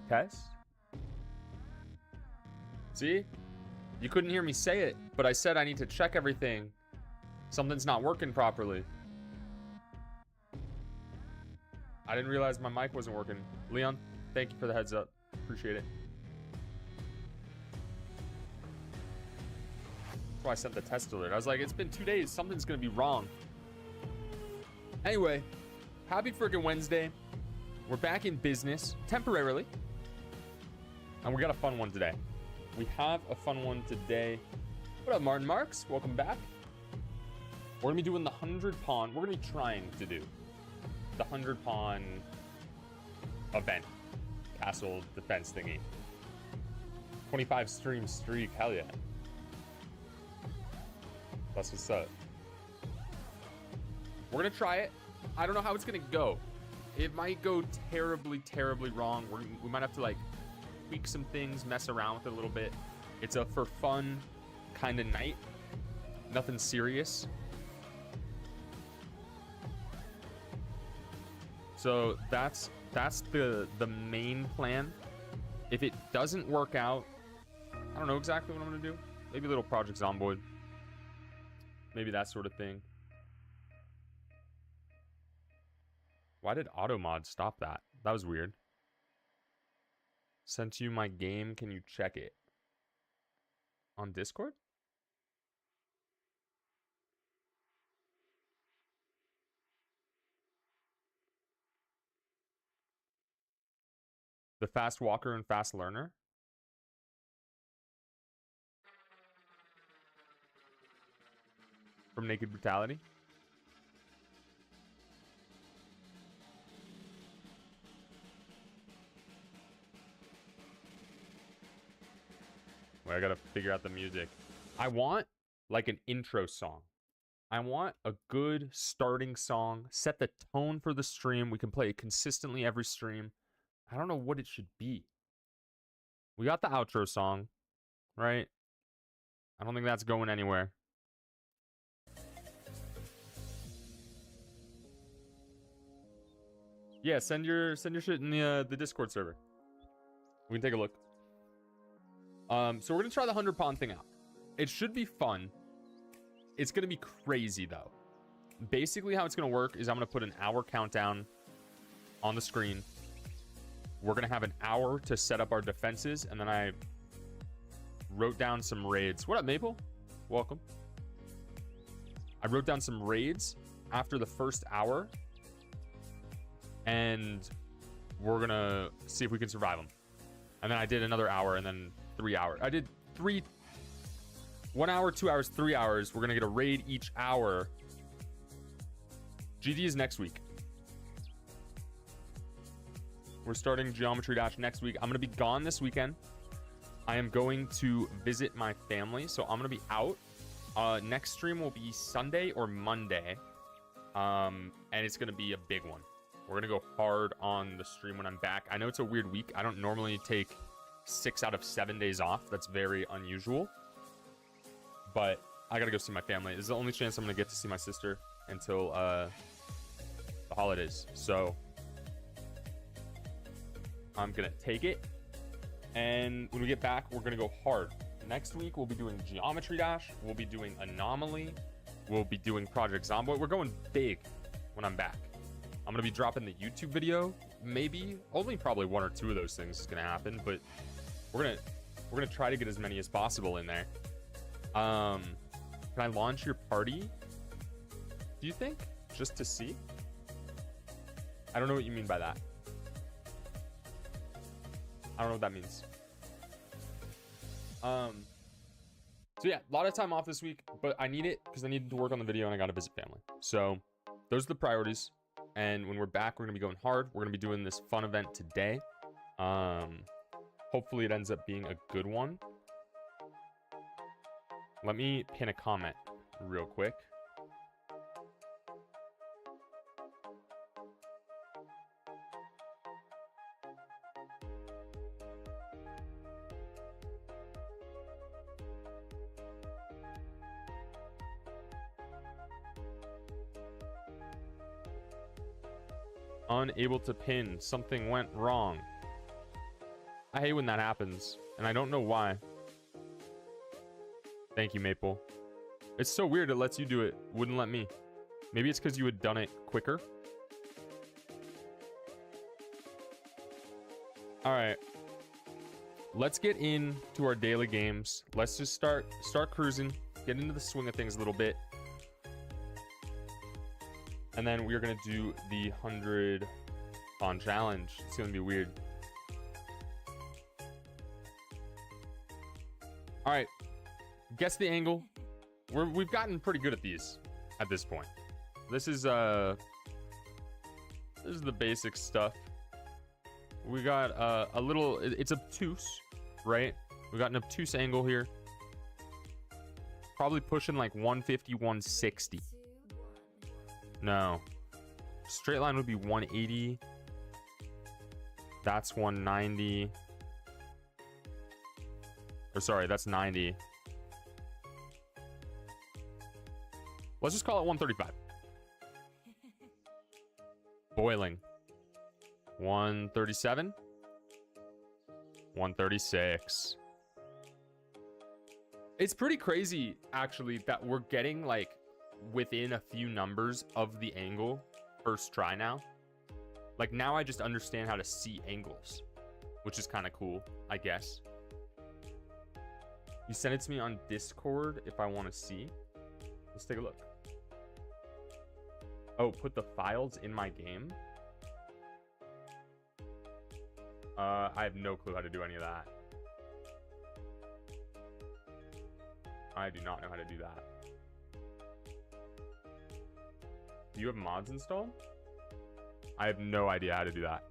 Test. See? You couldn't hear me say it, but I said I need to check everything. Something's not working properly. I didn't realize my mic wasn't working. Leon, thank you for the heads up. Appreciate it. That's why I sent the test alert. I was like, it's been 2 days. Something's going to be wrong. Anyway, happy freaking Wednesday. We're back in business temporarily. And we got a fun one today. We have a fun one today. What up, Martin Marks? Welcome back. We're going to be doing the 100 pawn. We're going to be trying to do the 100 pawn event. Castle defense thingy. 25 stream streak. Hell yeah. That's what's up. We're going to try it. I don't know how it's going to go. It might go terribly, terribly wrong. We might have to like tweak some things, mess around with it a little bit. It's a for fun kind of night. Nothing serious. So that's the main plan. If it doesn't work out, I don't know exactly what I'm gonna do. Maybe a little Project Zomboid. Maybe that sort of thing. Why did AutoMod stop that? That was weird. Sent you my game. Can you check it? On Discord? The fast walker and fast learner? From Naked Brutality? Wait, I gotta figure out the music. I want like an intro song. I want a good starting song. Set the tone for the stream. We can play it consistently every stream. I don't know what it should be. We got the outro song, right? I don't think that's going anywhere. Yeah, send your shit in the Discord server. We can take a look. So we're gonna try the 100 pawn thing out. It should be fun. It's gonna be crazy though. Basically, how it's gonna work is I'm gonna put an hour countdown on the screen. We're gonna have an hour to set up our defenses, and then I wrote down some raids. What up, Maple? Welcome. I wrote down some raids after the first hour, and we're gonna see if we can survive them. And then I did another hour, and then 3 hours. I did 1 hour, 2 hours, 3 hours. We're gonna get a raid each hour. GD is next week. We're starting Geometry Dash next week. I'm gonna be gone this weekend. I am going to visit my family, so I'm gonna be out. Next stream will be Sunday or Monday, and it's gonna be a big one. We're gonna go hard on the stream when I'm back. I know it's a weird week. I don't normally take 6 out of 7 days off. That's very unusual. But I gotta go see my family. This is the only chance I'm gonna get to see my sister until the holidays. So I'm gonna take it. And when we get back, we're gonna go hard. Next week, we'll be doing Geometry Dash. We'll be doing Anomaly. We'll be doing Project Zomboid. We're going big when I'm back. I'm gonna be dropping the YouTube video. Maybe only probably 1 or 2 of those things is gonna happen, but we're gonna try to get as many as possible in there. Can I launch your party? Do you think? Just to see? I don't know what you mean by that. I don't know what that means. So yeah, a lot of time off this week, but I need it because I need to work on the video and I gotta visit family. So those are the priorities. And when we're back, we're gonna be going hard. We're gonna be doing this fun event today. Hopefully it ends up being a good one. Let me pin a comment real quick. Unable to pin. Something went wrong. I hate when that happens, and I don't know why. Thank you, Maple. It's so weird it lets you do it. Wouldn't let me. Maybe it's because you had done it quicker. All right. Let's get into our daily games. Let's just start cruising, get into the swing of things a little bit. And then we're going to do the 100 pawn challenge. It's going to be weird. All right. Guess the angle. We've gotten pretty good at these at this point. This is the basic stuff. We got a little, it's obtuse, right? We got an obtuse angle here. Probably pushing like 150, 160. No. Straight line would be 180. That's 190. Or sorry, that's 90. Let's just call it 135. Boiling. 137. 136. It's pretty crazy, actually, that we're getting like within a few numbers of the angle first try now. Like now I just understand how to see angles, which is kind of cool, I guess. You send it to me on Discord if I want to see. Let's take a look. Oh, put the files in my game. I have no clue how to do any of that. I do not know how to do that. Do you have mods installed? I have no idea how to do that.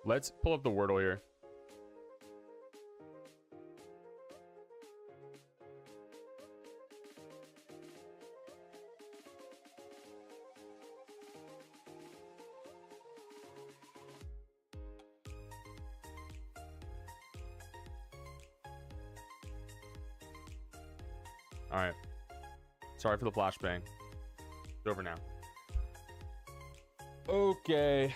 Let's pull up the Wordle here. All right. Sorry for the flashbang. It's over now. Okay.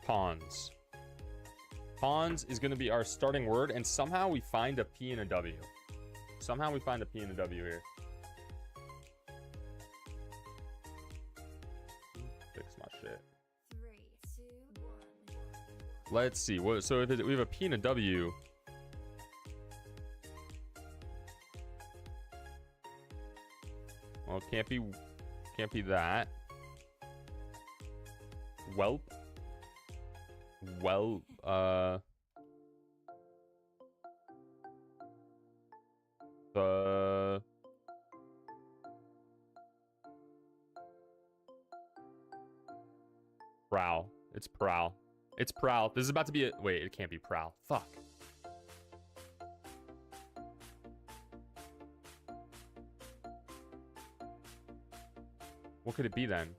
Pawns. Pawns is going to be our starting word, and somehow we find a P and a W. Somehow we find a P and a W here. Fix my shit. 3, 2, 1. Let's see. What? So if we have a P and a W. Well, it can't be that. Whelp. Well, prowl. It's prowl. It's prowl. This is about to be a, wait, it can't be prowl. Fuck. What could it be then?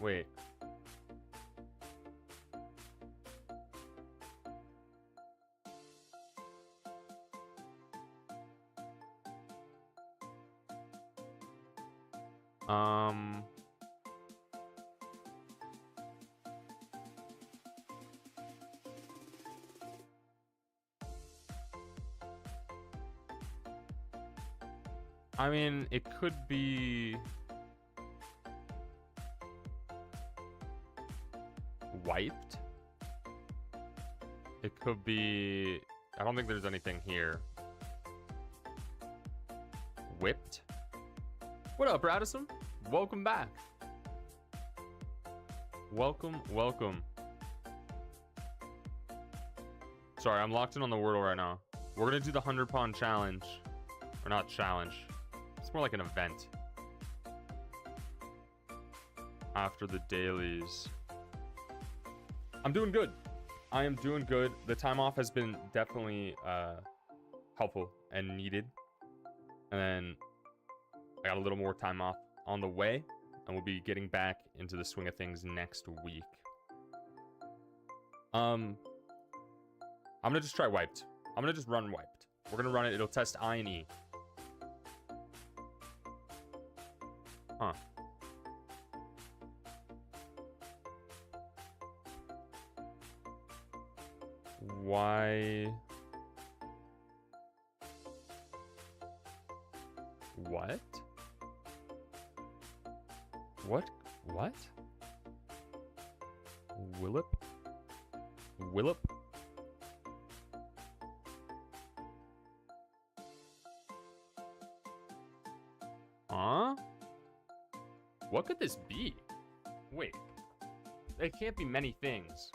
Wait. I mean, it could be wiped. It could be, I don't think there's anything here. Whipped. What up, Radisson? Welcome back. Welcome, welcome. Sorry, I'm locked in on the Wordle right now. We're gonna do the 100 pawn challenge. Or not challenge. It's more like an event. After the dailies. I'm doing good. I am doing good. The time off has been definitely helpful and needed. And then I got a little more time off on the way. And we'll be getting back into the swing of things next week. I'm gonna just try wiped. I'm gonna just run wiped. We're gonna run it. It'll test I and E. Huh. Why? What? What? What? Willip? Willip? Huh? What could this be? Wait. It can't be many things.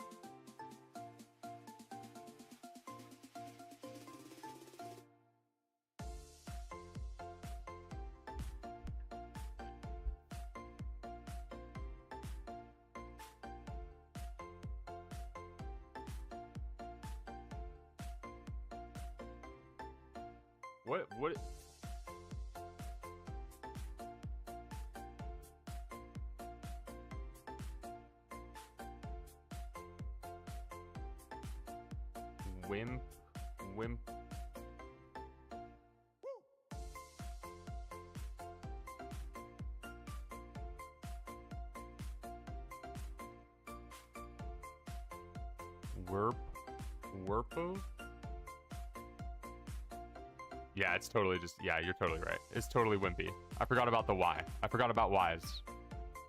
What? Wimp. Werpo? Yeah, it's totally just, yeah, you're totally right. It's totally wimpy. I forgot about the Y. I forgot about Ys.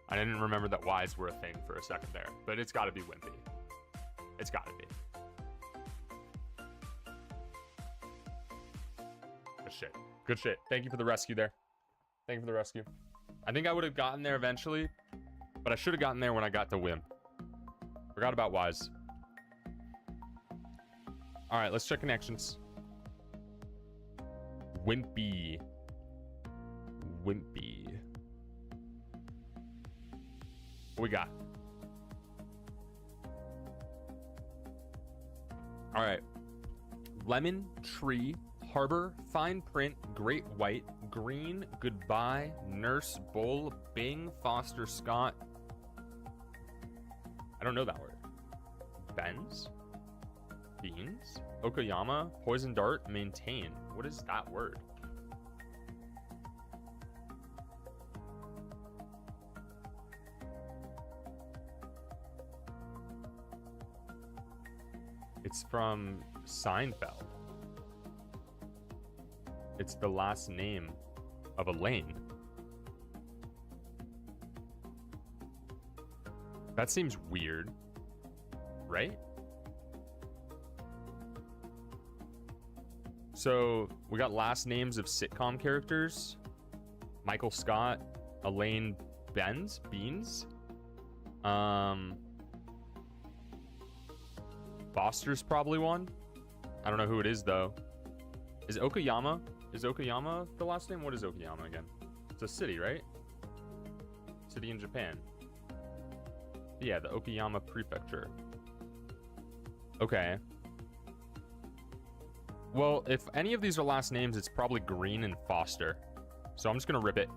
I didn't remember that Ys were a thing for a second there, but it's gotta be wimpy. It's gotta be. Good shit. Good shit. Thank you for the rescue there. Thank you for the rescue. I think I would have gotten there eventually, but I should have gotten there when I got to Wim. Forgot about Ys. All right, let's check connections. Wimpy. What we got? All right. Lemon, tree, harbor, fine print, great white, green, goodbye, nurse, bull, Bing, Foster, Scott. I don't know that word. Benz? Beans? Okayama, poison dart, maintain. What is that word? It's from Seinfeld. It's the last name of a lane. That seems weird, right? So we got last names of sitcom characters. Michael Scott, Elaine Beans. Foster's probably one. I don't know who it is though. Is Okayama the last name? What is Okayama again? It's a city, right? City in Japan. Yeah, the Okayama Prefecture. Okay. Well, if any of these are last names, it's probably Green and Foster. So I'm just gonna rip it.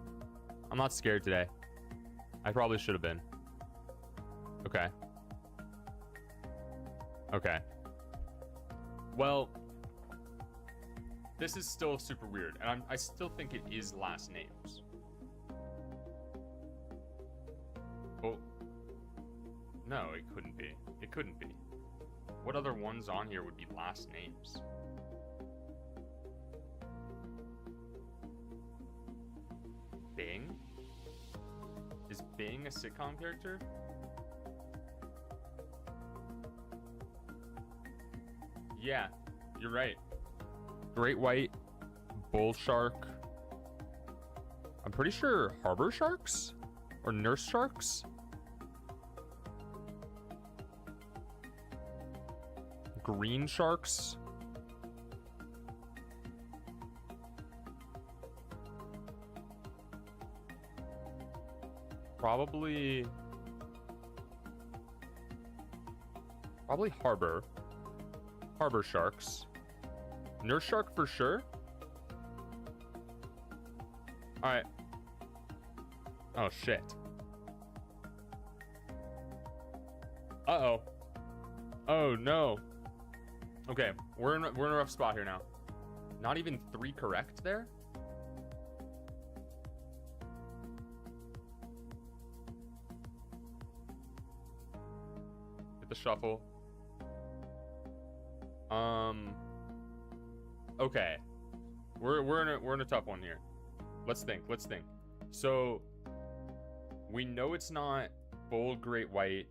I'm not scared today. I probably should have been. Okay. Okay. Well, this is still super weird, and I still think it is last names. Oh. No, it couldn't be. It couldn't be. What other ones on here would be last names? Bing? Is Bing a sitcom character? Yeah, you're right. Great white, bull shark. I'm pretty sure harbor sharks or nurse sharks. Green sharks. Probably harbor sharks. Nurse shark for sure. All right. Oh shit. Uh-oh. Oh no. Okay, we're in a rough spot here now. Not even 3 correct there. with the shuffle. Okay. We're in a tough one here. Let's think. So we know it's not bold great white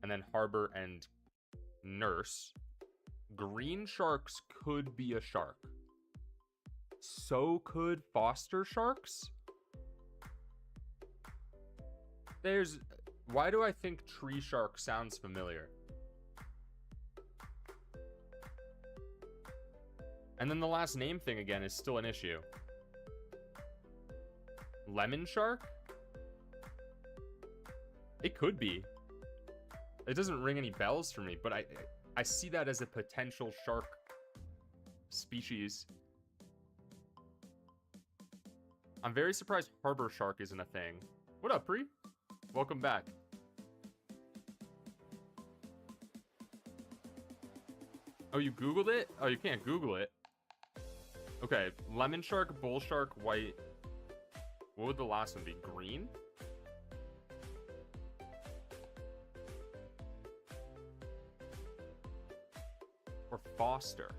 and then harbor and nurse. Green sharks could be a shark. So could foster sharks. Why do I think tree shark sounds familiar? And then the last name thing again is still an issue. Lemon shark? It could be. It doesn't ring any bells for me, but I see that as a potential shark species. I'm very surprised harbor shark isn't a thing. What up, Pri? Welcome back. Oh, you Googled it? Oh, you can't Google it. Okay, lemon shark, bull shark, white. What would the last one be? Green? Or foster?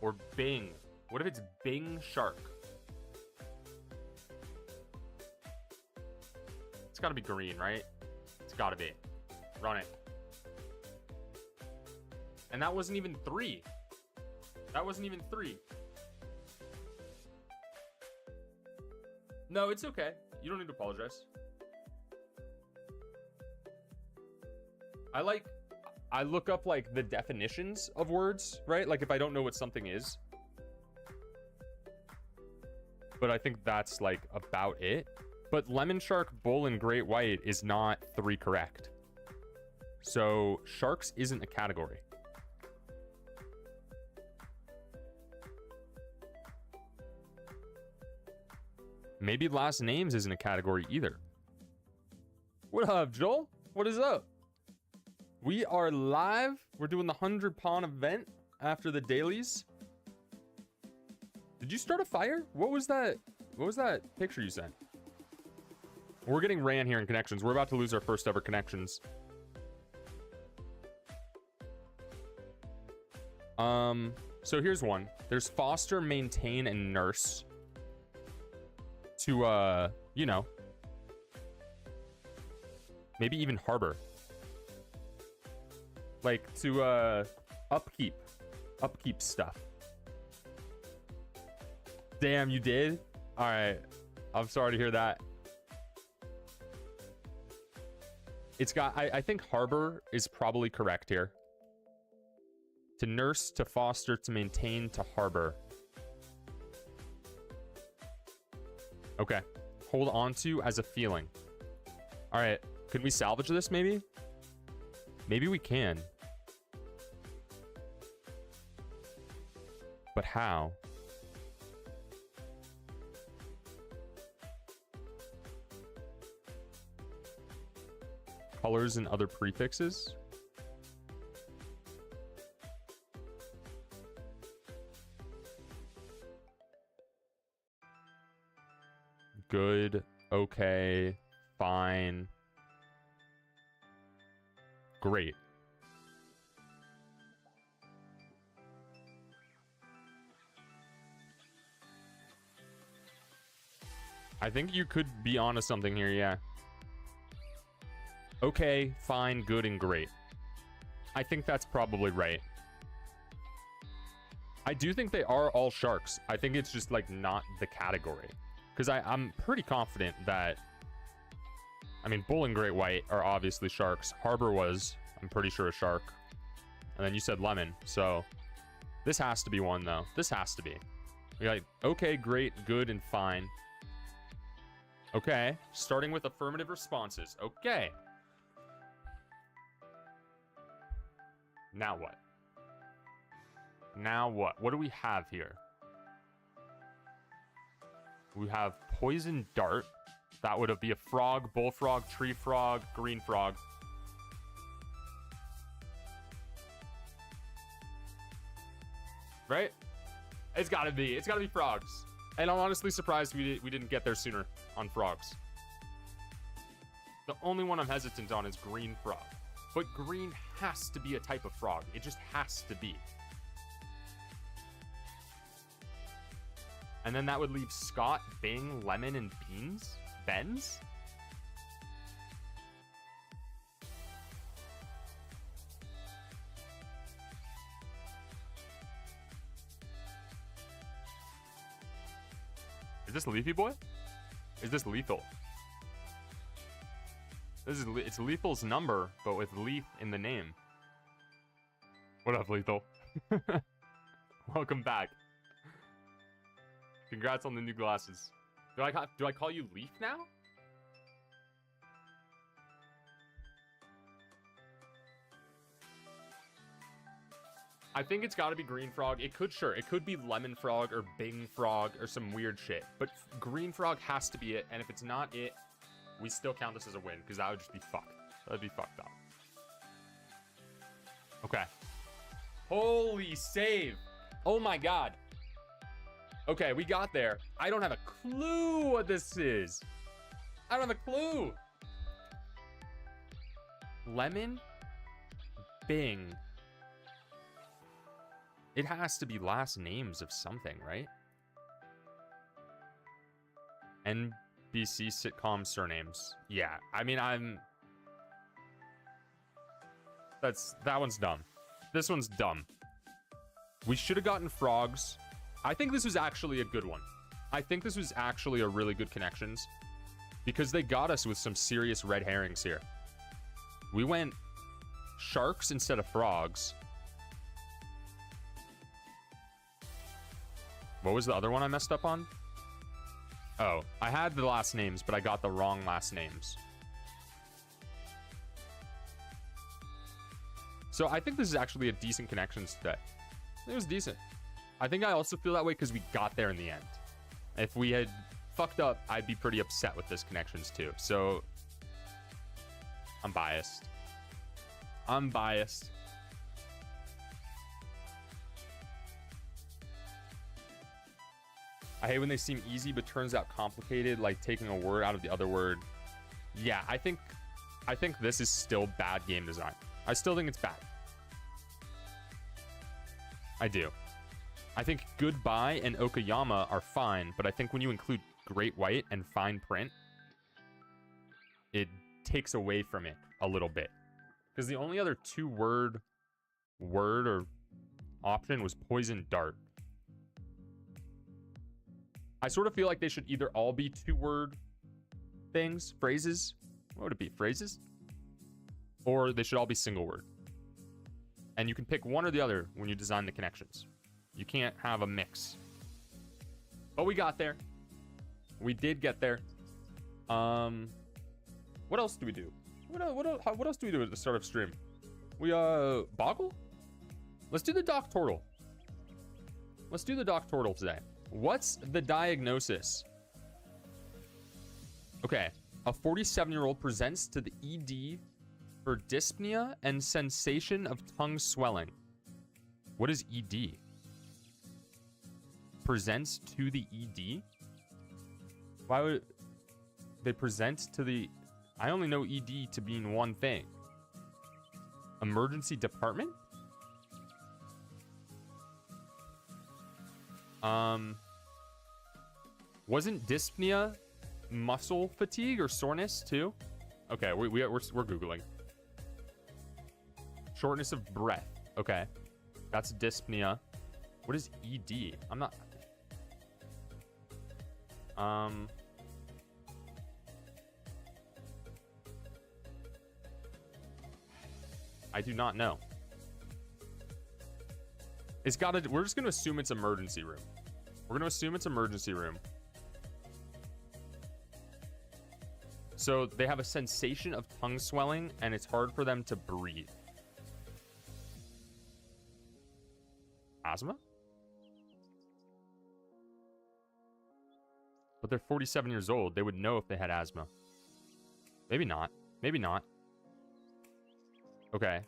Or Bing? What if it's Bing shark? It's gotta be green, right? It's gotta be. Run it. And that wasn't even 3. That wasn't even 3. No, it's okay. You don't need to apologize. I look up like the definitions of words, right? Like if I don't know what something is. But I think that's like about it. But lemon shark, bull, and great white is not 3 correct. So sharks isn't a category. Maybe last names isn't a category either. What up, Joel? What is up? We are live. We're doing the 100 pawn event after the dailies. Did you start a fire? What was that? What was that picture you sent? We're getting ran here in connections. We're about to lose our first ever connections. So here's one. There's foster, maintain, and nurse. To, you know, maybe even harbor. Like to, upkeep stuff. Damn, you did? All right. I'm sorry to hear that. It's got, I think harbor is probably correct here. To nurse, to foster, to maintain, to harbor. Okay. Hold on to as a feeling. All right. Can we salvage this maybe? Maybe we can. But how? Colors and other prefixes? Good, okay, fine, great. I think you could be onto something here, yeah. Okay, fine, good, and great. I think that's probably right. I do think they are all sharks. I think it's just like not the category. Because I'm pretty confident that, I mean, bull and great white are obviously sharks. Harbor was, I'm pretty sure, a shark. And then you said lemon. So this has to be one, though. This has to be. You're like, okay, great, good, and fine. Okay. Starting with affirmative responses. Okay. Now what? Now what? What do we have here? We have poison dart. That would be a frog, bullfrog, tree frog, green frog. Right? It's gotta be frogs. And I'm honestly surprised we didn't get there sooner on frogs. The only one I'm hesitant on is green frog. But green has to be a type of frog. It just has to be. And then that would leave Scott, Bing, Lemon, and Beans? Benz? Is this Leafy Boy? Is this Lethal? It's Lethal's number, but with Leaf in the name. What up, Lethal? Welcome back. Congrats on the new glasses. Do I call you Leaf now? I think it's got to be Green Frog. It could be Lemon Frog or Bing Frog or some weird shit. But Green Frog has to be it. And if it's not it, we still count this as a win because that would just be fucked. That'd be fucked up. Okay. Holy save. Oh my god. Okay, we got there. I don't have a clue what this is. I don't have a clue. Lemon, Bing. It has to be last names of something, right? NBC sitcom surnames. Yeah, I mean, that one's dumb. This one's dumb. We should have gotten frogs. I think this was actually a good one. I think this was actually a really good connections because they got us with some serious red herrings here. We went sharks instead of frogs. What was the other one I messed up on? Oh, I had the last names, but I got the wrong last names. So I think this is actually a decent connections today. It was decent. I think I also feel that way because we got there in the end. If we had fucked up, I'd be pretty upset with this connections too. So I'm biased. I'm biased. I hate when they seem easy but turns out complicated, like taking a word out of the other word. Yeah, I think this is still bad game design. I still think it's bad. I do. I think Goodbye and Okayama are fine, but I think when you include Great White and Fine Print, it takes away from it a little bit. Because the only other two-word or option was Poison Dart. I sort of feel like they should either all be two-word things, phrases. What would it be? Phrases? Or they should all be single word. And you can pick one or the other when you design the connections. You can't have a mix. But we got there. We did get there. What else do we do? What else do we do at the start of stream? We boggle? Let's do the Doc Turtle. Let's do the Doc Turtle today. What's the diagnosis? Okay, a 47-year-old presents to the ED for dyspnea and sensation of tongue swelling. What is ED? Presents to the ED? Why would they present to the... I only know ED to mean one thing. Emergency department? Wasn't dyspnea muscle fatigue or soreness too? Okay, we're Googling. Shortness of breath. Okay. That's dyspnea. What is ED? I'm not... I do not know. It's gotta... We're just gonna assume it's emergency room. We're gonna assume it's emergency room. So they have a sensation of tongue swelling and it's hard for them to breathe. Asthma? But they're 47 years old. They would know if they had asthma. Maybe not. Maybe not. Okay.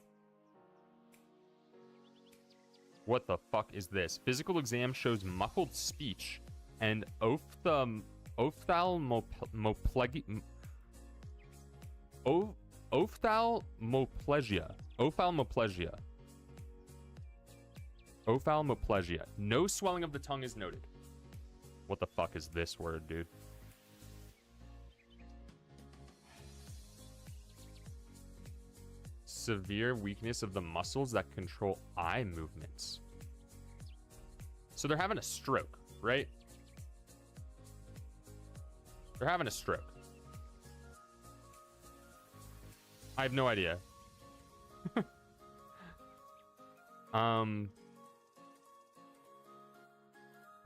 What the fuck is this? Physical exam shows muffled speech and ophthalmoplegia ophthalmoplegia. Ophthalmoplegia. Ophthalmoplegia. No swelling of the tongue is noted. What the fuck is this word, dude? Severe weakness of the muscles that control eye movements. So they're having a stroke, right? They're having a stroke. I have no idea.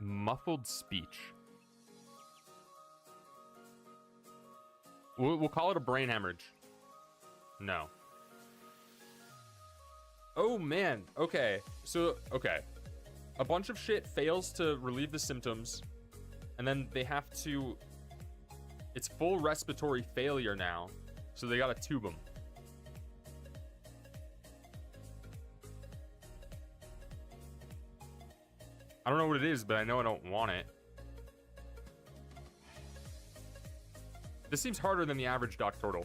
Muffled speech. We'll call it a brain hemorrhage. No. Oh, man. Okay. So, okay. A bunch of shit fails to relieve the symptoms, and then they have to... It's full respiratory failure now, so they gotta tube them. I don't know what it is, but I know I don't want it. This seems harder than the average doctortal.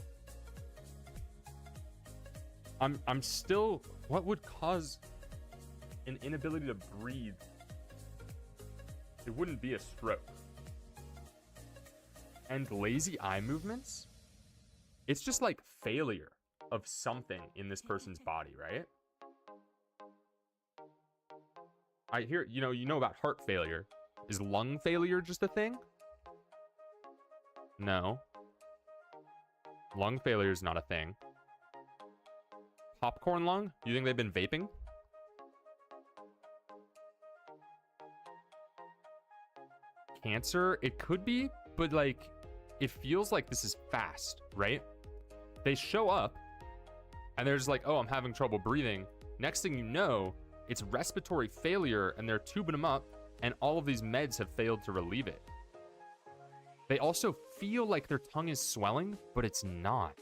I'm still... What would cause an inability to breathe? It wouldn't be a stroke. And lazy eye movements? It's just like failure of something in this person's body, right? I hear, you know about heart failure. Is lung failure just a thing? No. Lung failure is not a thing. Popcorn lung? You think they've been vaping? Cancer? It could be, but like, it feels like this is fast, right? They show up, and they're just like, oh, I'm having trouble breathing. Next thing you know, it's respiratory failure, and they're tubing them up, and all of these meds have failed to relieve it. They also feel like their tongue is swelling, but it's not.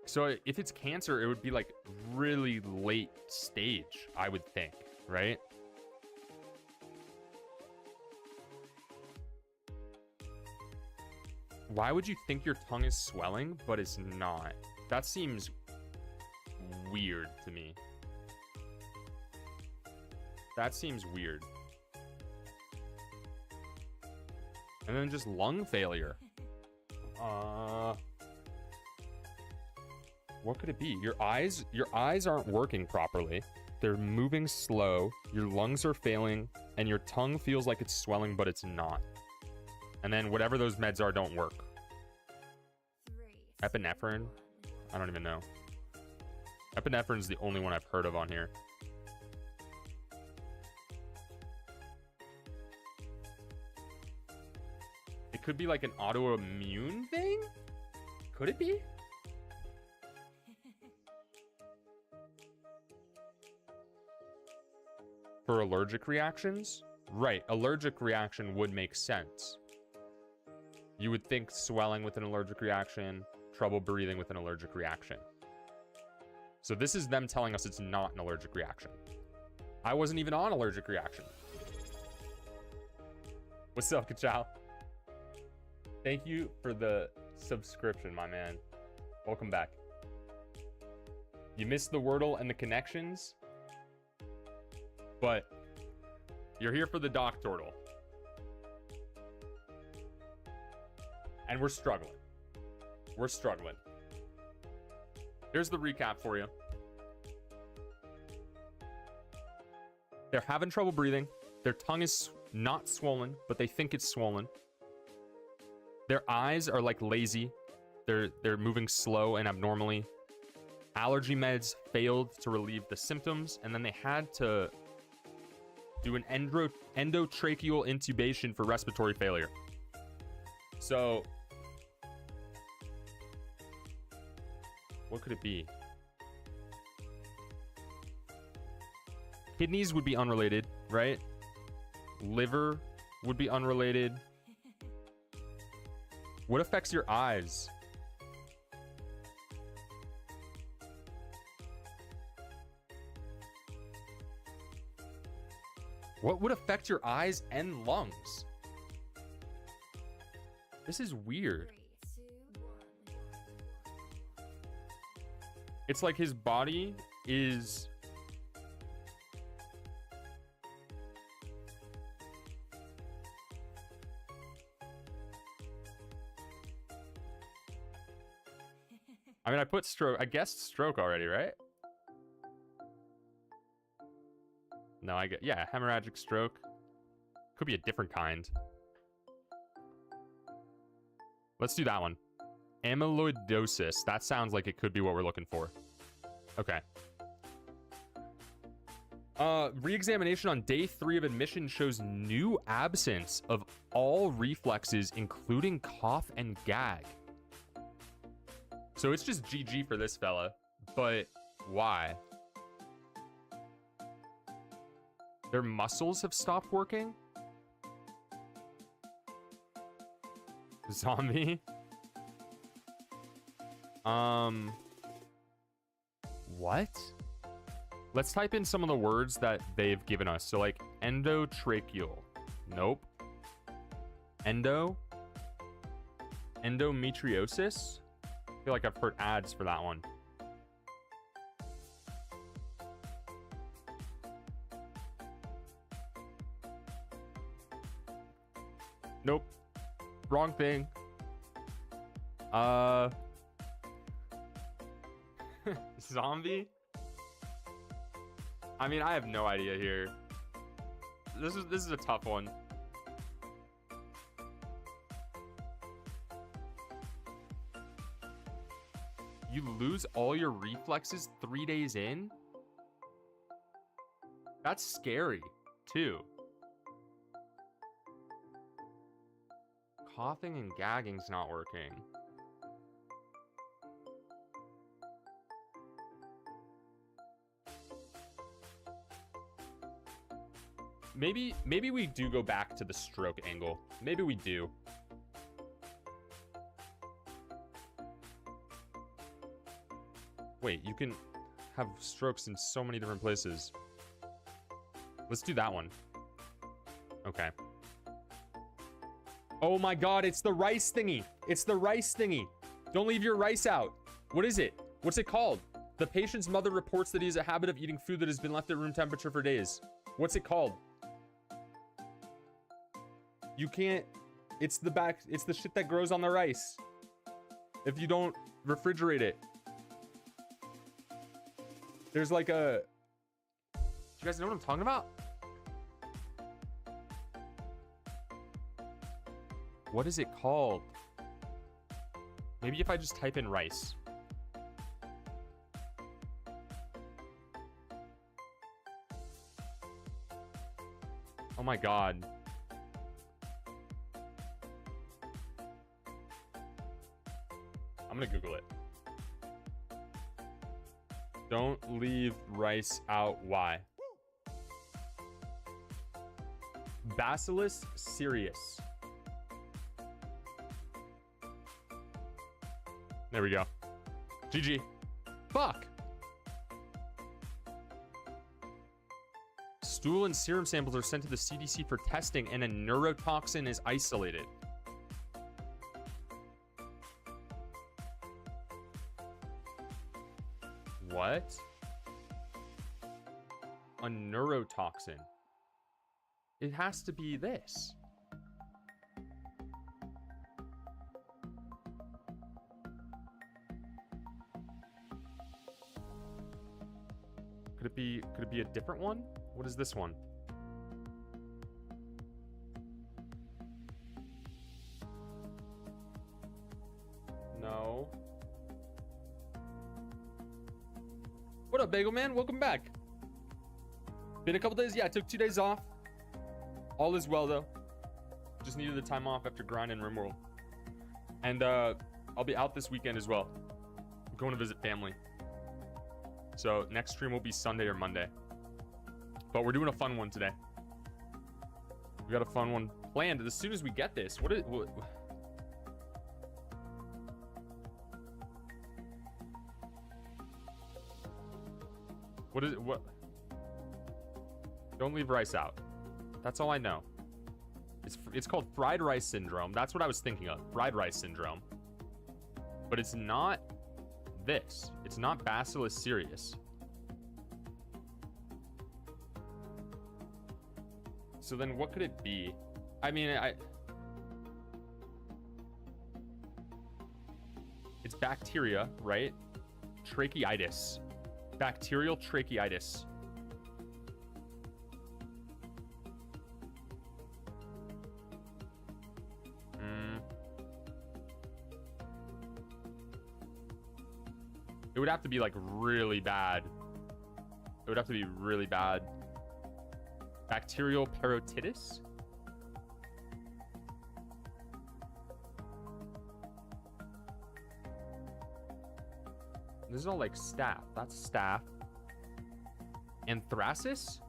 So if it's cancer, it would be like really late stage, I would think, right? Why would you think your tongue is swelling, but it's not? That seems weird to me. That seems weird. And then just lung failure. What could it be? Your eyes aren't working properly. They're moving slow. Your lungs are failing, and your tongue feels like it's swelling, but it's not. And then whatever those meds are don't work. Epinephrine? I don't even know. Epinephrine is the only one I've heard of on here. It could be like an autoimmune thing? Could it be? For allergic reactions? Right, allergic reaction would make sense. You would think swelling with an allergic reaction, trouble breathing with an allergic reaction. So this is them telling us it's not an allergic reaction. I wasn't even on allergic reaction. What's up, Kachow? Thank you for the subscription, my man. Welcome back. You missed the Wordle and the connections, but you're here for the doctortal. And we're struggling. We're struggling. Here's the recap for you. They're having trouble breathing. Their tongue is not swollen, but they think it's swollen. Their eyes are like lazy. They're moving slow and abnormally. Allergy meds failed to relieve the symptoms, and then they had to do an endotracheal intubation for respiratory failure. So, what could it be? Kidneys would be unrelated, right? Liver would be unrelated. What affects your eyes? What would affect your eyes and lungs? This is weird. 3, 2, 1. It's like his body is... I mean, I put stroke. I guessed stroke already, right? No, I get... Yeah, hemorrhagic stroke. Could be a different kind. Let's do that one. Amyloidosis. That sounds like it could be what we're looking for. Okay. Re-examination on day 3 of admission shows new absence of all reflexes, including cough and gag. So it's just GG for this fella. But why? Their muscles have stopped working? Zombie? What? Let's type in some of the words that they've given us. So like endotracheal. Nope. Endometriosis? I feel like I've heard ads for that one. Nope. Wrong thing. Zombie? I mean, I have no idea here. This is a tough one. You lose all your reflexes 3 days in? That's scary, too. Coughing and gagging's not working. Maybe we do go back to the stroke angle. Maybe we do. Wait, you can have strokes in so many different places. Let's do that one. Okay. Oh my god, it's the rice thingy. It's the rice thingy. Don't leave your rice out. What is it? What's it called? The patient's mother reports that he has a habit of eating food that has been left at room temperature for days. What's it called? You can't... It's the shit that grows on the rice. If you don't refrigerate it. There's like a... Do you guys know what I'm talking about? What is it called? Maybe if I just type in rice. Oh my god. I'm gonna Google it. Don't leave rice out. Why? Bacillus cereus. There we go. GG. Fuck. Stool and serum samples are sent to the CDC for testing, and a neurotoxin is isolated. What? A neurotoxin. It has to be this. Could it be a different one? What is this one? No. What up, Bagel Man? Welcome back. Been a couple days. Yeah, I took 2 days off. All is well, though. Just needed the time off after grinding Rimworld. And I'll be out this weekend as well. I'm going to visit family. So next stream will be Sunday or Monday. But we're doing a fun one today. We got a fun one planned as soon as we get this. What? What is it? What? Don't leave rice out. That's all I know. It's called fried rice syndrome. That's what I was thinking of. Fried rice syndrome. But it's not this. It's not Bacillus cereus. So then what could it be? I mean, it's bacteria, right? Tracheitis. Bacterial tracheitis. It would have to be like really bad. It would have to be really bad. Bacterial parotitis? This is all like staph. That's staph. Anthracis?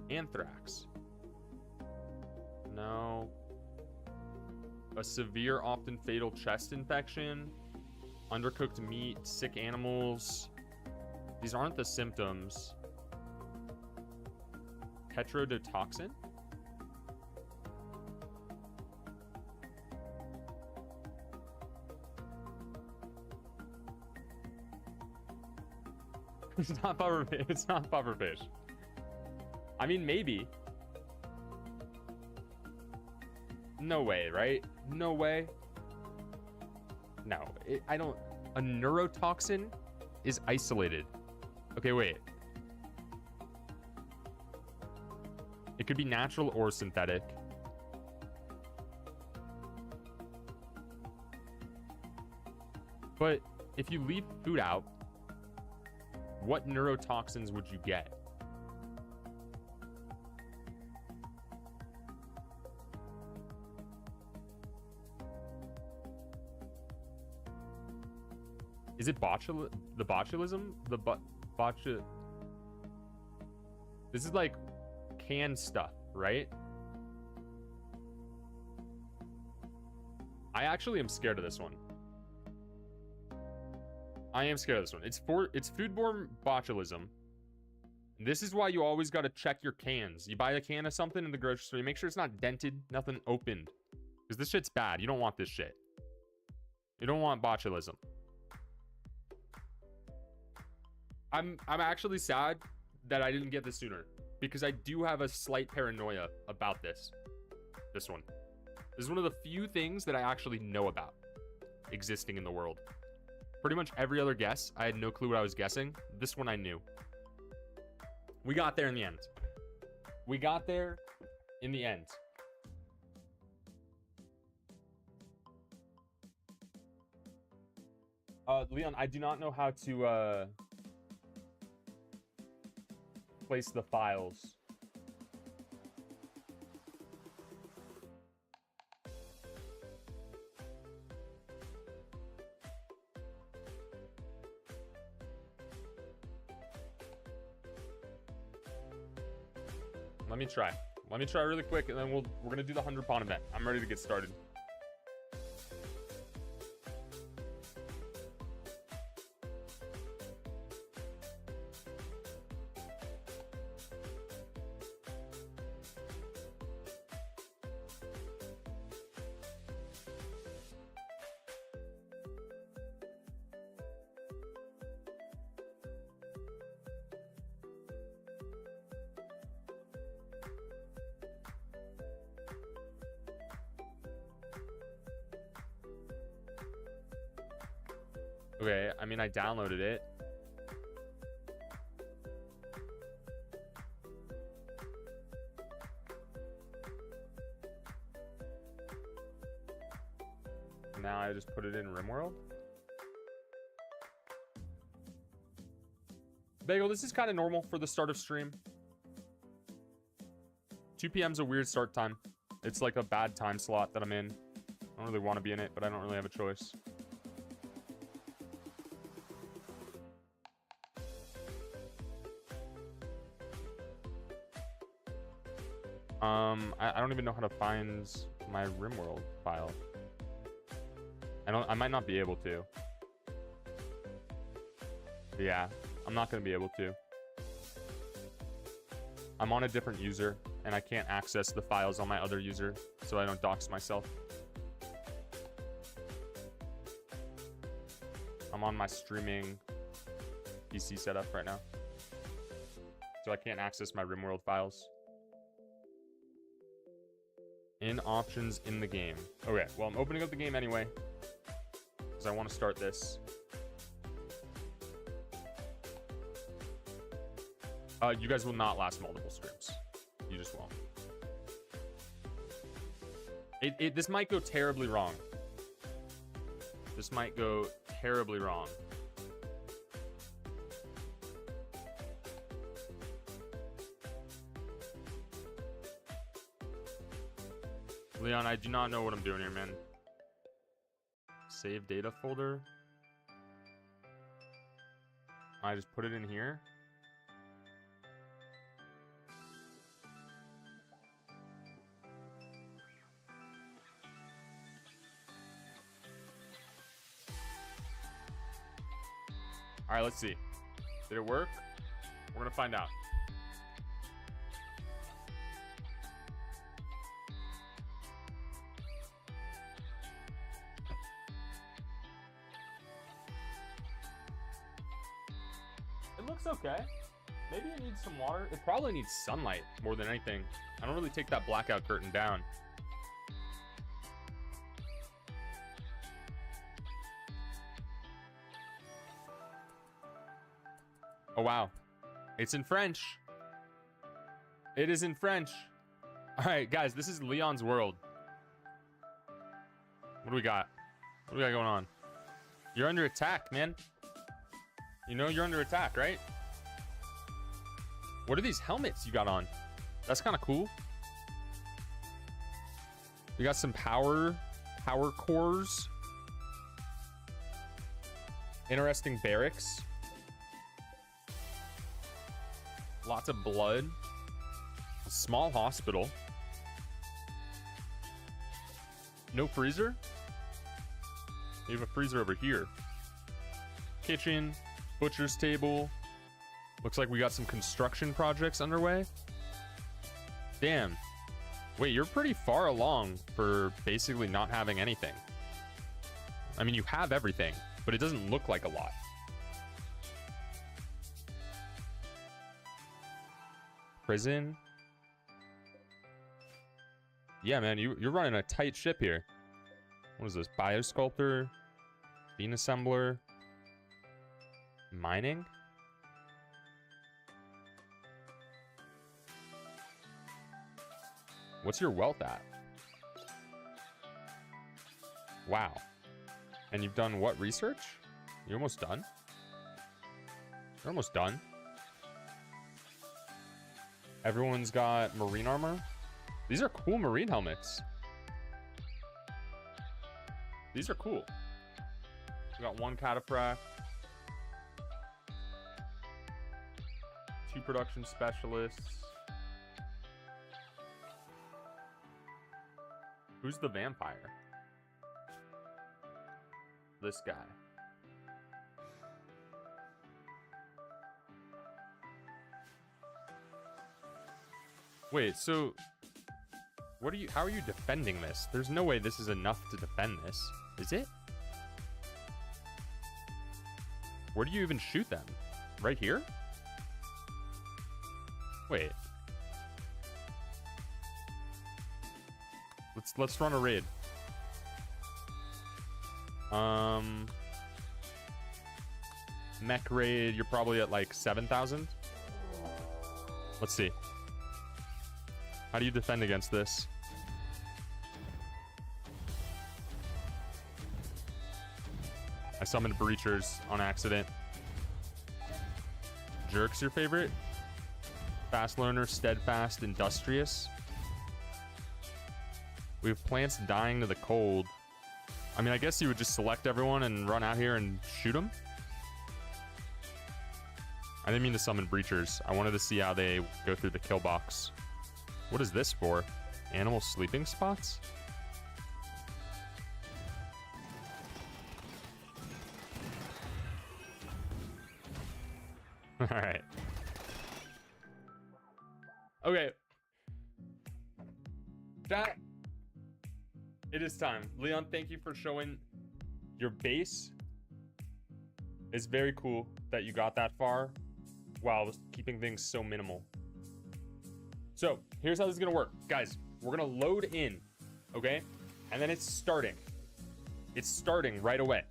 Anthrax. No. A severe, often fatal chest infection. Undercooked meat, sick animals. These aren't the symptoms. Tetrodotoxin? It's not pufferfish. It's not pufferfish. I mean, maybe. No way, right? No way. No, I don't. A neurotoxin is isolated. Okay, wait. It could be natural or synthetic. But if you leave food out, what neurotoxins would you get? Is it the botulism? This is like canned stuff, right? I actually am scared of this one. I am scared of this one. It's foodborne botulism. This is why you always got to check your cans. You buy a can of something in the grocery store, you make sure it's not dented, nothing opened. Because this shit's bad. You don't want this shit. You don't want botulism. I'm actually sad that I didn't get this sooner, because I do have a slight paranoia about this one. This is one of the few things that I actually know about existing in the world. Pretty much every other guess, I had no clue what I was guessing. This one I knew. We got there in the end. We got there in the end. Leon, I do not know how to place the files. Let me try really quick, and then we're gonna do the 100 pawn event. I'm ready to get started. Okay, I mean, I downloaded it. Now I just put it in Rimworld. Bagel, this is kind of normal for the start of stream. 2 p.m. is a weird start time. It's like a bad time slot that I'm in. I don't really want to be in it, but I don't really have a choice. I don't even know how to find my Rimworld file. I might not be able to. Yeah, I'm not going to be able to. I'm on a different user, and I can't access the files on my other user, so I don't dox myself. I'm on my streaming PC setup right now, so I can't access my Rimworld files. In options in the game. Okay, well, I'm opening up the game anyway, because I want to start this. You guys will not last multiple streams. You just won't. This might go terribly wrong. This might go terribly wrong. Leon, I do not know what I'm doing here, man. Save data folder. I just put it in here. All right, let's see. Did it work? We're gonna find out. It looks okay. Maybe it needs some water. It probably needs sunlight more than anything. I don't really take that blackout curtain down. Oh, wow. It's in French. It is in French. All right, guys, this is Leon's world. What do we got? What do we got going on? You're under attack, man. You know you're under attack, right? What are these helmets you got on? That's kind of cool. We got some power cores. Interesting barracks. Lots of blood. A small hospital. No freezer? We have a freezer over here. Kitchen, butcher's table. Looks like we got some construction projects underway. Damn. Wait, you're pretty far along for basically not having anything. I mean, you have everything, but it doesn't look like a lot. Prison. Yeah, man, you're running a tight ship here. What is this? Biosculptor? Bean assembler? Mining? What's your wealth at? Wow. And you've done what research? You're almost done? You're almost done. Everyone's got marine armor. These are cool marine helmets. These are cool. We got one cataphract. 2 production specialists. Who's the vampire? This guy. Wait, so how are you defending this? There's no way this is enough to defend this, is it? Where do you even shoot them? Right here? Wait. Let's run a raid. Mech raid, you're probably at like 7,000. Let's see. How do you defend against this? I summoned breachers on accident. Jerk's your favorite? Fast learner, steadfast, industrious. We have plants dying to the cold. I mean, I guess you would just select everyone and run out here and shoot them. I didn't mean to summon breachers. I wanted to see how they go through the kill box. What is this for? Animal sleeping spots? All right. Okay. Chat. It is time. Leon, thank you for showing your base. It's very cool that you got that far while keeping things so minimal. So here's how this is gonna work. Guys, we're gonna load in, okay? And then it's starting. It's starting right away.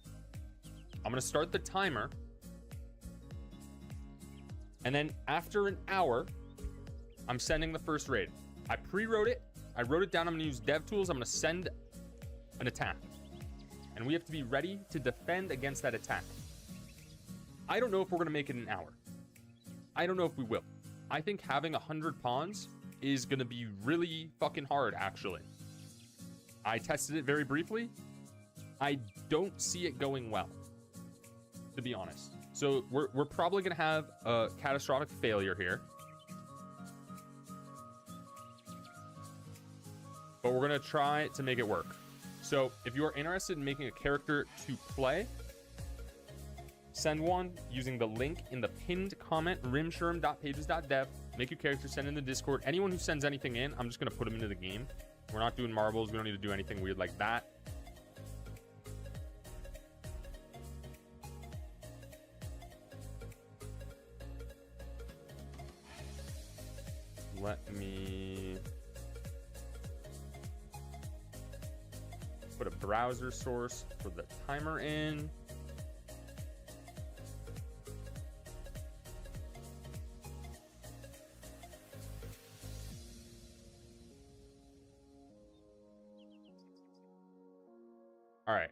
I'm gonna start the timer. And then after an hour, I'm sending the first raid. I pre-wrote it. I wrote it down. I'm gonna use dev tools. I'm gonna send an attack. And we have to be ready to defend against that attack. I don't know if we're gonna make it an hour. I don't know if we will. I think having 100 pawns is gonna be really fucking hard, actually. I tested it very briefly. I don't see it going well, to be honest. So we're probably gonna have a catastrophic failure here. But we're gonna try to make it work. So if you are interested in making a character to play, send one using the link in the pinned comment, rimshurm.pages.dev. Make your character, send in the Discord. Anyone who sends anything in, I'm just gonna put them into the game. We're not doing marbles. We don't need to do anything weird like that. Let me put a browser source for the timer in. All right.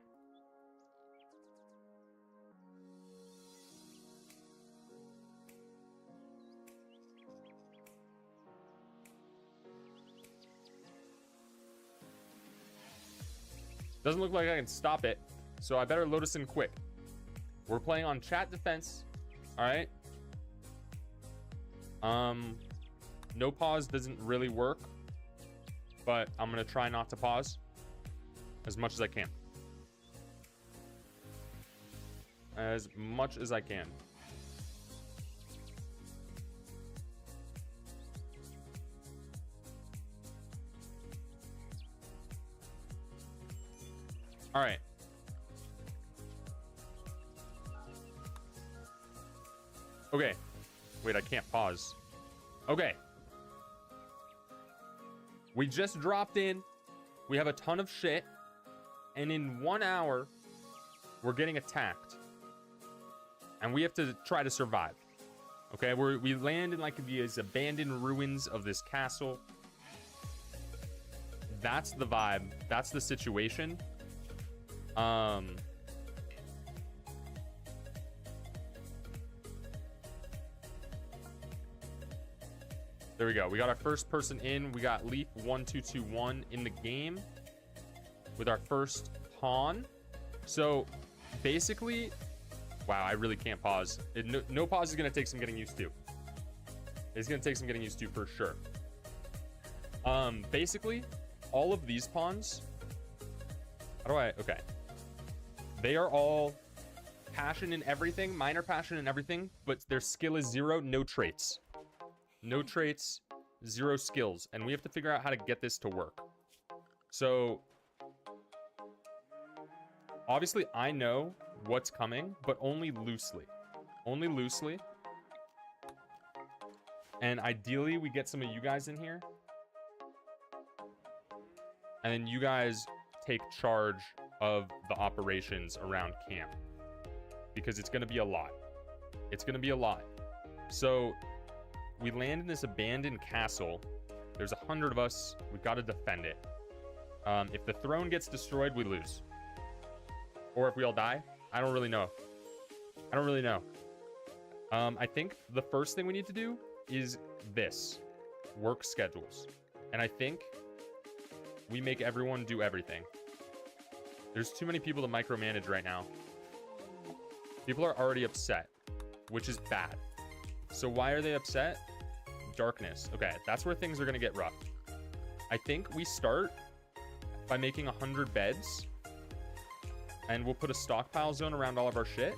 Doesn't look like I can stop it, so I better load us in quick. We're playing on chat defense. All right. No pause doesn't really work, but I'm gonna try not to pause as much as I can. As much as I can. All right. Okay. Wait, I can't pause. Okay. We just dropped in. We have a ton of shit. And in 1 hour, we're getting attacked. And we have to try to survive. Okay, we land in like these abandoned ruins of this castle. That's the vibe. That's the situation. There we go. We got our first person in. We got Leaf 1221 in the game with our first pawn. So basically, wow, I really can't pause. No pause is going to take some getting used to. It's going to take some getting used to for sure. Basically, all of these pawns, okay. They are all passion in everything, minor passion in everything, but their skill is 0, no traits. No traits, 0 skills. And we have to figure out how to get this to work. So, obviously, I know what's coming, but only loosely. Only loosely. And ideally, we get some of you guys in here. And then you guys take charge of the operations around camp. Because it's going to be a lot. It's going to be a lot. So, we land in this abandoned castle. There's 100 of us. We've got to defend it. If the throne gets destroyed, we lose. Or if we all die, I don't really know. I don't really know. I think the first thing we need to do is this. Work schedules. And I think we make everyone do everything. There's too many people to micromanage right now. People are already upset, which is bad. So why are they upset? Darkness. Okay, that's where things are going to get rough. I think we start by making 100 beds. And we'll put a stockpile zone around all of our shit.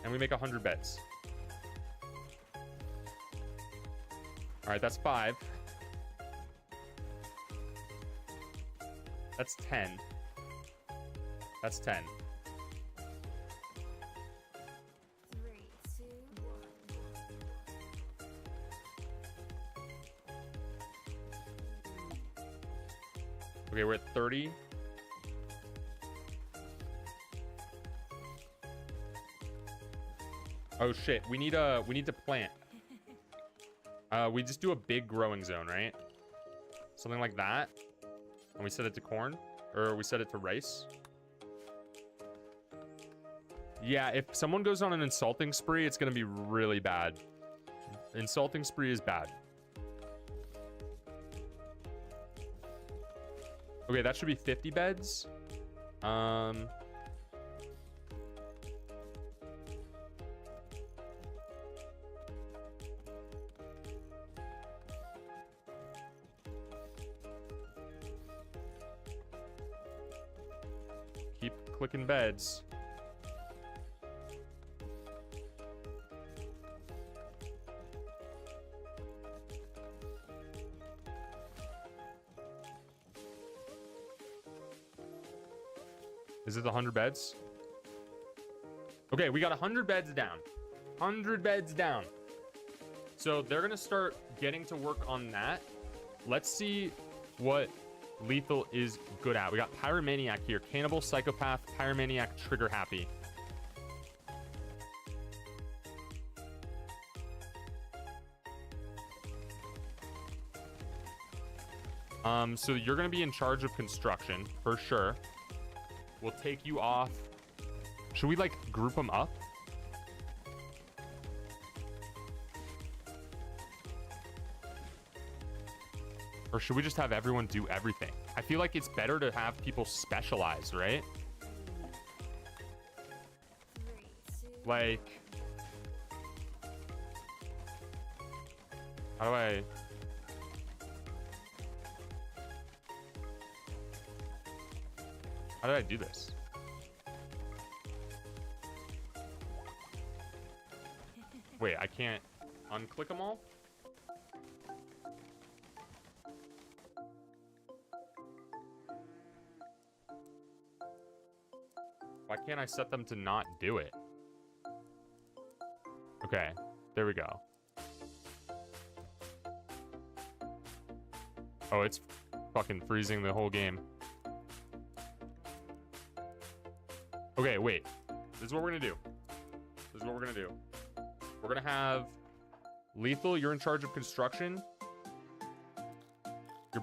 And we make 100 beds. All right, that's 5. That's 10. That's 10. 3, 2, 1. Okay, we're at 30. Oh shit, we need to plant. We just do a big growing zone, right? Something like that. And we set it to corn, or we set it to rice. Yeah, if someone goes on an insulting spree, it's gonna be really bad. Insulting spree is bad. Okay, that should be 50 beds. Keep clicking beds. Is it the 100 beds? Okay, we got 100 beds down. 100 beds down. So they're gonna start getting to work on that. Let's see what Lethal is good at. We got Pyromaniac here. Cannibal, Psychopath, Pyromaniac, Trigger Happy. So you're gonna be in charge of construction for sure. We'll take you off. Should we like group them up? Or should we just have everyone do everything? I feel like it's better to have people specialize, right? 3, 2, Like, how do I... How did I do this? Wait, I can't unclick them all? Why can't I set them to not do it? Okay, there we go. Oh, it's fucking freezing the whole game. Okay, wait. This is what we're gonna do. This is what we're gonna do. We're gonna have Lethal, you're in charge of construction.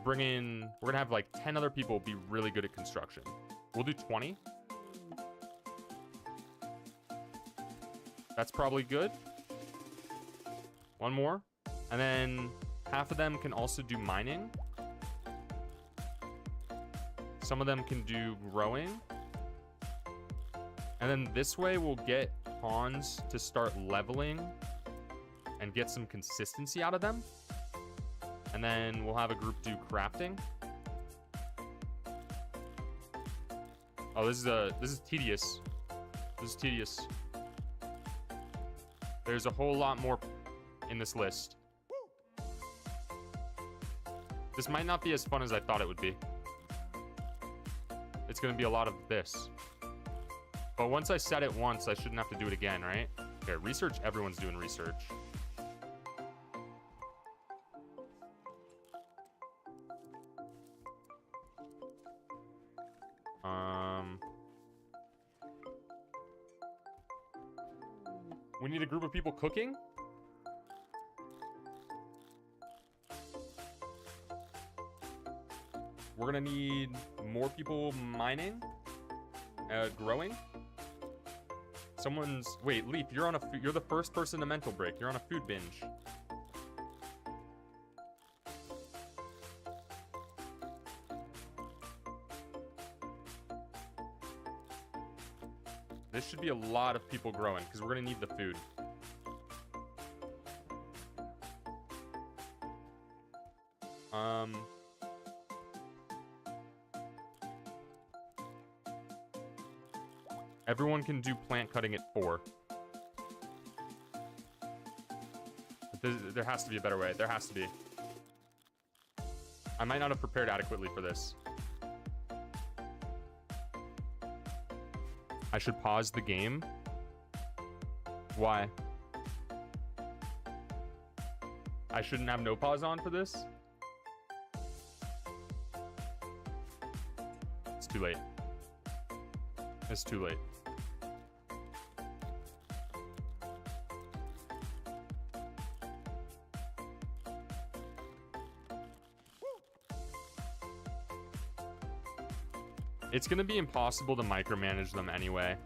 We're gonna have like 10 other people be really good at construction. We'll do 20. That's probably good. One more. And then half of them can also do mining. Some of them can do growing. And then this way we'll get pawns to start leveling and get some consistency out of them. And then we'll have a group do crafting. Oh, this is tedious. This is tedious. There's a whole lot more in this list. This might not be as fun as I thought it would be. It's gonna be a lot of this. But once I set it once, I shouldn't have to do it again, right? Okay, research, everyone's doing research. We need a group of people cooking? We're gonna need more people mining, growing. Wait, Leaf, you're the first person to mental break. You're on a food binge. This should be a lot of people growing because we're gonna need the food. Everyone can do plant cutting at 4. There has to be a better way. There has to be. I might not have prepared adequately for this. I should pause the game. Why? I shouldn't have no pause on for this? It's too late. It's too late. It's gonna be impossible to micromanage them anyway.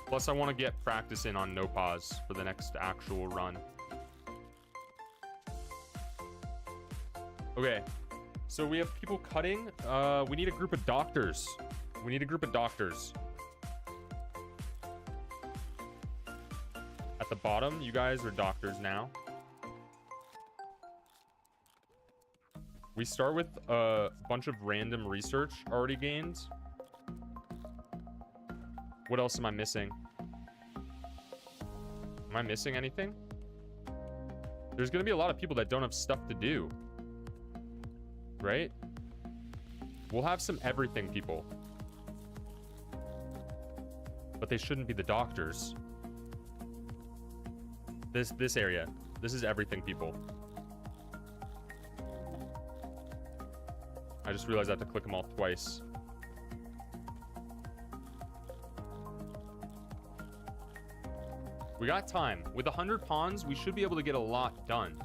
Plus, I want to get practice in on no pause for the next actual run. Okay, so we have people cutting. We need a group of doctors. We need a group of doctors. At the bottom, you guys are doctors now. We start with a bunch of random research already gained. What else am I missing? Am I missing anything? There's gonna be a lot of people that don't have stuff to do. Right? We'll have some everything people. But they shouldn't be the doctors. This area. This is everything people. I just realized I have to click them all twice. We got time. With 100 pawns, we should be able to get a lot done.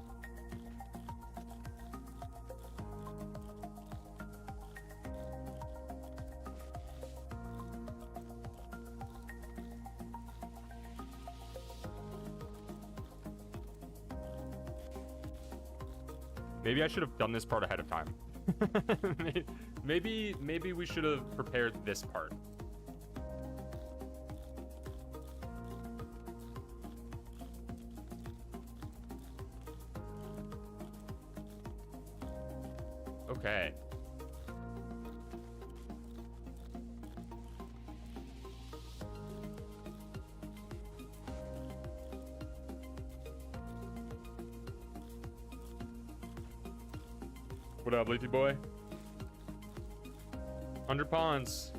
Maybe I should have done this part ahead of time. maybe we should have prepared this part. Okay. What up, Leafy boy? 100 pawns.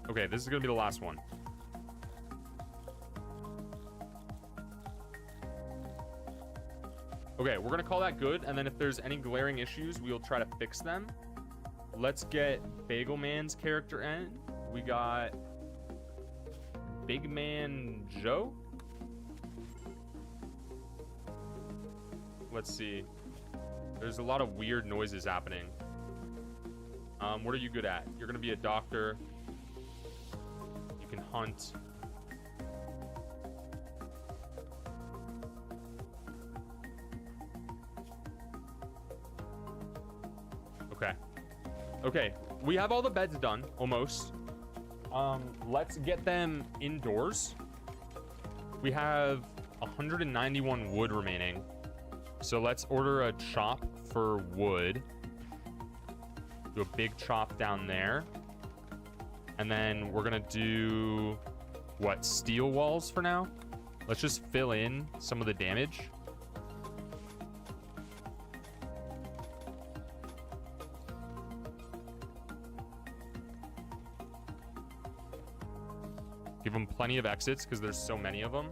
Okay, this is gonna be the last one. Okay, we're gonna call that good, and then if there's any glaring issues, we'll try to fix them. Let's get Bagel Man's character in. We got Big Man Joe. Let's see. There's a lot of weird noises happening. What are you good at? You're gonna be a doctor. You can hunt. Okay. Okay, we have all the beds done, almost. Let's get them indoors. We have 191 wood remaining. So let's order a chop for wood. Do a big chop down there. And then we're gonna do, what, steel walls for now? Let's just fill in some of the damage. Give them plenty of exits because there's so many of them.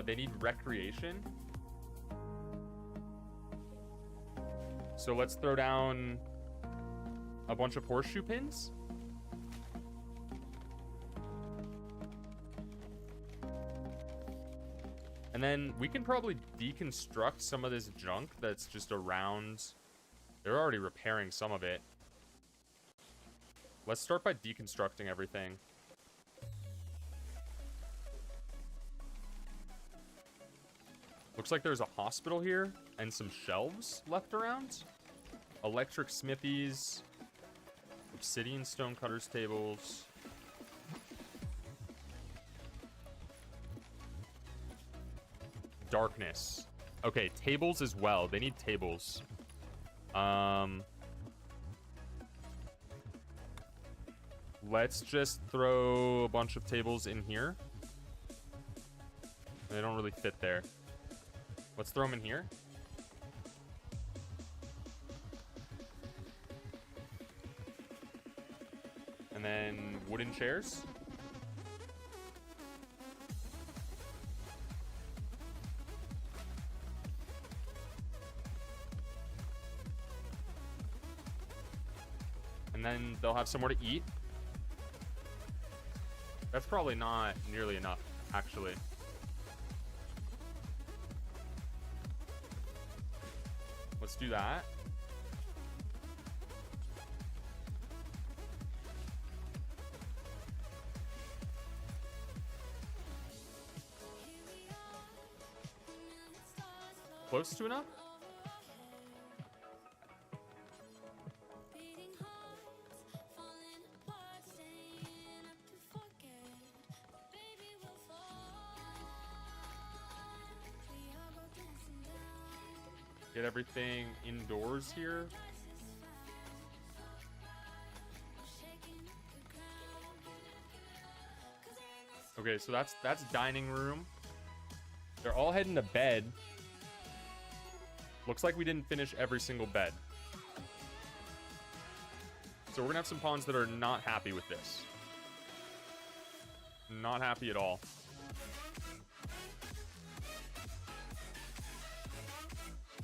They need recreation. So let's throw down a bunch of horseshoe pins. And then we can probably deconstruct some of this junk that's just around. They're already repairing some of it. Let's start by deconstructing everything. Looks like there's a hospital here and some shelves left around. electric smithies, obsidian stonecutters tables. Darkness. Okay, tables as well. They need tables. Let's just throw a bunch of tables in here. They don't really fit there. Let's throw them in here. And then wooden chairs. And then they'll have somewhere to eat. That's probably not nearly enough, actually. Let's do that. Close to enough? Get everything indoors here. Okay, so that's dining room. They're all heading to bed. Looks like we didn't finish every single bed. So we're gonna have some pawns that are not happy with this. Not happy at all.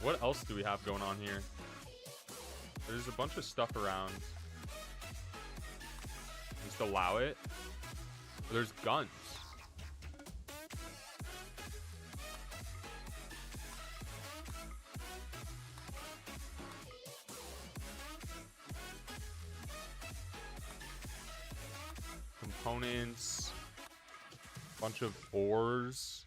What else do we have going on here? There's a bunch of stuff around. Just allow it. There's guns. Components. Bunch of ores.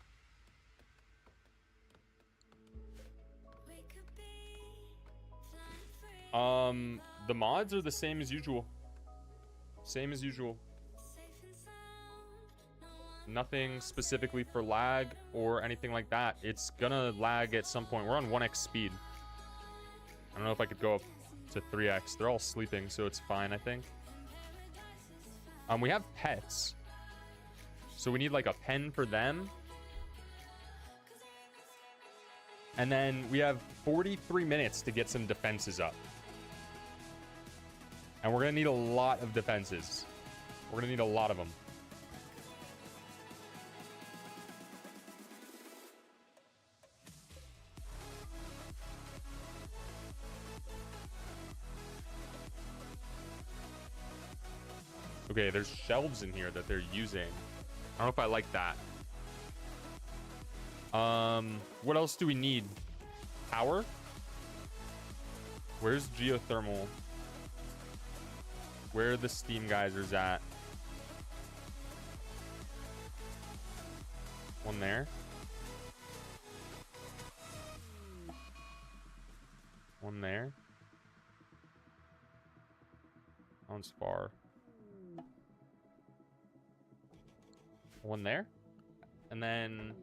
The mods are the same as usual. Same as usual. Nothing specifically for lag or anything like that. It's gonna lag at some point. We're on 1x speed. I don't know if I could go up to 3x. They're all sleeping, so it's fine, I think. We have pets. So we need like a pen for them. And then we have 43 minutes to get some defenses up. And we're going to need a lot of defenses. We're going to need a lot of them. Okay, there's shelves in here that they're using. I don't know if I like that. What else do we need? Power? Where's geothermal? Where are the steam geysers at? One there. One there. That one's far. One there. And then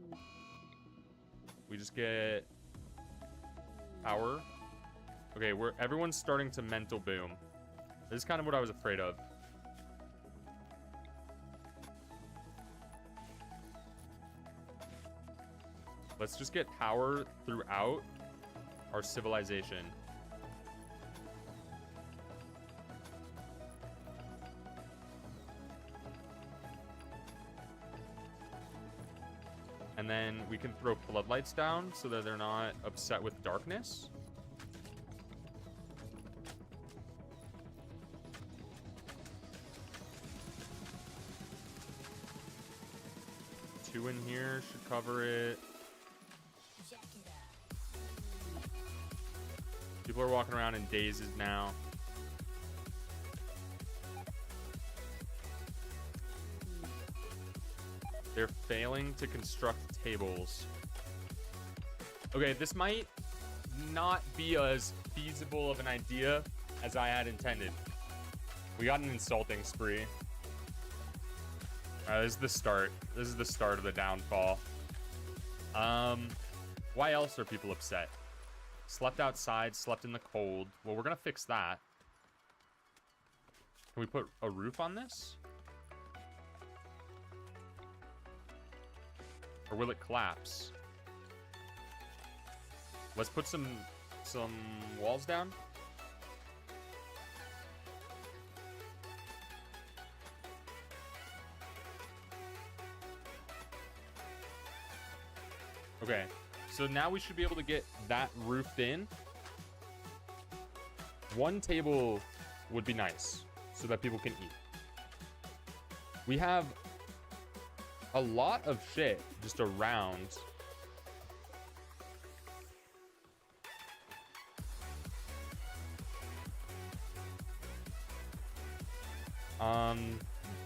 we just get power. Okay, everyone's starting to mental boom. This is kind of what I was afraid of. Let's just get power throughout our civilization. And then we can throw floodlights down so that they're not upset with darkness. Two in here should cover it. People are walking around in dazes now. They're failing to construct tables. Okay, this might not be as feasible of an idea as I had intended. We got an insulting spree. This is the start. This is the start of the downfall. Why else are people upset? Slept outside, slept in the cold. Well, we're gonna fix that. Can we put a roof on this? Or will it collapse? Let's put some walls down. Okay, so now we should be able to get that roofed in. One table would be nice so that people can eat. We have a lot of shit just around.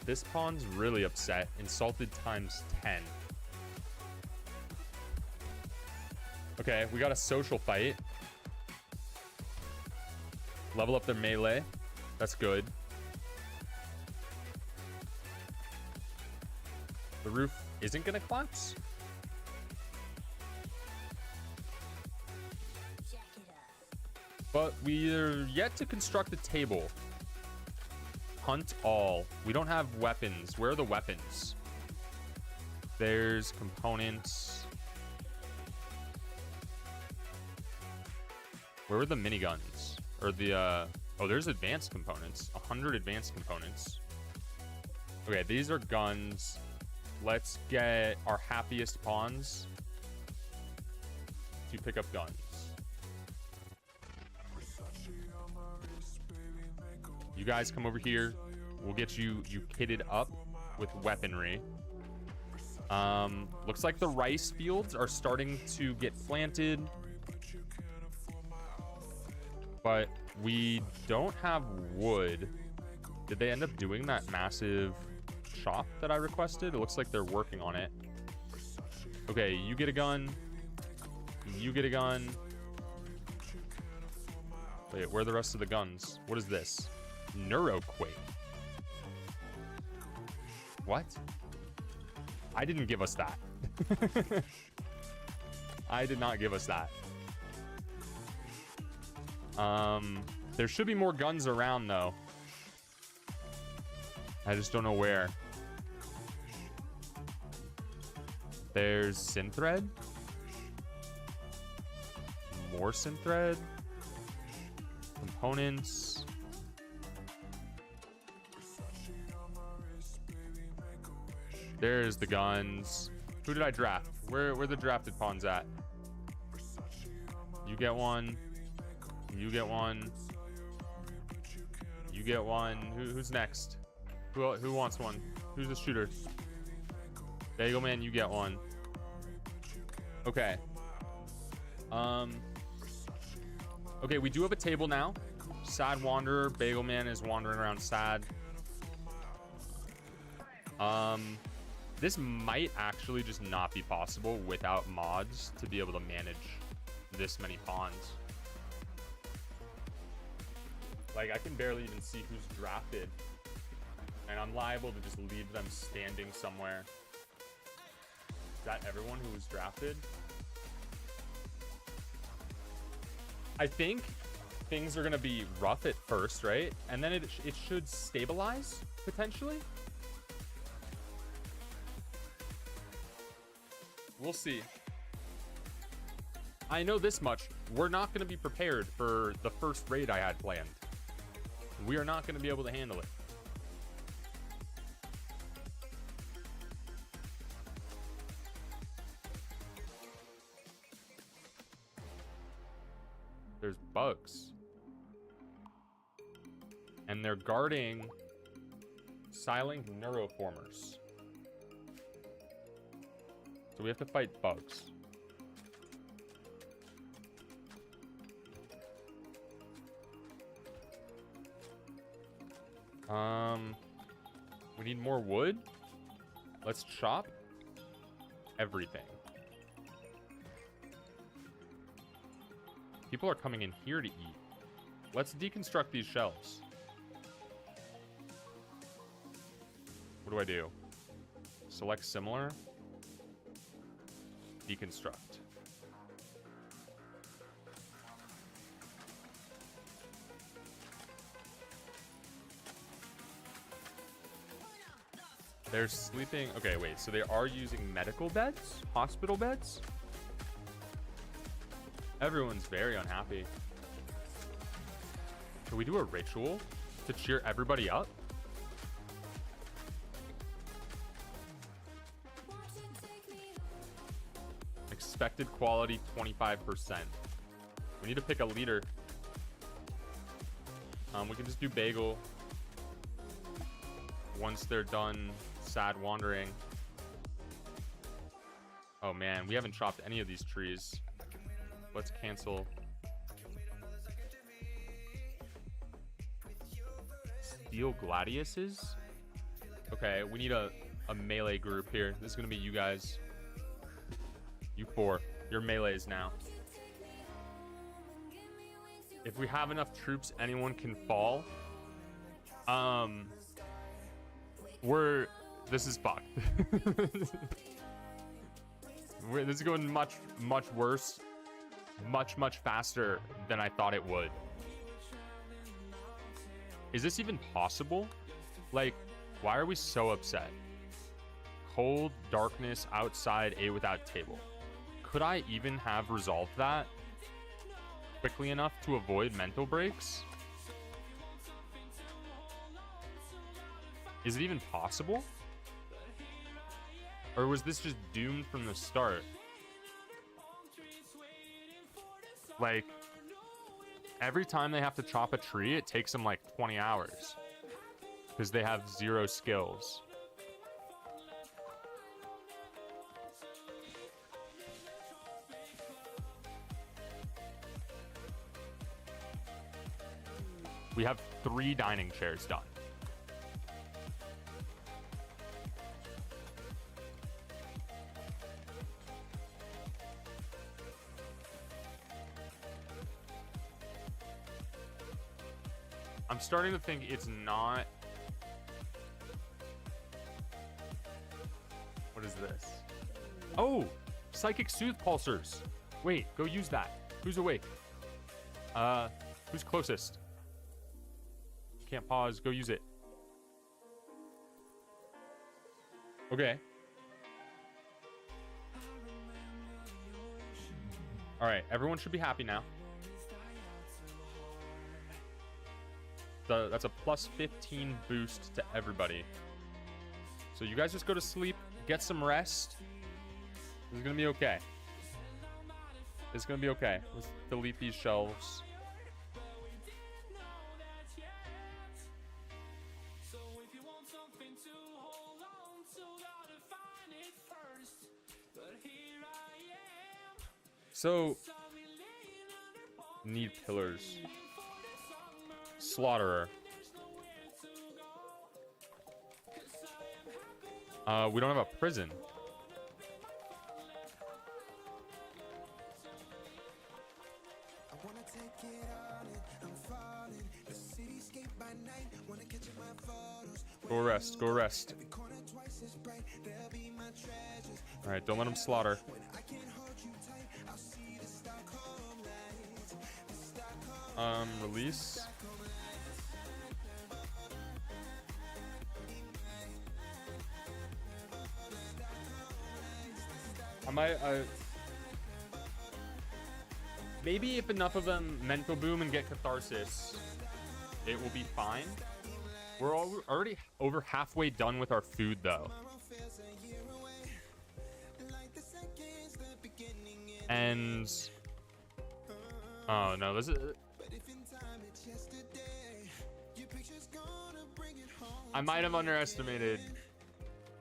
This pawn's really upset. Insulted times 10. Okay, we got a social fight. Level up their melee. That's good. The roof isn't gonna collapse. But we're yet to construct a table. Hunt all. We don't have weapons. Where are the weapons? There's components. Where were the miniguns? Or the, oh, there's advanced components. 100 advanced components. Okay, these are guns. Let's get our happiest pawns to pick up guns. You guys come over here. We'll get you kitted up with weaponry. Looks like the rice fields are starting to get planted. But we don't have wood. Did they end up doing that massive shop that I requested? It looks like they're working on it. Okay, you get a gun. You get a gun. Wait, where are the rest of the guns? What is this? Neuroquake. What? I didn't give us that. I did not give us that. There should be more guns around though. I just don't know where. There's synthread. More synthread. Components. There's the guns. Who did I draft? Where the drafted pawns at? You get one. You get one. You get one. Who's next? Who wants one? Who's the shooter? Bagel Man, you get one. Okay. Okay, we do have a table now. Sad Wanderer. Bagel Man is wandering around sad. This might actually just not be possible without mods to be able to manage this many pawns. Like, I can barely even see who's drafted. And I'm liable to just leave them standing somewhere. Is that everyone who was drafted? I think things are going to be rough at first, right? And then it should stabilize, potentially. We'll see. I know this much. We're not going to be prepared for the first raid I had planned. We are not going to be able to handle it. There's bugs. And they're guarding silent neuroformers. So we have to fight bugs. We need more wood. Let's chop everything. People are coming in here to eat. Let's deconstruct these shelves. What do I do? Select similar. Deconstruct. They're sleeping. Okay, wait. So they are using medical beds? Hospital beds? Everyone's very unhappy. Can we do a ritual to cheer everybody up? Expected quality 25%. We need to pick a leader. We can just do bagel. Once they're done sad wandering. Oh man, we haven't chopped any of these trees. Let's cancel. Steel gladiuses? Okay, we need a melee group here. This is gonna be you guys. You four. You're melees now. If we have enough troops, anyone can fall. This is fucked. This is going much worse. Much faster than I thought it would. Is this even possible? Like, why are we so upset? Cold, darkness, outside, A without table. Could I even have resolved that quickly enough to avoid mental breaks? Is it even possible? Or was this just doomed from the start? Like, every time they have to chop a tree, it takes them like 20 hours. Because they have 0 skills. We have 3 dining chairs done. I'm starting to think it's not... What is this? Oh! Psychic Soothe Pulsers! Wait, go use that. Who's awake? Who's closest? Can't pause. Go use it. Okay. Alright, everyone should be happy now. That's a plus 15 boost to everybody. So you guys just go to sleep, get some rest. This is gonna be okay. It's gonna be okay. Let's delete these shelves. So, need pillars. Slaughterer. We don't have a prison. Go rest. Go rest. All right, don't let him slaughter. Release. I might, maybe if enough of them mental boom and get catharsis, it will be fine. We're already over halfway done with our food, though. And... oh, no, this is... I might have underestimated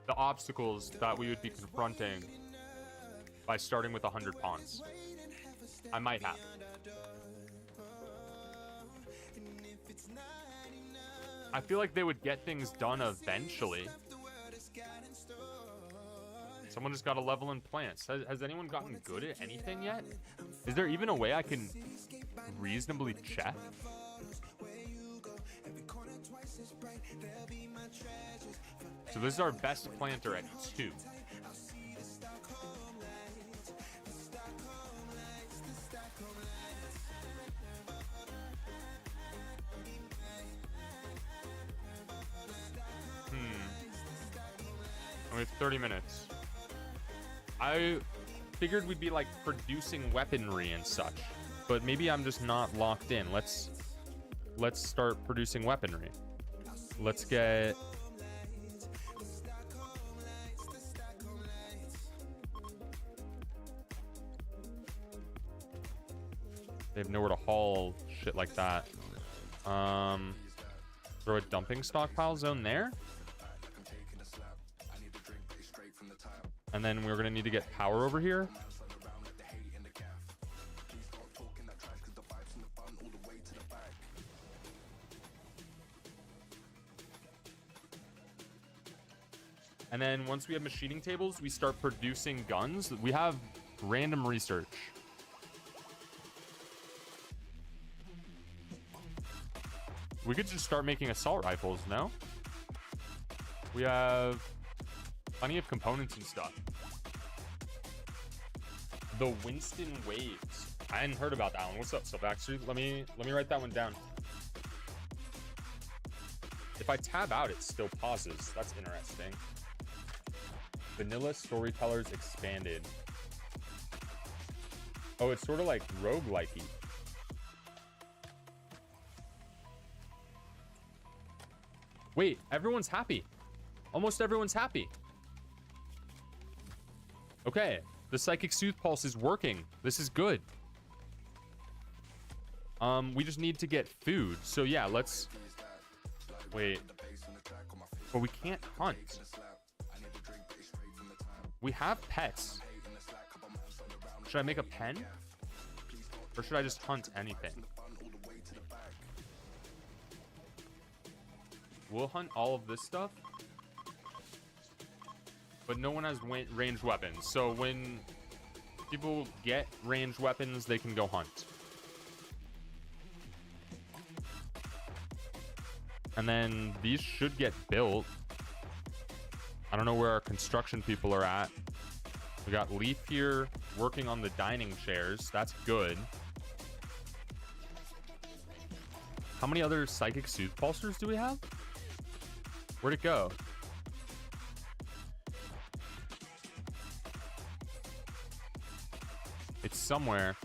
the obstacles that we would be confronting by starting with 100 pawns. I might have. I feel like they would get things done eventually. Someone just got to level in plants. Has anyone gotten good at anything yet? Is there even a way I can reasonably check. So this is our best planter at 2. Only 30 minutes. I figured we'd be like producing weaponry and such, but maybe I'm just not locked in. Let's start producing weaponry. Let's get they have nowhere to haul shit like that. Throw a dumping stockpile zone there. And then we're gonna need to get power over here. And then once we have machining tables, we start producing guns. We have random research. We could just start making assault rifles, no? We have plenty of components and stuff. The Winston Waves. I hadn't heard about that one. What's up, Sylvaxter? Let me write that one down. If I tab out, it still pauses. That's interesting. Vanilla Storytellers Expanded. Oh, it's sort of like roguelike-y. Wait, everyone's happy. Almost everyone's happy. Okay, the Psychic Soothe Pulse is working. This is good. We just need to get food. So yeah, let's... Wait. But we can't hunt. We have pets. Should I make a pen? Or should I just hunt anything? We'll hunt all of this stuff. But no one has ranged weapons. So when people get ranged weapons, they can go hunt. And then these should get built. I don't know where our construction people are at. We got Leaf here working on the dining chairs. That's good. How many other Psychic Soothe Pulsers do we have? Where'd it go? It's somewhere.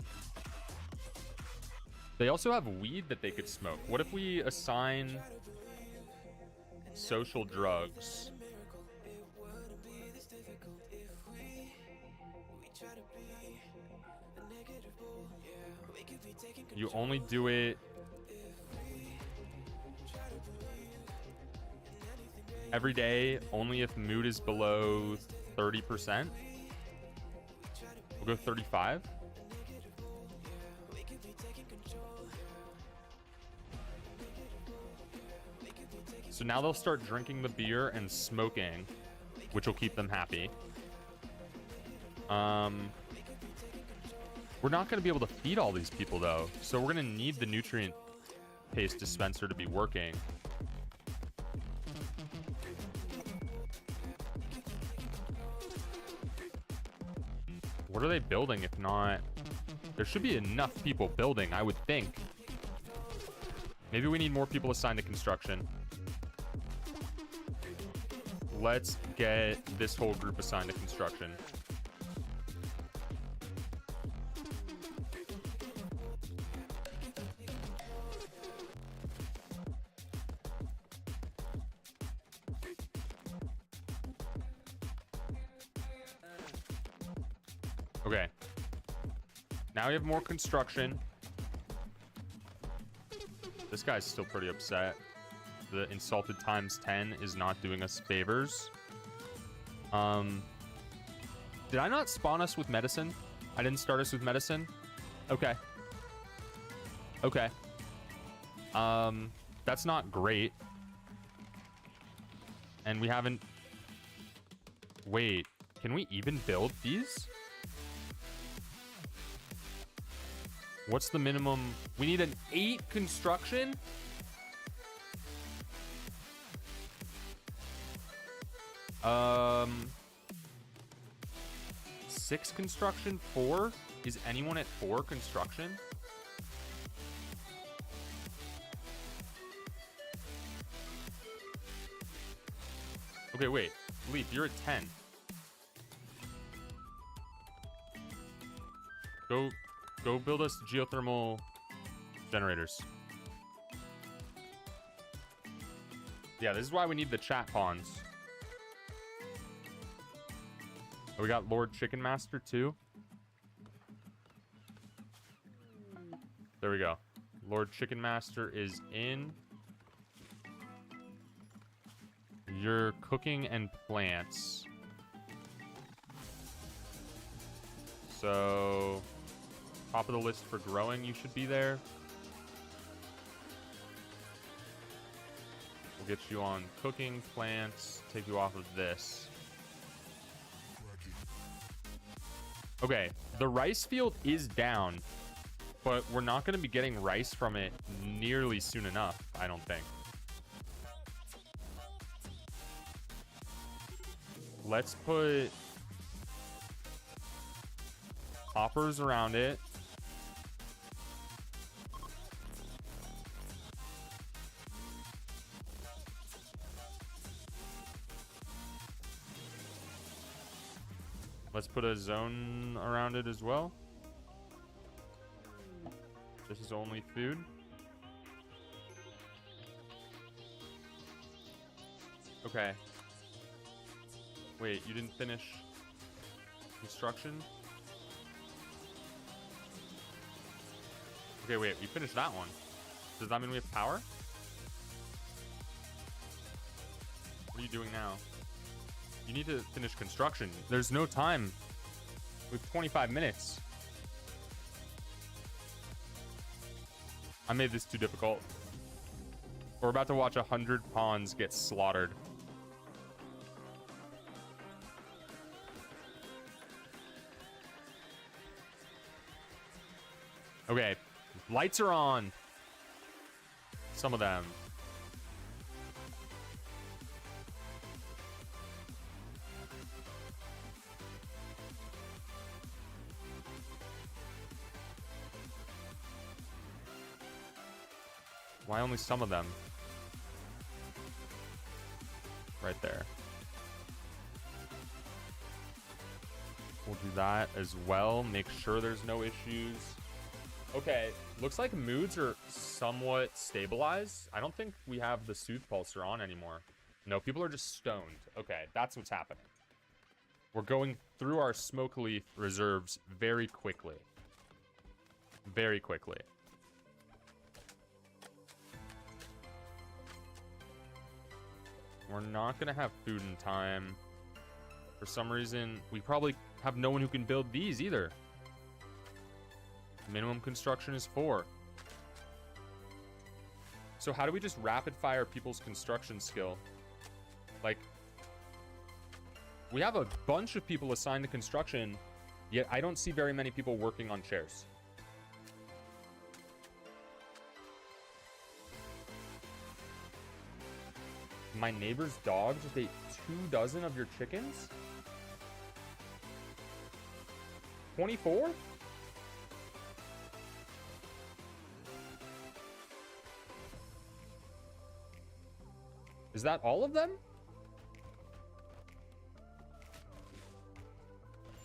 They also have weed that they could smoke. What if we assign social drugs? You only do it every day, only if mood is below 30%. We'll go 35. So now they'll start drinking the beer and smoking, which will keep them happy. We're not going to be able to feed all these people, though. So we're going to need the nutrient paste dispenser to be working. What are they building if not? There should be enough people building, I would think. Maybe we need more people assigned to construction. Let's get this whole group assigned to construction. Okay. Now we have more construction. This guy's still pretty upset. The insulted times 10 is not doing us favors. Did I not spawn us with medicine? I didn't start us with medicine? Okay. Okay. That's not great. And we haven't... Wait, can we even build these? What's the minimum? We need an 8 construction? Um, 6 construction, 4? Is anyone at 4 construction? Okay, wait. Leaf, you're at 10. Go build us geothermal generators. Yeah, this is why we need the chat pawns. Oh, we got Lord Chicken Master too. There we go. Lord Chicken Master is in. You're cooking and plants. So, top of the list for growing, you should be there. We'll get you on cooking, plants, take you off of this. Okay, the rice field is down, but we're not going to be getting rice from it nearly soon enough, I don't think. Let's put hoppers around it. Let's put a zone around it as well. This is only food. Okay. Wait, you didn't finish construction? Okay, wait, we finished that one. Does that mean we have power? What are you doing now? You need to finish construction. There's no time. We have 25 minutes. I made this too difficult. We're about to watch 100 pawns get slaughtered. Okay, lights are on. Some of them. Why only some of them? Right there. We'll do that as well. Make sure there's no issues. Okay, looks like moods are somewhat stabilized. I don't think we have the Soothe Pulsar on anymore. No, people are just stoned. Okay, that's what's happening. We're going through our Smoke Leaf reserves very quickly. Very quickly. We're not going to have food in time. For some reason, we probably have no one who can build these either. Minimum construction is 4. So how do we just rapid fire people's construction skill? Like, we have a bunch of people assigned to construction, yet I don't see very many people working on chairs. My neighbor's dog just ate 2 dozen of your chickens? 24? Is that all of them?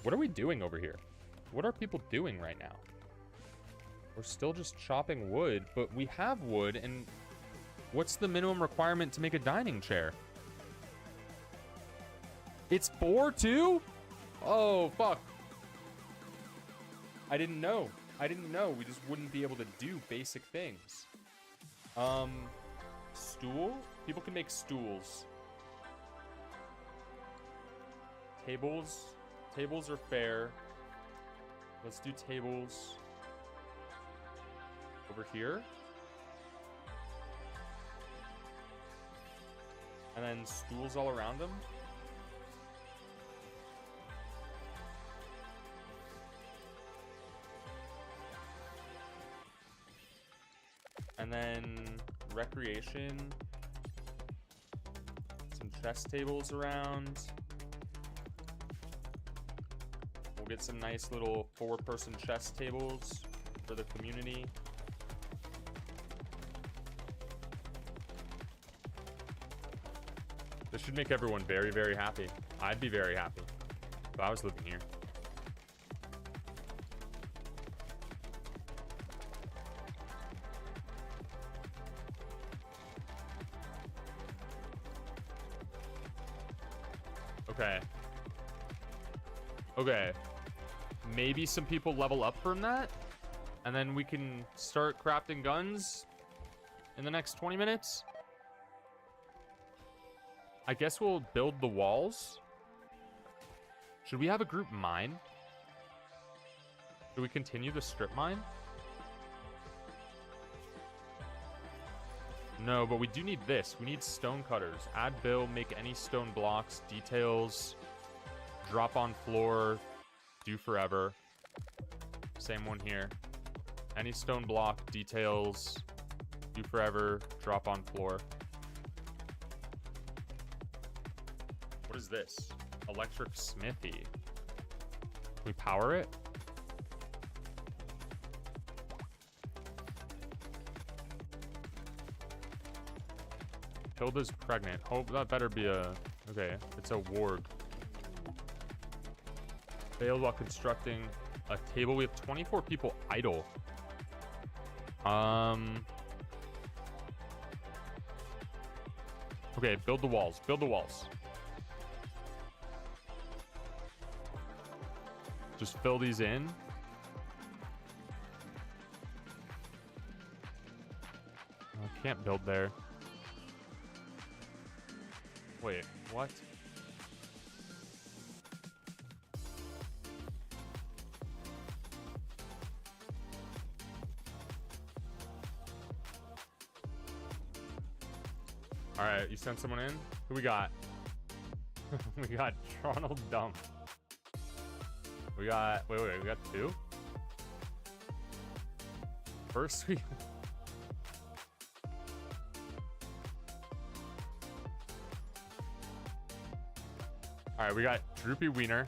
What are we doing over here? What are people doing right now? We're still just chopping wood, but we have wood, and what's the minimum requirement to make a dining chair? It's 4 too? Oh, fuck. I didn't know. I didn't know. We just wouldn't be able to do basic things. Stool? People can make stools. Tables. Tables are fair. Let's do tables over here. And then stools all around them. And then recreation. Some chess tables around. We'll get some nice little 4-person chess tables for the community. This should make everyone very, very happy. I'd be very happy if I was living here. Okay. Okay. Maybe some people level up from that, and then we can start crafting guns in the next 20 minutes. I guess we'll build the walls. Should we have a group mine? Do we continue the strip mine? No, but we do need this. We need stone cutters. Add bill, make any stone blocks, details, drop on floor, do forever. Same one here. Any stone block, details, do forever, drop on floor. What is this? Electric smithy. Can we power it? Hilda's pregnant. Oh, that better be a... Okay, it's a ward. Failed while constructing a table. We have 24 people idle. Okay, build the walls. Build the walls. Just fill these in. I can't build there. Wait, what? All right, you sent someone in? Who we got? We got Ronald Dump. We got, wait, we got 2? First we... All right, we got Droopy Wiener.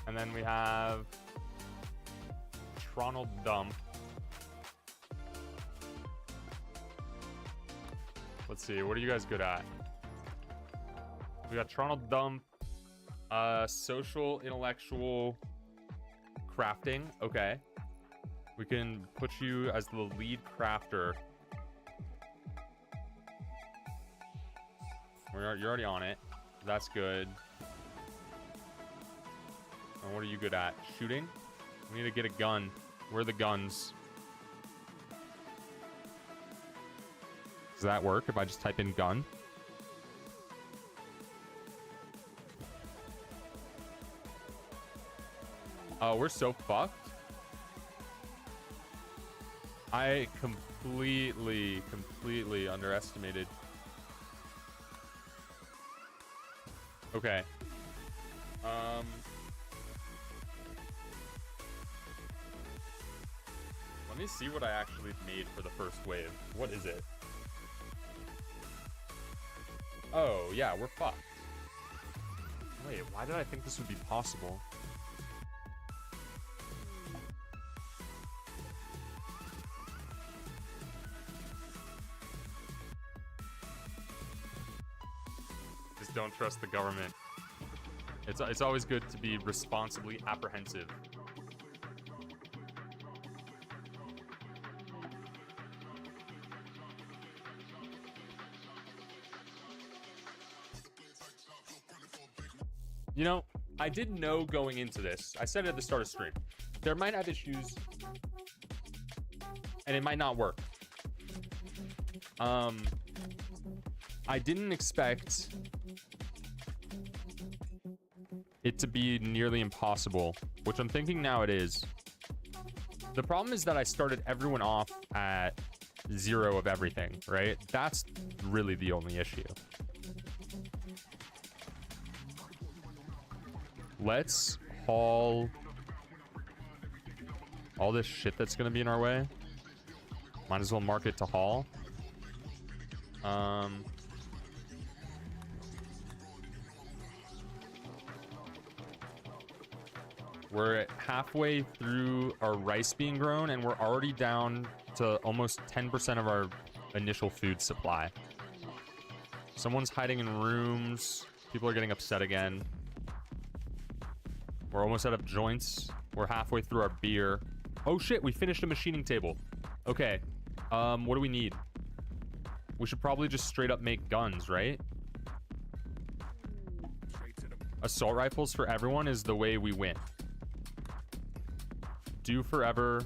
And then we have Ronald Dump. Let's see, what are you guys good at? We got Ronald Dump, social, intellectual, crafting. Okay. We can put you as the lead crafter. You're already on it. That's good. And what are you good at? Shooting? We need to get a gun. Where are the guns? Does that work if I just type in gun? Oh, we're so fucked. I completely underestimated. Okay. Let me see what I actually made for the first wave. What is it? Oh, yeah, we're fucked. Wait, why did I think this would be possible? Just don't trust the government. It's always good to be responsibly apprehensive. You know, I didn't know going into this. I said it at the start of stream. There might have issues, and it might not work. I didn't expect it to be nearly impossible, which I'm thinking now it is. The problem is that I started everyone off at 0 of everything, right? That's really the only issue. Let's haul All this shit that's gonna be in our way. Might as well mark it to haul. We're halfway through our rice being grown, and we're already down to almost 10% of our initial food supply. Someone's hiding in rooms. People are getting upset again. We're almost out of joints. We're halfway through our beer. Oh shit, we finished a machining table. Okay, what do we need? We should probably just straight up make guns, right? Assault rifles for everyone is the way we win. Do forever.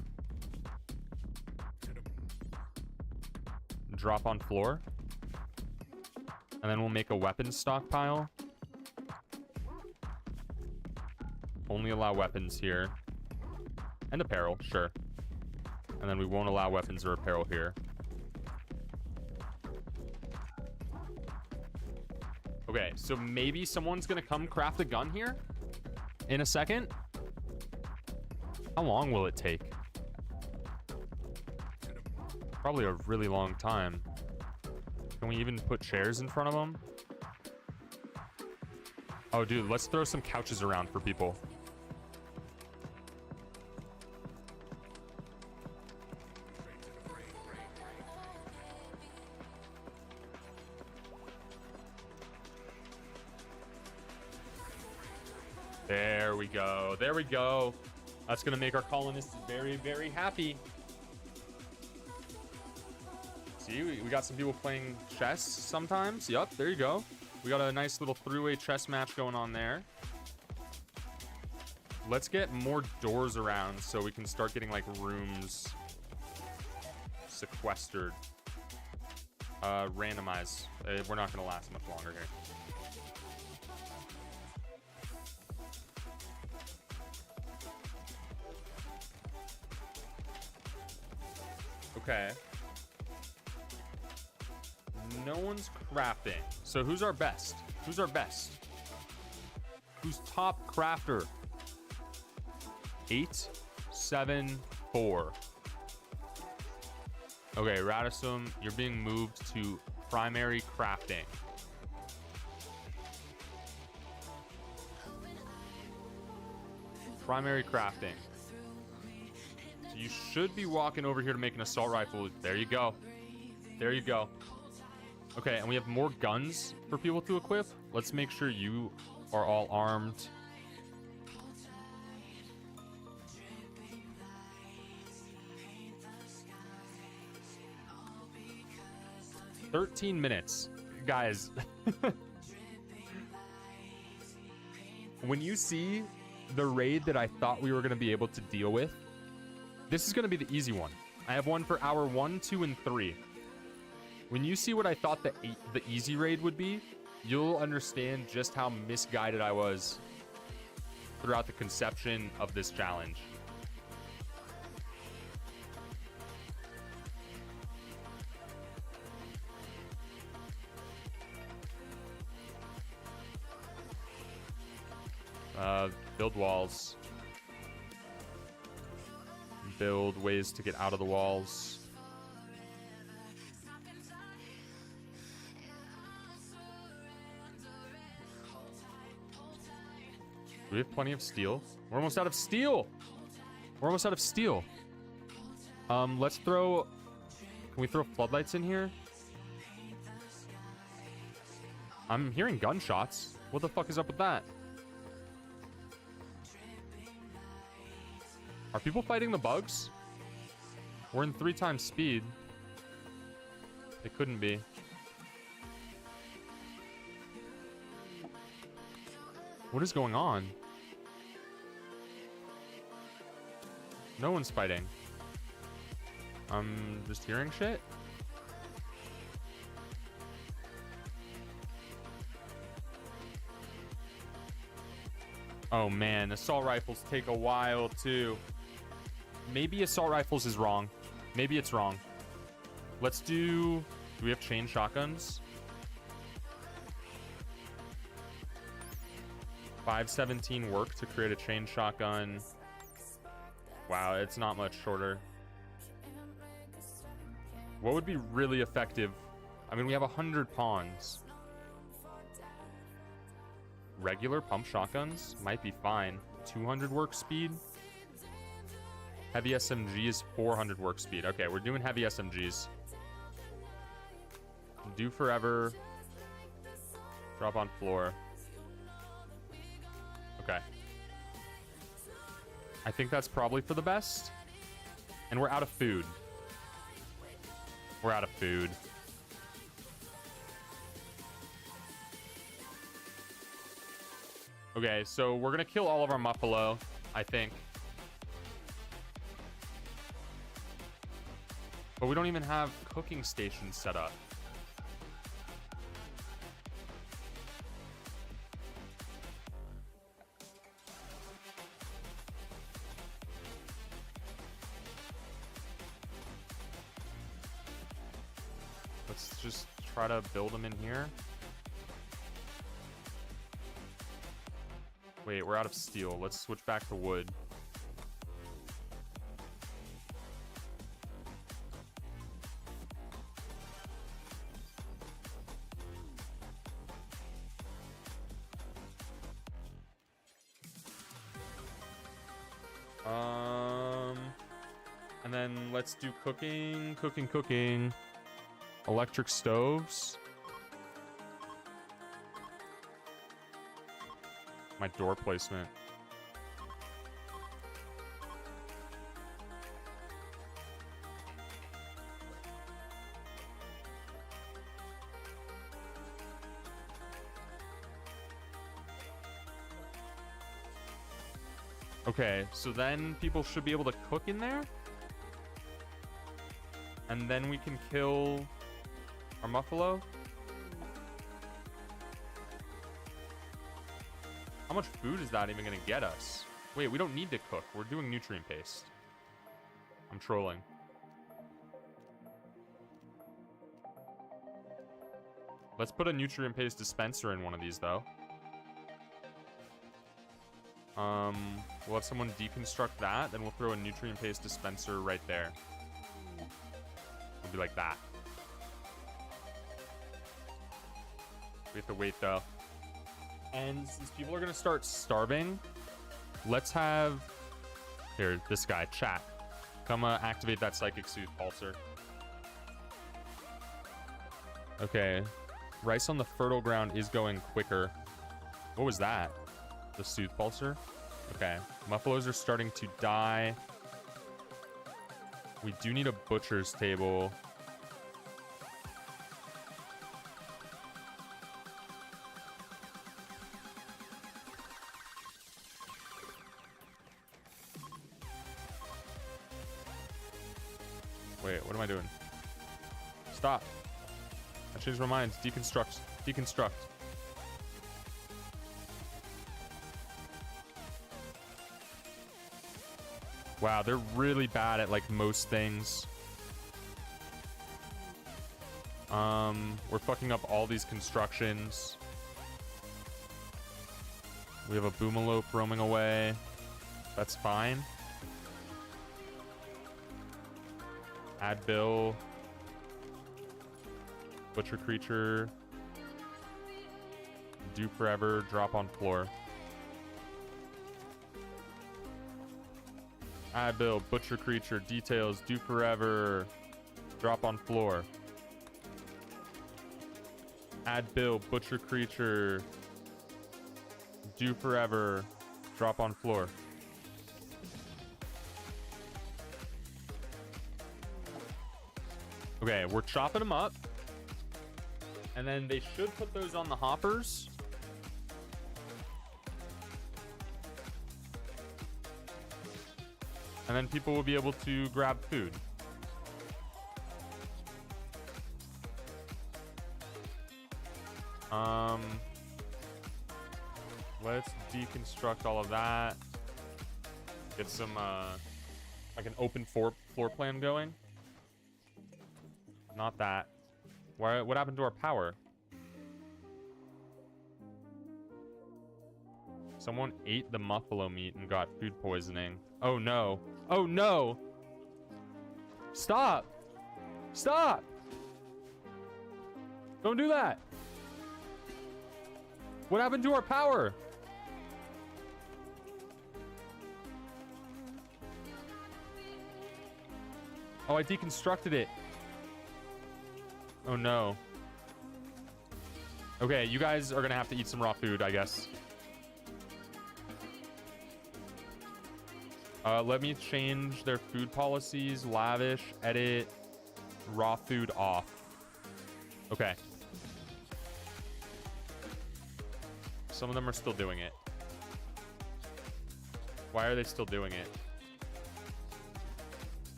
Drop on floor. And then we'll make a weapons stockpile. Only allow weapons here. And apparel, sure. And then we won't allow weapons or apparel here. Okay, so maybe someone's gonna come craft a gun here in a second. How long will it take? Probably a really long time. Can we even put chairs in front of them? Oh, dude, let's throw some couches around for people. There we go. There we go. That's going to make our colonists very, very happy. See, we got some people playing chess sometimes. Yup, there you go. We got a nice little three-way chess match going on there. Let's get more doors around so we can start getting, like, rooms sequestered. Randomize. We're not going to last much longer here. Okay. No one's crafting. So who's our best? Who's our best? Who's top crafter? 8, 7, 4. Okay, Radisson, you're being moved to primary crafting. Primary crafting. So you should be walking over here to make an assault rifle. There you go. There you go. Okay, and we have more guns for people to equip. Let's make sure you are all armed. "13 minutes. Guys, when you see the raid that I thought we were going to be able to deal with, this is going to be the easy one. I have one for hour 1, 2, and 3. When you see what I thought the easy raid would be, you'll understand just how misguided I was throughout the conception of this challenge. Build walls. Build ways to get out of the walls. Do we have plenty of steel? We're almost out of steel. We're almost out of steel. Let's throw... Can we throw floodlights in here? I'm hearing gunshots. What the fuck is up with that? Are people fighting the bugs? We're in 3 times speed. It couldn't be. What is going on? No one's fighting. I'm just hearing shit. Oh man, assault rifles take a while too. Maybe assault rifles is wrong. Maybe it's wrong. Let's do... Do we have chain shotguns? 517 work to create a chain shotgun. Wow, it's not much shorter. What would be really effective? I mean, we have 100 pawns. Regular pump shotguns might be fine. 200 work speed. Heavy SMG is 400 work speed. Okay, we're doing heavy SMGs. Do forever. Drop on floor. Okay. I think that's probably for the best. And we're out of food. We're out of food. Okay, so we're gonna kill all of our Muffalo, I think. But we don't even have cooking stations set up. Let's just try to build them in here. Wait, we're out of steel. Let's switch back to wood. And then let's do cooking. Electric stoves. My door placement. Okay, so then people should be able to cook in there. And then we can kill our Muffalo. How much food is that even going to get us? Wait, we don't need to cook. We're doing nutrient paste. I'm trolling. Let's put a nutrient paste dispenser in one of these, though. We'll have someone deconstruct that, then we'll throw a nutrient paste dispenser right there. It'll be like that. We have to wait, though. And since people are going to start starving, let's have... Here, this guy, chat. Come activate that Psychic Soothe Pulsar. Okay. Rice on the fertile ground is going quicker. What was that? The Soothe Pulsar? Okay. Muffalos are starting to die. We do need a butcher's table. Wait, what am I doing? Stop. I changed my mind. Deconstruct. Deconstruct. Wow, they're really bad at like most things. We're fucking up all these constructions. We have a Boomalope roaming away. That's fine. Add Bill. Butcher creature. Do forever. Drop on floor. Add Bill. Butcher creature. Details. Do forever. Drop on floor. Add Bill. Butcher creature. Do forever. Drop on floor. Okay, we're chopping them up. And then they should put those on the hoppers. And then people will be able to grab food. Let's deconstruct all of that. Get some, like an open floor plan going. Not that. What happened to our power? Someone ate the Muffalo meat and got food poisoning. Oh no. Oh no. Stop. Stop. Don't do that. What happened to our power? Oh, I deconstructed it. Oh no. Okay, you guys are gonna have to eat some raw food, I guess. Let me change their food policies. Lavish, edit, raw food off. Okay. Some of them are still doing it. Why are they still doing it?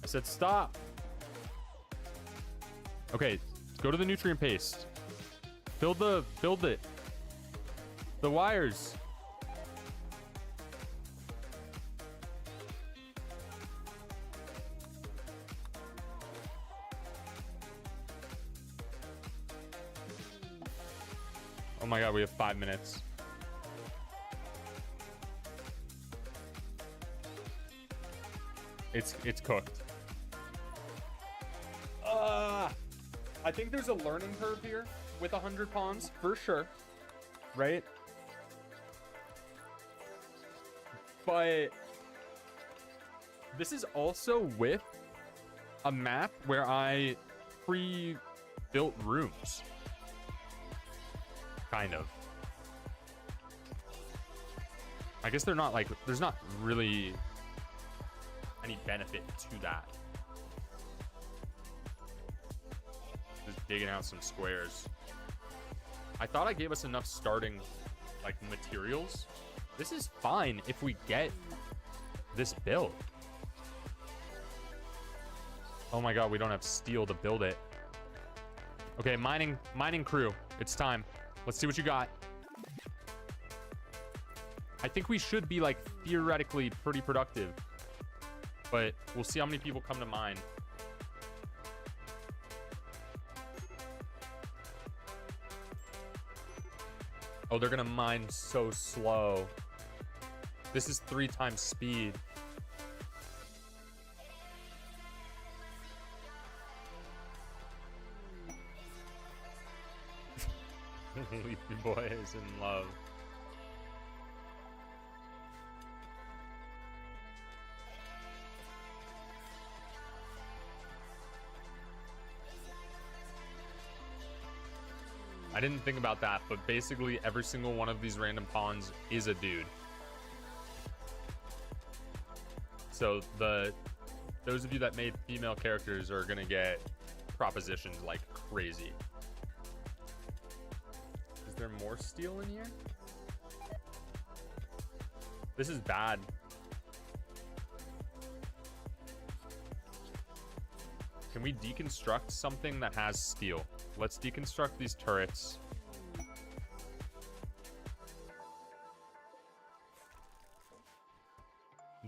I said stop. Okay, go to the nutrient paste. Build it. The wires. Oh my god, we have 5 minutes. It's cooked. I think there's a learning curve here with 100 pawns, for sure. Right? But this is also with a map where I pre-built rooms. Kind of. I guess they're not like, there's not really any benefit to that. Just digging out some squares. I thought I gave us enough starting like materials. This is fine if we get this built. Oh my god, we don't have steel to build it. Okay, mining crew, it's time. Let's see what you got. I think we should be like theoretically pretty productive, but we'll see how many people come to mine. Oh, they're gonna mine so slow. This is 3 times speed. Leafy boy is in love. I didn't think about that, but basically every single one of these random pawns is a dude. So those of you that made female characters are gonna get propositioned like crazy. Is there more steel in here? This is bad. Can we deconstruct something that has steel? Let's deconstruct these turrets.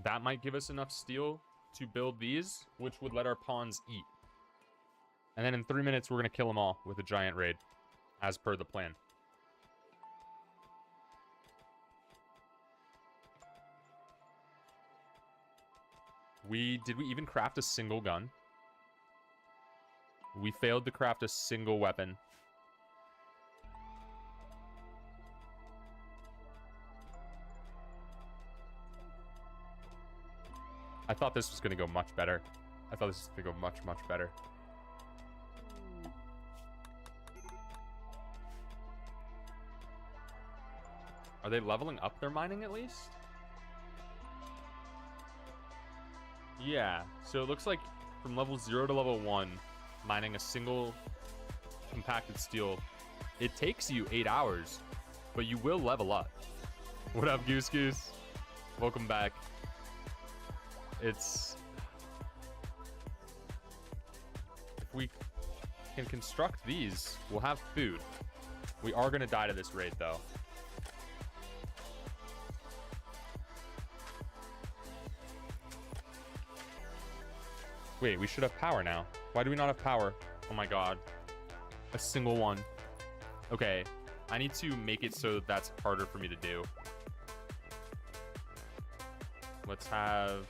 That might give us enough steel to build these, which would let our pawns eat. And then in 3 minutes, we're going to kill them all with a giant raid, as per the plan. Did we even craft a single gun? We failed to craft a single weapon. I thought this was going to go much better. I thought this was going to go much, much better. Are they leveling up their mining at least? Yeah, so it looks like from level 0 to level 1, mining a single compacted steel, it takes you 8 hours, but you will level up. What up, Goose Goose? Welcome back. If we can construct these, we'll have food. We are gonna die to this raid though. Wait, we should have power now. Why do we not have power? Oh my god. A single one. Okay, I need to make it so that that's harder for me to do. Let's have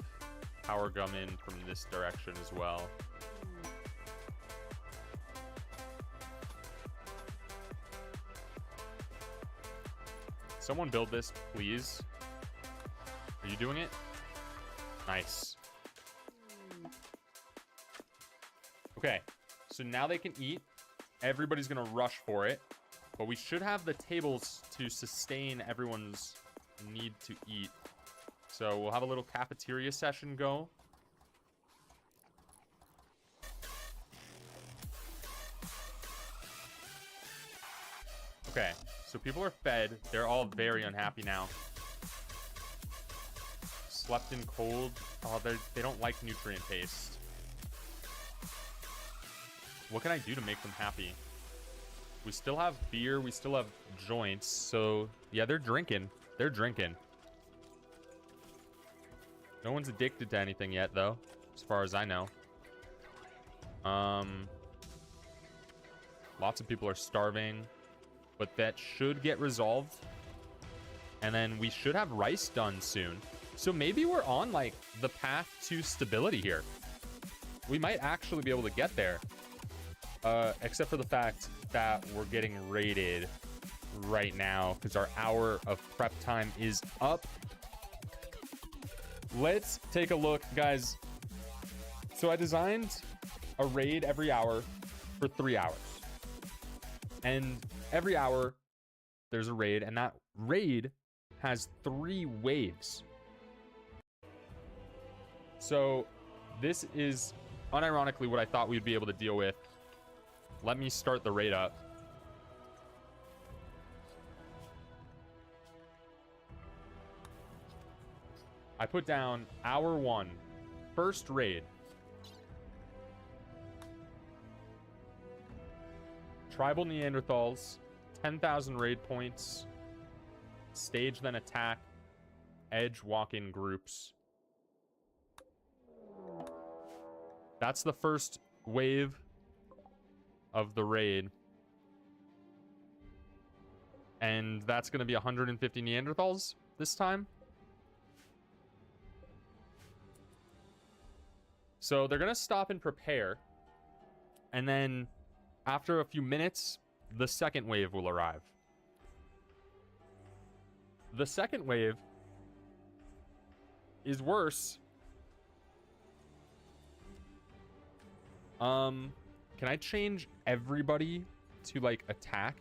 power gum in from this direction as well. Someone build this, please. Are you doing it? Nice. Okay, so now they can eat. Everybody's gonna rush for it, but we should have the tables to sustain everyone's need to eat. So we'll have a little cafeteria session go. Okay, so people are fed. They're all very unhappy now. Slept in cold. Oh, they don't like nutrient paste. What can I do to make them happy? We still have beer. We still have joints. So, yeah, they're drinking. They're drinking. No one's addicted to anything yet, though, as far as I know. Lots of people are starving, but that should get resolved. And then we should have rice done soon. So maybe we're on, like, the path to stability here. We might actually be able to get there. Except for the fact that we're getting raided right now because our hour of prep time is up. Let's take a look, guys. So I designed a raid every hour for 3 hours. And every hour there's a raid, and that raid has 3 waves. So this is unironically what I thought we'd be able to deal with. Let me start the raid up. I put down hour 1, first raid. Tribal Neanderthals, 10,000 raid points. Stage then attack. Edge walk-in groups. That's the first wave of the raid. And that's going to be 150 Neanderthals this time. So they're going to stop and prepare. And then after a few minutes, the second wave will arrive. The second wave is worse. Can I change everybody to, like, attack?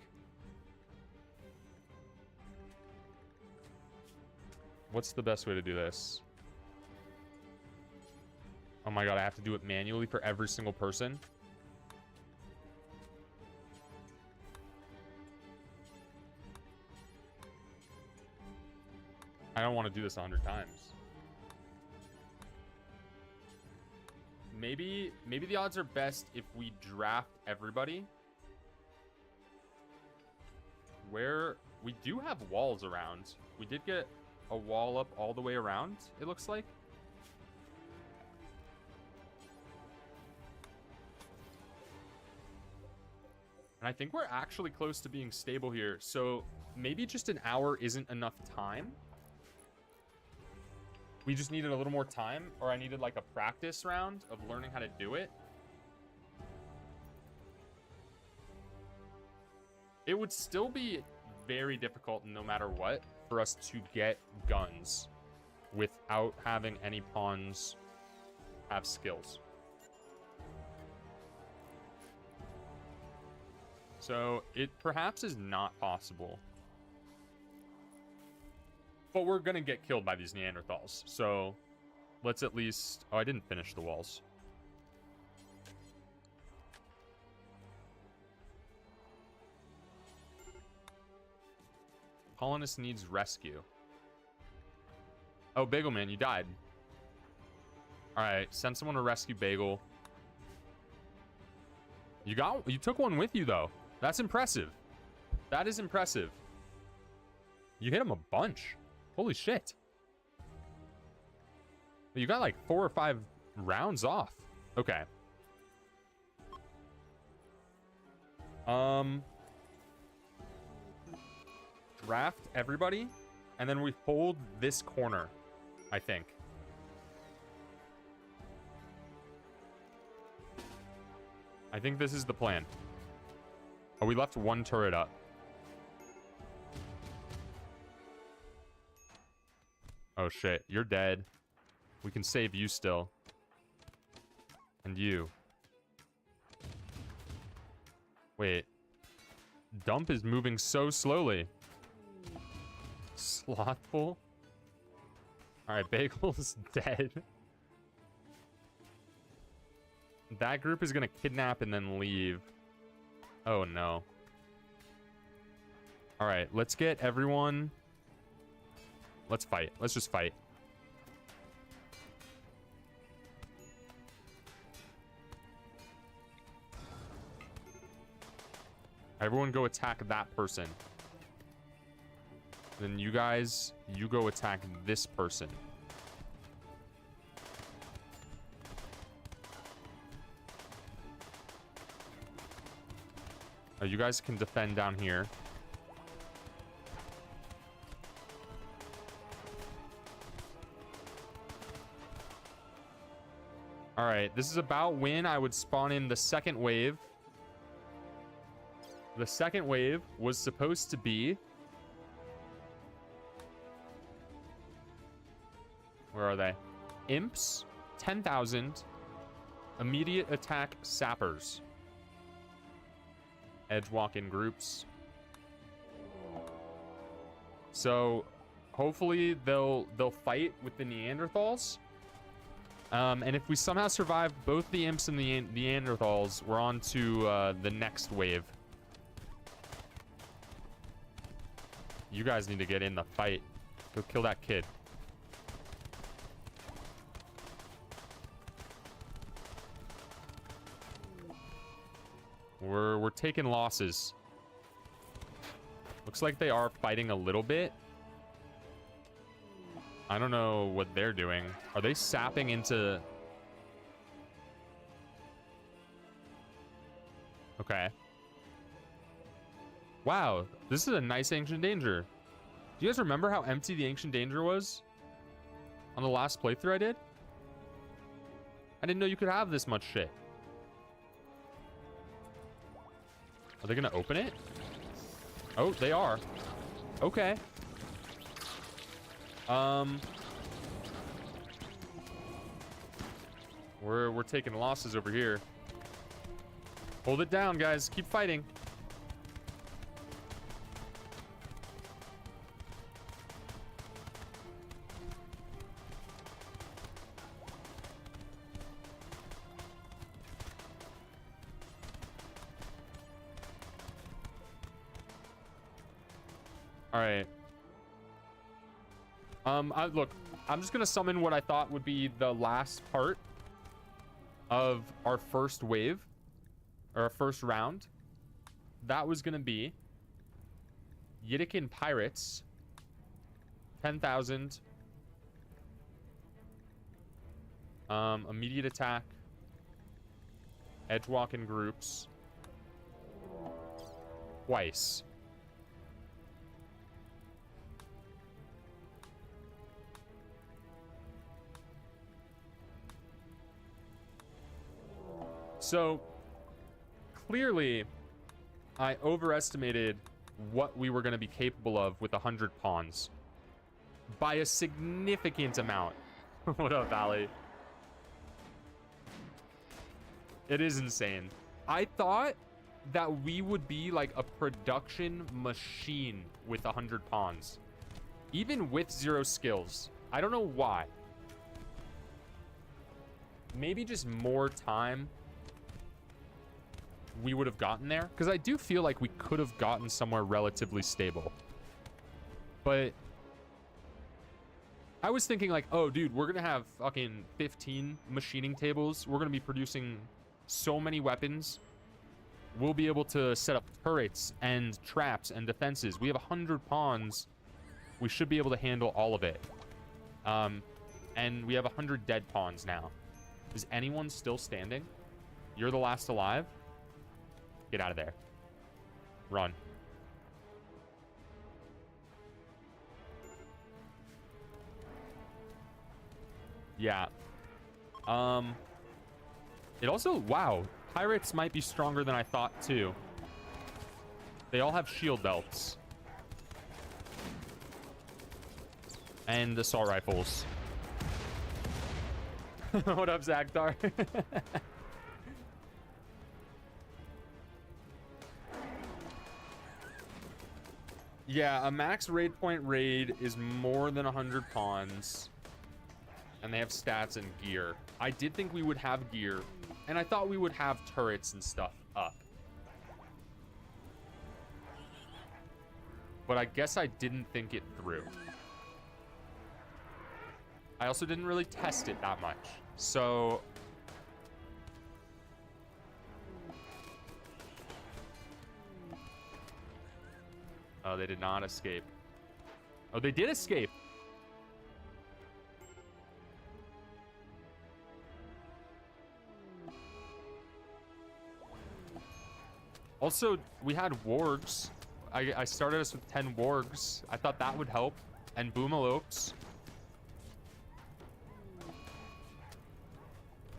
What's the best way to do this? Oh my god, I have to do it manually for every single person? I don't want to do this 100 times. Maybe the odds are best if we draft everybody. Where we do have walls around. We did get a wall up all the way around, it looks like. And I think we're actually close to being stable here. So maybe just an hour isn't enough time. We just needed a little more time, or I needed like a practice round of learning how to do it. It would still be very difficult no matter what for us to get guns without having any pawns have skills. So it perhaps is not possible. But we're going to get killed by these Neanderthals. So let's at least... Oh, I didn't finish the walls. Colonist needs rescue. Oh, Bagel Man, you died. Alright, send someone to rescue Bagel. You took one with you, though. That's impressive. That is impressive. You hit him a bunch. Holy shit. You got like 4 or 5 rounds off. Okay. Draft everybody, and then we hold this corner, I think. I think this is the plan. Oh, we left one turret up. Oh, shit. You're dead. We can save you still. And you. Wait. Dump is moving so slowly. Slothful? Alright, Bagel's dead. That group is gonna kidnap and then leave. Oh, no. Alright, let's get everyone... Let's fight. Let's just fight. Everyone go attack that person. Then you guys, you go attack this person. Oh, you guys can defend down here. All right, this is about when I would spawn in the second wave. The second wave was supposed to be... Where are they? Imps, 10,000. Immediate attack sappers. Edge walk in groups. So, hopefully they'll fight with the Neanderthals. And if we somehow survive both the imps and the Neanderthals, we're on to the next wave. You guys need to get in the fight. Go kill that kid. We're taking losses. Looks like they are fighting a little bit. I don't know what they're doing. Are they sapping into... Okay. Wow, this is a nice Ancient Danger. Do you guys remember how empty the Ancient Danger was? On the last playthrough I did? I didn't know you could have this much shit. Are they gonna open it? Oh, they are. Okay. We're taking losses over here. Hold it down, guys. Keep fighting. All right. Look, I'm just gonna summon what I thought would be the last part of our first wave, or our first round. That was gonna be Yiddikin Pirates, 10,000. Immediate attack. Edge walk in groups. Twice. So, clearly, I overestimated what we were going to be capable of with 100 pawns. By a significant amount. What up, Valley? It is insane. I thought that we would be like a production machine with 100 pawns. Even with 0 skills. I don't know why. Maybe just more time we would have gotten there, because I do feel like we could have gotten somewhere relatively stable. But I was thinking like, oh dude, we're gonna have fucking 15 machining tables, we're gonna be producing so many weapons, we'll be able to set up turrets and traps and defenses. We have 100 pawns, we should be able to handle all of it. And we have 100 dead pawns now. Is anyone still standing? You're the last alive? Get out of there. Run. Yeah. It also, wow. Pirates might be stronger than I thought, too. They all have shield belts. And assault rifles. What up, Zagdar? Yeah, a max raid point raid is more than 100 pawns. And they have stats and gear. I did think we would have gear. And I thought we would have turrets and stuff up. But I guess I didn't think it through. I also didn't really test it that much. So... Oh, they did not escape. Oh, they did escape. Also, we had wargs. I started us with 10 wargs. I thought that would help. And boomalopes.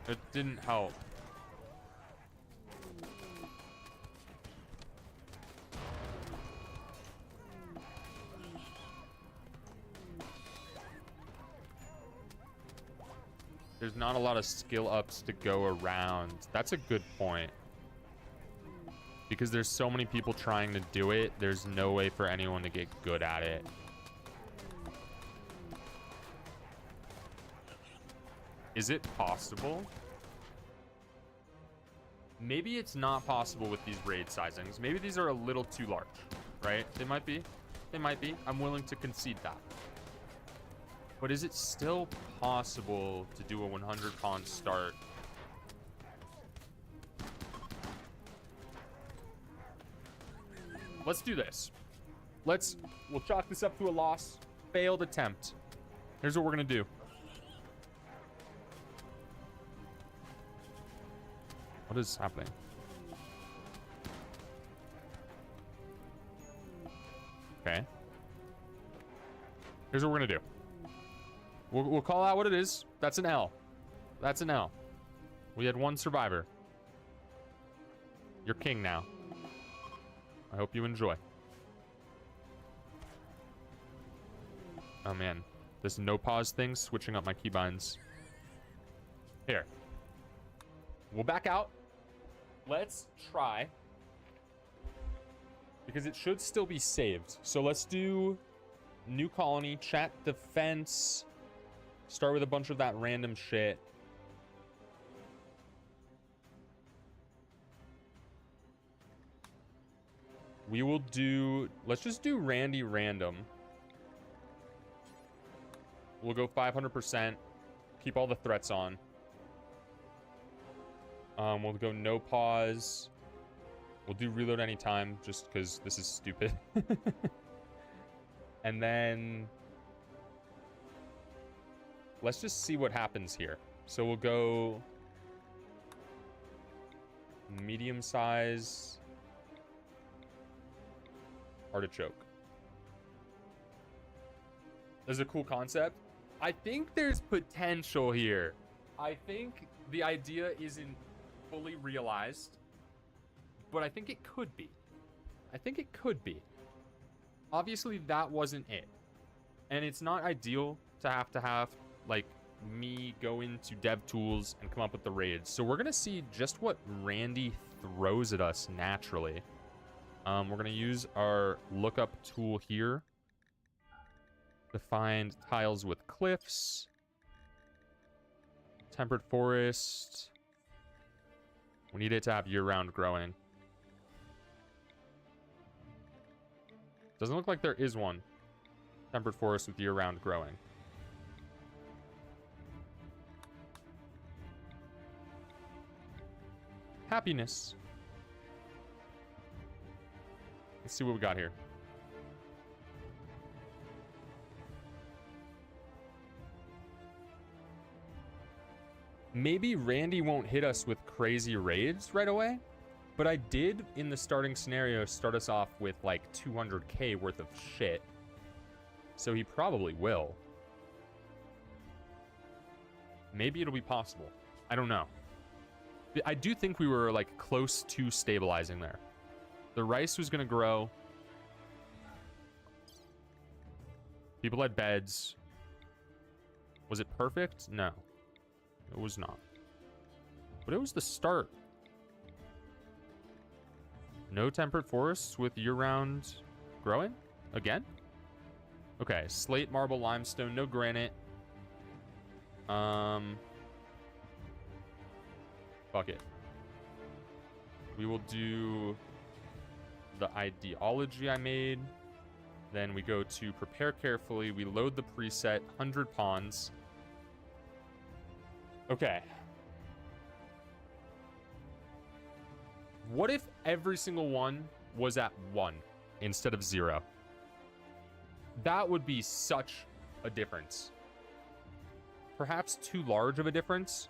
It didn't help. There's not a lot of skill ups to go around. That's a good point. Because there's so many people trying to do it, there's no way for anyone to get good at it. Is it possible? Maybe it's not possible with these raid sizings. Maybe these are a little too large, right? They might be. They might be. I'm willing to concede that. But is it still possible to do a 100 pawn start? Let's do this. We'll chalk this up to a loss. Failed attempt. Here's what we're gonna do. What is happening? Okay. Here's what we're gonna do. We'll call out what it is. That's an L. That's an L. We had one survivor. You're king now. I hope you enjoy. Oh man, this no pause thing switching up my keybinds. Here. We'll back out. Let's try. Because it should still be saved. So let's do new colony, chat defense. Start with a bunch of that random shit. We will do, let's just do Randy random. We'll go 500%. Keep all the threats on. We'll go no pause. We'll do reload anytime just because this is stupid. And then let's just see what happens here. So we'll go medium size artichoke. This is a cool concept. I think there's potential here. I think the idea isn't fully realized, but I think it could be. I think it could be. Obviously, that wasn't it. And it's not ideal to have like me go into dev tools and come up with the raids. So we're gonna see just what Randy throws at us naturally. We're gonna use our lookup tool here to find tiles with cliffs, temperate forest. We need it to have year-round growing. Doesn't look like there is one. Temperate forest with year-round growing. Happiness. Let's see what we got here. Maybe Randy won't hit us with crazy raids right away, but I did, in the starting scenario, start us off with like 200k worth of shit. So he probably will. Maybe it'll be possible. I don't know. I do think we were like close to stabilizing there. The rice was gonna grow. People had beds. Was it perfect? No, it was not. But it was the start. No temperate forests with year-round growing? Again? Okay, slate, marble, limestone, no granite. Fuck it. We will do the ideology I made. Then we go to prepare carefully. We load the preset, 100 pawns. Okay. What if every single one was at 1 instead of 0? That would be such a difference. Perhaps too large of a difference.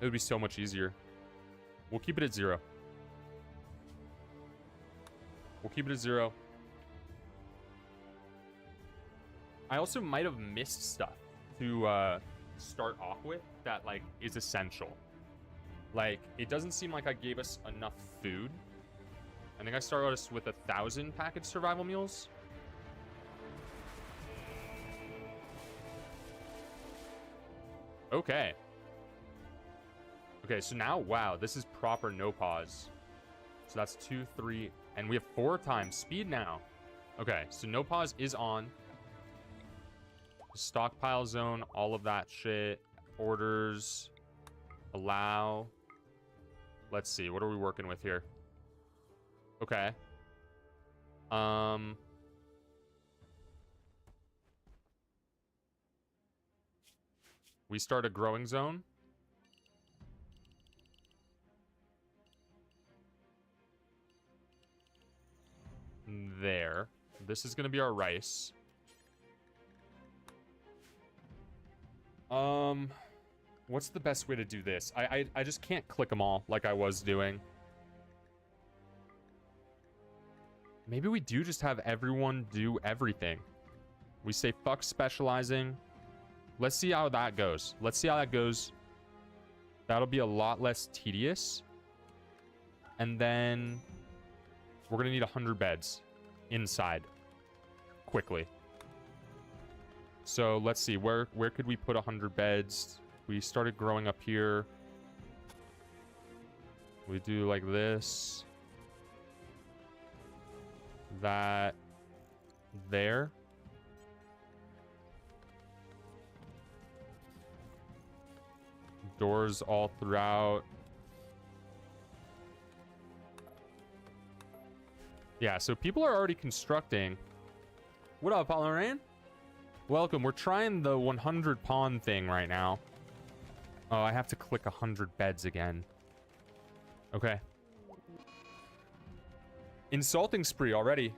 It would be so much easier. We'll keep it at 0. We'll keep it at 0. I also might have missed stuff to start off with that like is essential. Like it doesn't seem like I gave us enough food. I think I started us with 1,000 packaged survival meals. Okay. Okay, so now, wow, this is proper no pause. So that's 2, 3, and we have 4 times speed now. Okay, so no pause is on. Stockpile zone, all of that shit. Orders. Allow. Let's see, what are we working with here? Okay. We start a growing zone. There. This is going to be our rice. What's the best way to do this? I just can't click them all like I was doing. Maybe we do just have everyone do everything. We say fuck specializing. Let's see how that goes. Let's see how that goes. That'll be a lot less tedious. And then we're going to need 100 beds inside quickly. So let's see, where could we put 100 beds? We started growing up here. We do like this. That there. Doors all throughout. Yeah, so people are already constructing. What up, Lorraine? Welcome. We're trying the 100 pawn thing right now. Oh, I have to click 100 beds again. Okay. Insulting spree already.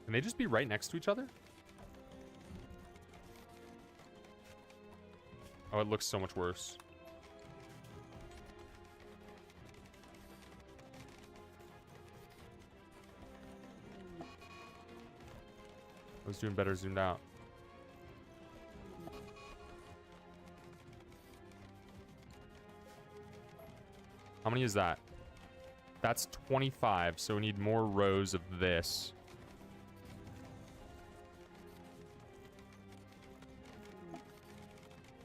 Can they just be right next to each other? Oh, it looks so much worse. I was doing better zoomed out. How many is that? That's 25, so we need more rows of this.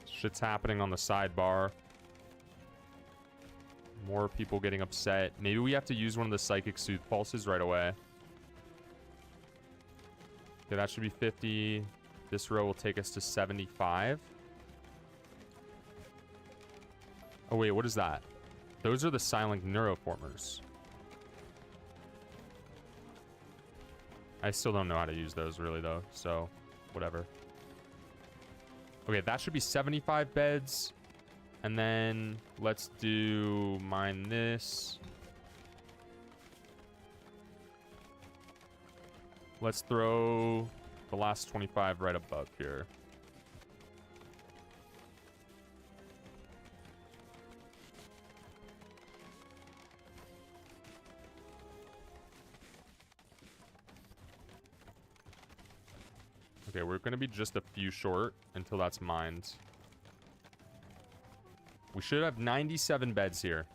Shit's happening on the sidebar. More people getting upset. Maybe we have to use one of the psychic soothe pulses right away. Okay, that should be 50. This row will take us to 75. Oh, wait, what is that? Those are the silent neuroformers. I still don't know how to use those really, though, so whatever. Okay, that should be 75 beds. And then let's do mine this. Let's throw the last 25 right above here. Okay, we're going to be just a few short until that's mined. We should have 97 beds here.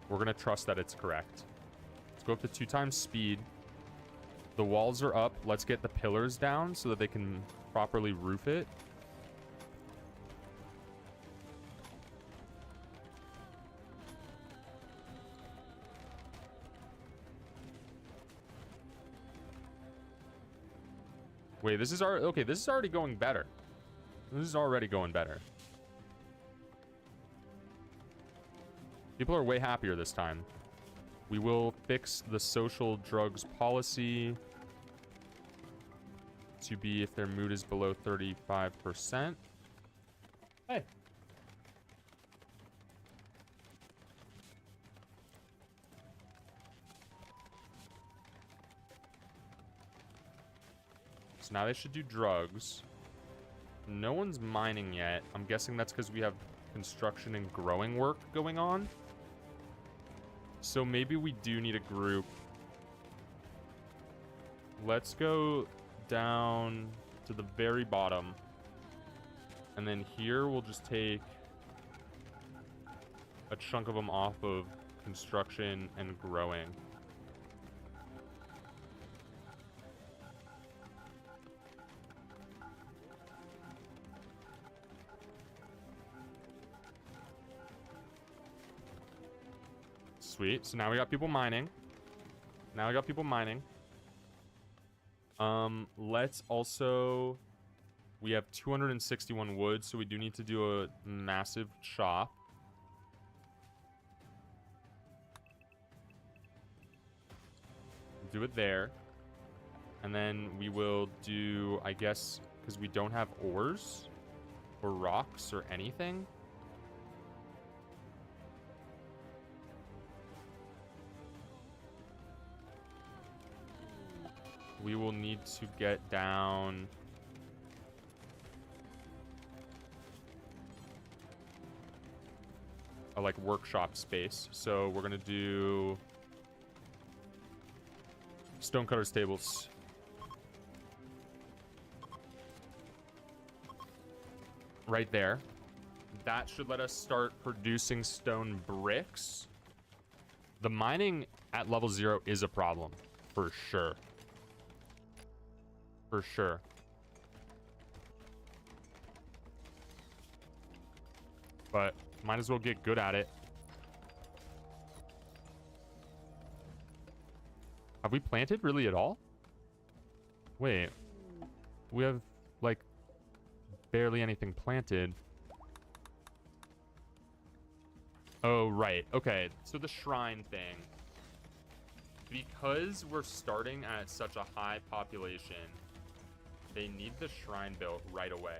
We're going to trust that it's correct. Let's go up to 2 times speed. The walls are up. Let's get the pillars down so that they can properly roof it. Wait, this is already... Okay, this is already going better. This is already going better. People are way happier this time. We will fix the social drugs policy to be if their mood is below 35%. Hey. So now they should do drugs. No one's mining yet. I'm guessing that's because we have construction and growing work going on. So maybe we do need a group. Let's go down to the very bottom. And then here we'll just take a chunk of them off of construction and growing. Sweet. So now we got people mining. Let's also... We have 261 wood, so we do need to do a massive chop. Do it there. And then we will do, I guess, because we don't have ores or rocks or anything. We will need to get down a like workshop space. So we're gonna do stonecutters tables. Right there. That should let us start producing stone bricks. The mining at level 0 is a problem, for sure. For sure. But might as well get good at it. Have we planted really at all? Wait. We have, like, barely anything planted. Oh, right. Okay. So the shrine thing. Because we're starting at such a high population, they need the shrine built right away.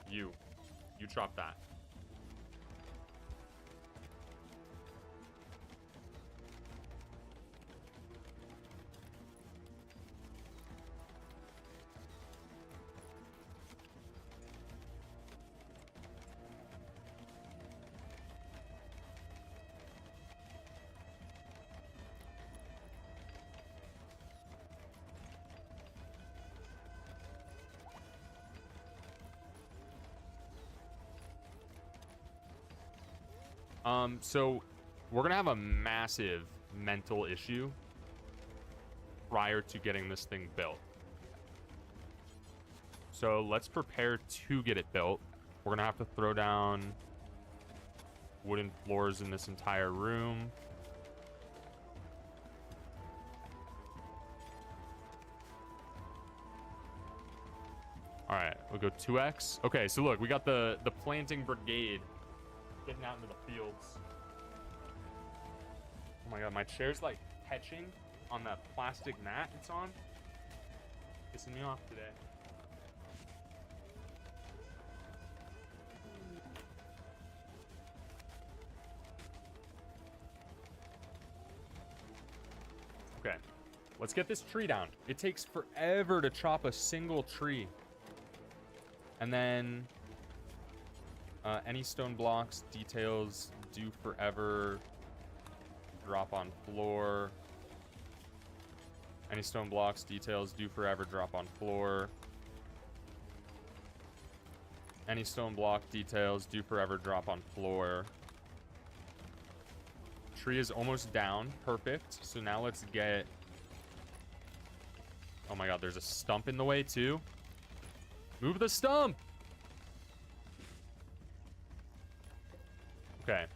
You chop that. So we're gonna have a massive mental issue prior to getting this thing built. So let's prepare to get it built. We're gonna have to throw down wooden floors in this entire room. All right, we'll go 2x. Okay, so look, we got the planting brigade getting out into the fields. Oh my god, my chair's like catching on that plastic mat it's on. Pissing me off today. Okay, let's get this tree down. It takes forever to chop a single tree. And then Any stone blocks, details, do forever. Drop on floor. Any stone blocks, details, do forever, drop on floor. Any stone block, details, do forever, drop on floor. Tree is almost down. Perfect. So now let's get... Oh my god, there's a stump in the way too. Move the stump! Okay.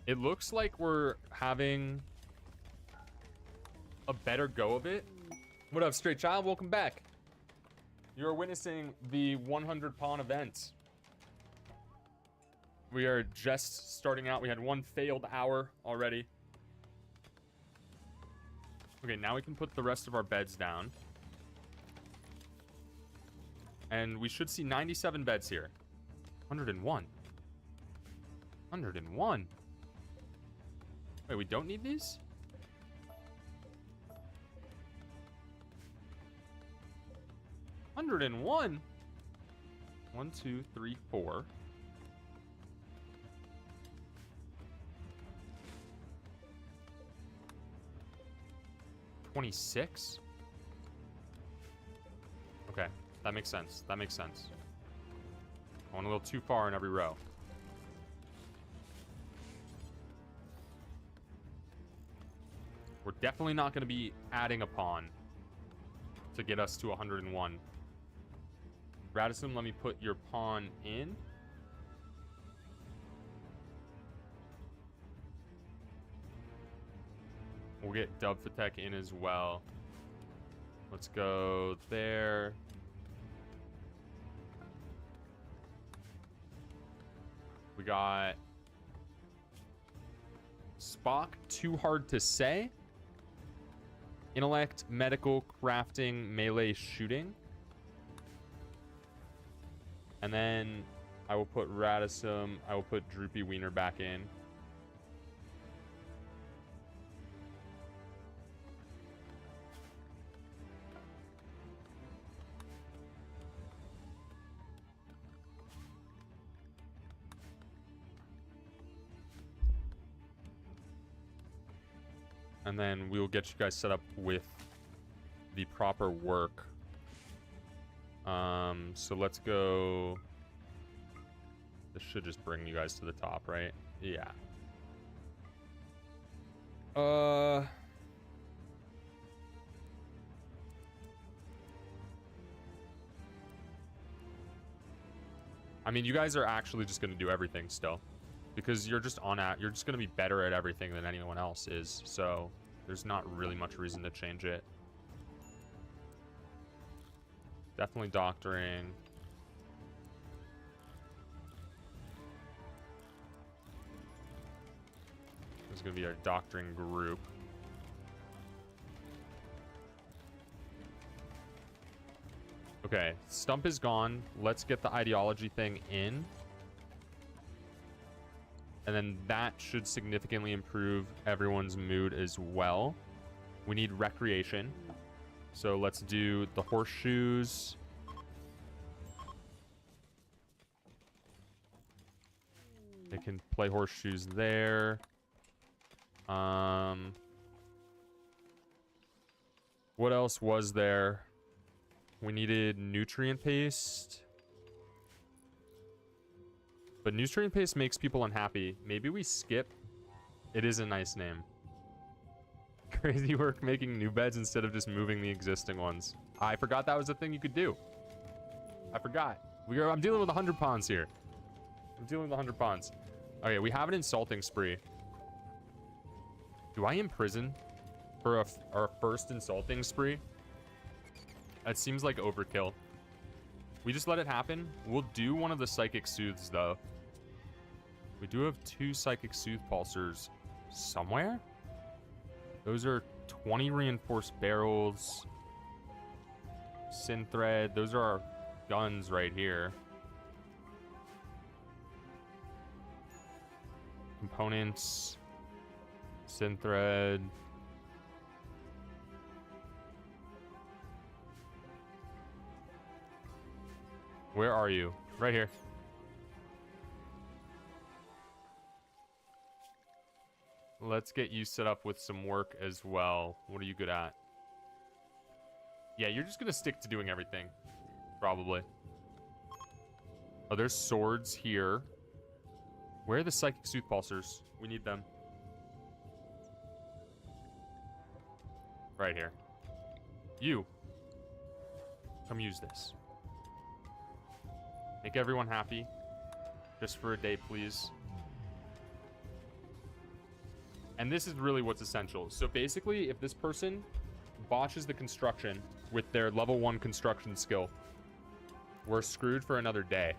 It looks like we're having a better go of it. What up, Straight Child? Welcome back. You're witnessing the 100 pawn event. We are just starting out. We had one failed hour already. Okay, now we can put the rest of our beds down. And we should see 97 beds here. 101. 101. Wait, we don't need these? $101. 1, 2, 3, 4. 26. Okay, that makes sense. That makes sense. I went a little too far in every row. We're definitely not going to be adding a pawn to get us to 101. Radisson, let me put your pawn in. We'll get Dubfatek in as well. Let's go there. We got Spock, too hard to say. Intellect, medical, crafting, melee, shooting. And then I will put Radisson. I will put Droopy Wiener back in. And then we will get you guys set up with the proper work. So let's go. This should just bring you guys to the top, right? Yeah. I mean, you guys are actually just going to do everything still. Because you're just you're just going to be better at everything than anyone else is. So there's not really much reason to change it. Definitely doctoring. This is going to be our doctoring group. Okay, Stump is gone. Let's get the ideology thing in. And then that should significantly improve everyone's mood as well. We need recreation. So let's do the horseshoes. They can play horseshoes there. What else was there? We needed nutrient paste. But nutrient paste makes people unhappy. Maybe we skip. It is a nice name. Crazy work making new beds instead of just moving the existing ones. I forgot that was a thing you could do. I forgot. I'm dealing with 100 pawns here. I'm dealing with 100 pawns. Okay, we have an insulting spree. Do I imprison for our first insulting spree? That seems like overkill. We just let it happen. We'll do one of the psychic soothes though. We do have 2 psychic soothe pulsers somewhere. Those are 20 reinforced barrels. Synthread. Those are our guns right here. Components. Synthread. Where are you? Right here. Let's get you set up with some work as well. What are you good at? Yeah, you're just gonna stick to doing everything. Probably. Oh, there's swords here. Where are the psychic sooth pulsers? We need them. Right here. You. Come use this. Make everyone happy. Just for a day, please. And this is really what's essential. So basically, if this person botches the construction with their level 1 construction skill, we're screwed for another day.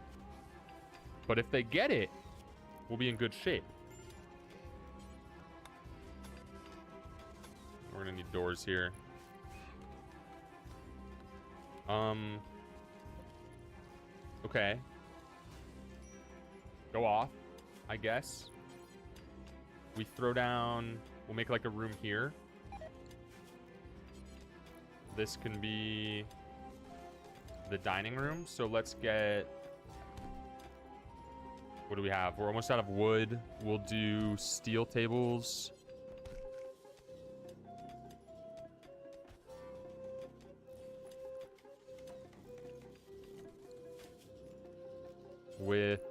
But if they get it, we'll be in good shape. We're gonna need doors here. Okay. Go off, I guess. We throw down... We'll make like a room here. This can be the dining room. So let's get... What do we have? We're almost out of wood. We'll do steel tables. With...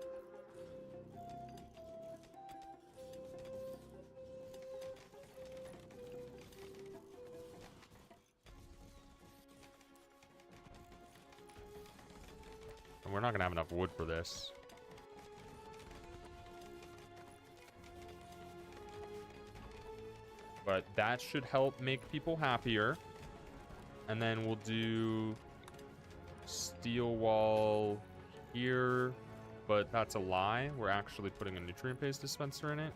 And we're not gonna have enough wood for this. But that should help make people happier. And then we'll do steel wall here. But that's a lie. We're actually putting a nutrient paste dispenser in it.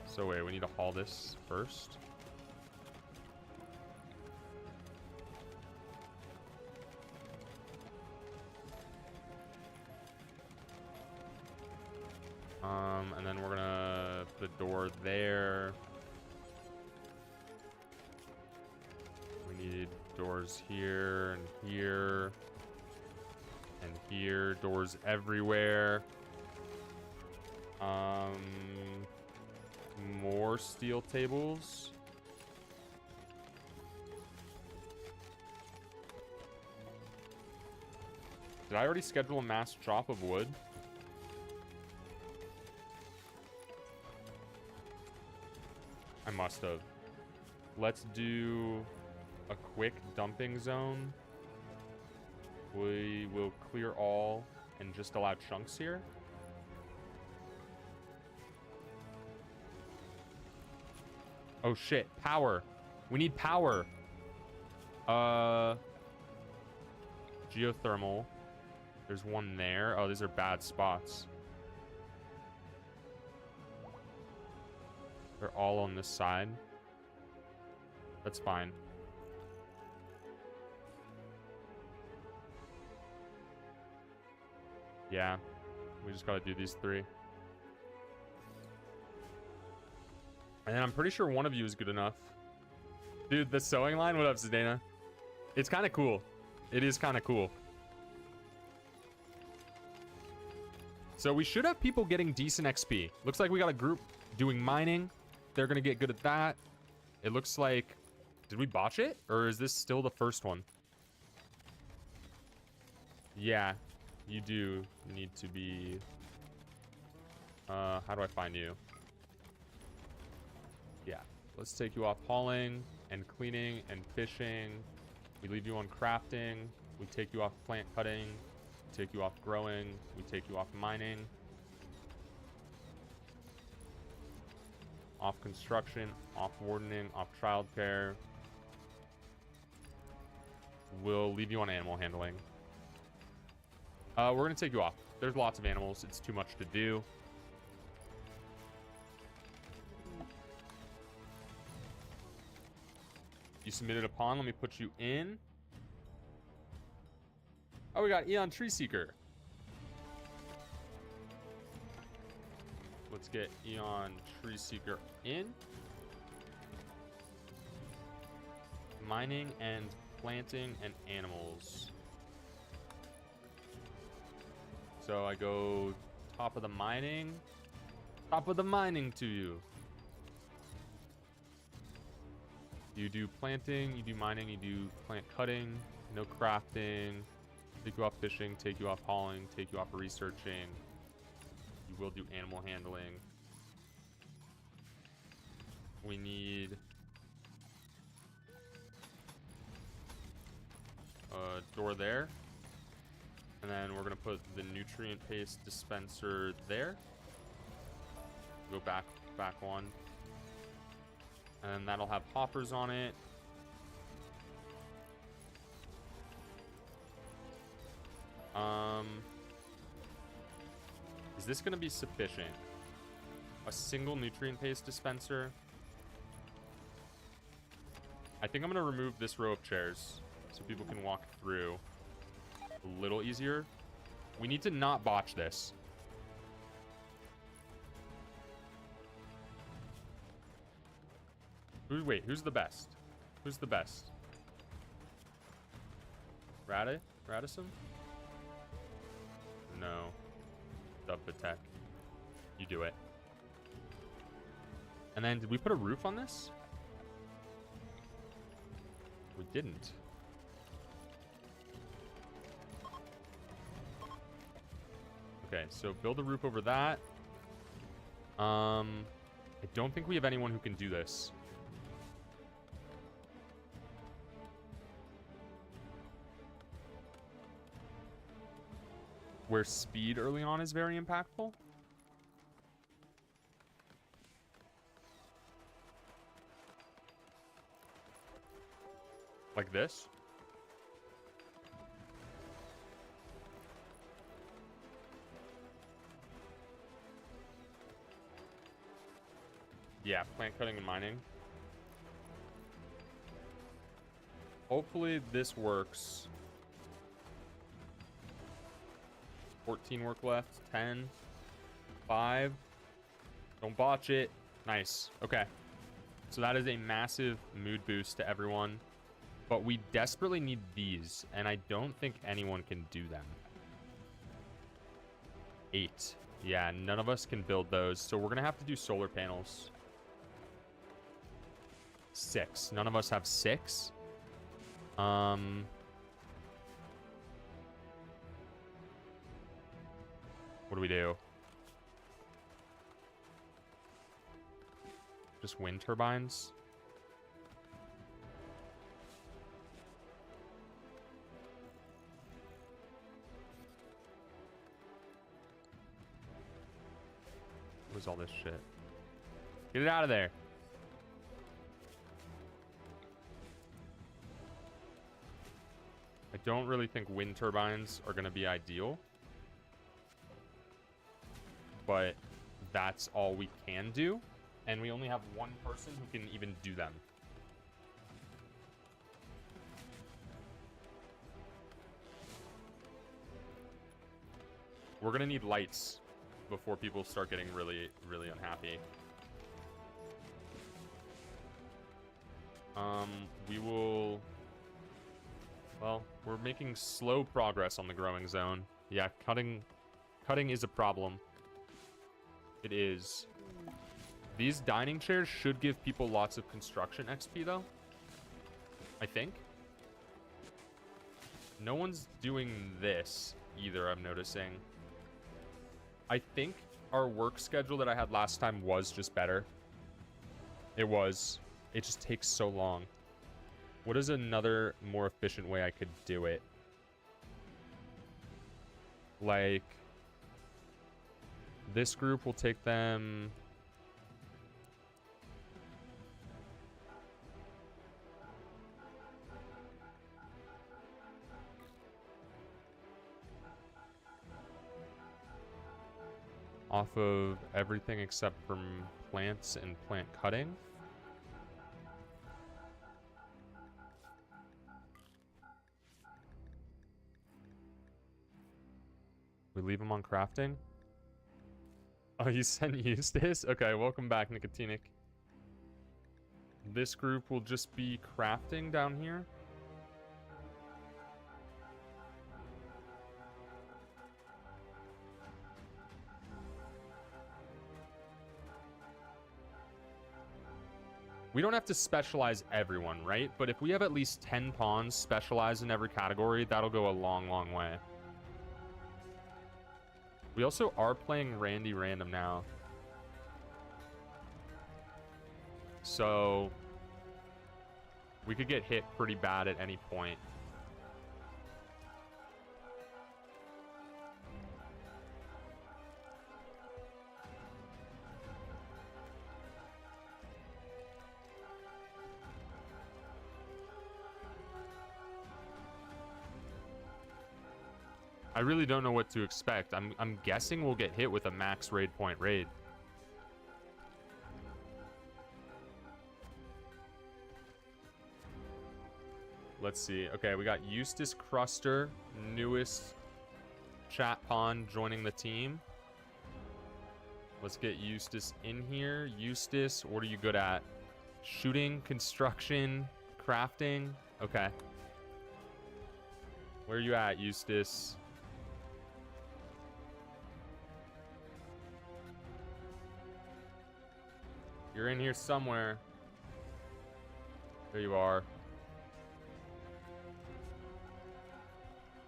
So wait, we need to haul this first. And then we're gonna put a door there. We need doors here and here and here. Doors everywhere. More steel tables. Did I already schedule a mass drop of wood? I must have. Let's do a quick dumping zone. We will clear all and just allow chunks here. Oh shit, power. We need power. Geothermal. There's one there. Oh, these are bad spots. They're all on this side. That's fine. Yeah. We just gotta do these 3. And then I'm pretty sure one of you is good enough. Dude, the sewing line? What up, Zidane? It's kind of cool. It is kind of cool. So we should have people getting decent XP. Looks like we got a group doing mining. They're going to get good at that. It looks like... Did we botch it? Or is this still the first one? Yeah, you do need to be... how do I find you? Yeah, let's take you off hauling and cleaning and fishing. We leave you on crafting. We take you off plant cutting. We take you off growing. We take you off mining. Off construction, off wardening, off childcare. We'll leave you on animal handling. We're going to take you off. There's lots of animals. It's too much to do. You submitted a pawn. Let me put you in. Oh, we got Eon Tree Seeker. Let's get Eon Tree Seeker in. Mining and planting and animals. So I go top of the mining. Top of the mining to you. You do planting, you do mining, you do plant cutting, no crafting, take you off fishing, take you off hauling, take you off researching. You will do animal handling. We need a door there. And then we're gonna put the nutrient paste dispenser there. Go back one. And that'll have hoppers on it. Is this gonna be sufficient? A single nutrient paste dispenser? I think I'm gonna remove this row of chairs so people can walk through a little easier. We need to not botch this. Wait, who's the best? Who's the best? Radisson? No. Dubbatek. You do it. And then, did we put a roof on this? We didn't. Okay, so build a roof over that. I don't think we have anyone who can do this. Where speed early on is very impactful. Like this. Yeah, plant cutting and mining. Hopefully this works. 14 work left. 10. 5. Don't botch it. Nice. Okay. So that is a massive mood boost to everyone. But we desperately need these, and I don't think anyone can do them. 8. Yeah, none of us can build those, so we're going to have to do solar panels. 6. None of us have 6. What do we do? Just wind turbines? What is all this shit? Get it out of there. I don't really think wind turbines are going to be ideal. But that's all we can do. And we only have one person who can even do them. We're going to need lights before people start getting really, really unhappy. We will... Well, we're making slow progress on the growing zone. Yeah, cutting is a problem. It is. These dining chairs should give people lots of construction XP, though. I think. No one's doing this either, I'm noticing. I think our work schedule that I had last time was just better. It was. It just takes so long. What is another more efficient way I could do it? Like, this group will take them... off of everything except from plants and plant cutting. We leave them on crafting. Oh, you sent Eustace? Okay, welcome back, Nicotinic. This group will just be crafting down here. We don't have to specialize everyone, right? But if we have at least 10 pawns specialized in every category, that'll go a long, long way. We also are playing Randy Random now. So we could get hit pretty bad at any point. I really don't know what to expect. I'm guessing we'll get hit with a max raid point raid. Let's see. Okay, we got Eustace Cruster, newest chat pawn, joining the team. Let's get Eustace in here. Eustace, what are you good at? Shooting, construction, crafting. Okay. Where are you at, Eustace? You're in here somewhere. There you are.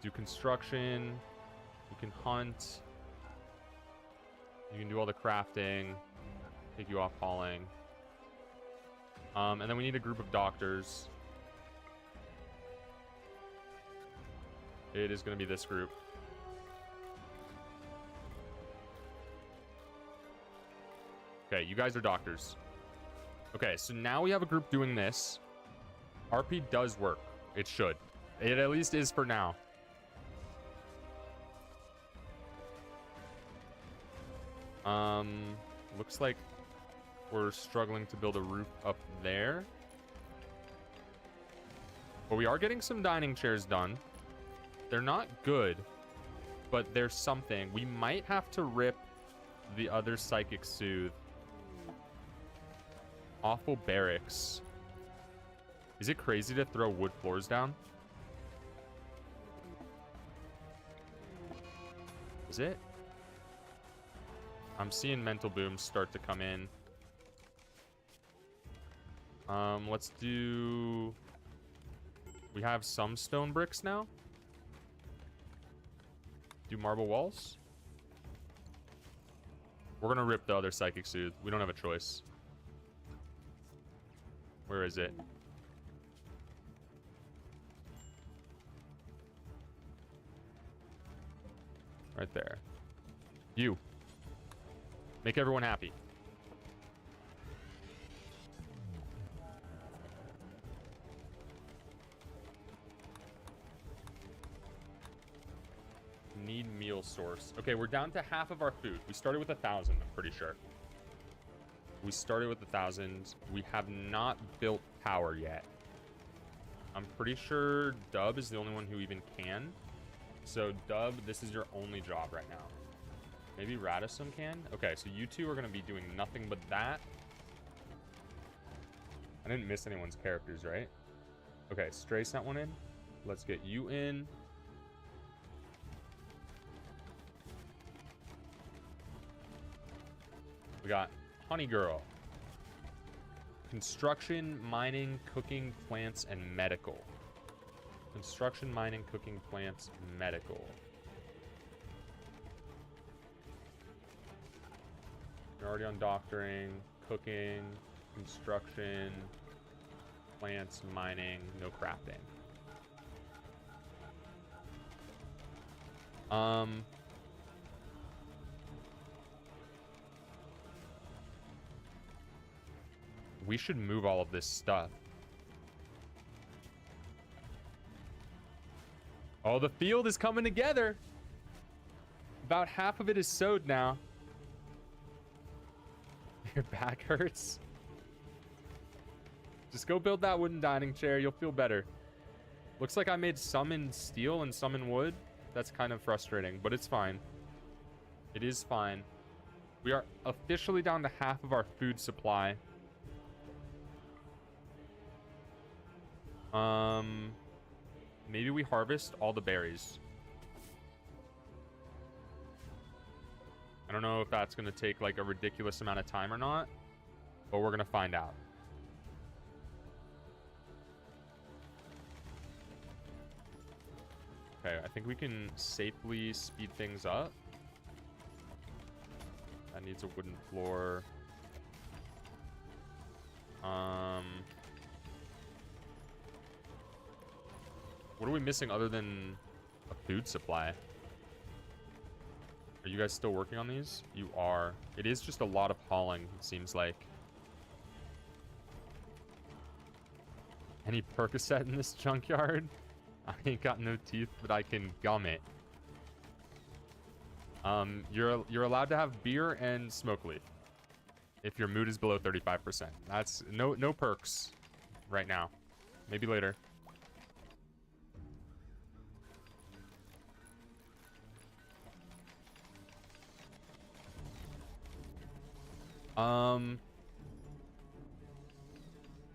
Do construction. You can hunt. You can do all the crafting. Take you off hauling. And then we need a group of doctors. It is going to be this group. Okay, you guys are doctors. Okay, so now we have a group doing this. RP does work. It should. It at least is for now. Looks like we're struggling to build a roof up there. But we are getting some dining chairs done. They're not good, but there's something. We might have to rip the other Psychic Soothe. Awful barracks. Is it crazy to throw wood floors down? Is it? I'm seeing mental booms start to come in. Let's do... We have some stone bricks now. Do marble walls. We're gonna rip the other Psychic Soothe. We don't have a choice. Where is it? Right there. You. Make everyone happy. Need meal source. Okay, we're down to half of our food. We started with 1,000, I'm pretty sure. We started with 1,000. We have not built power yet. I'm pretty sure Dub is the only one who even can. So Dub, this is your only job right now. Maybe Radisson can? Okay, so you two are going to be doing nothing but that. I didn't miss anyone's characters, right? Okay, Stray sent one in. Let's get you in. We got Honey Girl. Construction, mining, cooking, plants, and medical. Construction, mining, cooking, plants, medical. You're already on doctoring, cooking, construction, plants, mining, no crafting. We should move all of this stuff. Oh, the field is coming together. About half of it is sowed now. Your back hurts. Just go build that wooden dining chair. You'll feel better. Looks like I made some in steel and some in wood. That's kind of frustrating, but it's fine. It is fine. We are officially down to half of our food supply. Maybe we harvest all the berries. I don't know if that's going to take like a ridiculous amount of time or not, but we're going to find out. Okay, I think we can safely speed things up. That needs a wooden floor. What are we missing other than a food supply? Are you guys still working on these? You are. It is just a lot of hauling, it seems like. Any Percocet in this junkyard? I ain't got no teeth, but I can gum it. You're allowed to have beer and smoke leaf if your mood is below 35%. That's no perks right now. Maybe later.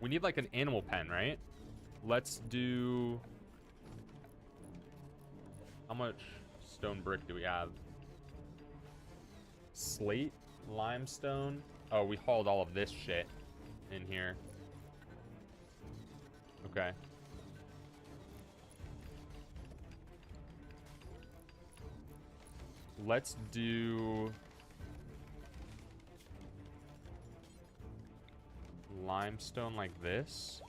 We need like an animal pen, right? Let's do... How much stone brick do we have? Slate, limestone. Oh, we hauled all of this shit in here. Okay. Let's do... limestone like this.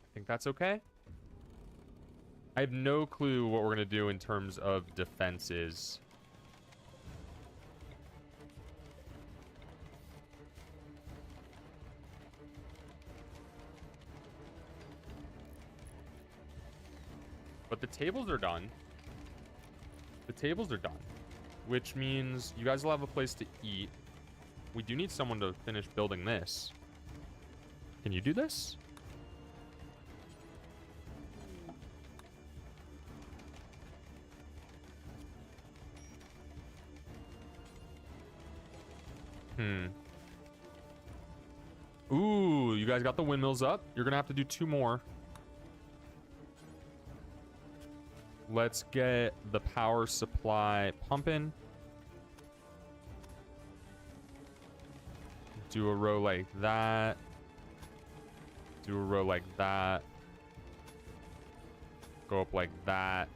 I think that's okay. I have no clue what we're gonna do in terms of defenses. But the tables are done. The tables are done. Which means you guys will have a place to eat. We do need someone to finish building this. Can you do this? Ooh, you guys got the windmills up. You're gonna have to do 2 more. Let's get the power supply pumping. Do a row like that. Do a row like that. Go up like that.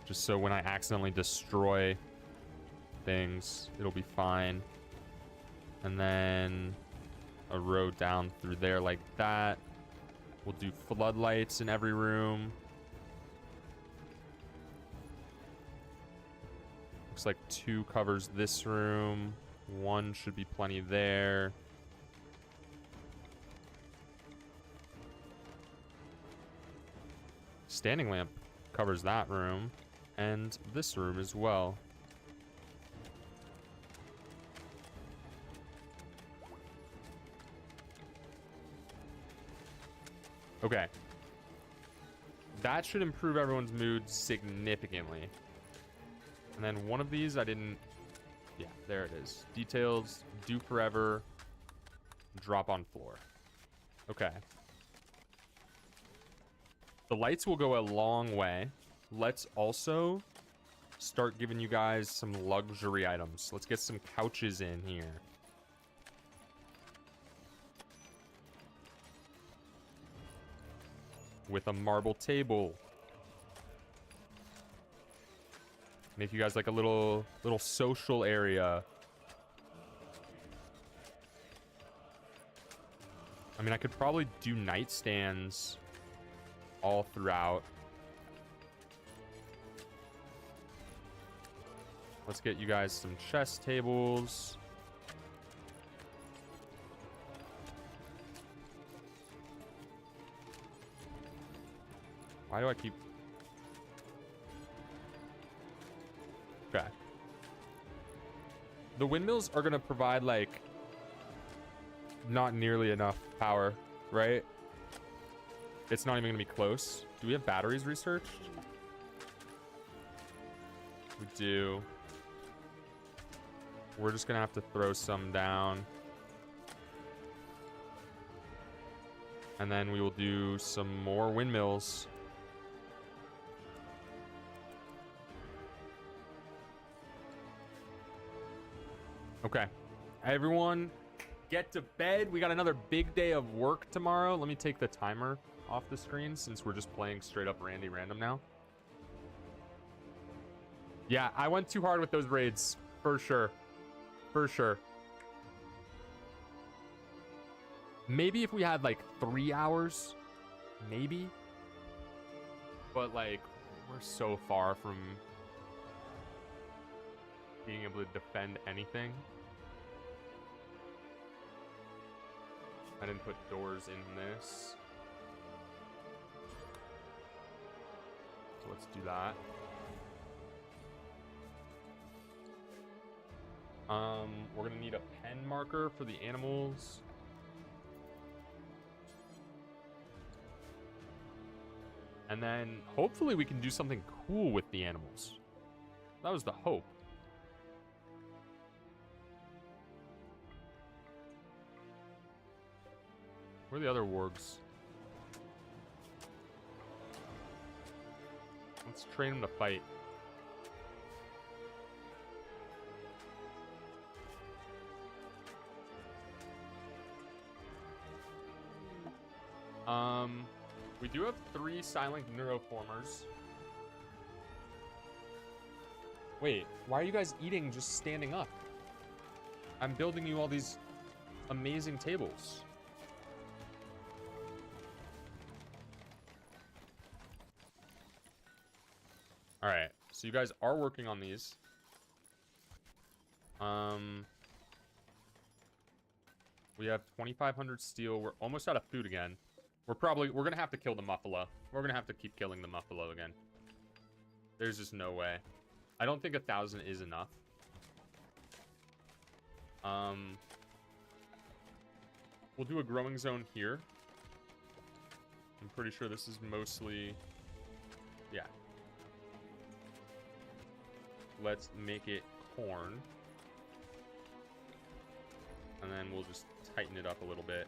Just so when I accidentally destroy things, it'll be fine. And then a row down through there like that. We'll do floodlights in every room. Looks like 2 covers this room. 1 should be plenty there. Standing lamp covers that room and this room as well. Okay. That should improve everyone's mood significantly. And then one of these I didn't... Yeah, there it is. Details, do forever, drop on floor. Okay. The lights will go a long way. Let's also start giving you guys some luxury items. Let's get some couches in here. With a marble table. Make you guys like a little social area. I mean, I could probably do nightstands all throughout. Let's get you guys some chess tables. Why do I keep... Okay. The windmills are going to provide, like, not nearly enough power, right? It's not even going to be close. Do we have batteries researched? We do. We're just going to have to throw some down. And then we will do some more windmills. Okay. Everyone get to bed. We got another big day of work tomorrow. Let me take the timer off the screen since we're just playing straight up Randy Random now. Yeah, I went too hard with those raids. For sure. For sure. Maybe if we had like 3 hours. Maybe. But like, we're so far from being able to defend anything. I didn't put doors in this. So let's do that. We're gonna need a pen marker for the animals. And then hopefully we can do something cool with the animals. That was the hope. Where are the other wargs? Let's train them to fight. We do have 3 silent neuroformers. Wait, why are you guys eating just standing up? I'm building you all these amazing tables. All right, so you guys are working on these. We have 2,500 steel. We're almost out of food again. We're gonna have to kill the muffalo. We're gonna have to keep killing the muffalo again. There's just no way. I don't think 1,000 is enough. We'll do a growing zone here. I'm pretty sure this is mostly, yeah. Let's make it corn. And then we'll just tighten it up a little bit.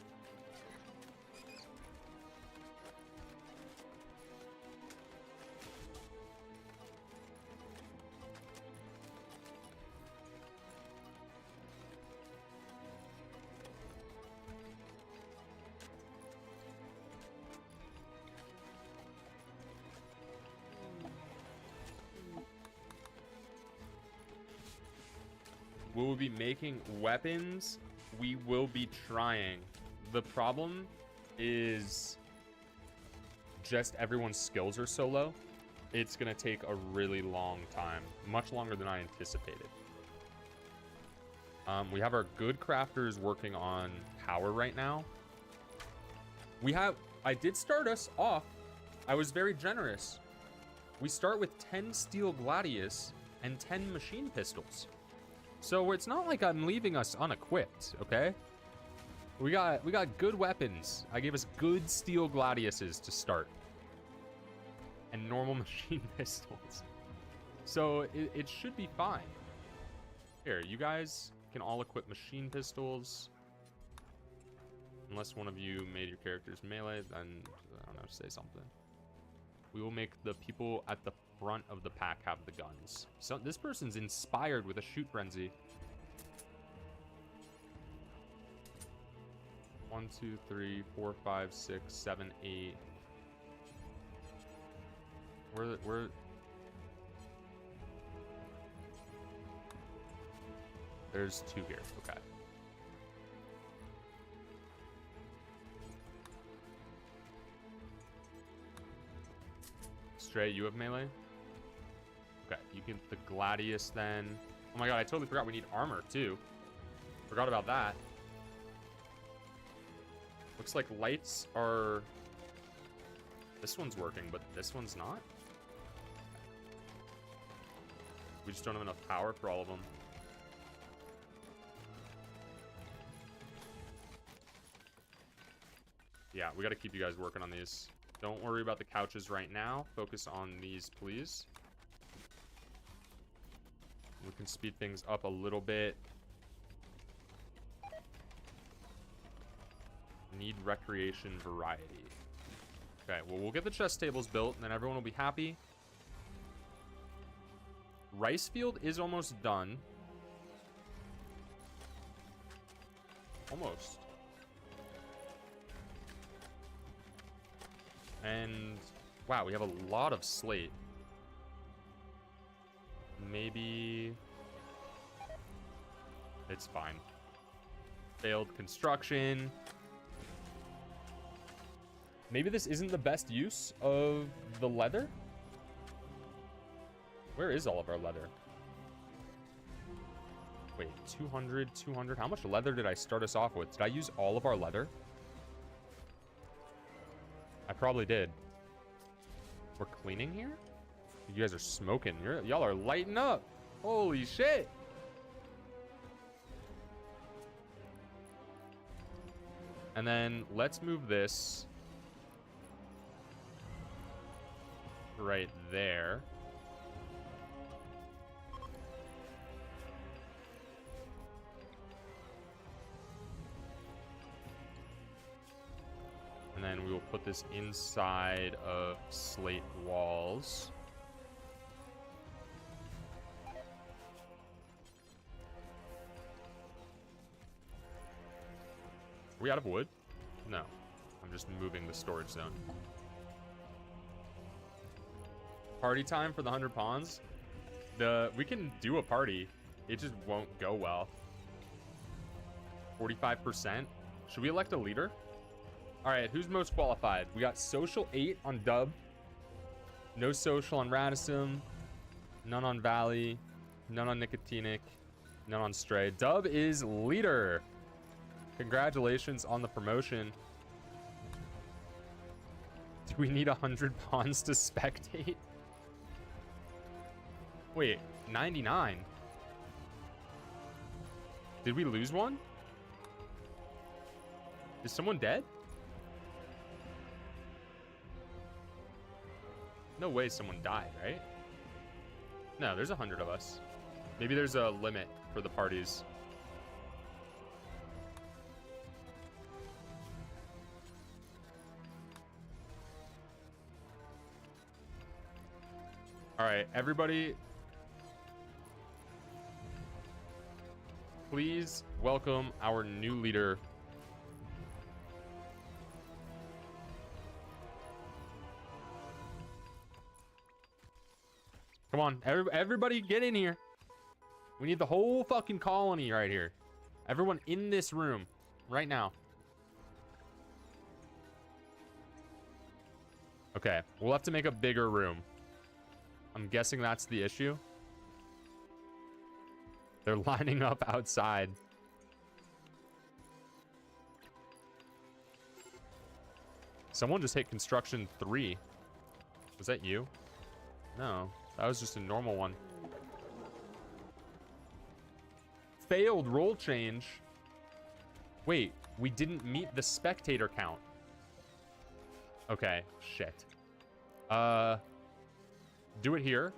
Will we be making weapons? We will be trying. The problem is just everyone's skills are so low. It's gonna take a really long time, much longer than I anticipated. We have our good crafters working on power right now. I did start us off. I was very generous. We start with 10 steel gladius and 10 machine pistols. So it's not like I'm leaving us unequipped, okay? We got good weapons. I gave us good steel gladiuses to start. And normal machine pistols. So it should be fine. Here, you guys can all equip machine pistols. Unless one of you made your characters melee, then, I don't know, say something. We will make the people at the front of the pack have the guns. So this person's inspired with a shoot frenzy. 1, 2, 3, 4, 5, 6, 7, 8. Where there's 2 here. Okay. Stray, you have melee? Okay, you get the gladius then. Oh my god, I totally forgot we need armor too. Forgot about that. Looks like lights are... This one's working, but this one's not. We just don't have enough power for all of them. Yeah, we gotta keep you guys working on these. Don't worry about the couches right now. Focus on these, please. We can speed things up a little bit. Need recreation variety. Okay, well, we'll get the chess tables built, and then everyone will be happy. Rice field is almost done. Almost. And wow, we have a lot of slate. Maybe it's fine. Failed construction. Maybe this isn't the best use of the leather. Where is all of our leather? Wait, 200, 200. How much leather did I start us off with? Did I use all of our leather? I probably did. We're cleaning here? You guys are smoking. Y'all are lighting up. Holy shit. And then let's move this right there. And then we will put this inside of slate walls. Are we out of wood? No. I'm just moving the storage zone. Party time for the 100 pawns? We can do a party. It just won't go well. 45%. Should we elect a leader? All right, who's most qualified? We got social 8 on Dub. No social on Radisson. None on Valley. None on Nicotinic. None on Stray. Dub is leader. Congratulations on the promotion. Do we need 100 pawns to spectate? Wait, 99. Did we lose one? Is someone dead? No way someone died, right? No, there's 100 of us. Maybe there's a limit for the parties. All right, everybody, please welcome our new leader. Come on, everybody get in here. We need the whole fucking colony right here. Everyone in this room right now. Okay, we'll have to make a bigger room. I'm guessing that's the issue. They're lining up outside. Someone just hit construction 3. Was that you? No, that was just a normal one. Failed roll change. Wait, we didn't meet the spectator count. Okay, shit. Do it here.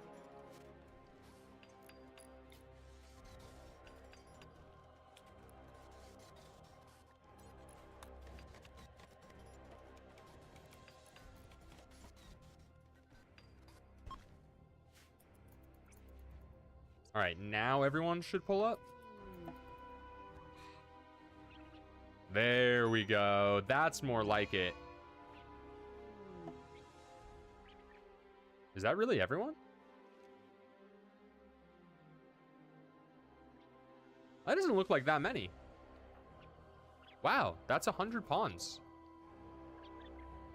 All right, now everyone should pull up. There we go. That's more like it. Is that really everyone? That doesn't look like that many. Wow, that's 100 pawns.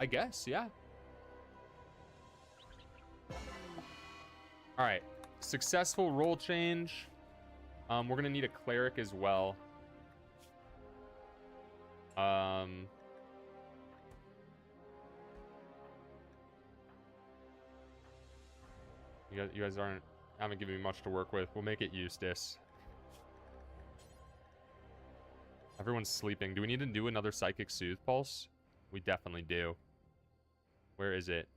I guess, yeah. All right, successful role change. We're gonna need a cleric as well. You guys haven't given me much to work with. We'll make it Eustace. Everyone's sleeping. Do we need to do another Psychic Soothe Pulse? We definitely do. Where is it?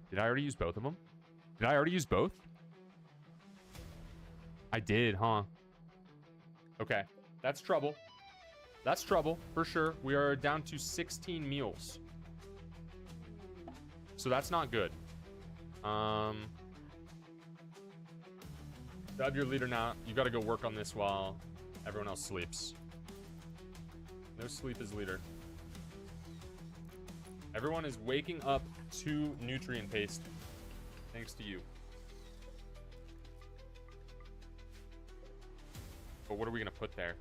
Did I already use both of them? Did I already use both? I did, huh? Okay, that's trouble. That's trouble, for sure. We are down to 16 meals. So that's not good. That Dub, your leader now. You got to go work on this while everyone else sleeps. No sleep is leader. Everyone is waking up to nutrient paste. Thanks to you. But what are we going to put there?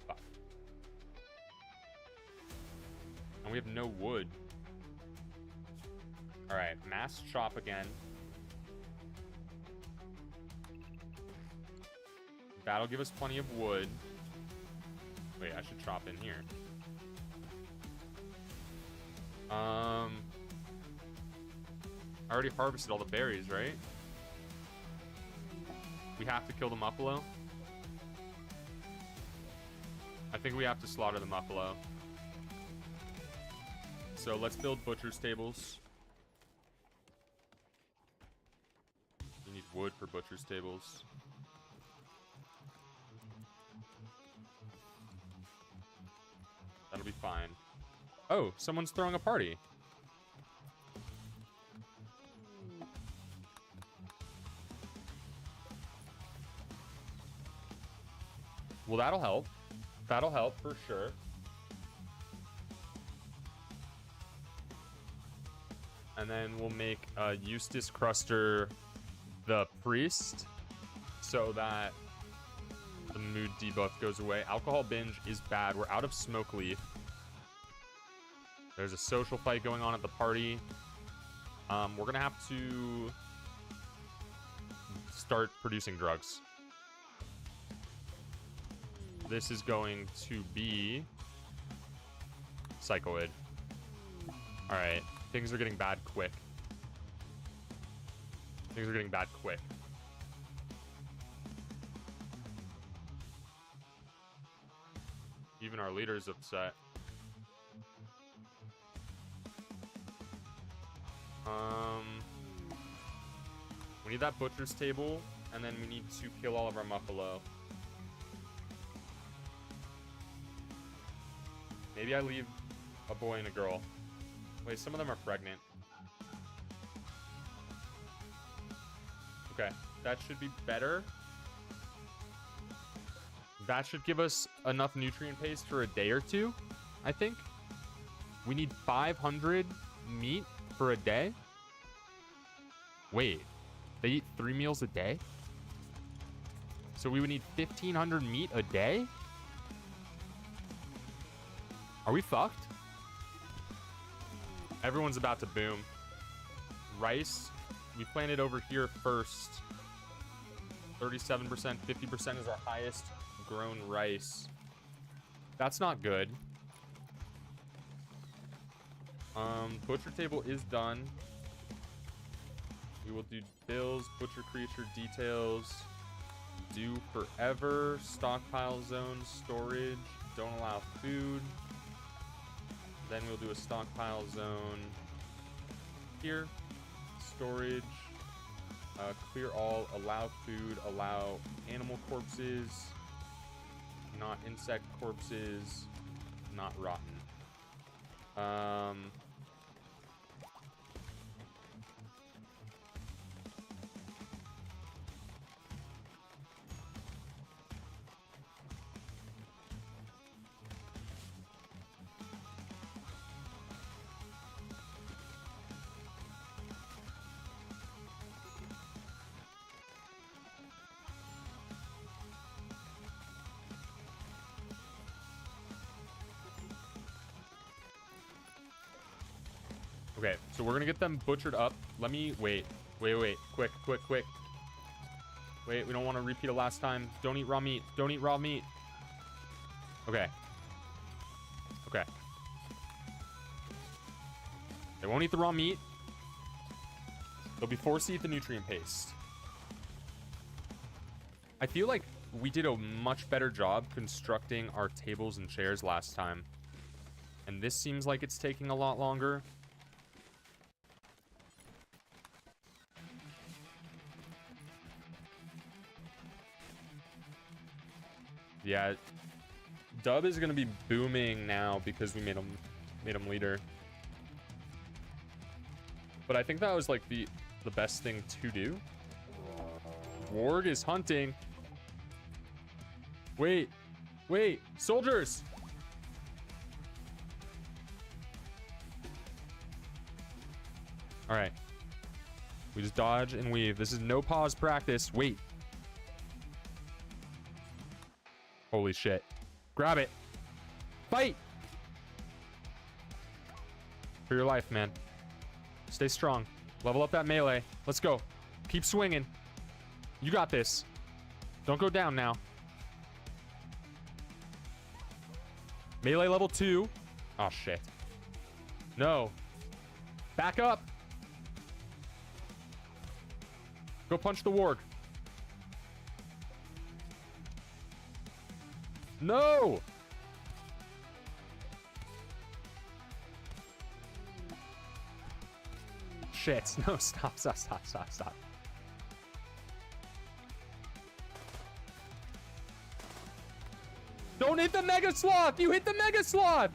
Fuck. And we have no wood. Alright, mass chop again. That'll give us plenty of wood. Wait, I should chop in here. I already harvested all the berries, right? We have to kill the muffalo. I think we have to slaughter the muffalo. So let's build butcher's tables. You need wood for butcher's tables. That'll be fine. Oh, someone's throwing a party. Well, that'll help. That'll help for sure. And then we'll make Eustace Cruster the priest so that the mood debuff goes away. Alcohol binge is bad. We're out of smoke leaf. There's a social fight going on at the party. We're gonna have to start producing drugs. This is going to be Psychoid. Alright, things are getting bad quick. Things are getting bad quick. Even our leader's upset. We need that butcher's table, and then we need to kill all of our muffalo. Maybe I leave a boy and a girl. Wait, some of them are pregnant. Okay, that should be better. That should give us enough nutrient paste for a day or two, I think. We need 500 meat for a day. Wait, they eat 3 meals a day? So we would need 1,500 meat a day? Are we fucked? Everyone's about to boom. Rice, we planted over here first. 37%, 50% is our highest grown rice. That's not good. Butcher table is done. We will do bills, butcher creature details, do forever, stockpile zone, storage, don't allow food. Then we'll do a stockpile zone here, storage, clear all, allow food, allow animal corpses, not insect corpses, not rotten. Okay, so we're gonna get them butchered up. Let me wait. Quick. Wait, we don't want to repeat it last time. Don't eat raw meat. Don't eat raw meat. Okay. They won't eat the raw meat. They'll be forced to eat the nutrient paste. I feel like we did a much better job constructing our tables and chairs last time. And this seems like it's taking a lot longer. Yeah, Dub is gonna be booming now because we made him leader. But I think that was like the best thing to do. Warg is hunting. Wait. Wait. Soldiers. All right. We just dodge and weave. This is no pause practice. Wait. Holy shit. Grab it. Fight. For your life, man. Stay strong. Level up that melee. Let's go. Keep swinging. You got this. Don't go down now. Melee level 2. Oh, shit. No. Back up. Go punch the warg. No! Shit. No, stop. Don't hit the Mega Sloth! You hit the Mega Sloth!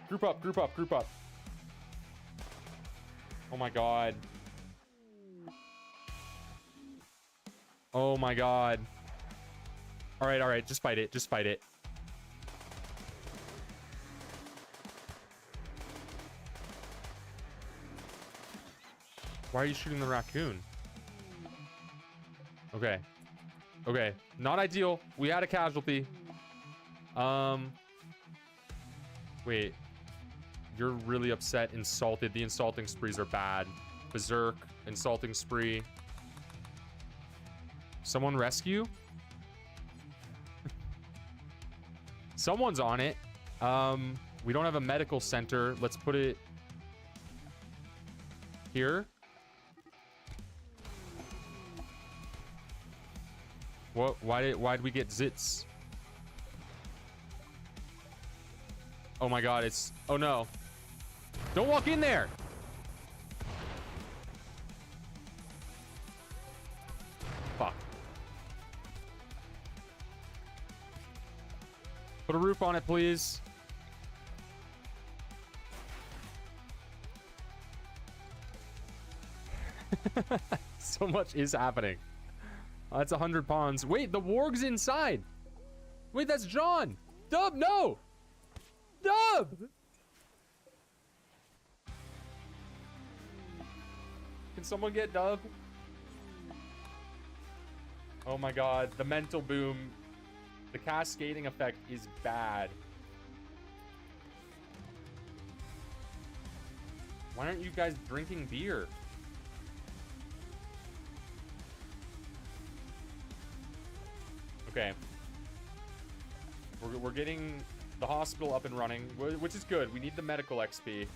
Group up. Oh my god. Oh my god. Alright, just fight it. Why are you shooting the raccoon? Okay. Not ideal. We had a casualty. Wait. You're really upset, insulted. The insulting sprees are bad. Berserk, insulting spree. Someone rescue? Someone's on it. We don't have a medical center. Let's put it here. What? Why'd we get zits? Oh my god, it's... Oh no. Don't walk in there! Fuck. Put a roof on it, please. So much is happening. That's 100 pawns. Wait, the warg's inside. Wait, that's John. Dub, no! Dub! Can someone get Dub? Oh my god, the mental boom. The cascading effect is bad. Why aren't you guys drinking beer? Okay. We're getting the hospital up and running, which is good. We need the medical XP.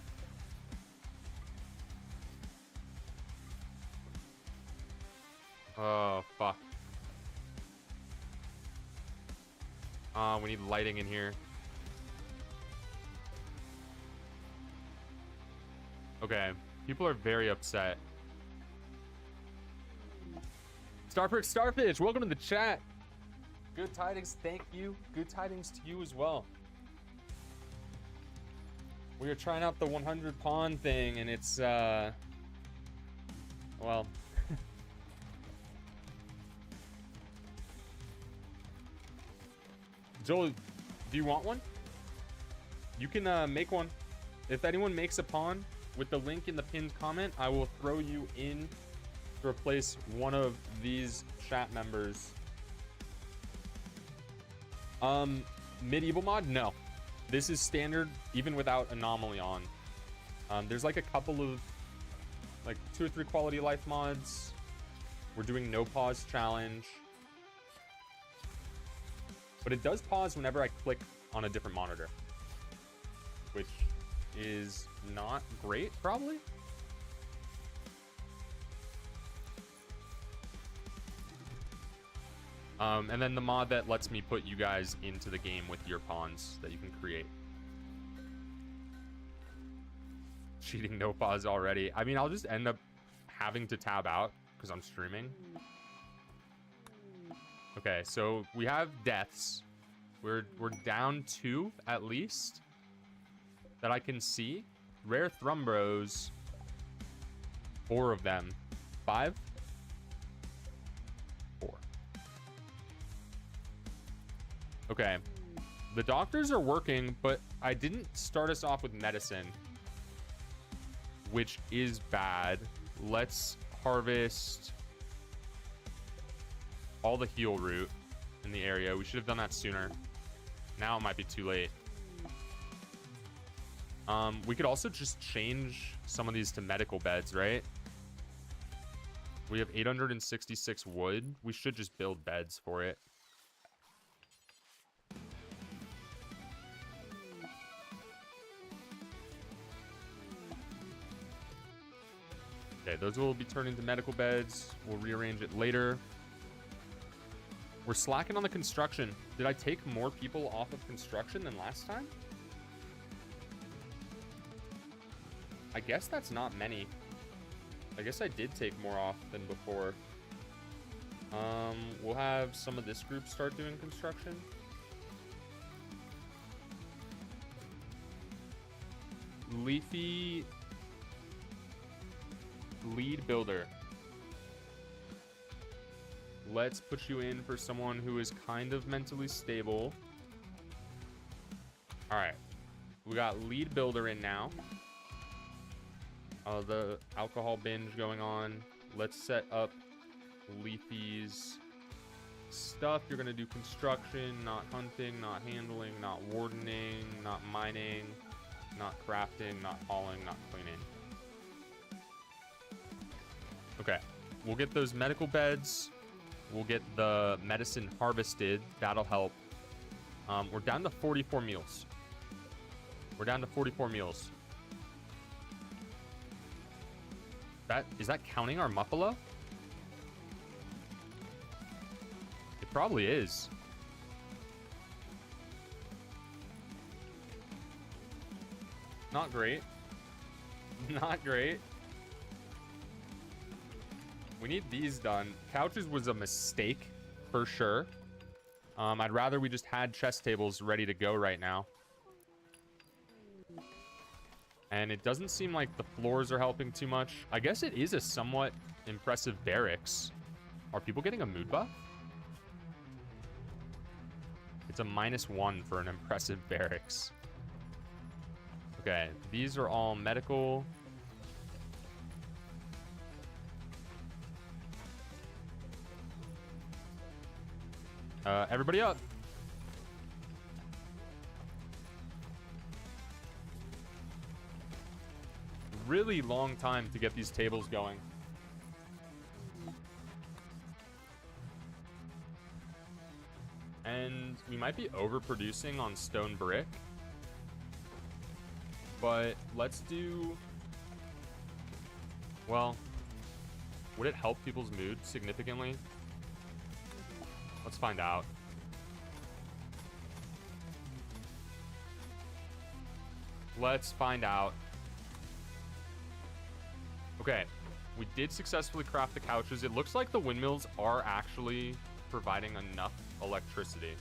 Oh, fuck. We need lighting in here. Okay. People are very upset. Starfish, welcome to the chat. Good tidings, thank you. Good tidings to you as well. We are trying out the 100 pawn thing, and it's, well... Joel, do you want one? You can, make one. If anyone makes a pawn with the link in the pinned comment, I will throw you in to replace one of these chat members. Medieval mod? No. This is standard, even without anomaly on. There's like a couple of, like 2 or 3 quality of life mods. We're doing no pause challenge. But it does pause whenever I click on a different monitor. Which is not great, probably. And then the mod that lets me put you guys into the game with your pawns that you can create. Cheating no pause already. I mean, I'll just end up having to tab out because I'm streaming. Okay, so we have deaths. We're down 2 at least that I can see. Rare Thrumbros. 4 of them. 5? 4. Okay. The doctors are working, but I didn't start us off with medicine, which is bad. Let's harvest all the heal root in the area. We should have done that sooner. Now it might be too late. We could also just change some of these to medical beds, right? We have 866 wood. We should just build beds for it. Okay, those will be turned into medical beds. We'll rearrange it later. We're slacking on the construction. Did I take more people off of construction than last time? I guess that's not many. I guess I did take more off than before. We'll have some of this group start doing construction. Leafy lead builder. Let's put you in for someone who is kind of mentally stable. All right. We got lead builder in now. The alcohol binge going on. Let's set up Leafy's stuff. You're going to do construction, not hunting, not handling, not wardening, not mining, not crafting, not hauling, not cleaning. Okay. We'll get those medical beds. We'll get the medicine harvested. That'll help. We're down to 44 meals. We're down to 44 meals. Is that counting our muffalo? It probably is. Not great. Not great. We need these done. Couches was a mistake for sure. I'd rather we just had chess tables ready to go right now. And it doesn't seem like the floors are helping too much. I guess it is a somewhat impressive barracks. Are people getting a mood buff? It's a -1 for an impressive barracks. Okay, these are all medical. Everybody up. Really long time to get these tables going. And we might be overproducing on stone brick. But let's do... Well, would it help people's mood significantly? Let's find out. Let's find out. Okay, we did successfully craft the couches. It looks like the windmills are actually providing enough electricity.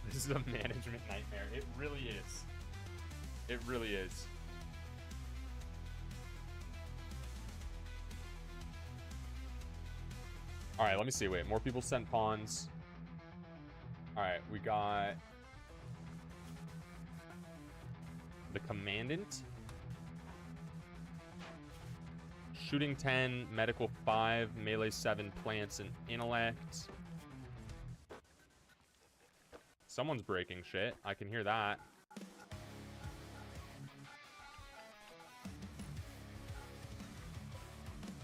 This is a management nightmare. It really is. It really is. All right, let me see. Wait, more people sent pawns. All right, we got the commandant. Shooting 10, medical 5, melee 7, plants, and intellect. Someone's breaking shit. I can hear that.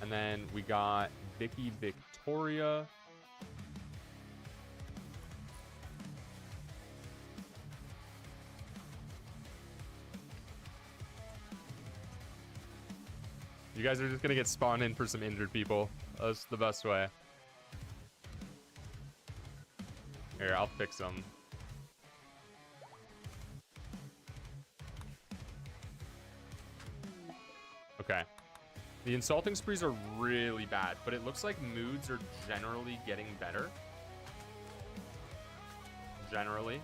And then we got Vicky Victoria. You guys are just gonna get spawned in for some injured people. That's the best way. Here, I'll fix them. Okay. The insulting sprees are really bad, but it looks like moods are generally getting better. Generally.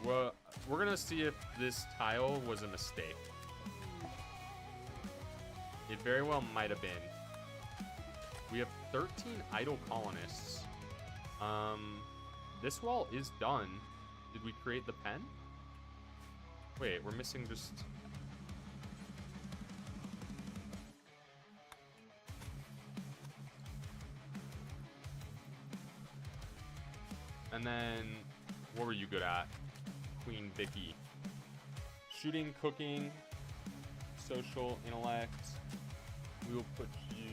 Well, we're gonna see if this tile was a mistake. It very well might have been. We have 13 idle colonists. This wall is done. Did we create the pen? Wait, we're missing just... And then, what were you good at? Queen Vicky. Shooting, cooking, social, intellect. We'll put you...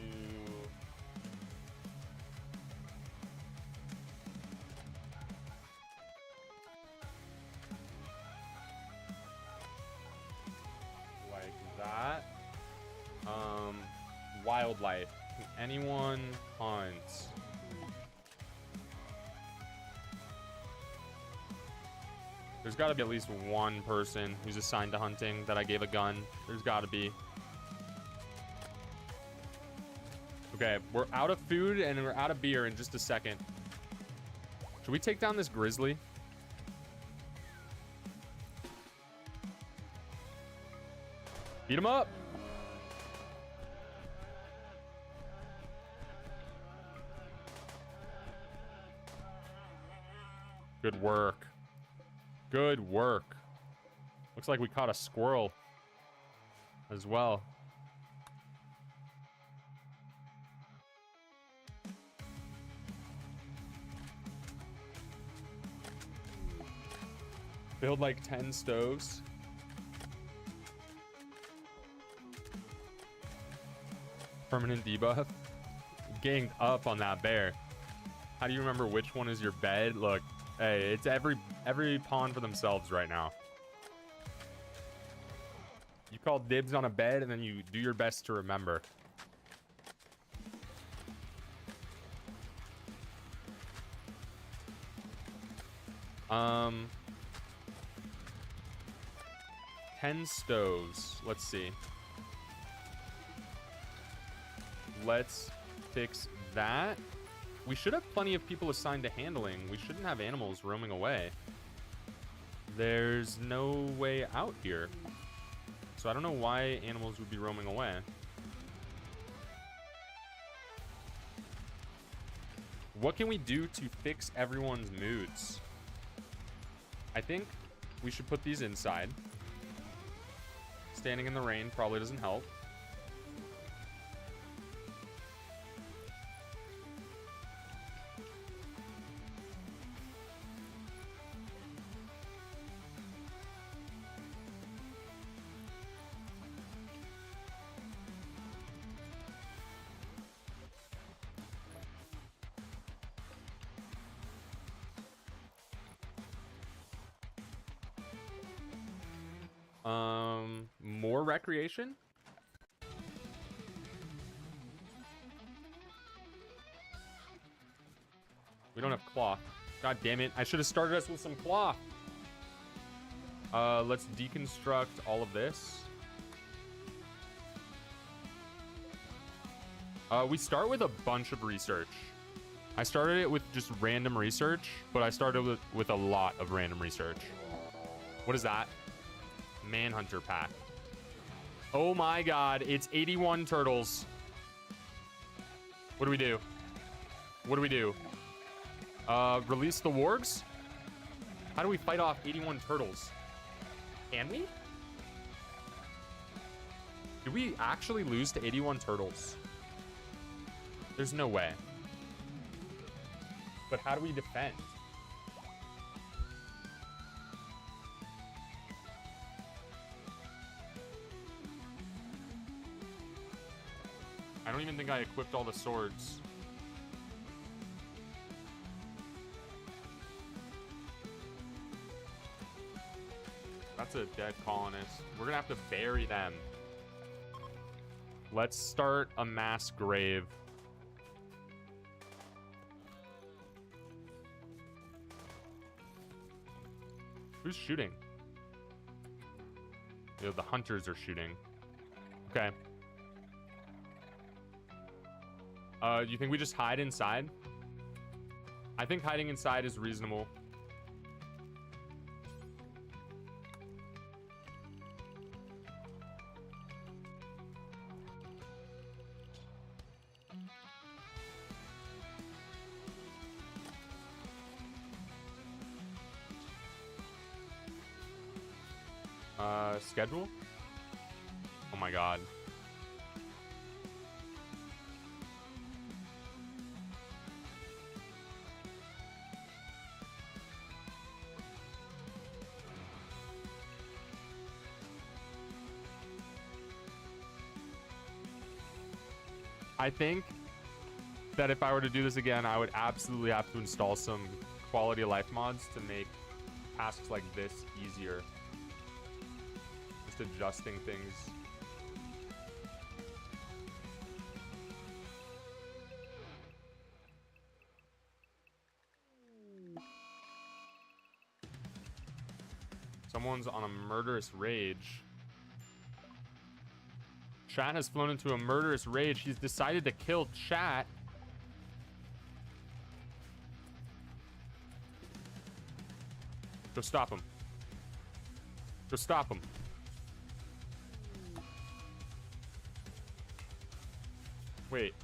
like that. Wildlife. Can anyone hunt? There's got to be at least one person who's assigned to hunting that I gave a gun. There's got to be. Okay, we're out of food and we're out of beer in just a second. Should we take down this grizzly? Beat him up. Good work. Good work. Looks like we caught a squirrel as well. Build like 10 stoves. Permanent debuff. Ganged up on that bear. How do you remember which one is your bed? Look, hey, it's every pawn for themselves right now. You call dibs on a bed and then you do your best to remember. Um, 10 stoves. Let's see. Let's fix that. We should have plenty of people assigned to handling. We shouldn't have animals roaming away. There's no way out here. So I don't know why animals would be roaming away. What can we do to fix everyone's moods? I think we should put these inside. Standing in the rain probably doesn't help. More recreation? We don't have cloth. God damn it. I should have started us with some cloth. Let's deconstruct all of this. We start with a bunch of research. I started it with just random research, but I started with a lot of random research. What is that? Manhunter pack. Oh my god, it's 81 turtles. What do we do? What do we do? Release the wargs? How do we fight off 81 turtles? Can we? Did we actually lose to 81 turtles? There's no way. But how do we defend? I don't even think I equipped all the swords. That's a dead colonist. We're gonna have to bury them. Let's start a mass grave. Who's shooting? Yo, the hunters are shooting. Okay. You think we just hide inside? I think hiding inside is reasonable. Schedule? Oh my god. I think that if I were to do this again, I would absolutely have to install some quality of life mods to make tasks like this easier. Just adjusting things. Someone's on a murderous rage. Chat has flown into a murderous rage. He's decided to kill chat. Go stop him. Go stop him. Wait.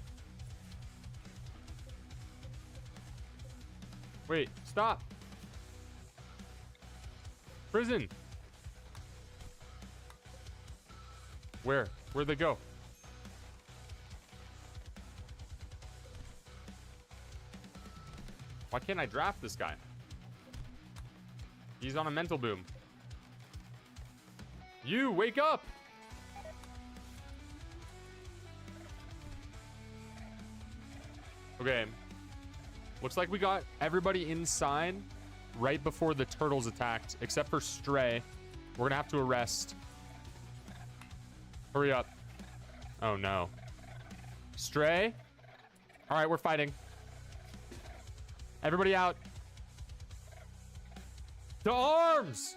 Wait, stop. Prison. Where? Where'd they go? Why can't I draft this guy? He's on a mental boom. You, wake up! Okay. Looks like we got everybody inside right before the turtles attacked, except for Stray. We're gonna have to arrest. Hurry up. Oh no. Stray? Alright, we're fighting. Everybody out. To arms!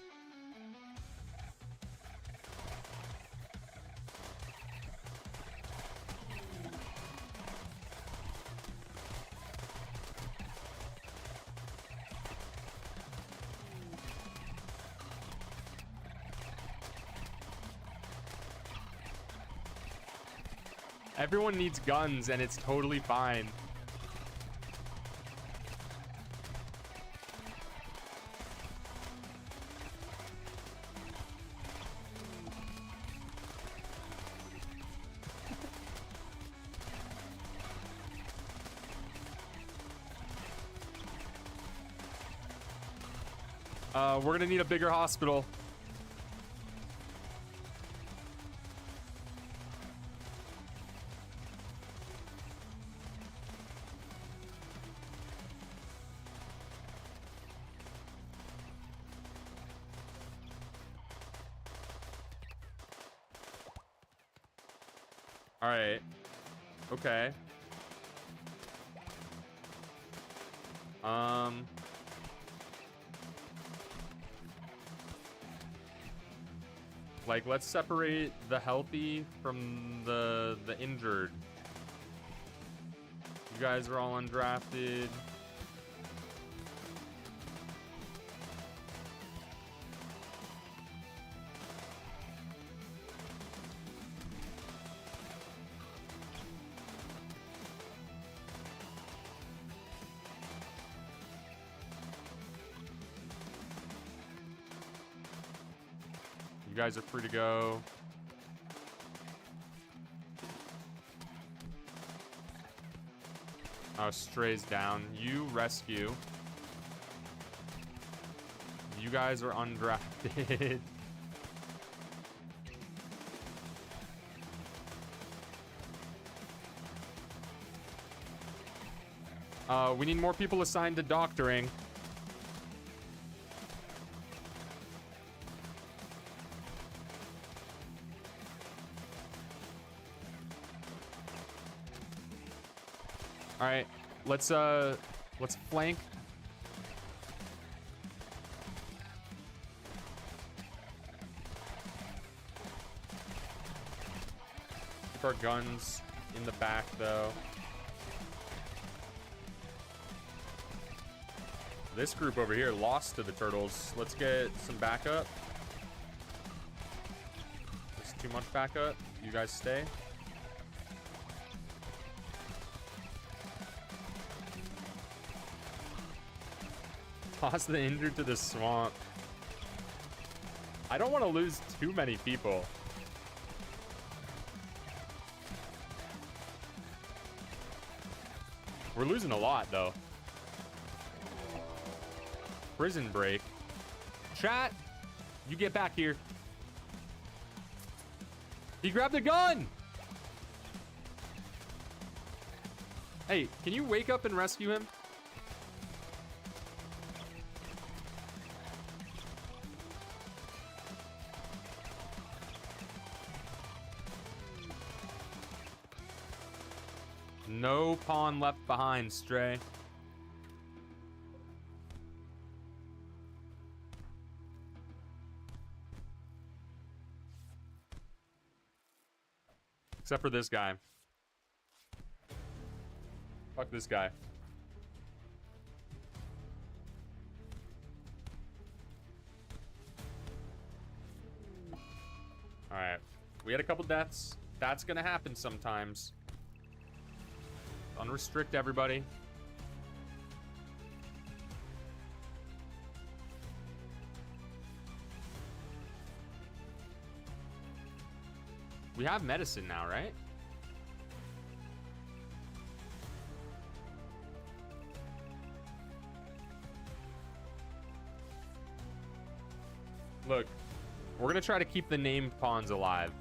Everyone needs guns, and it's totally fine. We're gonna need a bigger hospital. All right. Okay. Like, let's separate the healthy from the injured. You guys are all undrafted. You guys are free to go. Oh, Stray's down. You rescue. You guys are undrafted. We need more people assigned to doctoring. All right, let's flank. Keep our guns in the back, though. This group over here lost to the turtles. Let's get some backup. There's too much backup. You guys stay. Toss the injured to the swamp. I don't want to lose too many people. We're losing a lot, though. Prison break. Chat, you get back here. He grabbed a gun! Hey, can you wake up and rescue him? No pawn left behind, Stray. Except for this guy. Fuck this guy. Alright. We had a couple deaths. That's gonna happen sometimes. Unrestrict everybody. We have medicine now, right? Look, we're gonna try to keep the named pawns alive.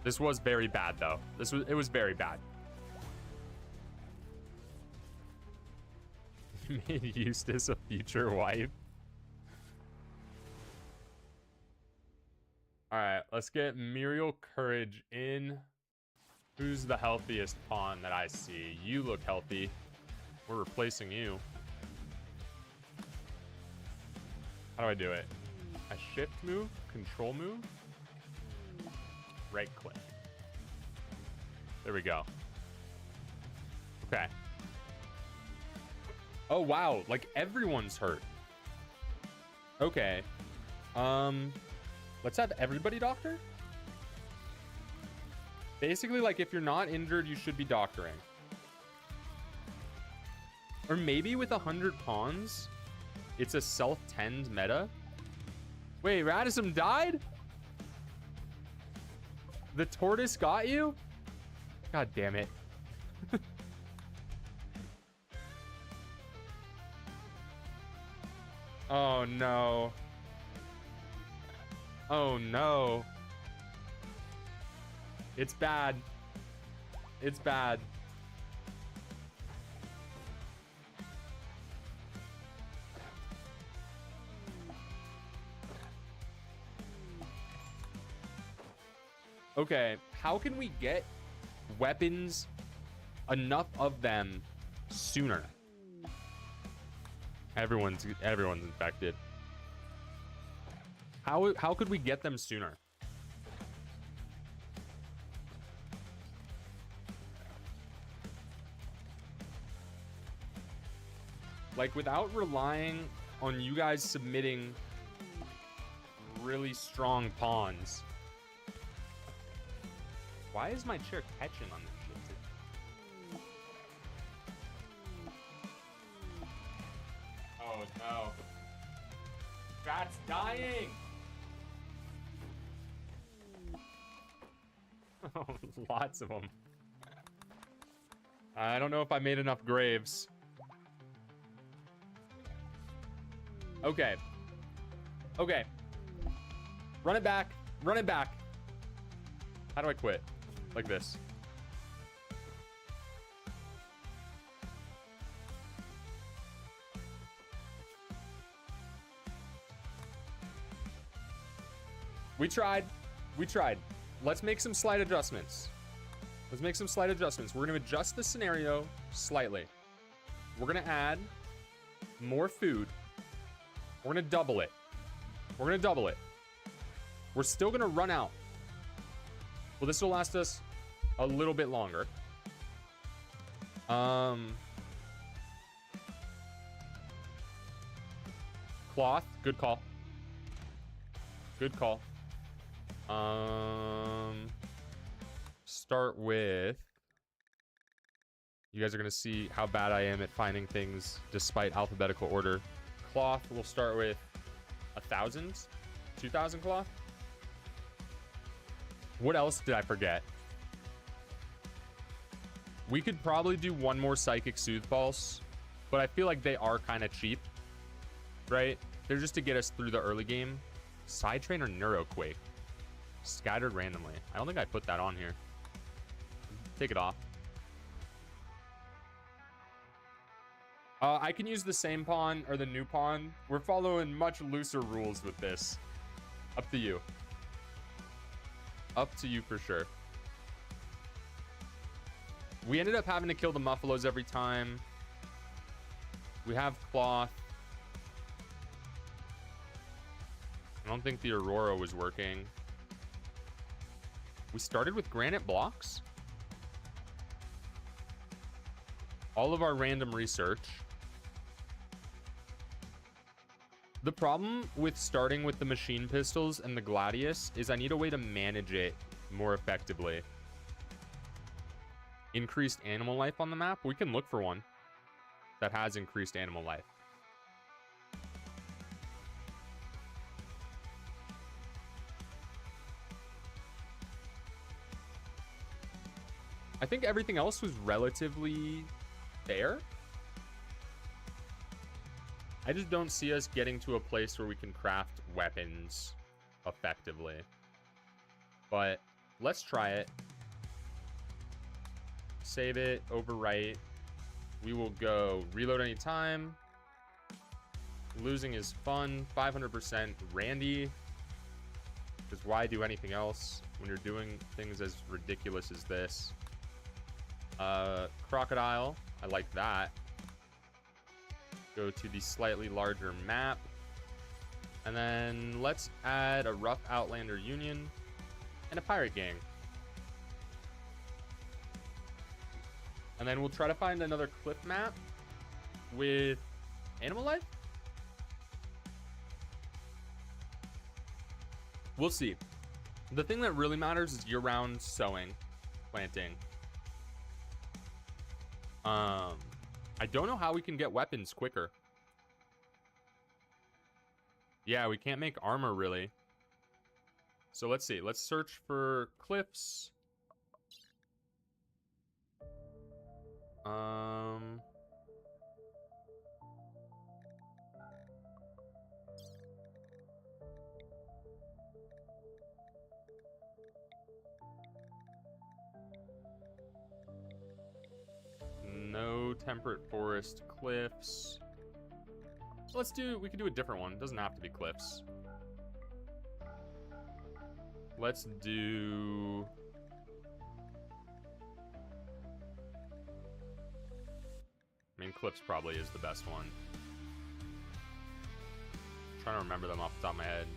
This was very bad, though. It was very bad. Made Eustace a future wife. All right, let's get Muriel Courage in. Who's the healthiest pawn that I see? You look healthy. We're replacing you. How do I do it? A shift move? Control move? Right click. There we go. Okay. Oh, wow. Like, everyone's hurt. Okay. Let's have everybody doctor? Basically, like, if you're not injured, you should be doctoring. Or maybe with 100 pawns, it's a self-tend meta. Wait, Radism died? The tortoise got you? God damn it. Oh, no. Oh, no. It's bad. It's bad. Okay, how can we get weapons, enough of them, sooner? Everyone's infected. How could we get them sooner? Like, without relying on you guys submitting really strong pawns. Why is my chair catching on this shit? Oh no. Rat's dying! Oh, lots of them. I don't know if I made enough graves. Okay. Okay. Run it back. Run it back. How do I quit? Like this. We tried. We tried. Let's make some slight adjustments. Let's make some slight adjustments. We're going to adjust the scenario slightly. We're going to add more food. We're going to double it. We're going to double it. We're still going to run out. Well, this will last us a little bit longer. Cloth. Good call. Good call. Start with... You guys are going to see how bad I am at finding things despite alphabetical order. Cloth, we'll start with 1,000? 2,000 cloth? What else did I forget? We could probably do one more Psychic Soothe Pulse, but I feel like they are kind of cheap, right? They're just to get us through the early game. Side Train or Neuroquake? Scattered randomly. I don't think I put that on here. Take it off. I can use the same pawn or the new pawn. We're following much looser rules with this. Up to you. Up to you for sure. We ended up having to kill the Muffalos every time. We have cloth. I don't think the Aurora was working. We started with granite blocks. All of our random research. The problem with starting with the machine pistols and the Gladius is I need a way to manage it more effectively. Increased animal life on the map? We can look for one that has increased animal life. I think everything else was relatively fair. I just don't see us getting to a place where we can craft weapons effectively. But let's try it. Save it, overwrite. We will go reload anytime. Losing is fun. 500% Randy. Because why do anything else when you're doing things as ridiculous as this? Crocodile. I like that. Go to the slightly larger map. And then let's add a rough Outlander Union and a pirate gang. And then we'll try to find another cliff map with animal life. We'll see. The thing that really matters is year-round sowing, planting. I don't know how we can get weapons quicker. Yeah, we can't make armor really. So let's see. Let's search for cliffs. No temperate forest cliffs. Let's do, we can do a different one. It doesn't have to be cliffs. Let's do... I mean, cliffs probably is the best one. I'm trying to remember them off the top of my head.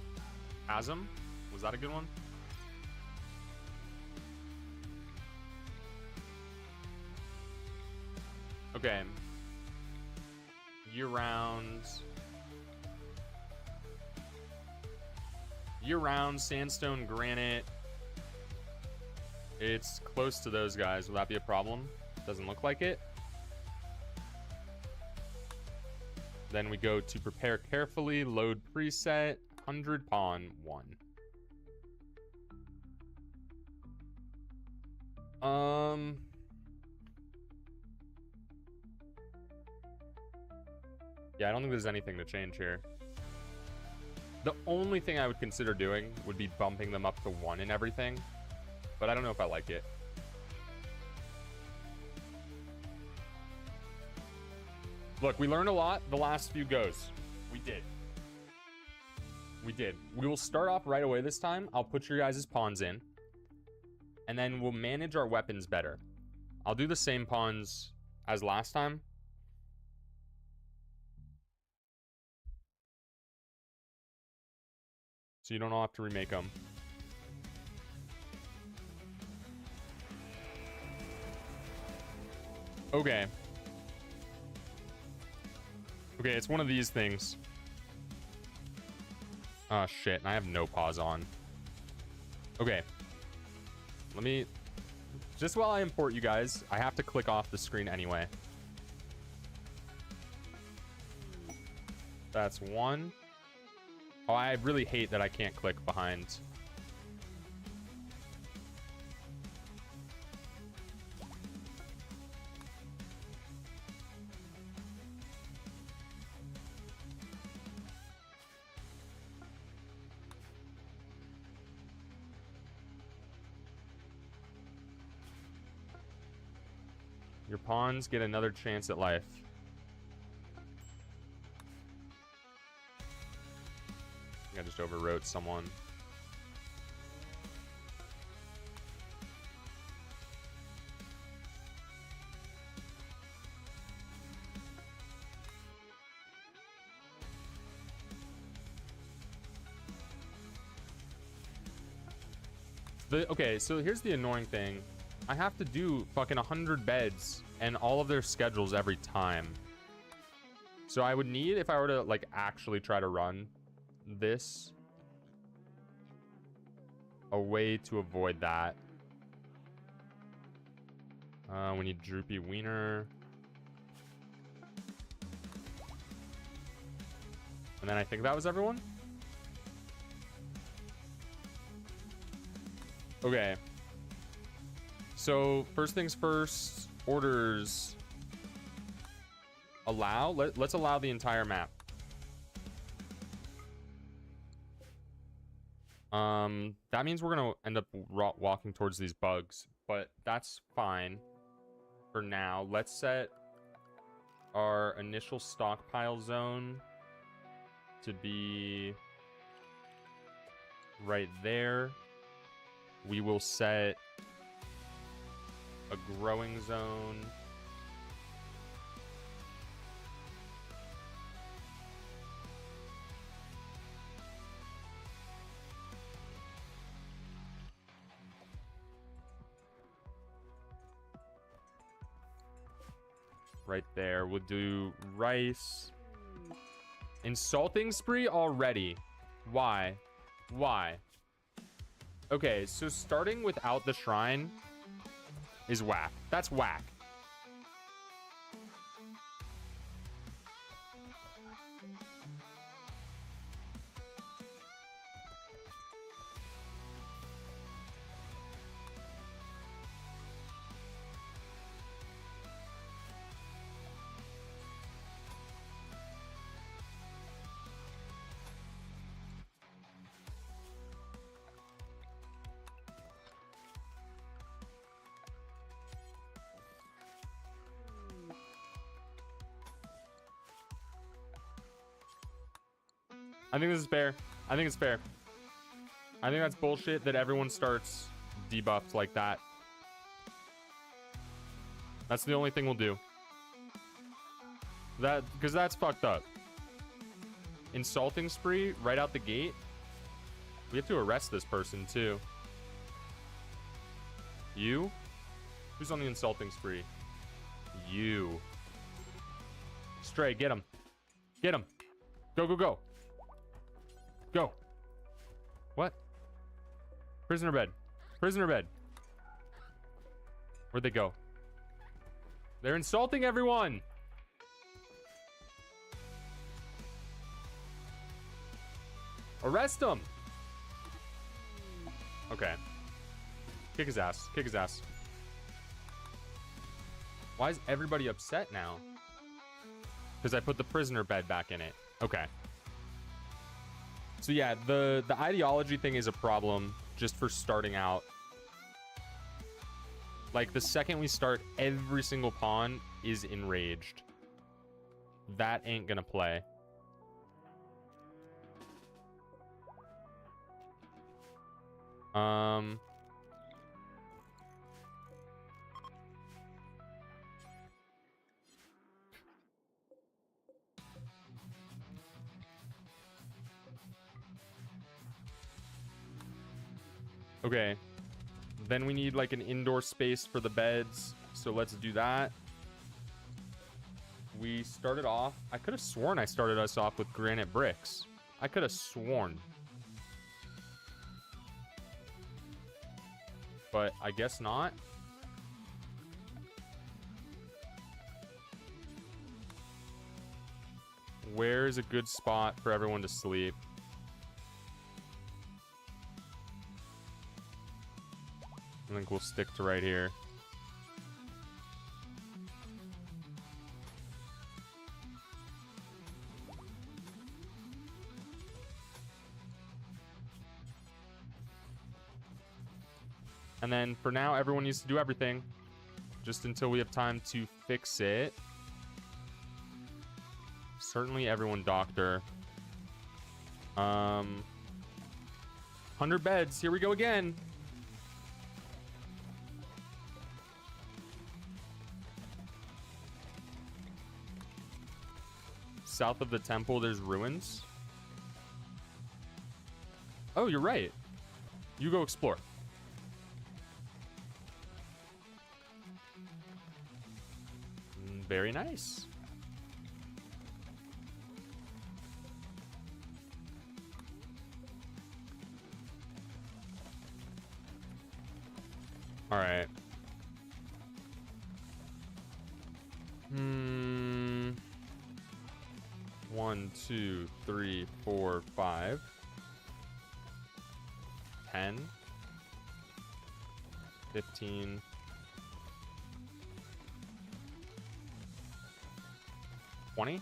Chasm? Was that a good one? Okay. Year-round. Year-round, sandstone, granite. It's close to those guys. Will that be a problem? Doesn't look like it. Then we go to prepare carefully, load preset, 100 pawn 1. Yeah, I don't think there's anything to change here. The only thing I would consider doing would be bumping them up to 1 and everything, but I don't know if I like it. Look, we learned a lot the last few goes. We did. We did. We will start off right away this time. I'll put your guys' pawns in, and then we'll manage our weapons better. I'll do the same pawns as last time. So you don't all have to remake them. Okay. Okay, it's one of these things. Oh, shit. And I have no pause on. Okay. Let me... Just while I import you guys, I have to click off the screen anyway. That's 1. Oh, I really hate that I can't click behind. Your pawns get another chance at life. I think I just overwrote someone. Okay, so here's the annoying thing. I have to do fucking 100 beds and all of their schedules every time. So I would need, if I were to like actually try to run this, a way to avoid that. We need Droopy Wiener. And then I think that was everyone. Okay. So first things first, orders. Allow. Let's allow the entire map. That means we're gonna end up walking towards these bugs, but that's fine for now. Let's set our initial stockpile zone to be right there. We will set a growing zone. Right there. We'll do rice. Insulting spree already. Why? Why? Okay, so starting without the shrine is whack. That's whack. I think this is fair. I think it's fair. I think that's bullshit that everyone starts debuffed like that. That's the only thing we'll do. Because that's fucked up. Insulting spree right out the gate. We have to arrest this person too. You? Who's on the insulting spree? You. Stray, get him. Get him. Go, go, go. Go. What? Prisoner bed. Prisoner bed. Where'd they go? They're insulting everyone. Arrest him. Okay. Kick his ass. Kick his ass. Why is everybody upset now? Because I put the prisoner bed back in it. Okay. So yeah, the ideology thing is a problem just for starting out. Like the second we start, every single pawn is enraged. That ain't gonna play. Okay. Then we need like an indoor space for the beds. So let's do that. We started off. I could have sworn I started us off with granite bricks. I could have sworn. But I guess not. Where is a good spot for everyone to sleep? think we'll stick to right here. And then for now, everyone needs to do everything. Just until we have time to fix it. Certainly everyone doctor. 100 beds. Here we go again. South of the temple, there's ruins. Oh, you're right. You go explore. Very nice. All right. 1, 2, 3, 4, 5, 10, 15. 20.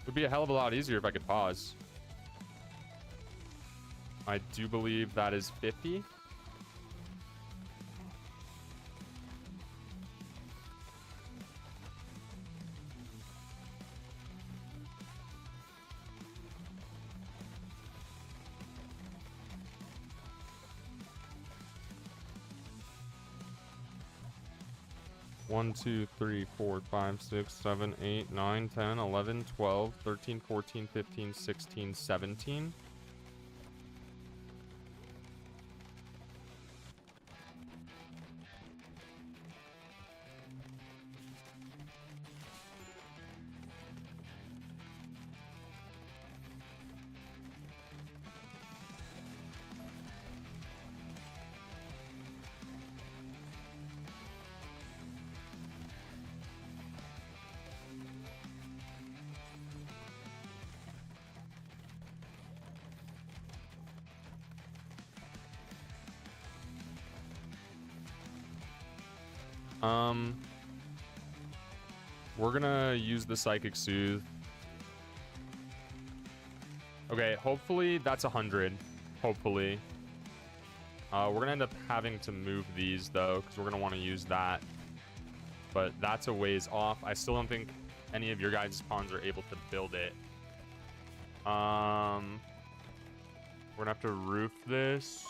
Would be a hell of a lot easier if I could pause. I do believe that is 50. One, 2, 3, 4, 5, 6, 7, 8, 9, 10, 11, 12, 13, 14, 15, 16, 17. We're gonna use the Psychic Soothe. Okay, hopefully that's 100. Hopefully. We're gonna end up having to move these though, because we're gonna want to use that. But that's a ways off. I still don't think any of your guys' pawns are able to build it. We're gonna have to roof this.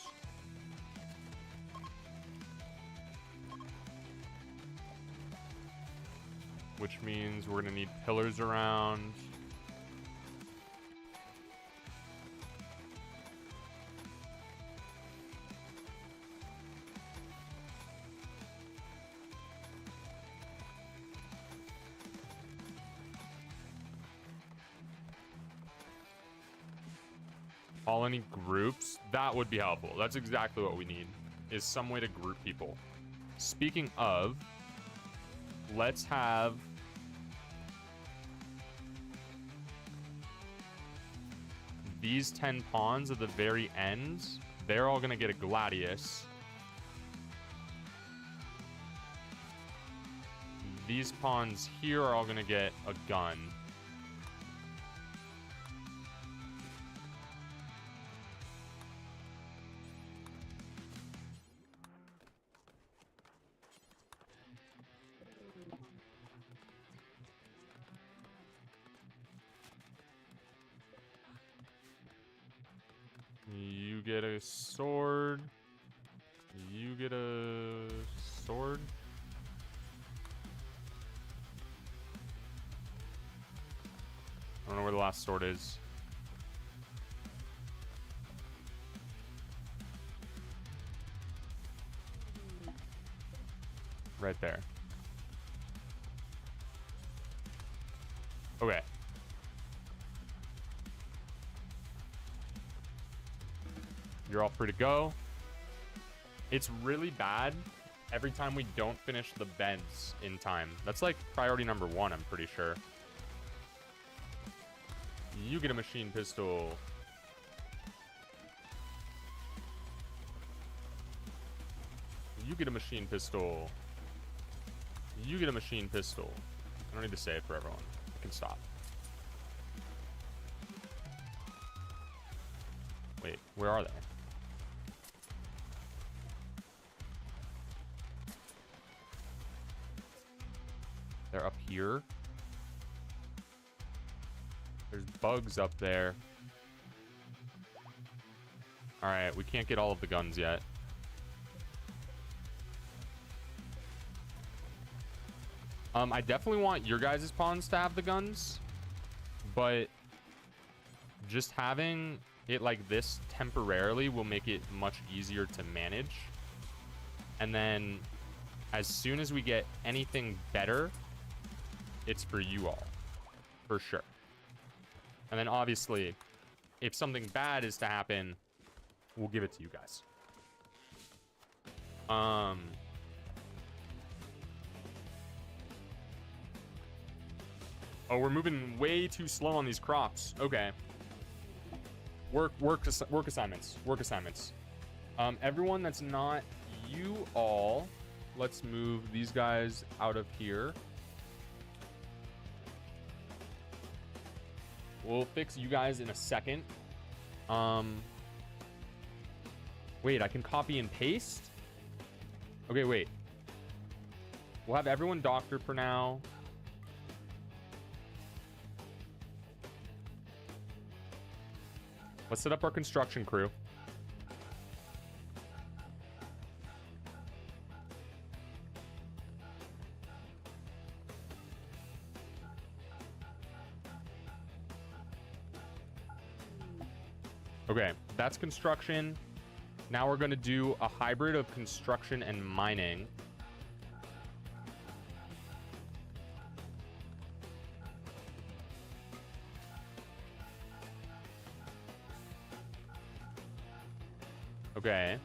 Which means we're gonna need pillars around. All any groups? That would be helpful. That's exactly what we need, is some way to group people. Speaking of, let's have these 10 pawns at the very end. They're all gonna get a Gladius. These pawns here are all gonna get a gun. You get a sword. You get a sword. I don't know where the last sword is. Right there. Okay. You're all free to go. It's really bad every time we don't finish the beds in time. That's like priority number 1, I'm pretty sure. You get a machine pistol. You get a machine pistol. You get a machine pistol. I don't need to say it for everyone. I can stop. Wait, where are they? They're up here. There's bugs up there. Alright, we can't get all of the guns yet. I definitely want your guys' pawns to have the guns, but just having it like this temporarily will make it much easier to manage. And then as soon as we get anything better, it's for you all, for sure. And then obviously, if something bad is to happen, we'll give it to you guys. Oh, we're moving way too slow on these crops. Okay. Work assignments. Work assignments. Everyone that's not you all, let's move these guys out of here. We'll fix you guys in a second. Wait, I can copy and paste? Okay, wait. We'll have everyone doctored for now. Let's set up our construction crew. Okay, that's construction. Now we're going to do a hybrid of construction and mining. Okay.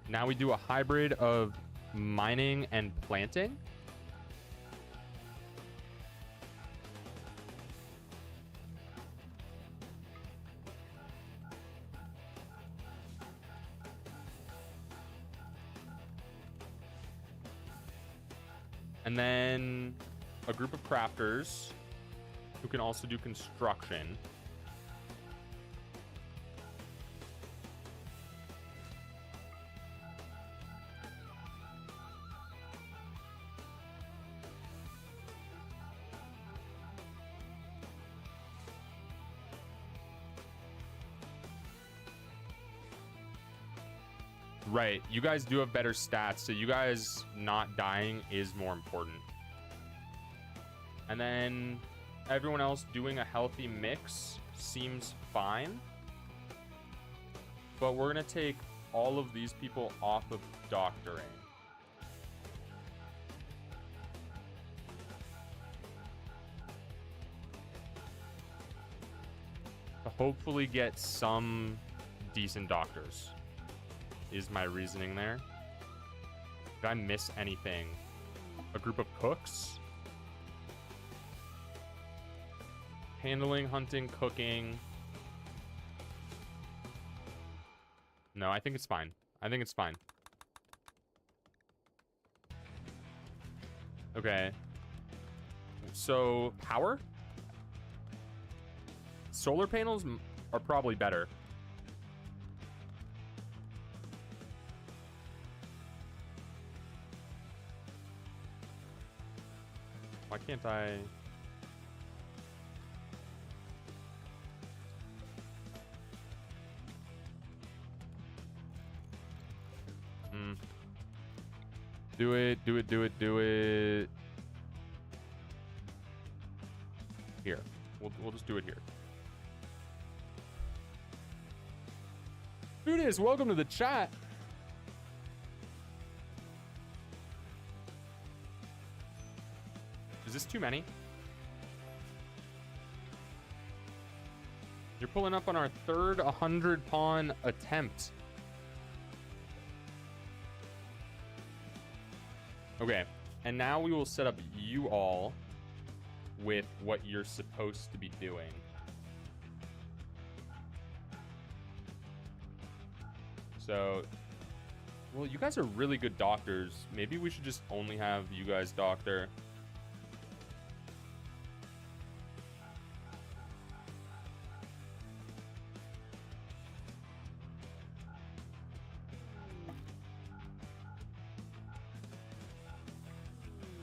Now we do a hybrid of mining and planting. And then a group of crafters who can also do construction. Right, you guys do have better stats, so you guys not dying is more important. And then everyone else doing a healthy mix seems fine. But we're going to take all of these people off of doctoring. To hopefully get some decent doctors. Is my reasoning there. Did I miss anything? A group of cooks? Handling, hunting, cooking. No, I think it's fine. I think it's fine. Okay. So, power? Solar panels are probably better. Why can't I? Do it, do it, do it, do it. Here. We'll just do it here. Who it is? Welcome to the chat. Is this too many? You're pulling up on our third 100 pawn attempt. Okay, and now we will set up you all with what you're supposed to be doing. So, well, you guys are really good doctors. Maybe we should just only have you guys doctor.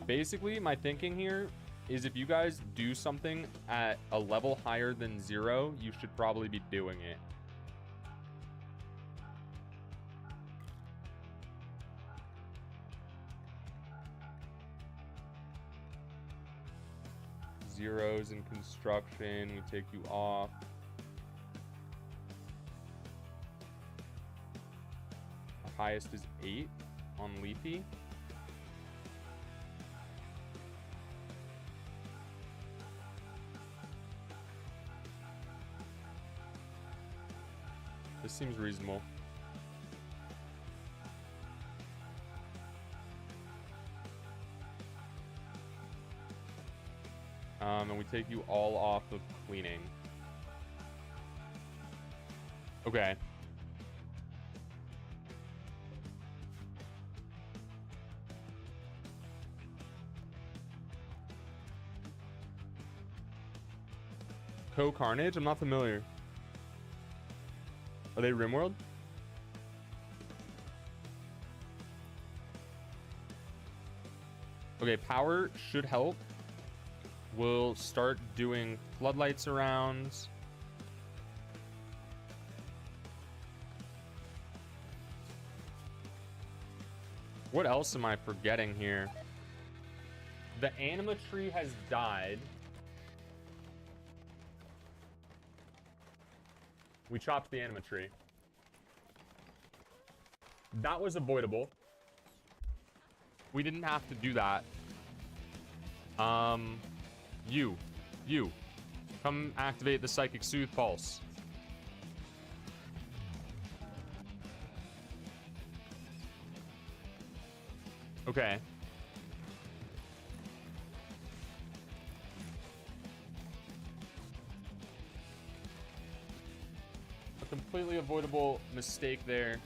Basically, my thinking here is if you guys do something at a level higher than 0, you should probably be doing it. Zeros in construction, we take you off. Our highest is 8 on Leafy. This seems reasonable. And we take you all off of cleaning. Okay. Co-Carnage? I'm not familiar. Are they Rimworld? Okay, power should help. We'll start doing floodlights around. What else am I forgetting here? The anima tree has died. We chopped the anima tree. That was avoidable. We didn't have to do that. You. Come activate the Psychic Soothe Pulse. Okay. A completely avoidable mistake there,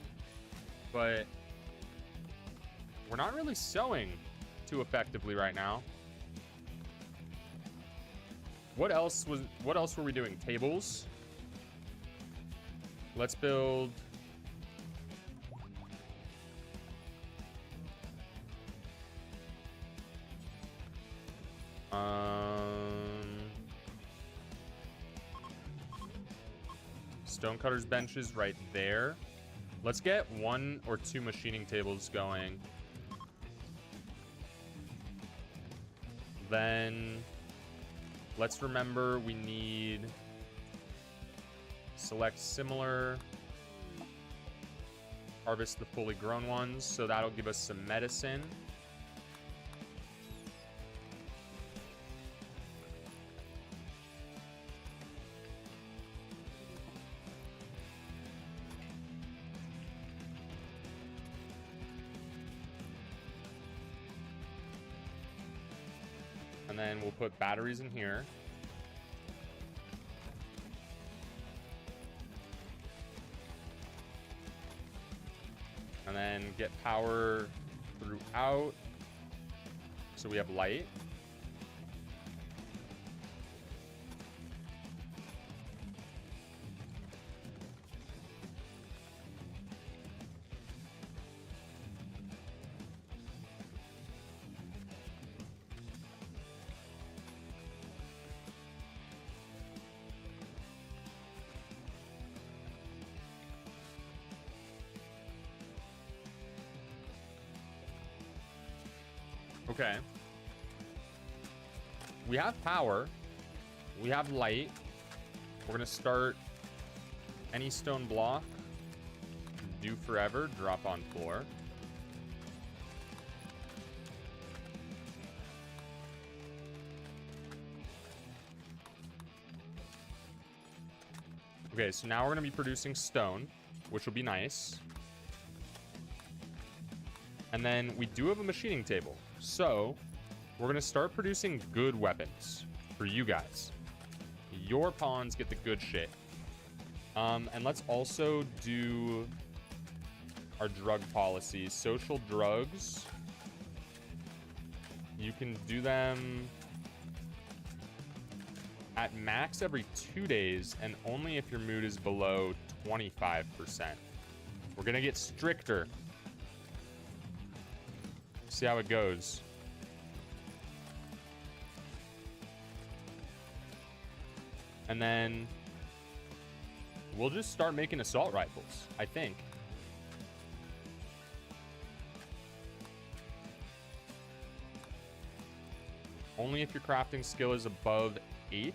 but we're not really sewing too effectively right now. What else were we doing? Tables. Let's build stonecutters benches right there. Let's get 1 or 2 machining tables going. Then let's remember we need select similar, harvest the fully grown ones, so that'll give us some medicine. And then we'll put batteries in here. And then get power throughout, so we have light. Okay. We have power. We have light. We're gonna start any stone block. Do forever. Drop on floor. Okay, so now we're gonna be producing stone, which will be nice. And then we do have a machining table. So we're going to start producing good weapons for you guys. Your pawns get the good shit. And let's also do our drug policy. Social drugs. You can do them at max every 2 days and only if your mood is below 25%. We're going to get stricter. See how it goes. And then we'll just start making assault rifles, I think. Only if your crafting skill is above 8.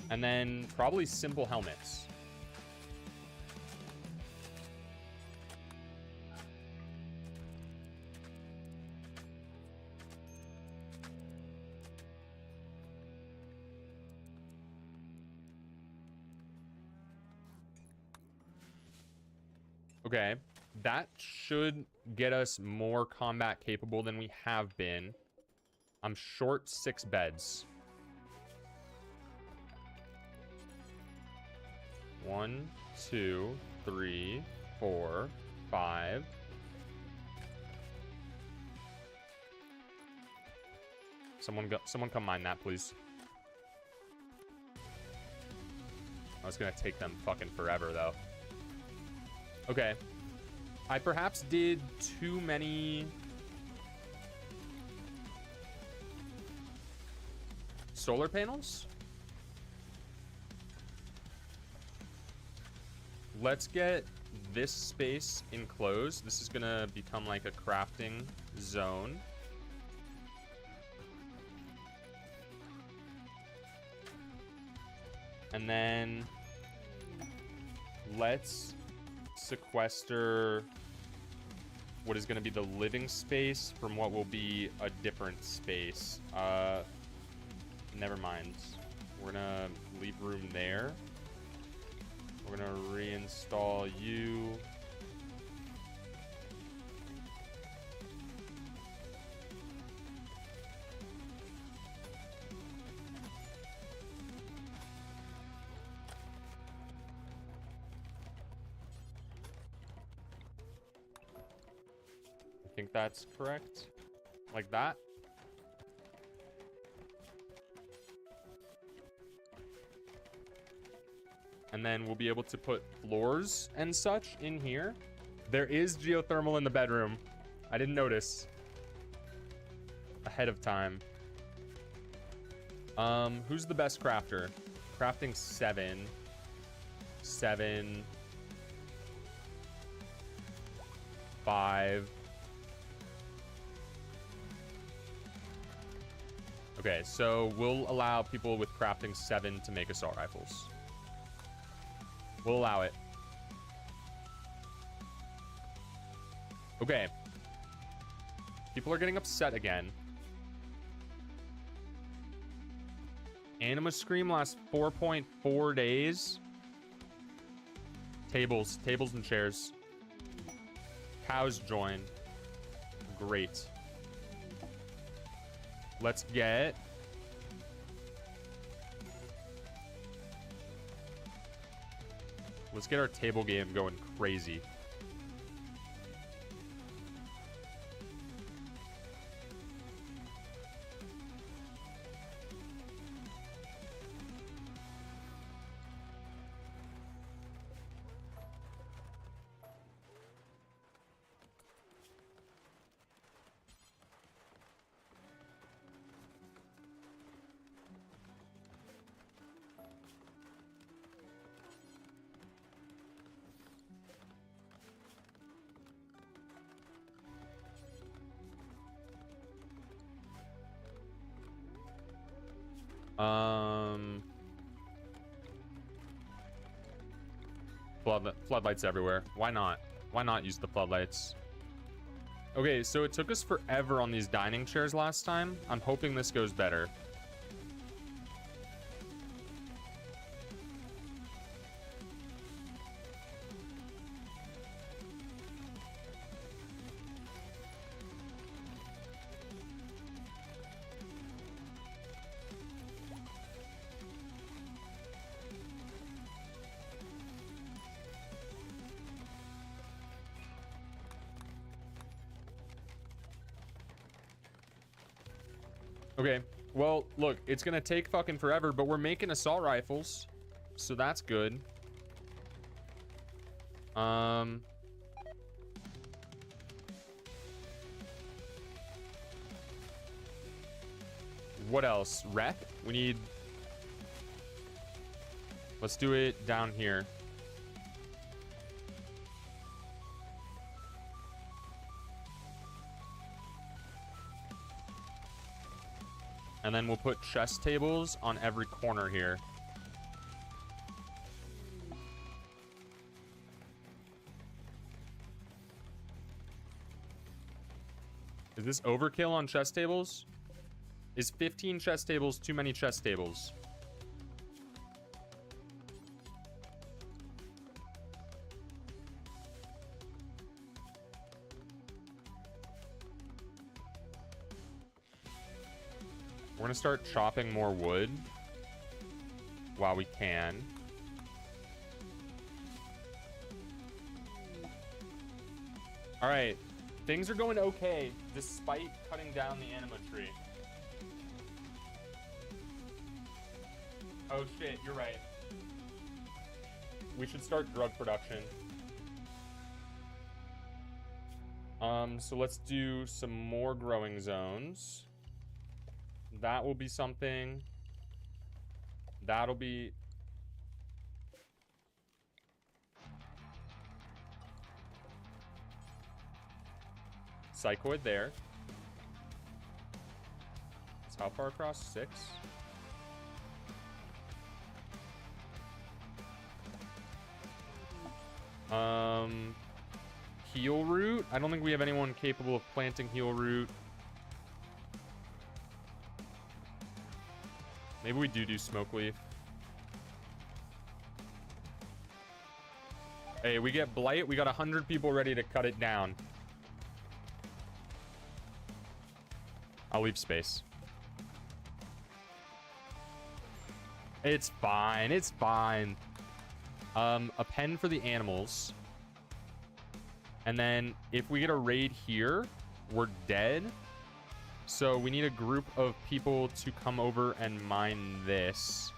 And then probably simple helmets. Okay, that should get us more combat capable than we have been. I'm short 6 beds. 1, 2, 3, 4, 5. Someone come mine that, please. Oh, it's gonna take them fucking forever, though. Okay. I perhaps did too many solar panels. Let's get this space enclosed. This is gonna become like a crafting zone. And then let's sequester what is going to be the living space from what will be a different space. Never mind. We're gonna leave room there. We're gonna reinstall you. I think that's correct. Like that. And then we'll be able to put floors and such in here. There is geothermal in the bedroom. I didn't notice ahead of time. Who's the best crafter? Crafting 7. 7. 5. Okay, so we'll allow people with crafting 7 to make assault rifles. We'll allow it. Okay. People are getting upset again. Anima Scream lasts 4.4 days. Tables and chairs. Cows join. Great. Let's get... Let's get our table game going crazy. Floodlights everywhere. Why not? Why not use the floodlights? Okay, so it took us forever on these dining chairs last time. I'm hoping this goes better. Okay, well, look, it's gonna take fucking forever, but we're making assault rifles, so that's good. What else? Rep? We need... Let's do it down here. And then we'll put chest tables on every corner here. Is this overkill on chest tables? Is 15 chest tables too many chest tables? We're gonna start chopping more wood while we can. All right, things are going okay despite cutting down the anima tree. Oh shit, you're right. We should start drug production. So let's do some more growing zones. That will be something. That'll be... Psychoid there. It's how far across? 6? Heal root? I don't think we have anyone capable of planting heal root. Maybe we do smoke leaf. Hey, we get blight. We got 100 people ready to cut it down. I'll leave space. It's fine. It's fine. A pen for the animals. And then if we get a raid here, we're dead. So we need a group of people to come over and mine this.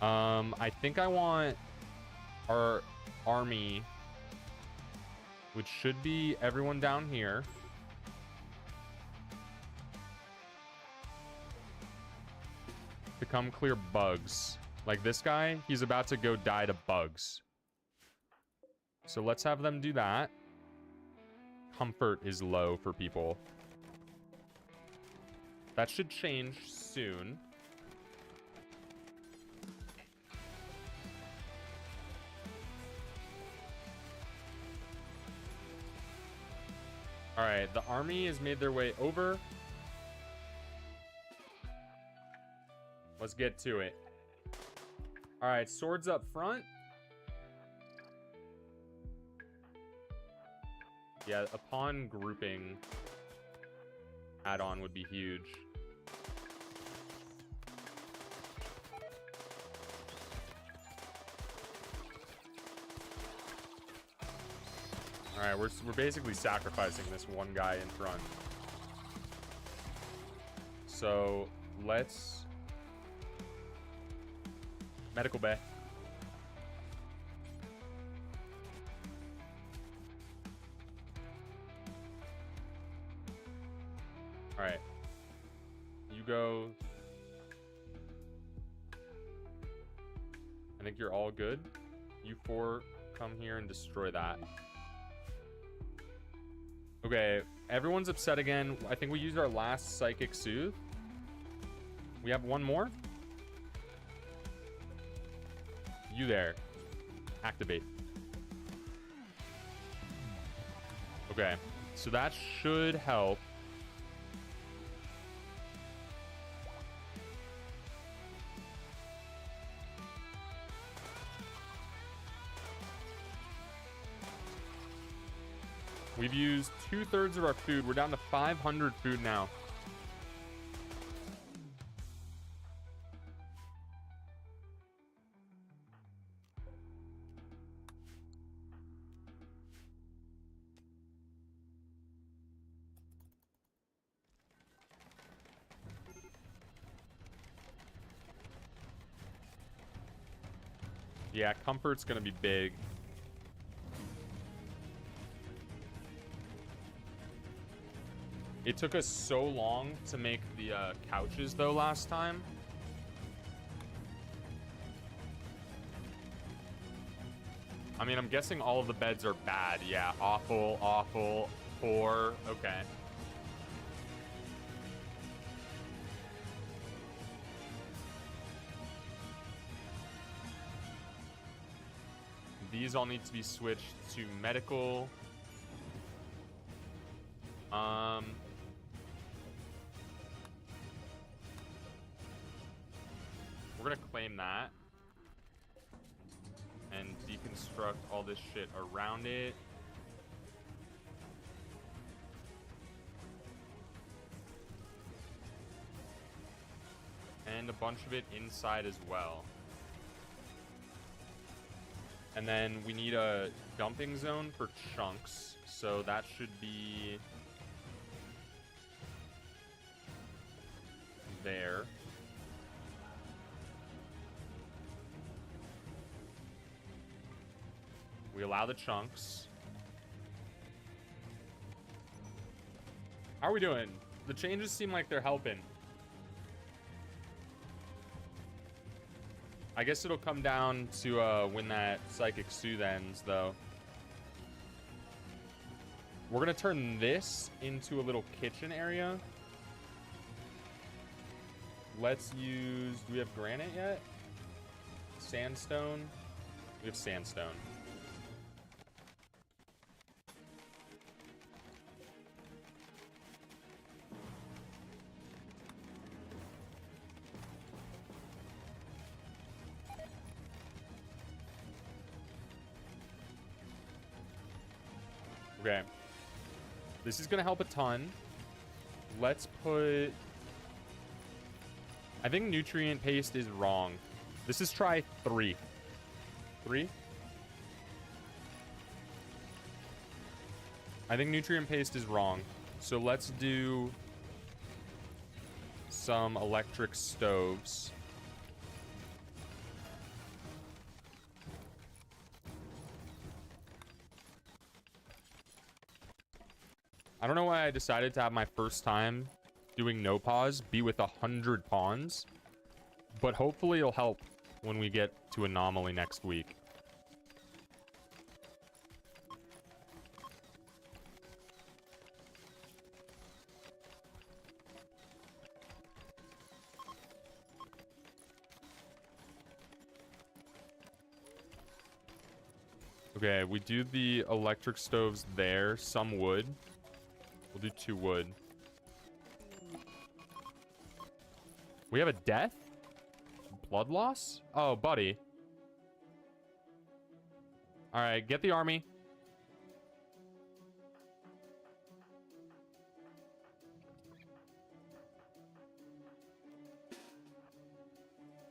I think I want our army, which should be everyone down here. To come clear bugs. Like this guy, he's about to go die to bugs. So let's have them do that. Comfort is low for people. That should change soon. All right, the army has made their way over. Let's get to it. All right, swords up front. Yeah, a pawn grouping add-on would be huge. All right, we're basically sacrificing this one guy in front. So let's medical bay. All right, you go. I think you're all good. You 4 come here and destroy that. Okay, everyone's upset again. I think we used our last Psychic Soothe. We have one more. You there. Activate. Okay, so that should help. We've used 2/3 of our food. We're down to 500 food now. Yeah, comfort's gonna be big. It took us so long to make the couches, though, last time. I mean, I'm guessing all of the beds are bad. Yeah, awful, awful, poor. Okay. These all need to be switched to medical. We're gonna claim that and deconstruct all this shit around it. And a bunch of it inside as well. And then we need a dumping zone for chunks. So that should be there. We allow the chunks. How are we doing? The changes seem like they're helping. I guess it'll come down to when that psychic soothe ends, though. We're gonna turn this into a little kitchen area. Let's use... Do we have granite yet? Sandstone? We have sandstone. Okay. This is going to help a ton. Let's put... I think nutrient paste is wrong. This is try 3. 3? I think nutrient paste is wrong. So let's do some electric stoves. I don't know why I decided to have my first time doing no pause be with 100 pawns, but hopefully it'll help when we get to Anomaly next week. Okay, we do the electric stoves there, some wood. We'll do 2 wood. We have a death? Blood loss? Oh, buddy. Alright, get the army.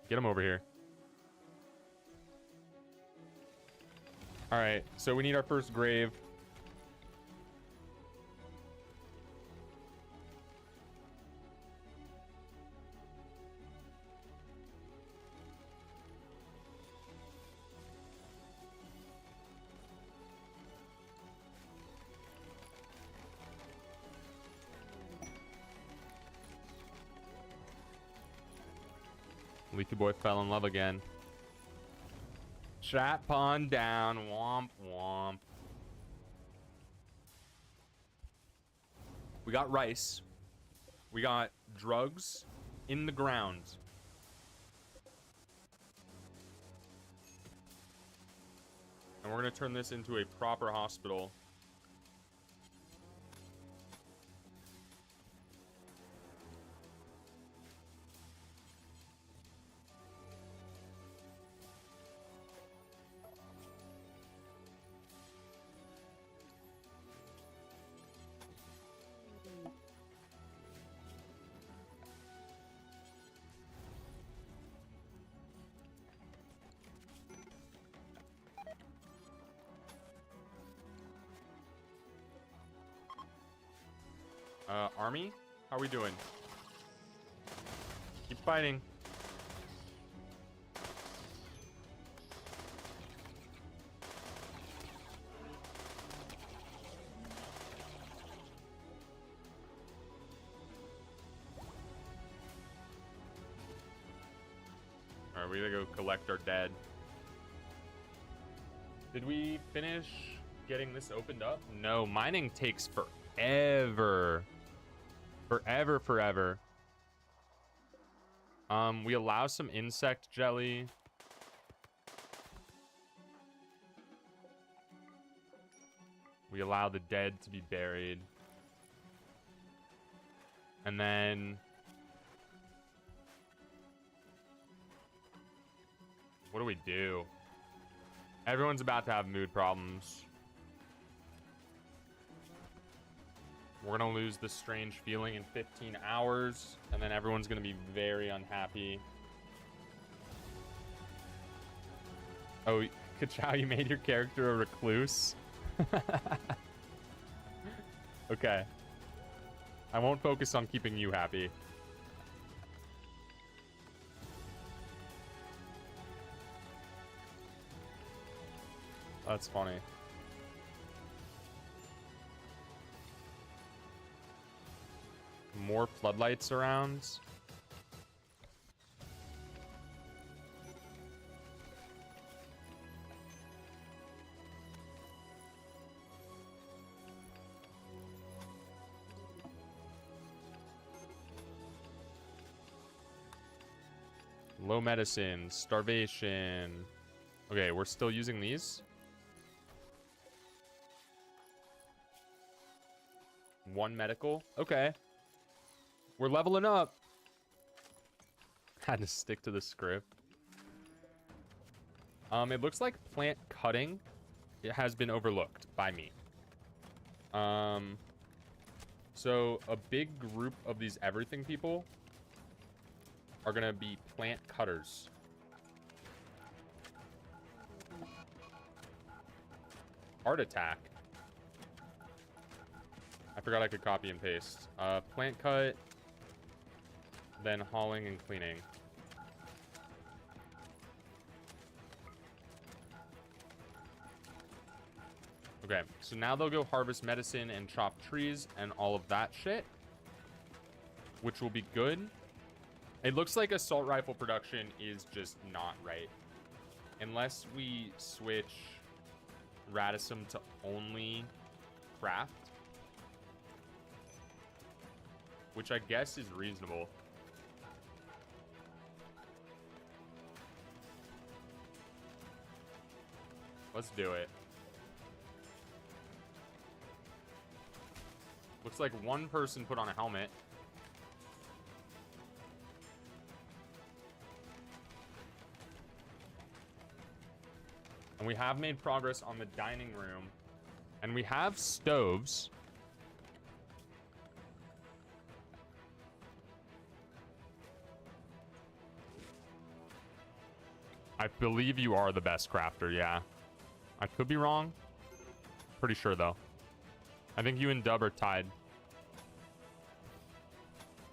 Get him over here. Alright, so we need our first grave. Leafy boy fell in love again. Chat pawn down. Womp womp. We got rice. We got drugs in the ground. And we're going to turn this into a proper hospital. Army? How are we doing? Keep fighting. Alright, we gotta go collect our dead. Did we finish getting this opened up? No, mining takes forever. Forever. We allow some insect jelly. We allow the dead to be buried. And then... what do we do? Everyone's about to have mood problems. We're gonna lose this strange feeling in 15 hours, and then everyone's gonna be very unhappy. Oh, Kachow, you made your character a recluse? Okay. I won't focus on keeping you happy. That's funny. More floodlights around. Low medicine, starvation. Okay, we're still using these. One medical. Okay. We're leveling up. Had to stick to the script. It looks like plant cutting, it has been overlooked by me. So a big group of these everything people are gonna be plant cutters. Heart attack. I forgot I could copy and paste. Plant cut, then hauling and cleaning. Okay, so now they'll go harvest medicine and chop trees and all of that shit, which will be good. It looks like assault rifle production is just not right. Unless we switch Radisson to only craft, which I guess is reasonable. Let's do it. Looks like one person put on a helmet. And we have made progress on the dining room. And we have stoves. I believe you are the best crafter, yeah. I could be wrong. Pretty sure, though. I think you and Dub are tied.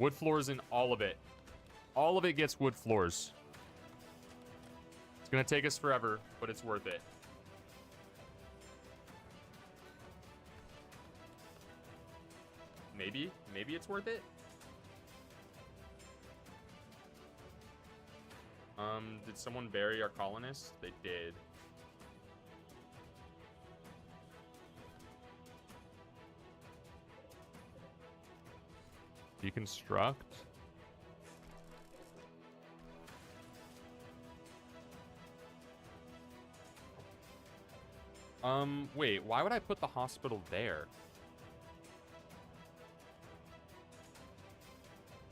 Wood floors in all of it. All of it gets wood floors. It's gonna take us forever, but it's worth it. Maybe it's worth it. Did someone bury our colonists? They did. Deconstruct. Wait, why would I put the hospital there?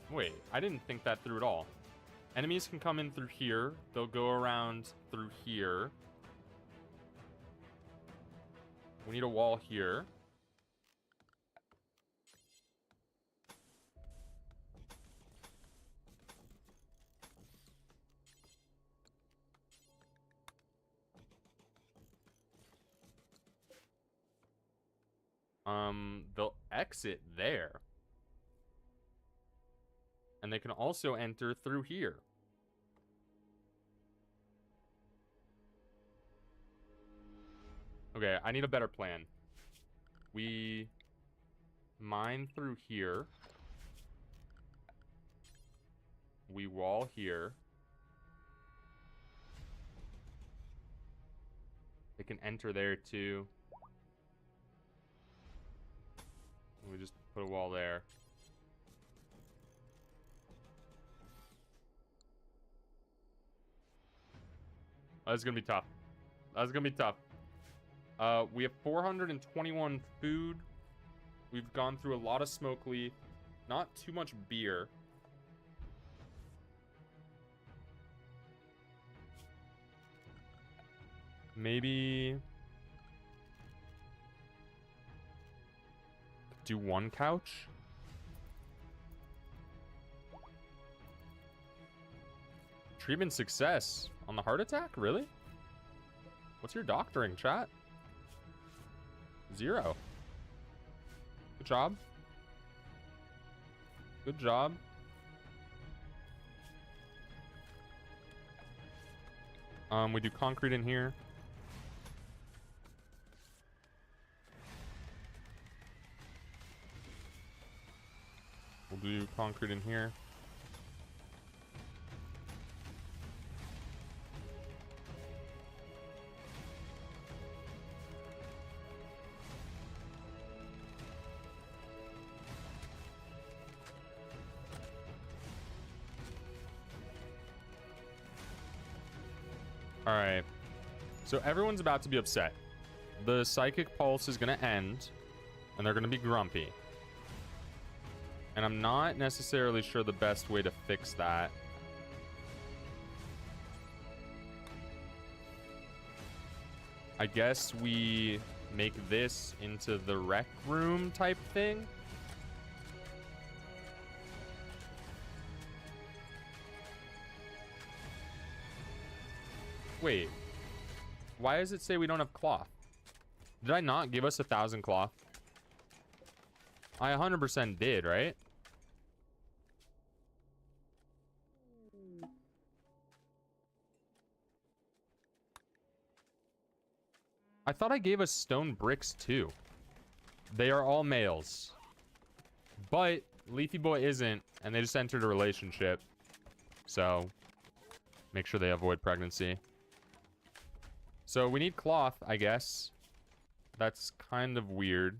Wait, I didn't think that through at all. Enemies can come in through here. They'll go around through here. We need a wall here. They'll exit there. And they can also enter through here. Okay, I need a better plan. We mine through here. We wall here. They can enter there too. We just put a wall there. Oh, that's gonna be tough. That's gonna be tough. We have 421 food. We've gone through a lot of smoke leaf. Not too much beer. Maybe do one couch. Treatment success on the heart attack? Really? What's your doctoring, chat? 0. Good job. Good job. We do concrete in here. We'll do concrete in here. All right. So everyone's about to be upset. The psychic pulse is going to end, and they're going to be grumpy. And I'm not necessarily sure the best way to fix that. I guess we make this into the rec room type thing. Wait. Why does it say we don't have cloth? Did I not give us 1,000 cloth? I 100% did, right? I thought I gave us stone bricks too. They are all males. But Leafy Boy isn't, and they just entered a relationship. So, make sure they avoid pregnancy. So we need cloth, I guess. That's kind of weird.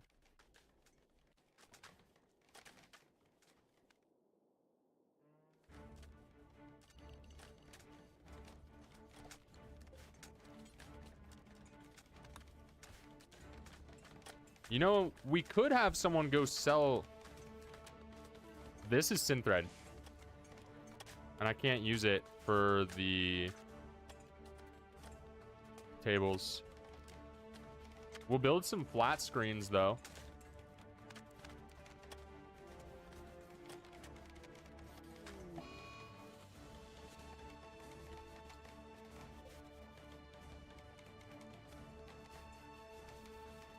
You know, we could have someone go sell... This is Synthread. And I can't use it for the tables. We'll build some flat screens, though.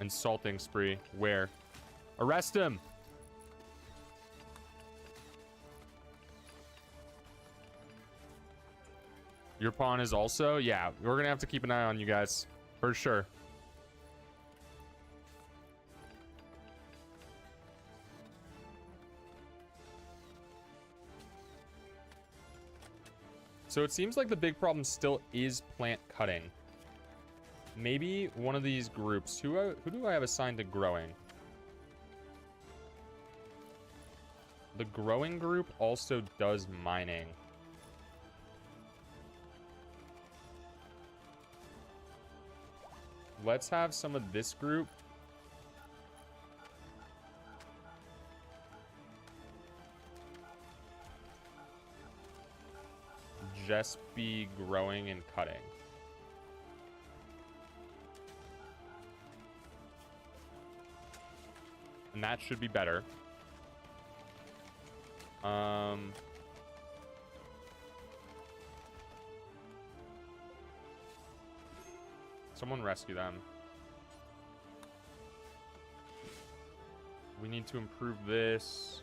Insulting spree. Where? Arrest him! Your pawn is also? Yeah, we're gonna have to keep an eye on you guys. For sure. So it seems like the big problem still is plant cutting. Maybe one of these groups. Who do I have assigned to growing? The growing group also does mining. Let's have some of this group just be growing and cutting. And that should be better. Someone rescue them. We need to improve this.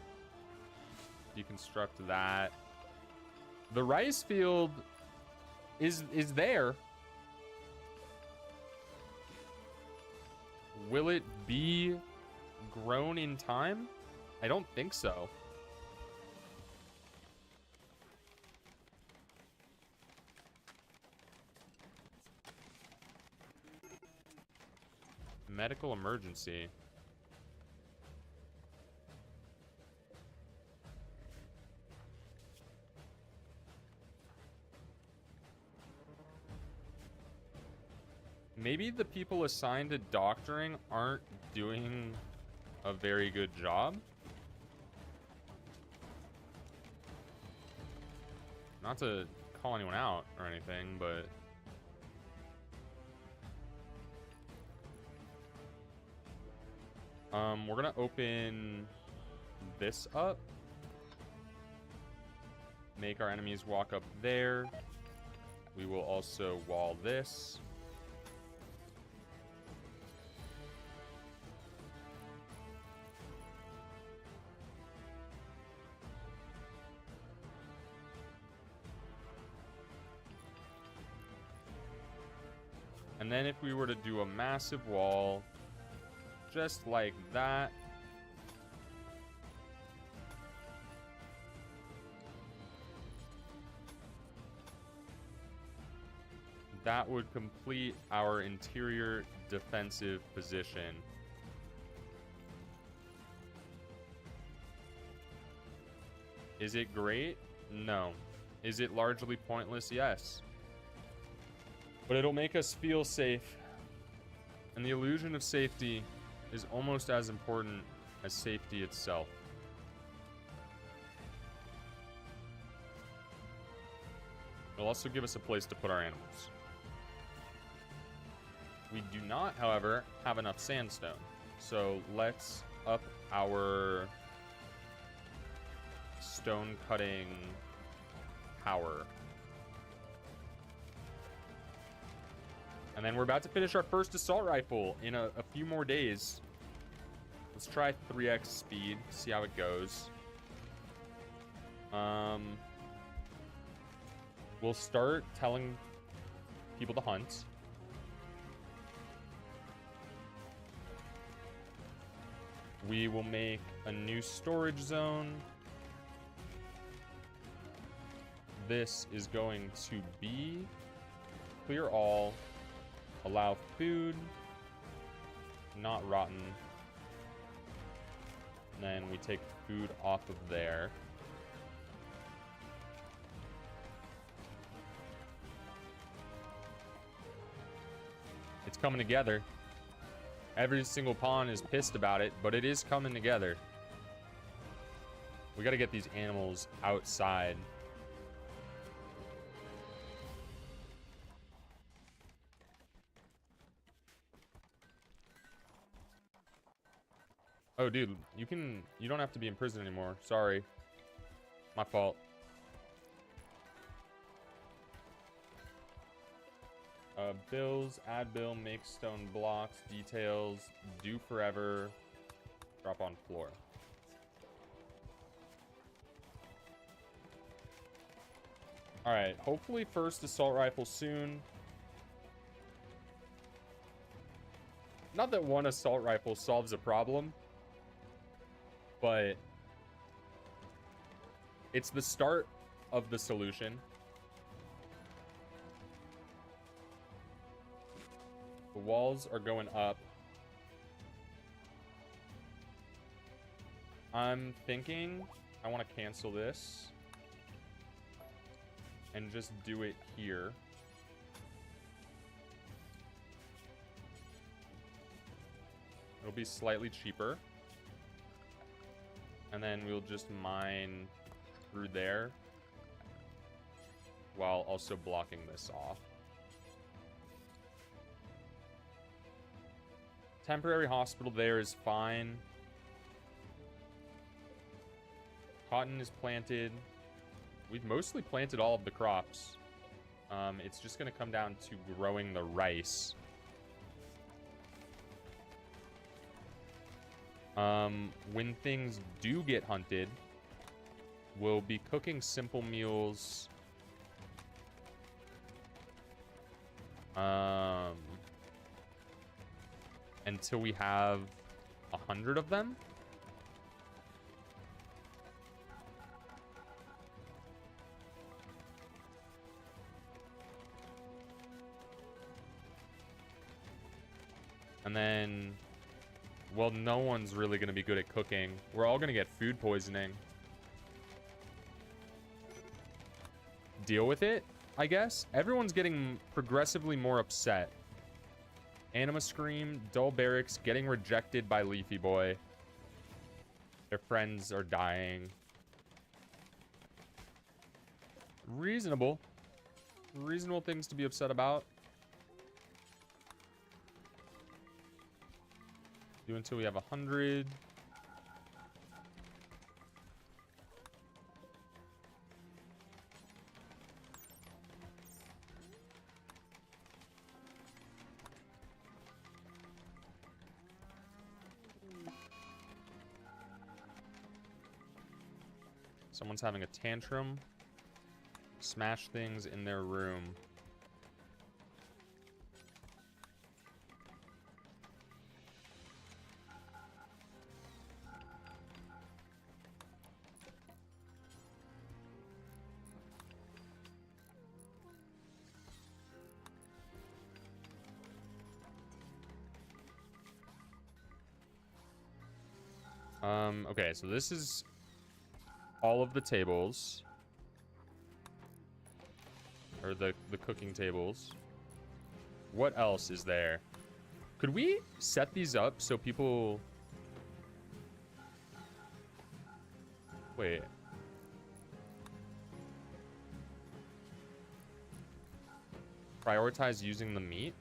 Deconstruct that. The rice field is there. Will it be grown in time? I don't think so. Medical emergency. Maybe the people assigned to doctoring aren't doing a very good job. Not to call anyone out or anything, but we're gonna open this up. Make our enemies walk up there. We will also wall this. And then if we were to do a massive wall, just like that. That would complete our interior defensive position. Is it great? No. Is it largely pointless? Yes. But it'll make us feel safe. And the illusion of safety is almost as important as safety itself. It'll also give us a place to put our animals. We do not, however, have enough sandstone. So let's up our stone cutting power. And then we're about to finish our first assault rifle in a few more days. Let's try 3x speed, see how it goes. We'll start telling people to hunt. We will make a new storage zone. This is going to be clear all, allow food, not rotten. And then we take food off of there. It's coming together. Every single pawn is pissed about it, but it is coming together. We got to get these animals outside. Oh, dude, you don't have to be in prison anymore. Sorry. My fault. Bills, add bill, make stone blocks, details, do forever, drop on floor. All right, hopefully first assault rifle soon. Not that one assault rifle solves a problem, but it's the start of the solution. The walls are going up. I'm thinking I want to cancel this and just do it here. It'll be slightly cheaper. And then we'll just mine through there while also blocking this off. Temporary hospital there is fine. Cotton is planted. We've mostly planted all of the crops. It's just going to come down to growing the rice. When things do get hunted, we'll be cooking simple meals. Until we have 100 of them. And then, well, no one's really going to be good at cooking. We're all going to get food poisoning. Deal with it, I guess. Everyone's getting progressively more upset. Anima Scream, Dull Barracks getting rejected by Leafy Boy. Their friends are dying. Reasonable. Reasonable things to be upset about. Do until we have 100. Someone's having a tantrum. Smash things in their room. Okay, so this is all of the tables. Or the cooking tables. What else is there? Could we set these up so people... Wait. Prioritize using the meat?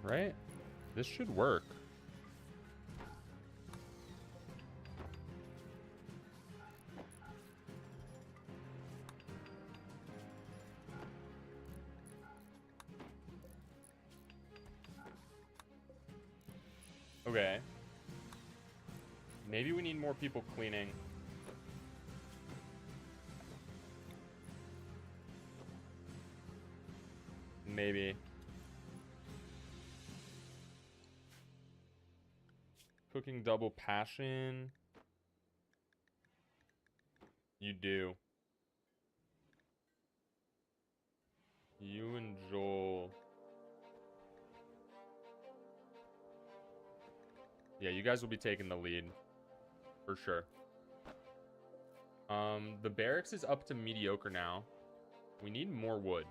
Right? This should work. Okay. Maybe we need more people cleaning. Maybe. Cooking double passion. You do. You and Joel. Yeah, you guys will be taking the lead. For sure. The barracks is up to mediocre now. We need more wood.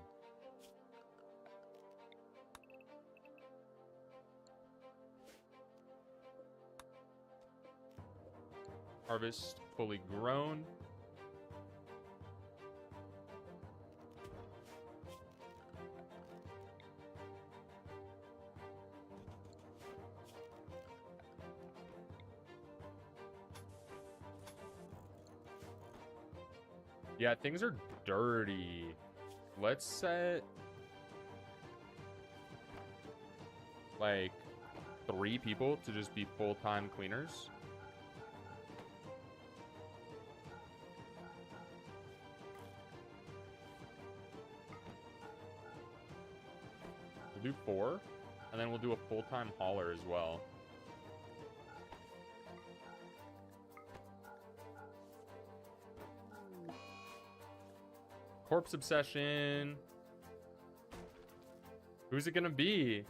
Harvest fully grown. Yeah, things are dirty. Let's set like 3 people to just be full-time cleaners. We'll do 4, and then we'll do a full-time hauler as well. Corpse obsession. Who's it gonna be?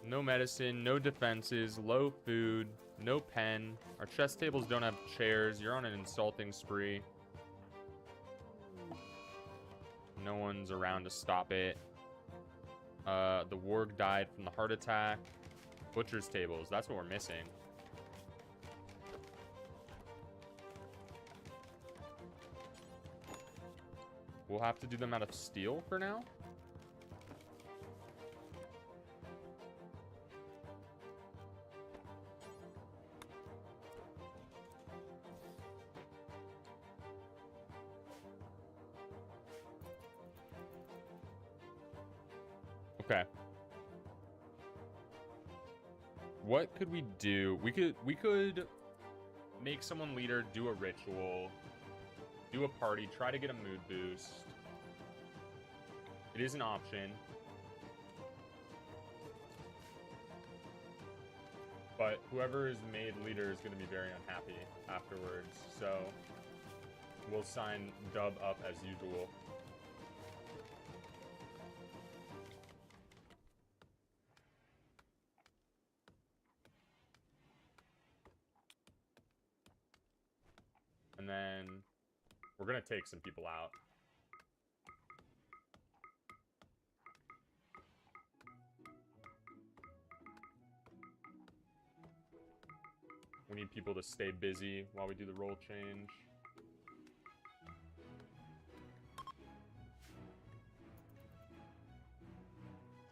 No medicine, no defenses, low food, no pen. Our chess tables don't have chairs. You're on an insulting spree. No one's around to stop it. The warg died from the heart attack. Butcher's tables, that's what we're missing. We'll have to do them out of steel for now. Okay. What could we do? We could make someone leader, do a ritual, do a party, try to get a mood boost. It is an option. But whoever is made leader is going to be very unhappy afterwards. So we'll sign Dub up as usual. And then we're going to take some people out. We need people to stay busy while we do the role change.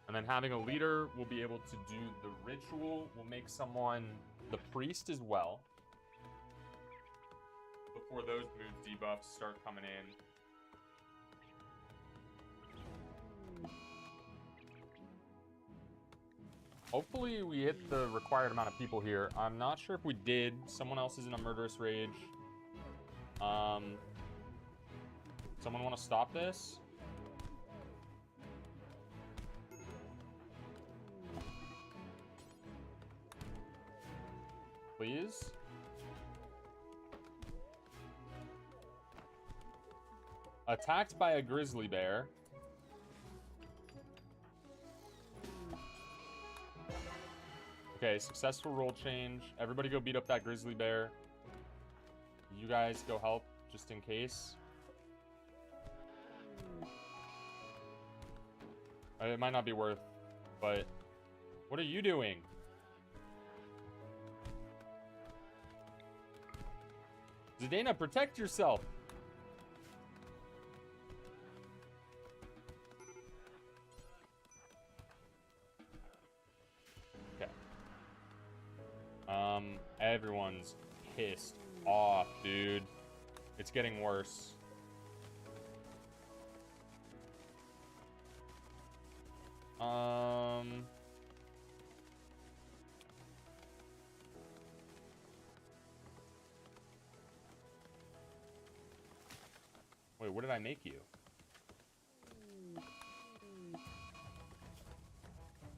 And then having a leader will be able to do the ritual. We'll make someone the priest as well. Before those mood debuffs start coming in. Hopefully we hit the required amount of people here. I'm not sure if we did. Someone else is in a murderous rage. Someone want to stop this? Please? Attacked by a grizzly bear. Okay, successful roll change. Everybody go beat up that grizzly bear. You guys go help, just in case. It might not be worth, but... What are you doing? Zidane, protect yourself! Everyone's pissed off, dude. It's getting worse. Wait, what did I make you?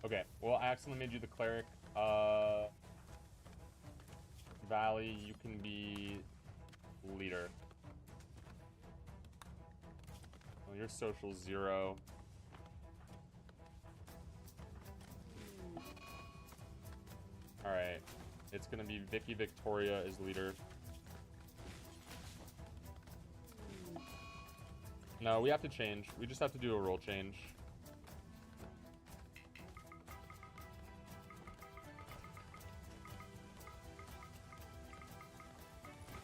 Okay, well, I accidentally made you the cleric. Valley, you can be leader. Well, your social 0. Alright. It's gonna be Vicky Victoria as leader. No, we have to change. We just have to do a role change.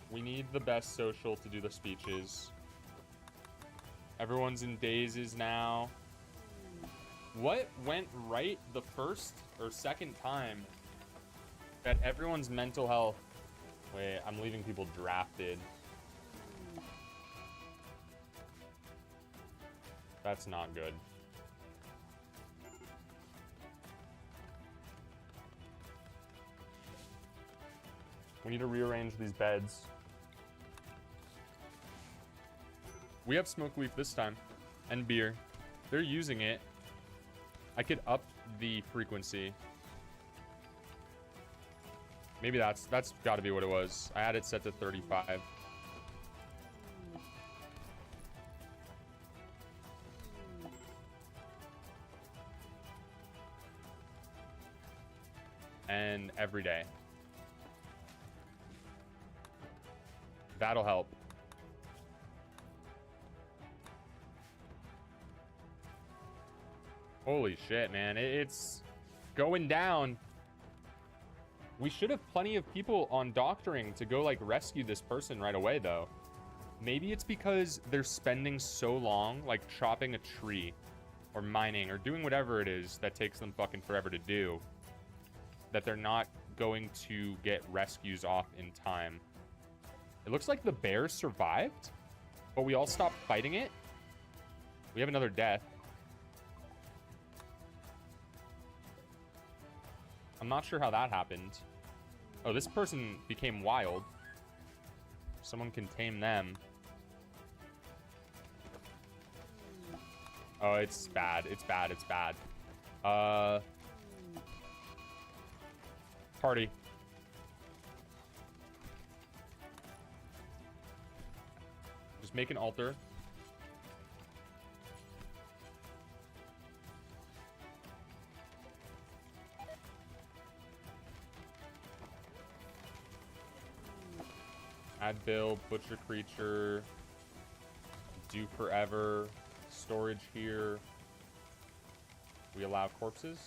We need the best social to do the speeches. Everyone's in dazes now. What went right the first or second time that everyone's mental health... Wait, I'm leaving people drafted. That's not good. We need to rearrange these beds. We have smoke leaf this time. And beer. They're using it. I could up the frequency. Maybe that's got to be what it was. I had it set to 35. And every day. That'll help. Holy shit, man. It's going down. We should have plenty of people on doctoring to go, like, rescue this person right away, though. Maybe it's because they're spending so long, like, chopping a tree or mining or doing whatever it is that takes them fucking forever to do, that they're not going to get rescues off in time. It looks like the bear survived, but we all stopped fighting it. We have another death. I'm not sure how that happened. Oh, this person became wild. Someone can tame them. Oh, it's bad. It's bad. It's bad. Party. Just make an altar. Add build, butcher creature, do forever, storage here. We allow corpses.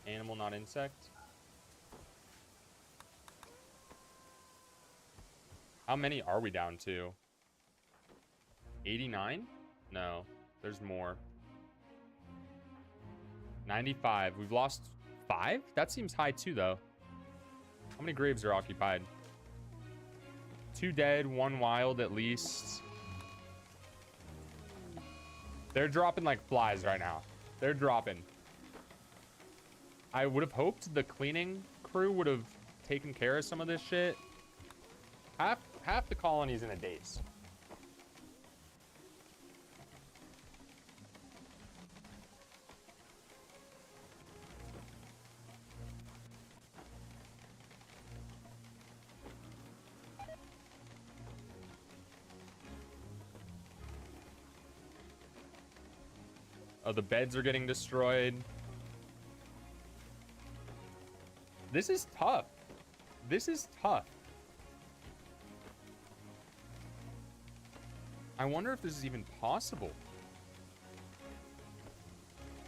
Animal, not insect. How many are we down to? 89? No, there's more. 95. We've lost 5? That seems high too, though. How many graves are occupied? 2 dead, 1 wild at least. They're dropping like flies right now. They're dropping. I would have hoped the cleaning crew would have taken care of some of this shit. Half the colony's in a daze. Oh, the beds are getting destroyed. This is tough. This is tough. I wonder if this is even possible.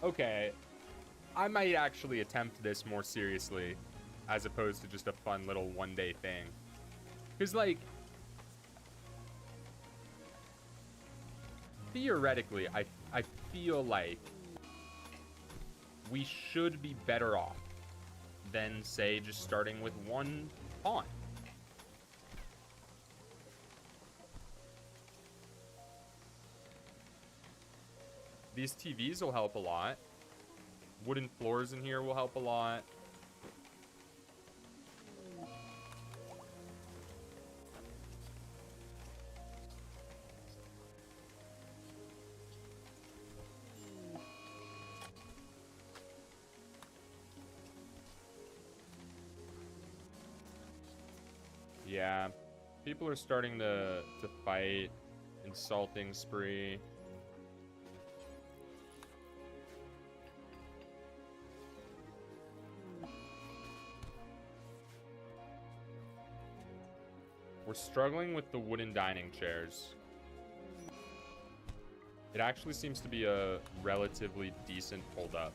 Okay. I might actually attempt this more seriously as opposed to just a fun little one-day thing. Because, like, theoretically, I feel like we should be better off than, say, just starting with 1 pawn. These TVs will help a lot. Wooden floors in here will help a lot. Yeah, people are starting to fight. Insulting spree. We're struggling with the wooden dining chairs. It actually seems to be a relatively decent holdup.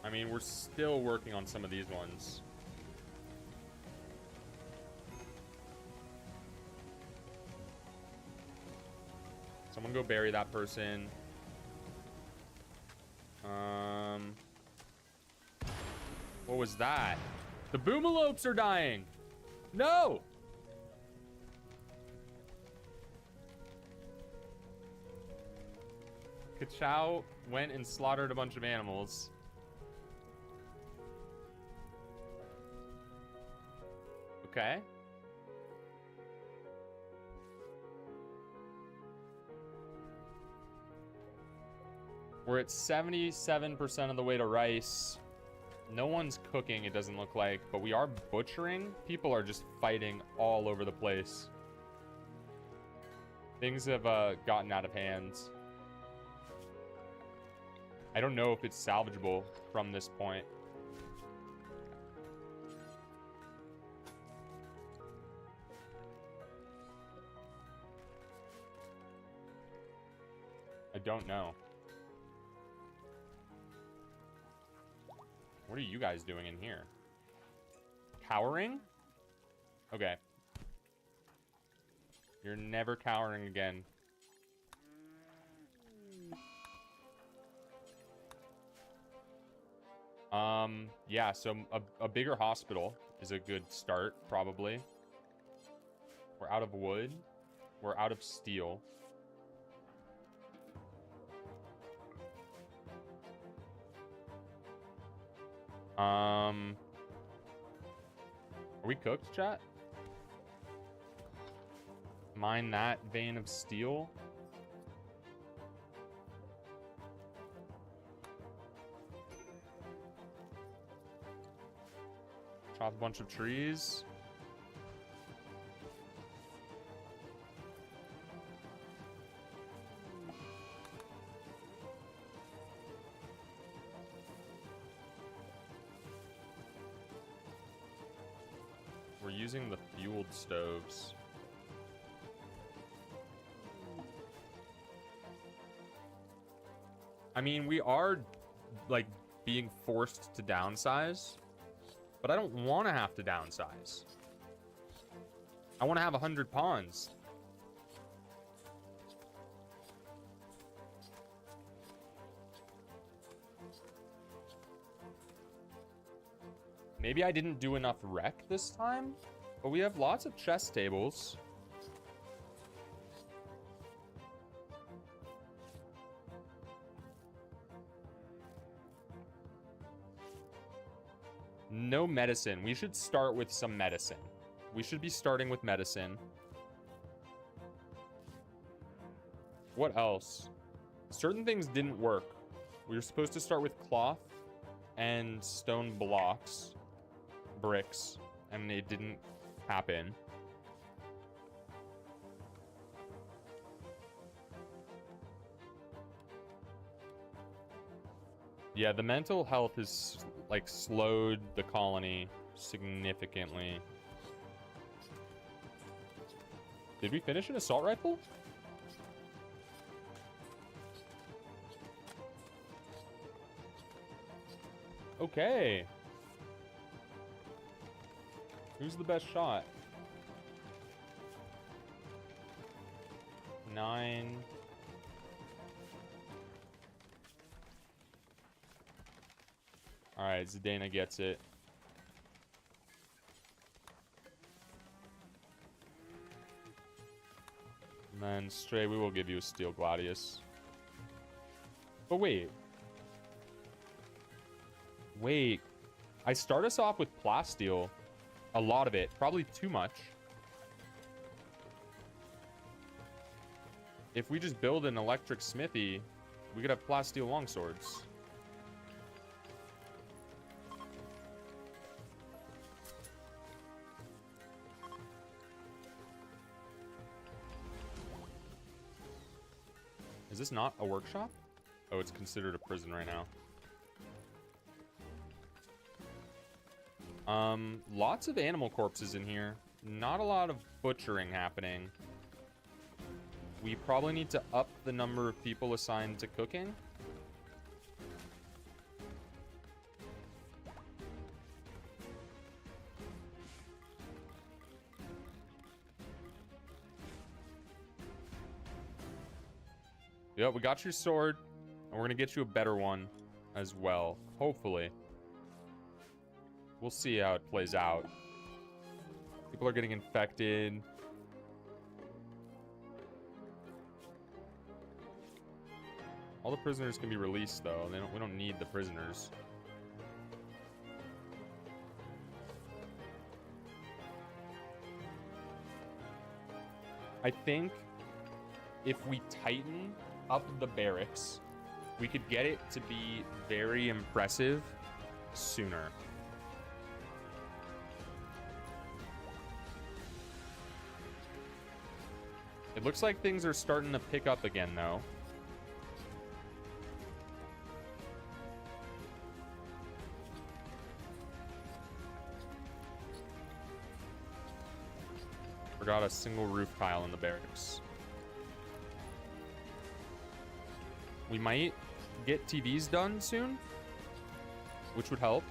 I mean, we're still working on some of these ones. Someone go bury that person. What was that? The boomalopes are dying. No! Kachow went and slaughtered a bunch of animals. Okay. We're at 77% of the way to rice. No one's cooking, it doesn't look like, but we are butchering. People are just fighting all over the place. Things have gotten out of hand. I don't know if it's salvageable from this point. I don't know. What are you guys doing in here? Cowering? Okay. You're never cowering again. Yeah, so a bigger hospital is a good start, probably. We're out of wood. We're out of steel. Are we cooked, chat? Mine that vein of steel. Chop a bunch of trees. We're using the fueled stoves. I mean, we are, like, being forced to downsize, but I don't want to have to downsize. I want to have 100 pawns. Maybe I didn't do enough rec this time, but we have lots of chess tables. No medicine. We should start with some medicine. We should be starting with medicine. What else? Certain things didn't work. We were supposed to start with cloth and stone blocks, bricks, and it didn't happen. Yeah, the mental health is like slowed the colony significantly. Did we finish an assault rifle? Okay. Who's the best shot? 9. All right, Zdena gets it. And then Stray, we will give you a steel gladius. But wait. Wait. I start us off with plasteel. A lot of it. Probably too much. If we just build an electric smithy, we could have plasteel longswords. Is this not a workshop? Oh, it's considered a prison right now. Lots of animal corpses in here. Not a lot of butchering happening. We probably need to up the number of people assigned to cooking. Yep, we got your sword, and we're gonna get you a better one as well, hopefully. We'll see how it plays out. People are getting infected. All the prisoners can be released, though. We don't need the prisoners. I think if we tighten up the barracks, we could get it to be very impressive sooner. It looks like things are starting to pick up again, though. Forgot a single roof tile in the barracks. We might get TVs done soon, which would help.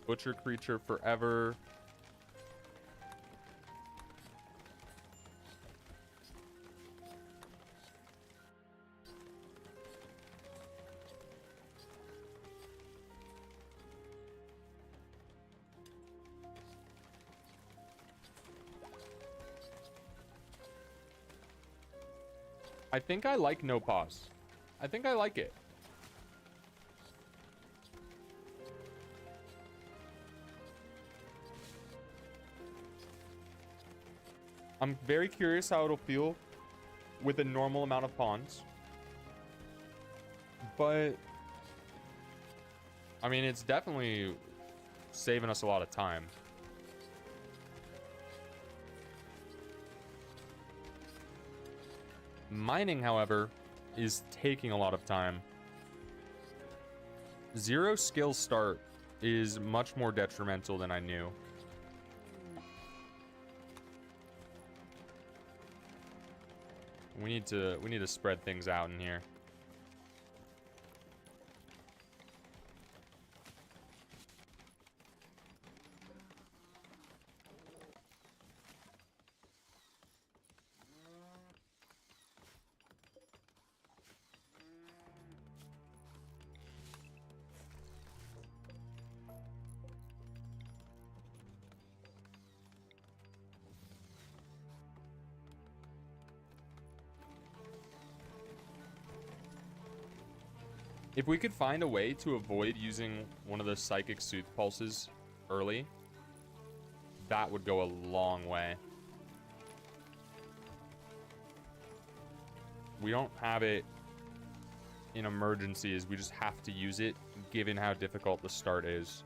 Butcher creature forever. I think I like no pause. I think I like it. I'm very curious how it'll feel with a normal amount of pawns. But I mean, it's definitely saving us a lot of time. Mining, however, is taking a lot of time. 0 skill start is much more detrimental than I knew. We need to spread things out in here. If we could find a way to avoid using one of the psychic soothe pulses early, that would go a long way. We don't have it in emergencies. We just have to use it given how difficult the start is.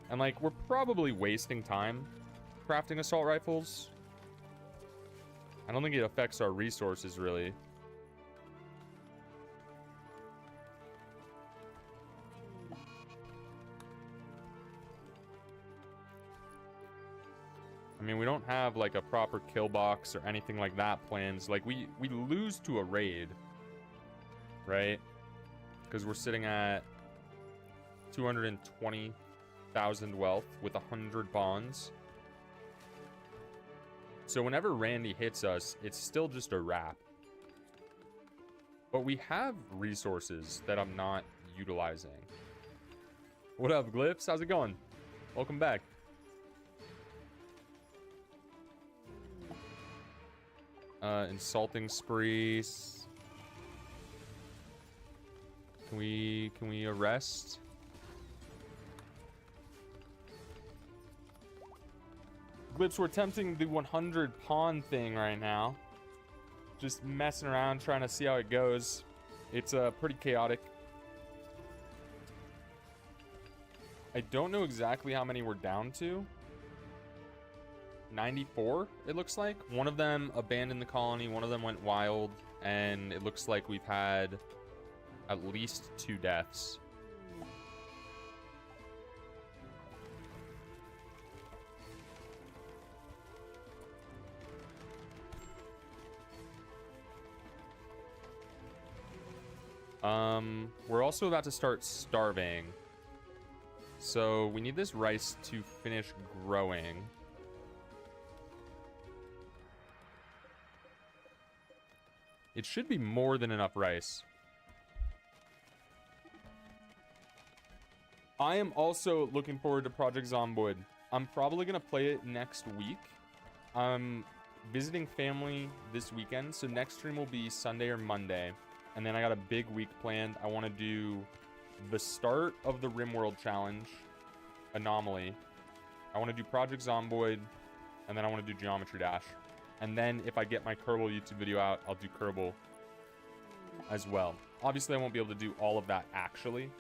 And like, we're probably wasting time crafting assault rifles. I don't think it affects our resources, really. I mean, we don't have, like, a proper kill box or anything like that plans. Like, we lose to a raid, right? Because we're sitting at 220,000 wealth with 100 bonds. So whenever Randy hits us, it's still just a wrap. But we have resources that I'm not utilizing. What up, Glyphs? How's it going? Welcome back. Insulting sprees. Can we arrest? Glyphs, we're attempting the 100 pawn thing right now. Just messing around, trying to see how it goes. It's pretty chaotic. I don't know exactly how many we're down to. 94, it looks like. One of them abandoned the colony, one of them went wild, and it looks like we've had at least 2 deaths. We're also about to start starving. So we need this rice to finish growing. It should be more than enough rice. I am also looking forward to Project Zomboid. I'm probably going to play it next week. I'm visiting family this weekend, so next stream will be Sunday or Monday. And then I got a big week planned. I want to do the start of the Rimworld challenge, Anomaly. I want to do Project Zomboid, and then I want to do Geometry Dash. And then if I get my Kerbal YouTube video out, I'll do Kerbal as well. Obviously, I won't be able to do all of that actually,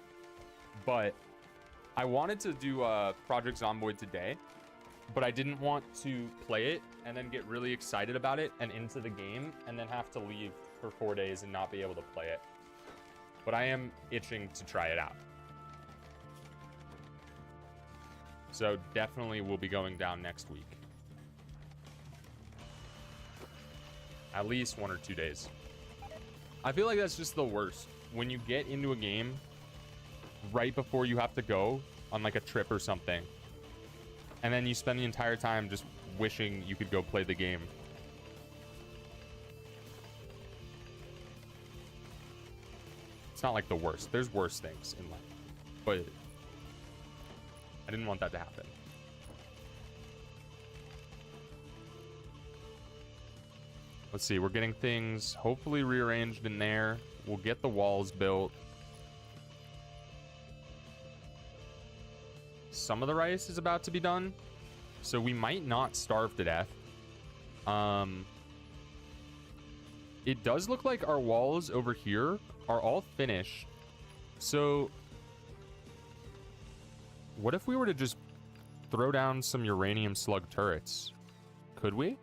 but I wanted to do Project Zomboid today, but I didn't want to play it and then get really excited about it and into the game and then have to leave for 4 days and not be able to play it. But I am itching to try it out. So definitely we'll be going down next week. At least 1 or 2 days. I feel like that's just the worst. When you get into a game right before you have to go on like a trip or something, and then you spend the entire time just wishing you could go play the game. It's not like the worst. There's worse things in life. But I didn't want that to happen. Let's see. We're getting things hopefully rearranged in there. We'll get the walls built. Some of the rice is about to be done, so we might not starve to death. It does look like our walls over here are all finished. So what if we were to just throw down some uranium slug turrets? Could we?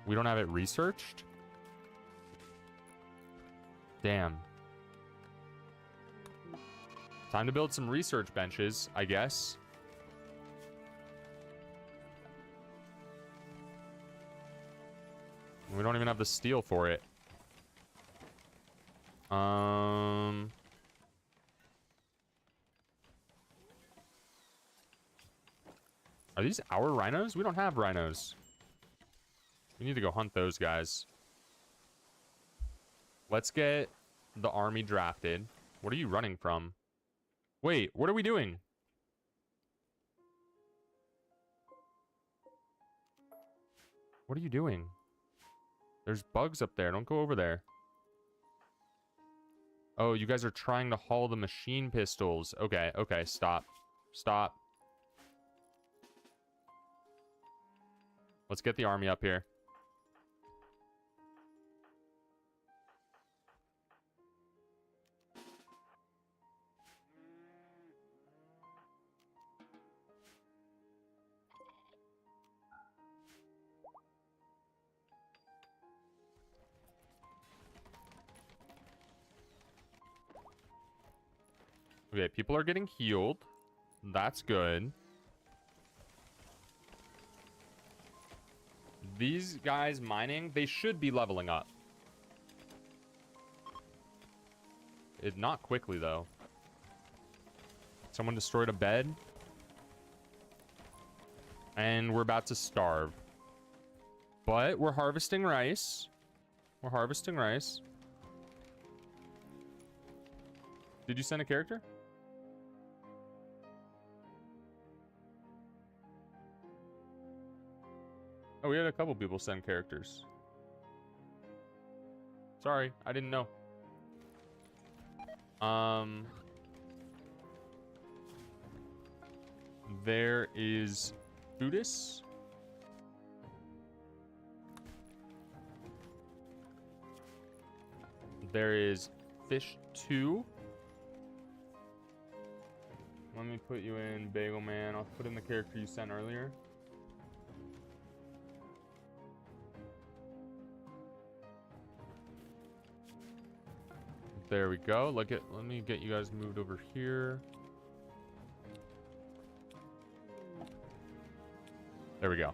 We don't have it researched? Damn. Time to build some research benches, I guess. We don't even have the steel for it. Are these our rhinos? We don't have rhinos. We need to go hunt those guys. Let's get the army drafted. What are you running from? Wait, what are we doing? What are you doing? There's bugs up there. Don't go over there. Oh, you guys are trying to haul the machine pistols. Okay, okay, stop. Stop. Let's get the army up here. Okay, people are getting healed. That's good. These guys mining, they should be leveling up. Not quickly, though. Someone destroyed a bed. And we're about to starve. But we're harvesting rice. We're harvesting rice. Did you send a character? Oh, we had a couple people send characters. Sorry, I didn't know. There is Buddhist. There is Fish 2. Let me put you in Bagel Man. I'll put in the character you sent earlier. There we go. Let me get you guys moved over here. There we go.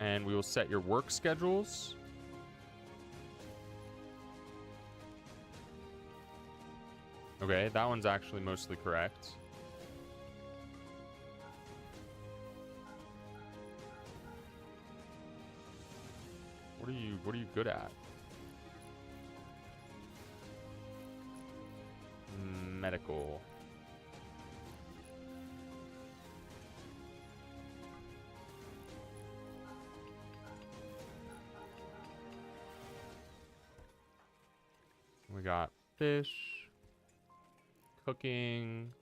And we will set your work schedules. Okay, that one's actually mostly correct. What are you good at? Medical. We got fish, cooking,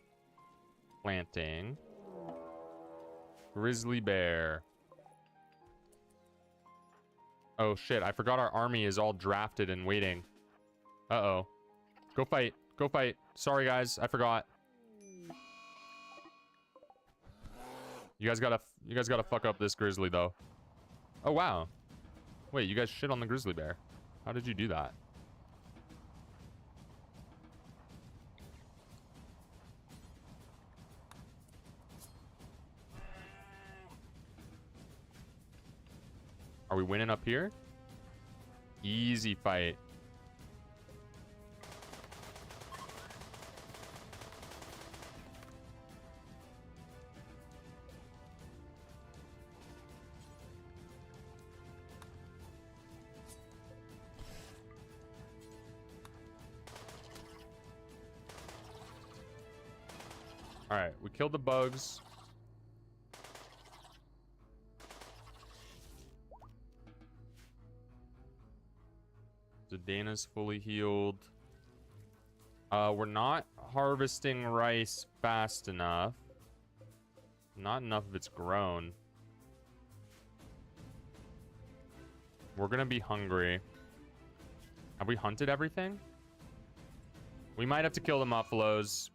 planting, grizzly bear. Oh shit, I forgot our army is all drafted and waiting. Uh-oh. Go fight. Go fight. Sorry, guys. I forgot. You guys gotta fuck up this grizzly, though. Oh, wow. Wait, you guys shit on the grizzly bear. How did you do that? Are we winning up here? Easy fight. All right, we killed the bugs. Dana's fully healed. We're not harvesting rice fast enough. Not enough of it's grown. We're gonna be hungry. Have we hunted everything? We might have to kill the muffalos.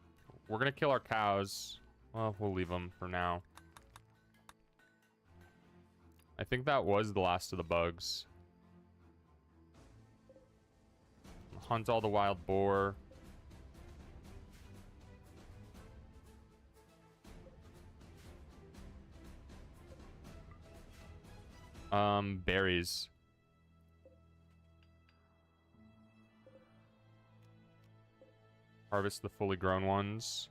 We're gonna kill our cows. Well, we'll leave them for now. I think that was the last of the bugs. Hunt all the wild boar. Berries. Harvest the fully grown ones.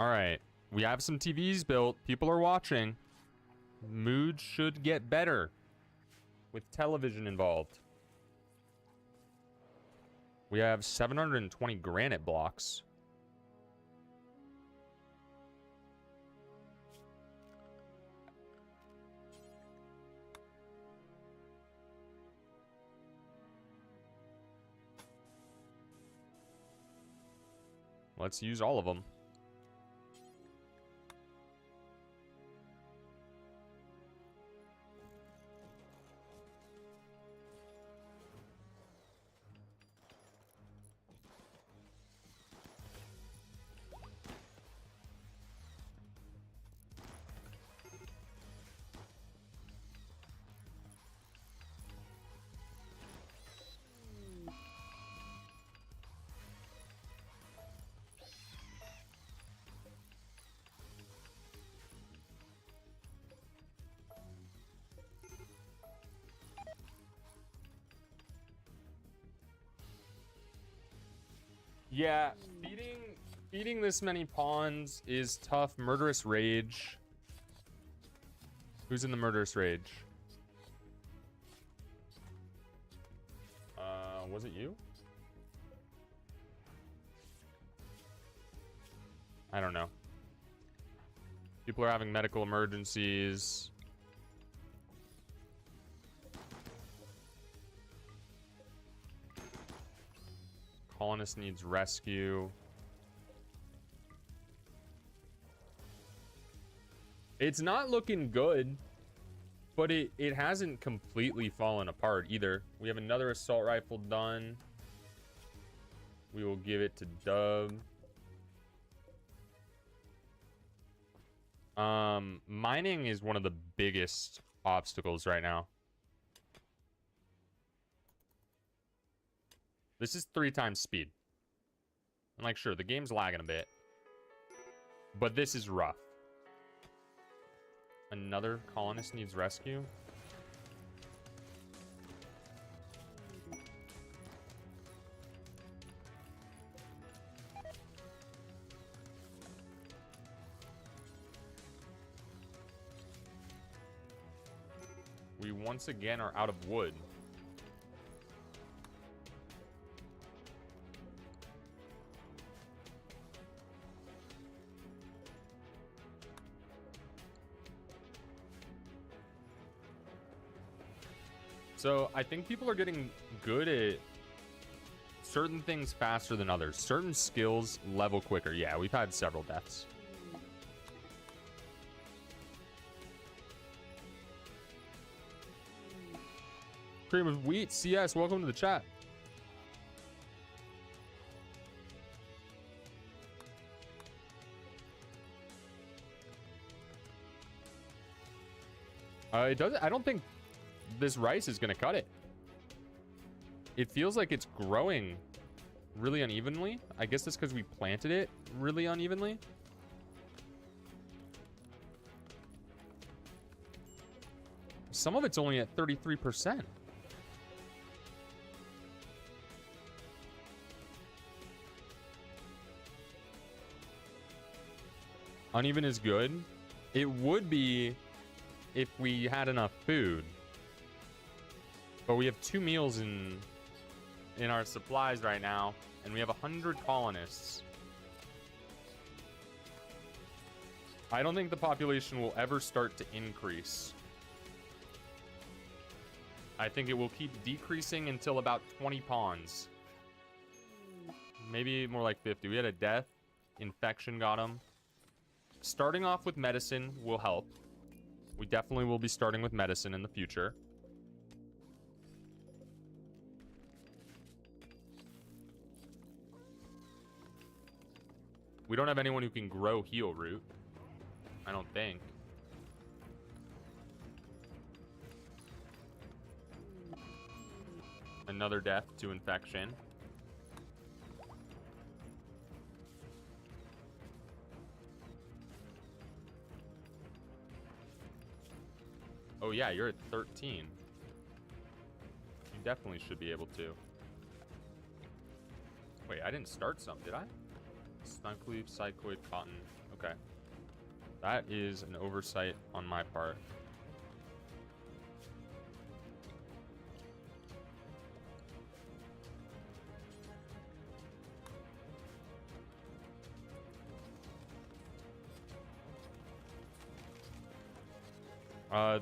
All right. We have some TVs built. People are watching. Mood should get better with television involved. We have 720 granite blocks. Let's use all of them. Yeah, feeding this many pawns is tough. Murderous Rage. Who's in the Murderous Rage? Was it you? I don't know. People are having medical emergencies. Colonist needs rescue. It's not looking good, but it hasn't completely fallen apart either. We have another assault rifle done. We will give it to Dub. Mining is one of the biggest obstacles right now. This is 3 times speed. And like, sure, the game's lagging a bit, but this is rough. Another colonist needs rescue. We once again are out of wood. So I think people are getting good at certain things faster than others. Certain skills level quicker. Yeah, we've had several deaths. Cream of Wheat, CS, welcome to the chat. It doesn't. I don't think this rice is gonna cut it. It feels like it's growing really unevenly. I guess that's because we planted it really unevenly. Some of it's only at 33%. Uneven is good. It would be if we had enough food. But we have 2 meals in our supplies right now, and we have 100 colonists. I don't think the population will ever start to increase I think it will keep decreasing until about 20 pawns. Maybe more like 50. We had a death. Infection got him. Starting off with medicine will help. We definitely will be starting with medicine in the future. We don't have anyone who can grow heal root. I don't think. Another death to infection. Oh yeah, you're at 13. You definitely should be able to. Wait, I didn't start some, did I? Skunk leaf, cycloid, cotton. Okay. That is an oversight on my part.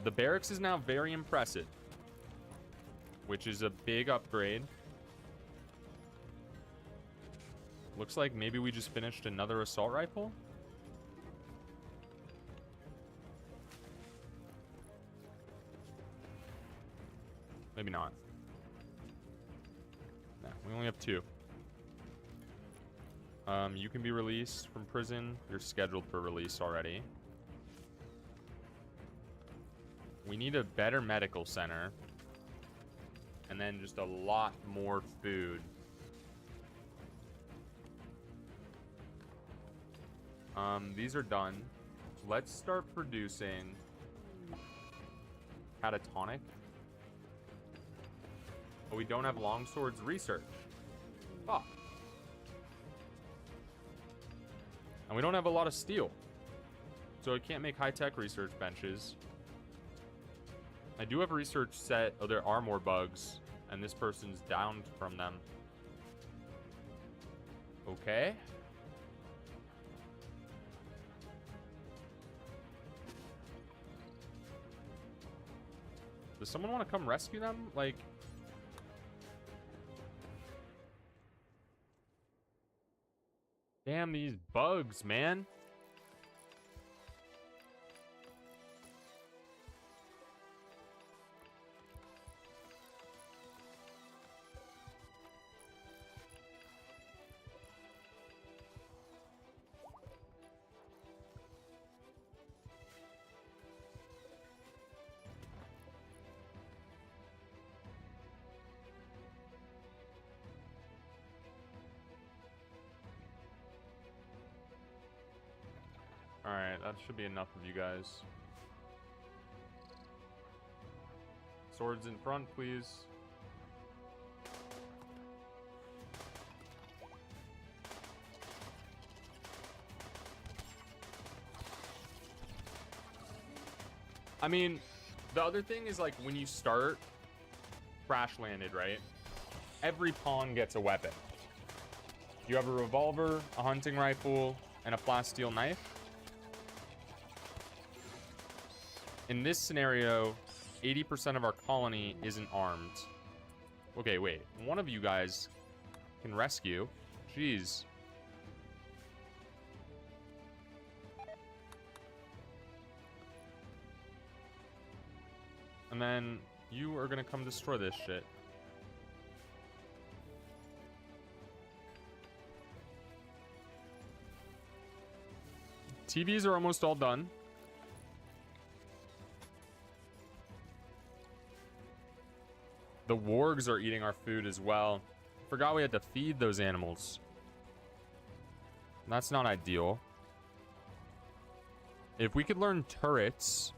The barracks is now very impressive, which is a big upgrade. Looks like maybe we just finished another assault rifle. Maybe not. No, we only have 2. You can be released from prison. You're scheduled for release already. We need a better medical center. And then just a lot more food. These are done. Let's start producing catatonic. Oh, we don't have longswords research. Fuck. And we don't have a lot of steel. So I can't make high-tech research benches. I do have a research set. Oh, there are more bugs. And this person's downed from them. Okay. Does someone want to come rescue them? Like... Damn these bugs, man. Alright, that should be enough of you guys. Swords in front, please. I mean, the other thing is, like, when you start crash landed, right? Every pawn gets a weapon. You have a revolver, a hunting rifle, and a flat steel knife. In this scenario, 80% of our colony isn't armed. Okay, wait. One of you guys can rescue. Jeez. And then you are gonna come destroy this shit. TVs are almost all done. The wargs are eating our food as well. Forgot we had to feed those animals. That's not ideal. If we could learn turrets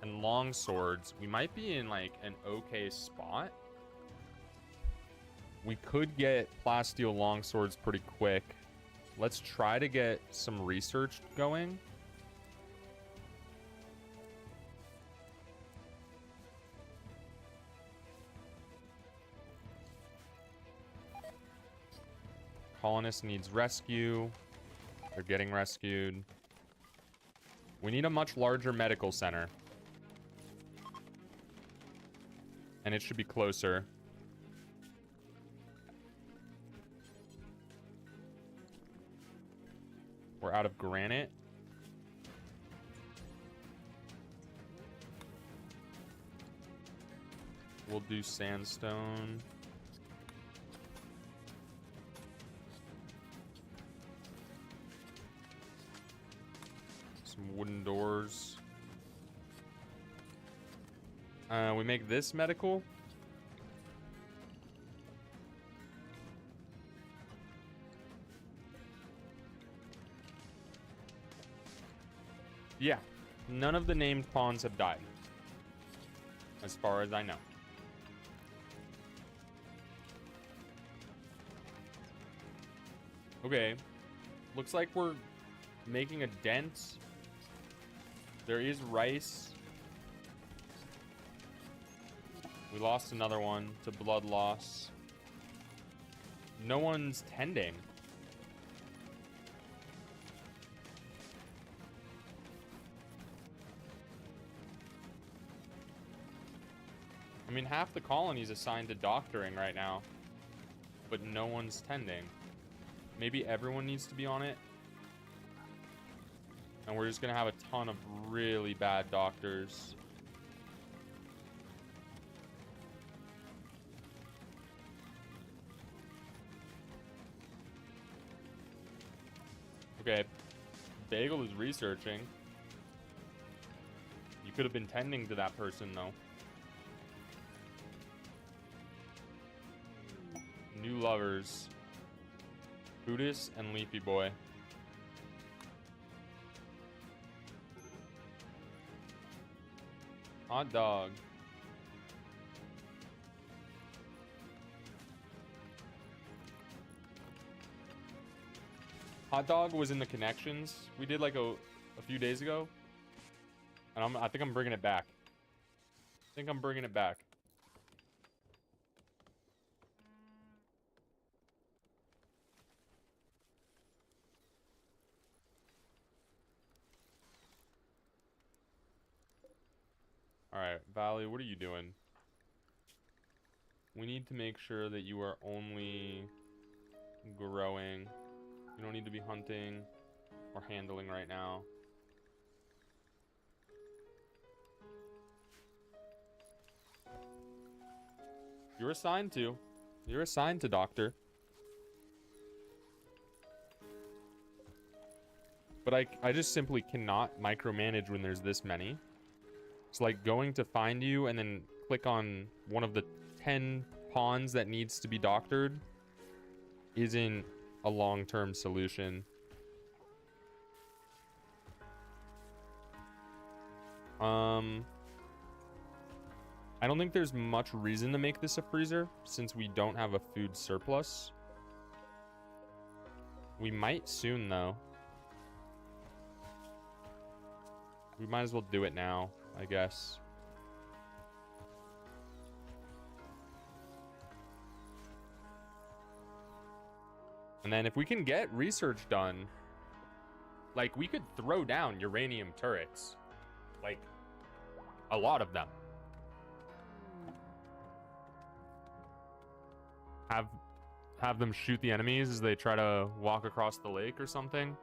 and long swords, we might be in like an okay spot. We could get plasteel long swords pretty quick. Let's try to get some research going. Colonist needs rescue. They're getting rescued. We need a much larger medical center. And it should be closer. We're out of granite. We'll do sandstone. Some wooden doors. We make this medical. Yeah, none of the named pawns have died, as far as I know. Okay, looks like we're making a dent. There is rice. We lost another one to blood loss. No one's tending. I mean, half the colony's assigned to doctoring right now, but no one's tending. Maybe everyone needs to be on it. And we're just gonna have a ton of really bad doctors. Okay, Bagel is researching. You could have been tending to that person, though. New lovers. Buddhist and Leafy Boy. Hot dog. Hot dog was in the connections we did like a few days ago. And I think I'm bringing it back. I think I'm bringing it back. Alright, Valley, what are you doing? We need to make sure that you are only growing. You don't need to be hunting or handling right now. You're assigned to. You're assigned to doctor. But I just simply cannot micromanage when there's this many. It's like going to find you and then click on one of the 10 pawns that needs to be doctored isn't a long-term solution. I don't think there's much reason to make this a freezer since we don't have a food surplus. We might soon, though. We might as well do it now, I guess. And then if we can get research done, like, we could throw down uranium turrets. Like, a lot of them. Have them shoot the enemies as they try to walk across the lake or something.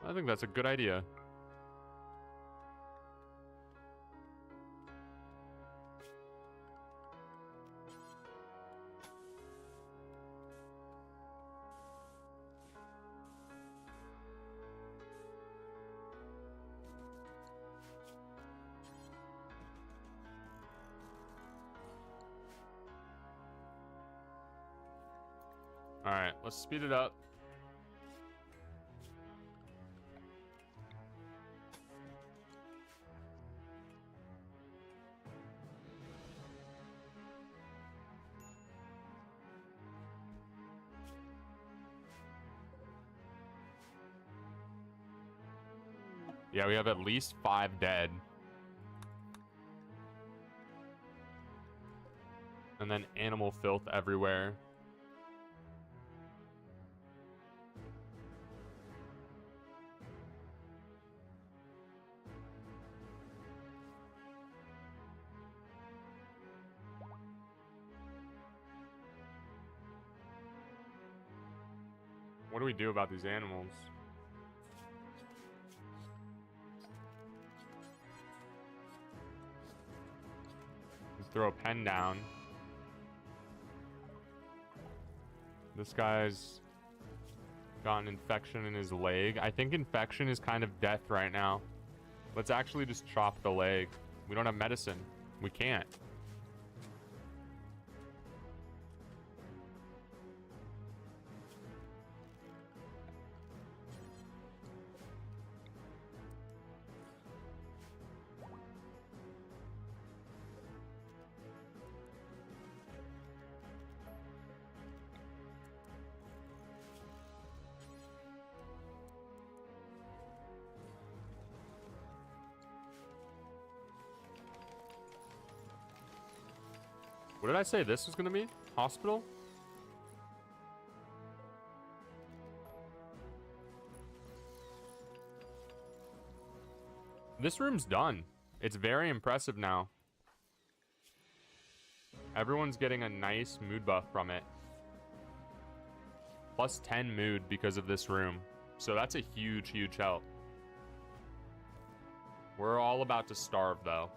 I think that's a good idea. All right, let's speed it up. Yeah, we have at least 5 dead. And then animal filth everywhere. What do we do about these animals? Throw a pen down. This guy's got an infection in his leg. I think infection is kind of death right now. Let's actually just chop the leg. We don't have medicine. We can't. What did I say this was gonna be? Hospital? This room's done. It's very impressive now. Everyone's getting a nice mood buff from it. Plus 10 mood because of this room. So that's a huge, huge help. We're all about to starve, though.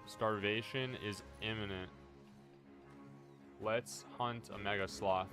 Starvation is imminent. Let's hunt a mega sloth.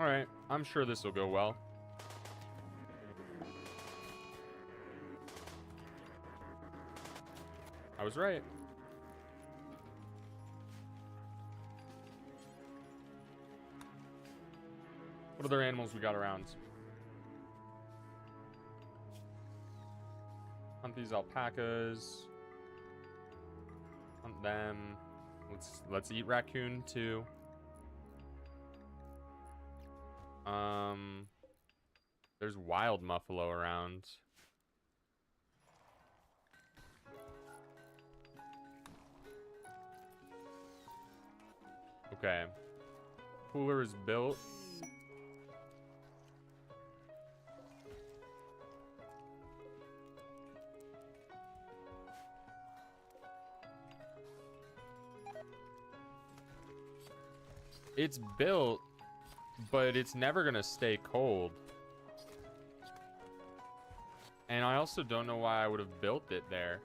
All right, I'm sure this will go well. I was right. What other animals we got around? Hunt these alpacas. Hunt them. Let's eat raccoon too. There's wild muffalo around. Okay. Cooler is built. It's built, but it's never gonna stay cold. And I also don't know why I would have built it there.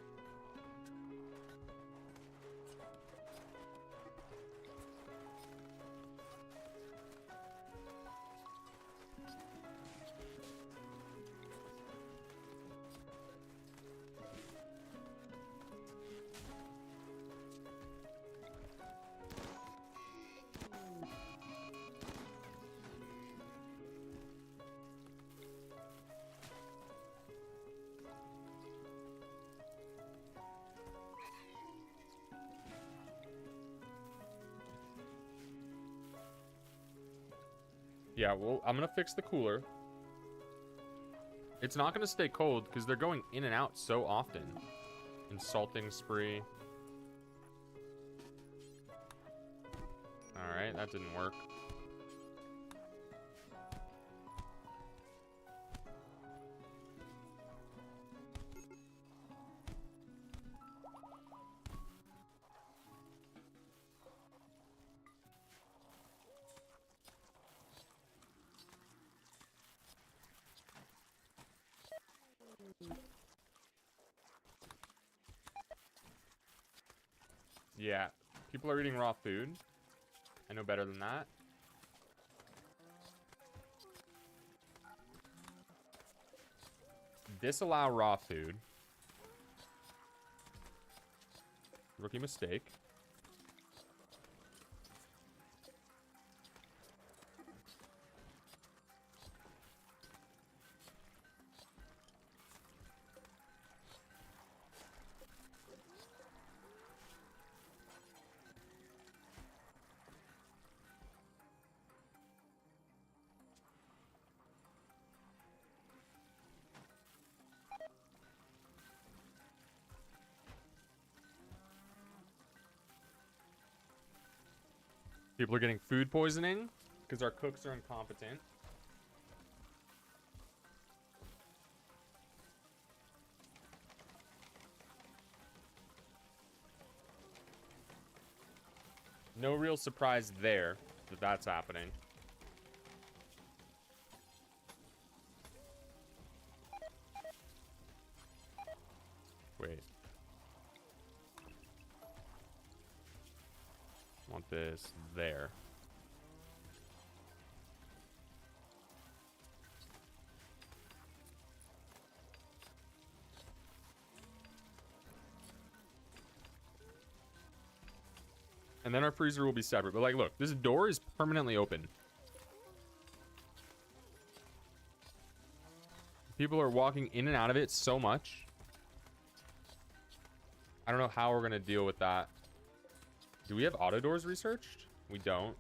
Yeah, well, I'm gonna fix the cooler. It's not gonna stay cold because they're going in and out so often. Insulting spree. Alright, that didn't work. Yeah, people are eating raw food. I know better than that. Disallow raw food. Rookie mistake. People are getting food poisoning because our cooks are incompetent. No real surprise there that that's happening. Wait. Want this there. And then our freezer will be separate. But like, look, this door is permanently open. People are walking in and out of it so much. I don't know how we're going to deal with that. Do we have auto doors researched? We don't.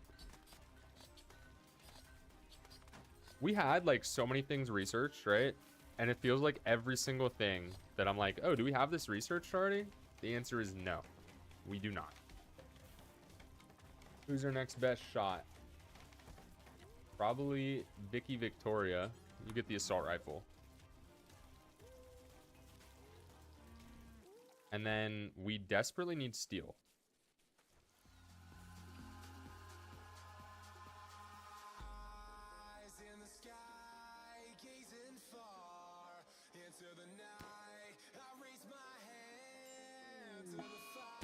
We had like so many things researched, right? And it feels like every single thing that I'm like, oh, do we have this researched already? The answer is no. We do not. Who's our next best shot? Probably Vicky Victoria. You get the assault rifle. And then we desperately need steel.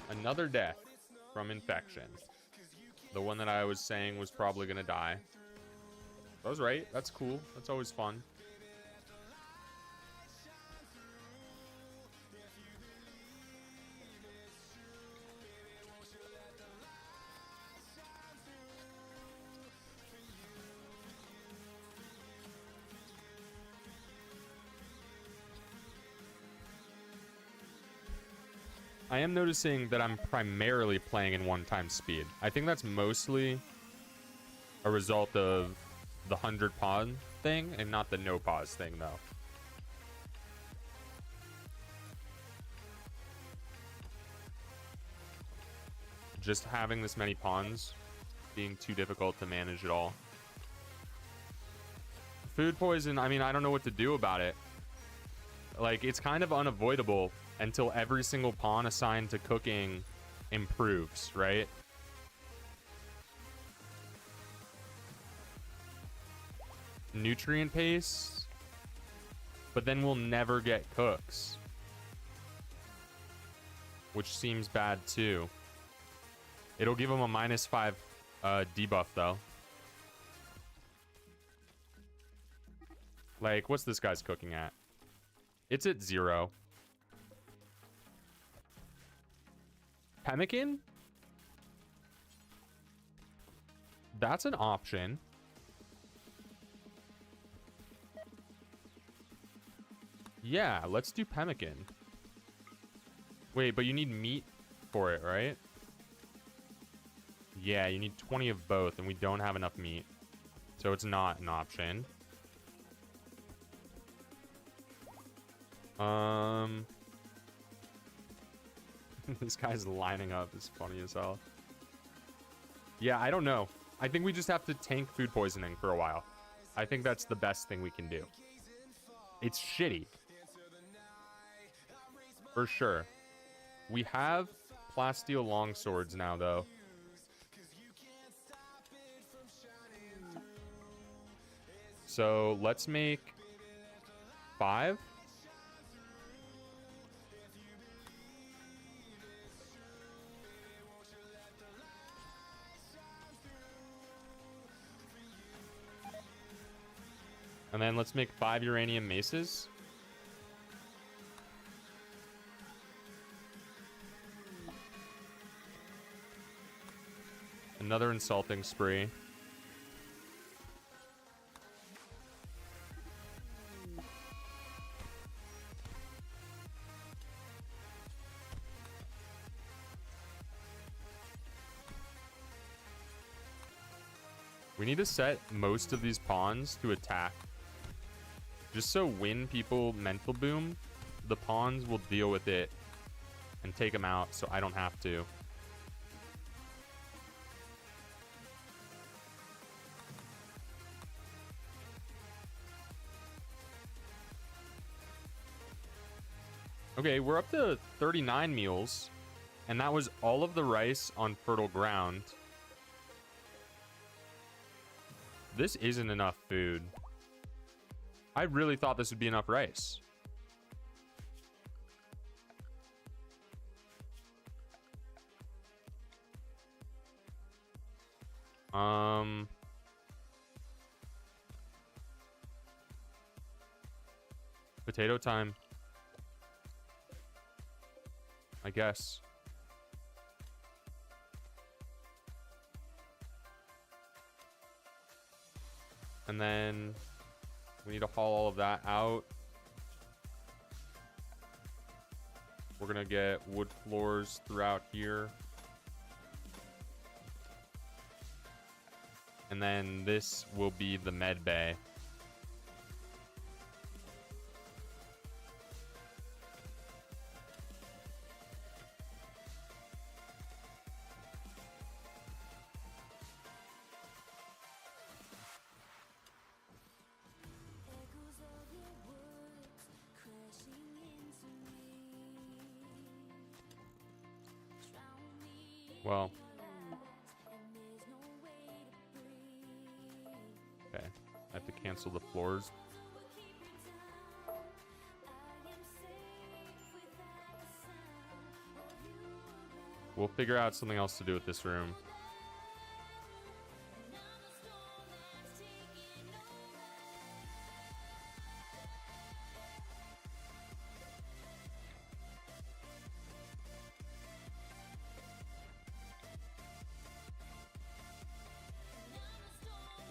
Another death from infection. The one that I was saying was probably going to die. I was right. That's cool. That's always fun. I am noticing that I'm primarily playing in 1x speed. I think that's mostly a result of the 100 pause thing and not the no pause thing, though. Just having this many pawns being too difficult to manage at all. Food poison, I mean, I don't know what to do about it. Like, it's kind of unavoidable until every single pawn assigned to cooking improves, right? Nutrient paste, but then we'll never get cooks, which seems bad too. It'll give them a -5 debuff though. Like, what's this guy's cooking at? It's at 0. Pemmican? That's an option. Yeah, let's do pemmican. Wait, but you need meat for it, right? Yeah, you need 20 of both, and we don't have enough meat. So it's not an option. This guy's lining up is funny as hell. Yeah, I don't know. I think we just have to tank food poisoning for a while. I think that's the best thing we can do. It's shitty. For sure. We have plasteel longswords now, though. So let's make 5. And then let's make 5 uranium maces. Another insulting spree. We need to set most of these pawns to attack. Just so when people mental boom, the pawns will deal with it and take them out so I don't have to. Okay, we're up to 39 meals. And that was all of the rice on fertile ground. This isn't enough food. I really thought this would be enough rice. Potato time. I guess. And then we need to haul all of that out. We're gonna get wood floors throughout here. And then this will be the med bay. Echoes of your words crashing into me. Drown me in Well, your lies, and there's no way to breathe. okay. I have to cancel the floors. We're keeping down. I am safe without the sound of you around. We'll figure out something else to do with this room. Now the storm that's taking over. Now the storm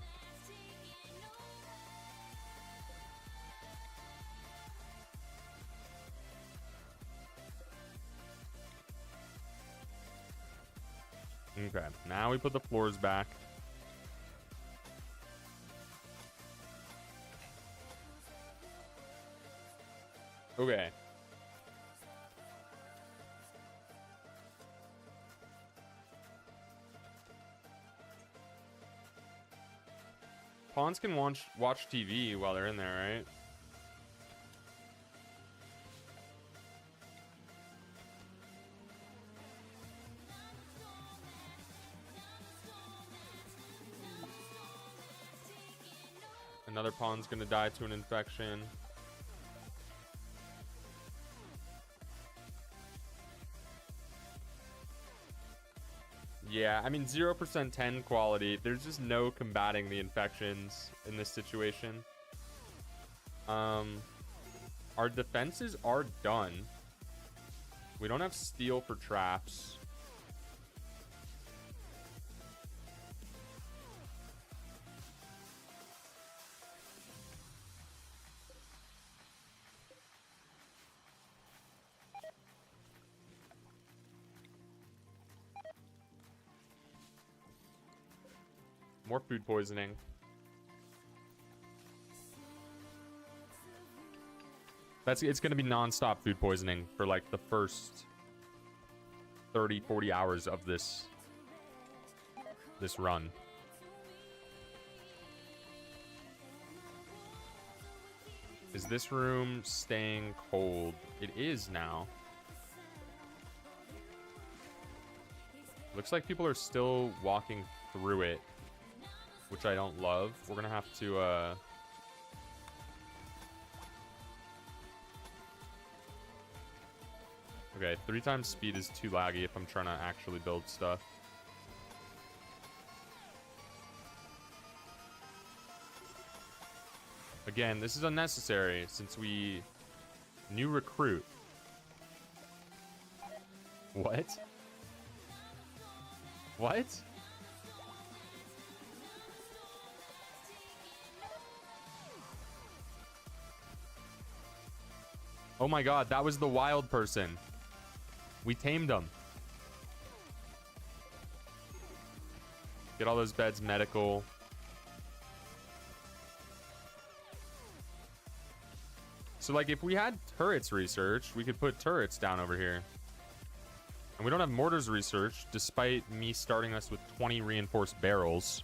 that's taking Okay, now we put the floors back. Okay. Pawns can watch TV while they're in there, right? Another pawn's gonna die to an infection. Yeah, I mean 0% 10 quality. There's just no combating the infections in this situation. Our defenses are done. We don't have steel for traps. More food poisoning. It's going to be non-stop food poisoning for like the first 30-40 hours of this run. Is this room staying cold? It is now. Looks like people are still walking through it, which I don't love. We're gonna have to okay, 3 times speed is too laggy if I'm trying to actually build stuff. Again, this is unnecessary since we new recruit. What? What? Oh my god, that was the wild person. We tamed him. Get all those beds medical. So like if we had turrets research, we could put turrets down over here. And we don't have mortars research, despite me starting us with 20 reinforced barrels.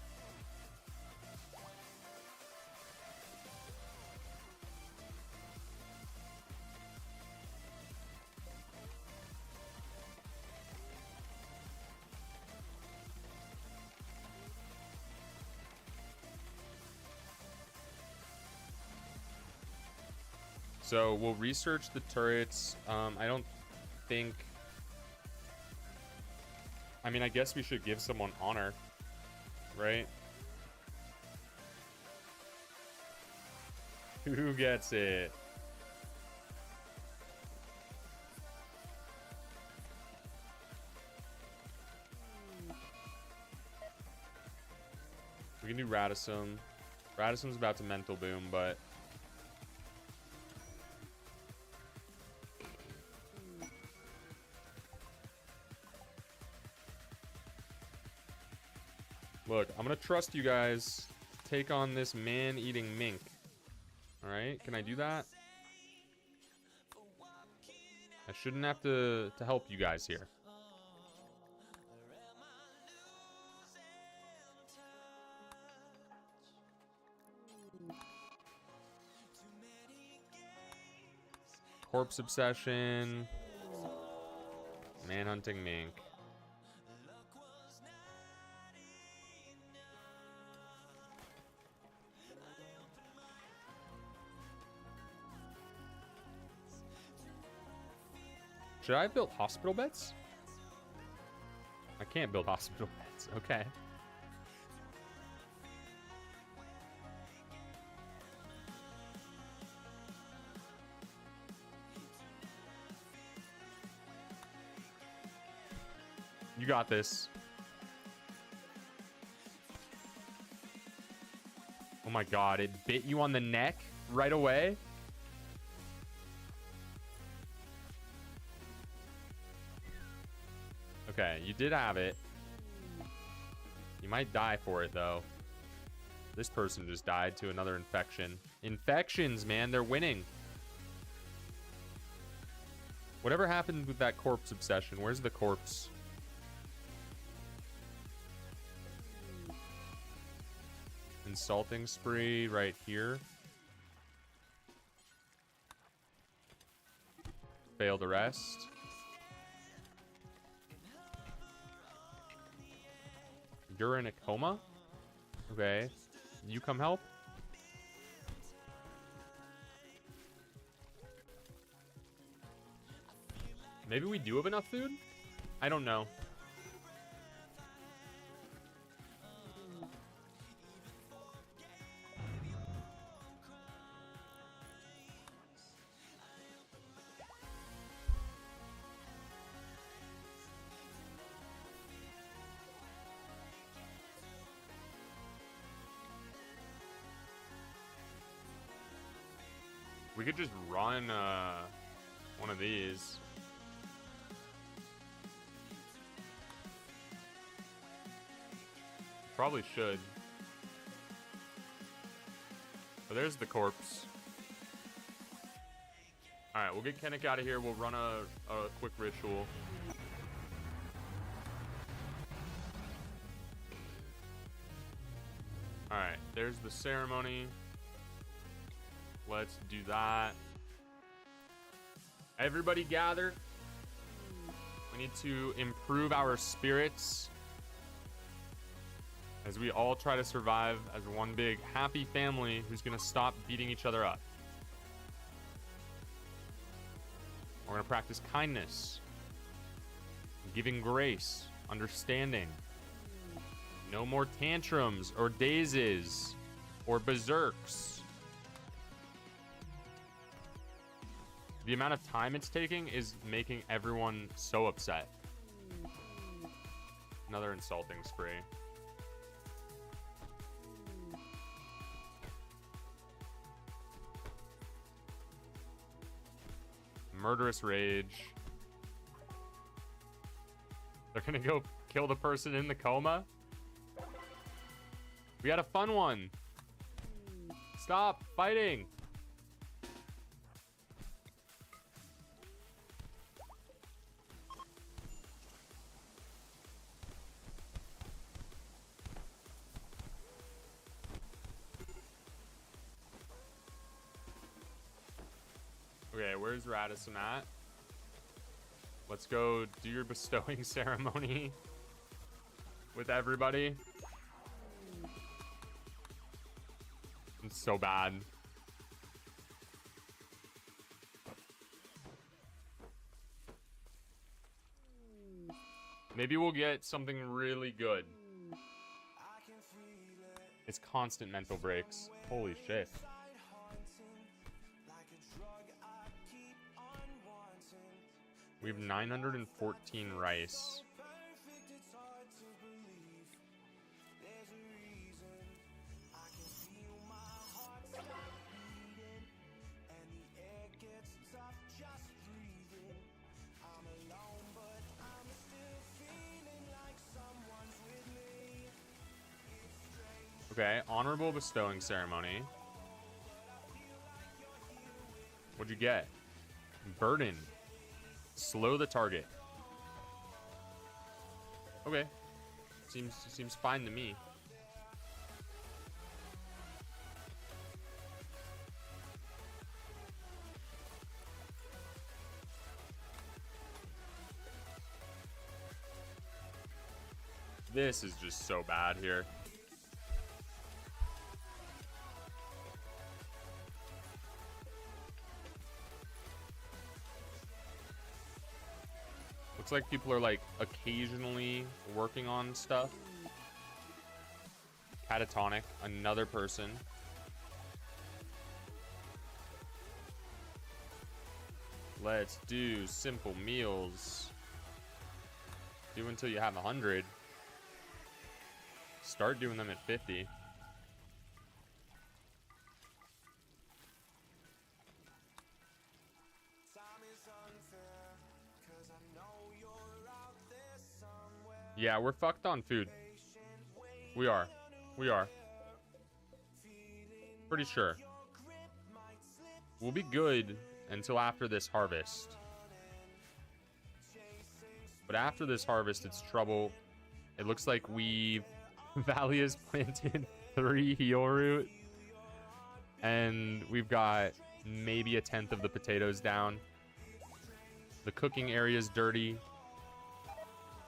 So we'll research the turrets. I don't think... I mean, I guess we should give someone honor, right? Who gets it? We can do Radisson. Radisson's about to mental boom, but... Look, I'm gonna trust you guys to take on this man-eating mink. Alright, can I do that? I shouldn't have to help you guys here. Corpse obsession. Manhunting mink. Should I have built hospital beds? I can't build hospital beds. Okay. You got this. Oh my god, it bit you on the neck right away? Okay, you did have it. You might die for it, though. This person just died to another infection. Infections, man, they're winning. Whatever happened with that corpse obsession? Where's the corpse? Insulting spree right here. Failed arrest. You're in a coma? Okay. You come help? Maybe we do have enough food? I don't know. We could just run one of these. Probably should. But there's the corpse. Alright, we'll get Kennick out of here. We'll run a quick ritual. Alright, there's the ceremony. Let's do that. Everybody gather. We need to improve our spirits as we all try to survive as one big happy family who's gonna stop beating each other up. We're gonna practice kindness, giving grace, understanding. No more tantrums or dazes or berserks. The amount of time it's taking is making everyone so upset. Another insulting spree. Murderous rage. They're gonna go kill the person in the coma? We had a fun one. Stop fighting. Okay, where's Radisson at? Let's go do your bestowing ceremony with everybody. It's so bad. Maybe we'll get something really good. It's constant mental breaks. Holy shit. We have 914 rice. Okay, honorable bestowing ceremony. What'd you get? Burden. Slow the target. Okay. Seems fine to me. This is just so bad here. Looks like people are like occasionally working on stuff. Catatonic, another person. Let's do simple meals. Do until you have 100. Start doing them at 50. Yeah, we're fucked on food. We are. We are. Pretty sure. We'll be good until after this harvest. But after this harvest, it's trouble. It looks like Valley has planted 3 heal root. And we've got maybe a 10th of the potatoes down. The cooking area is dirty.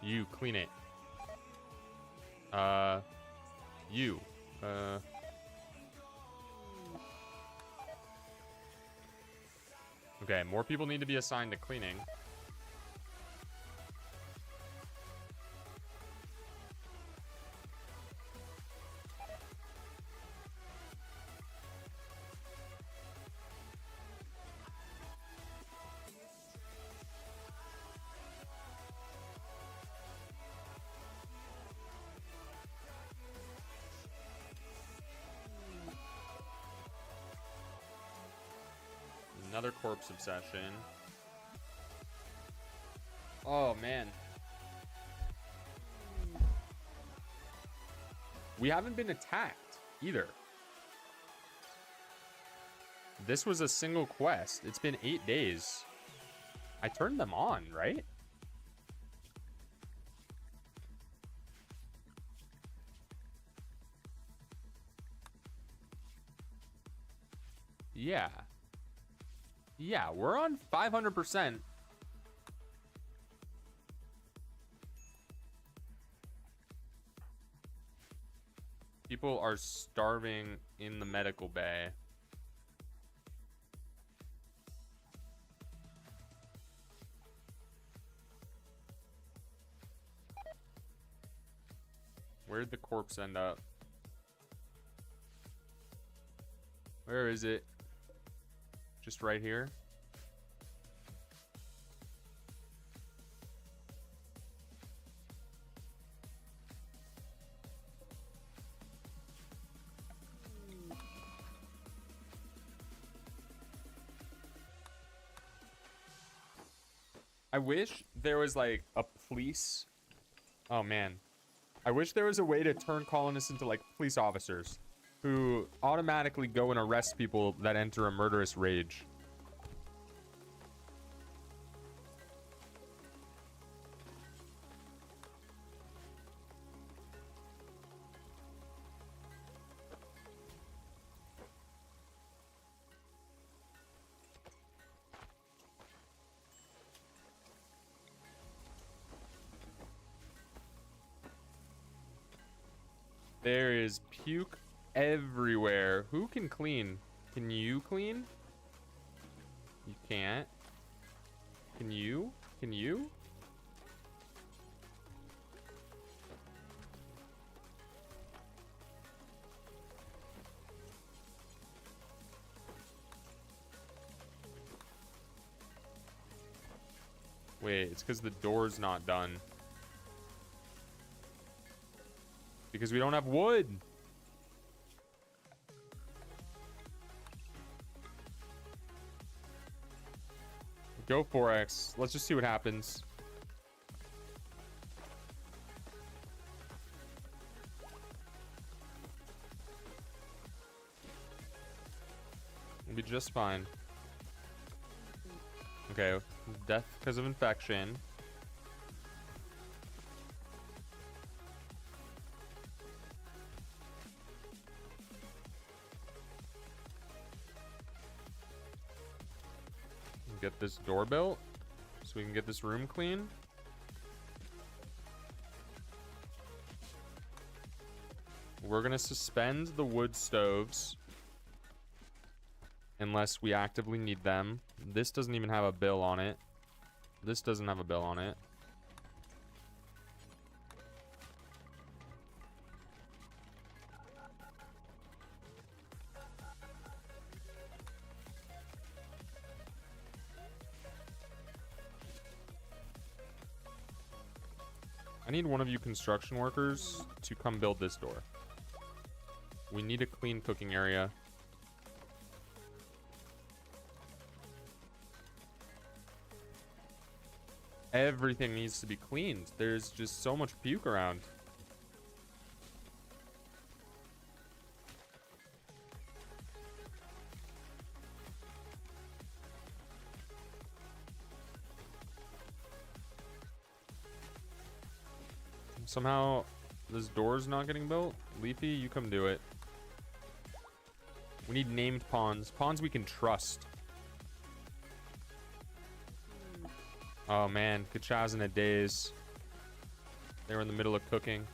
You clean it. You. Okay, more people need to be assigned to cleaning. Another corpse obsession. Oh, man. We haven't been attacked either. This was a single quest. It's been 8 days. I turned them on, right? Yeah. Yeah, we're on 500%. People are starving in the medical bay. Where'd the corpse end up? Where is it? Just right here. I wish there was like a police. Oh man. I wish there was a way to turn colonists into like police officers who automatically go and arrest people that enter a murderous rage. There is puke everywhere. Who can clean? Can you clean? You can't. Can you? Can you? Wait, it's because the door's not done. Because we don't have wood. Go 4x. Let's just see what happens. We'll be just fine. Okay, death because of infection. Get this door built so we can get this room clean. We're gonna suspend the wood stoves unless we actively need them. This doesn't even have a bill on it. This doesn't have a bill on it. I need one of you construction workers to come build this door. We need a clean cooking area. Everything needs to be cleaned. There's just so much puke around. Somehow this door's not getting built. Leafy, you come do it. We need named pawns. Pawns we can trust. Oh man, Kachaz in a daze. They were in the middle of cooking.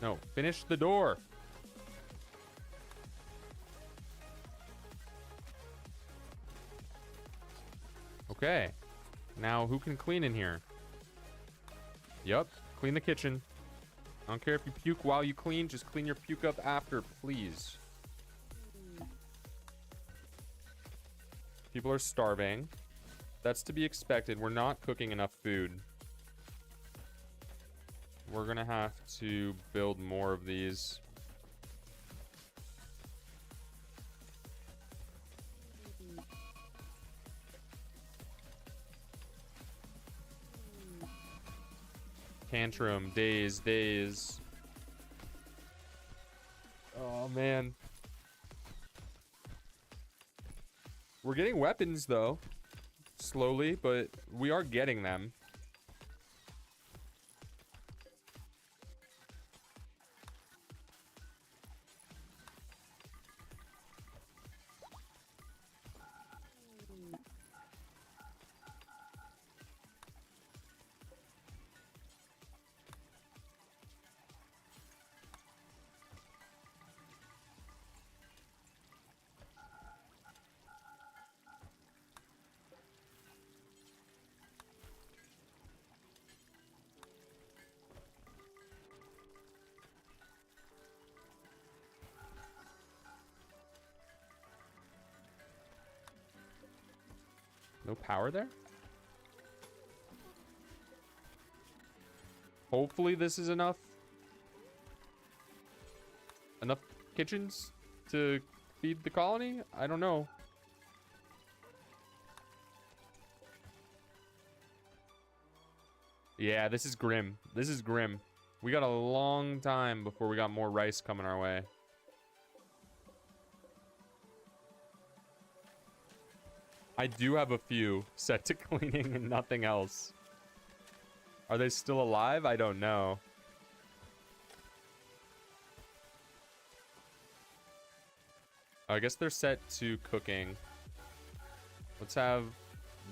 No, finish the door. Okay. Now who can clean in here? Yup, clean the kitchen. I don't care if you puke while you clean, just clean your puke up after, please. People are starving. That's to be expected. We're not cooking enough food. We're gonna have to build more of these. Tantrum, days. Oh man. We're getting weapons though. Slowly, but we are getting them. No power there? Hopefully this is enough. Enough kitchens to feed the colony? I don't know. Yeah, this is grim. This is grim. We got a long time before we got more rice coming our way. I do have a few set to cleaning and nothing else. Are they still alive? I don't know. I guess they're set to cooking. Let's have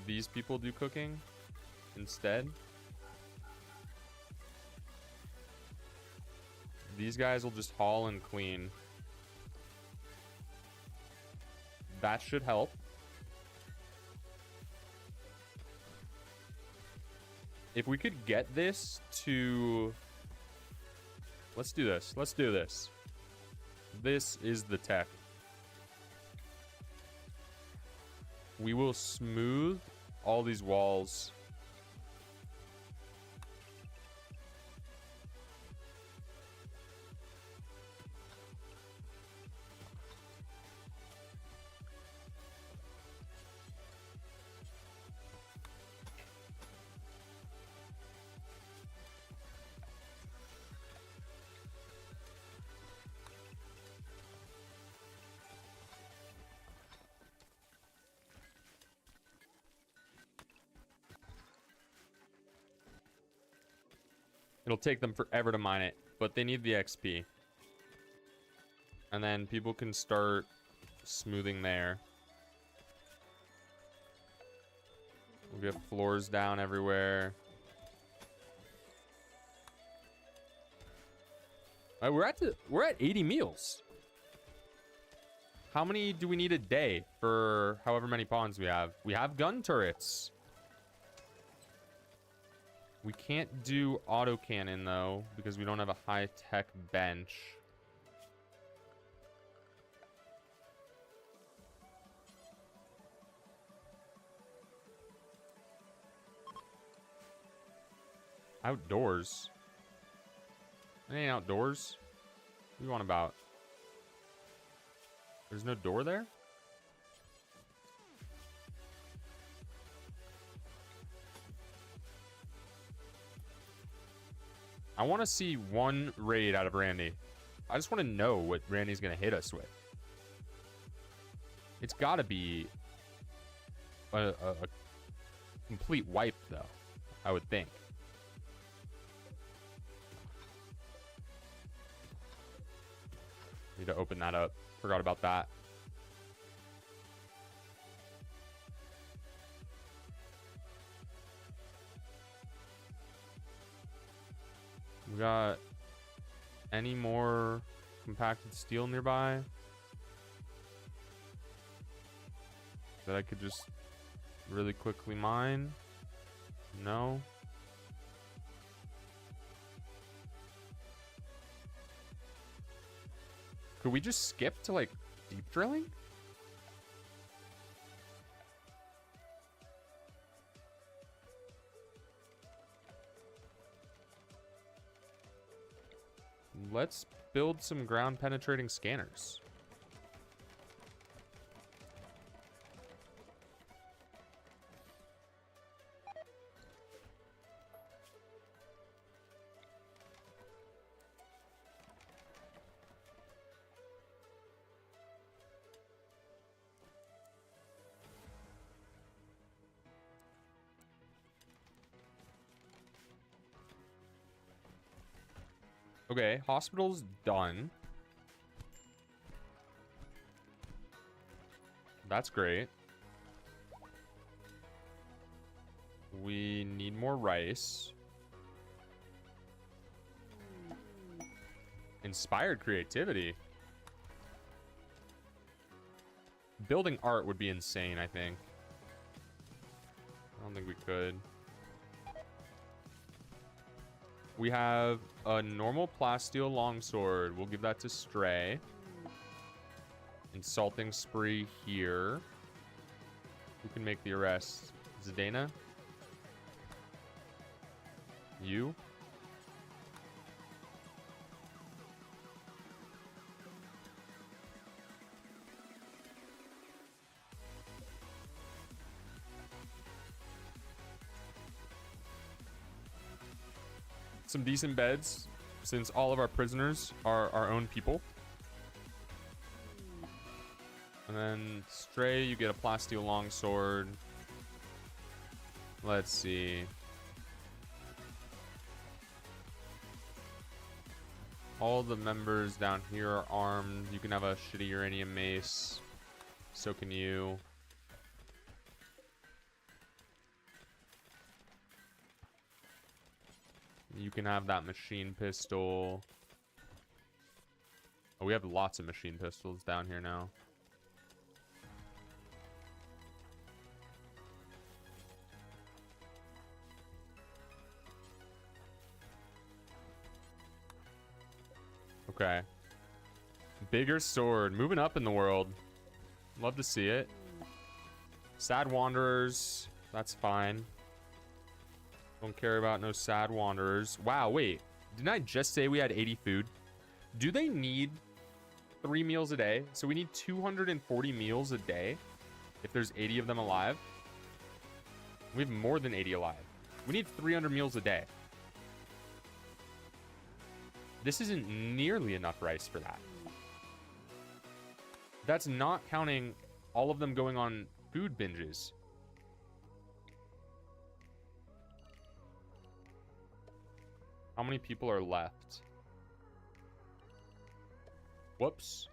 these people do cooking instead. These guys will just haul and clean. That should help. If we could get this to... Let's do this. Let's do this. This is the tech. We will smooth all these walls. It'll take them forever to mine it, but they need the XP. And then people can start smoothing there. We'll get floors down everywhere. We're at 80 meals. How many do we need a day for however many pawns we have? We have gun turrets. We can't do autocannon, though, because we don't have a high-tech bench. Outdoors? It ain't outdoors. What do you want about? There's no door there? I want to see one raid out of Randy. I just want to know what Randy's going to hit us with. It's got to be a complete wipe, though, I would think. Need to open that up. Forgot about that. We got any more compacted steel nearby that I could just really quickly mine? No. Could we just skip to like deep drilling? Let's build some ground penetrating scanners. Okay, hospital's done. That's great. We need more rice. Inspired creativity. Building art would be insane, I think. I don't think we could. We have a normal plasteel longsword. We'll give that to Stray. Insulting spree here. Who can make the arrest? Zdena? You? Some decent beds, since all of our prisoners are our own people. And then Stray, you get a plasteel longsword. Let's see. All the members down here are armed. You can have a shitty uranium mace. So can you. You can have that machine pistol. Oh, we have lots of machine pistols down here now. Okay. Bigger sword. Moving up in the world. Love to see it. Sad Wanderers. That's fine. Don't care about no sad wanderers. Wow, wait. Didn't I just say we had 80 food? Do they need 3 meals a day? So we need 240 meals a day if there's 80 of them alive. We have more than 80 alive. We need 300 meals a day. This isn't nearly enough rice for that. That's not counting all of them going on food binges. How many people are left? Whoops.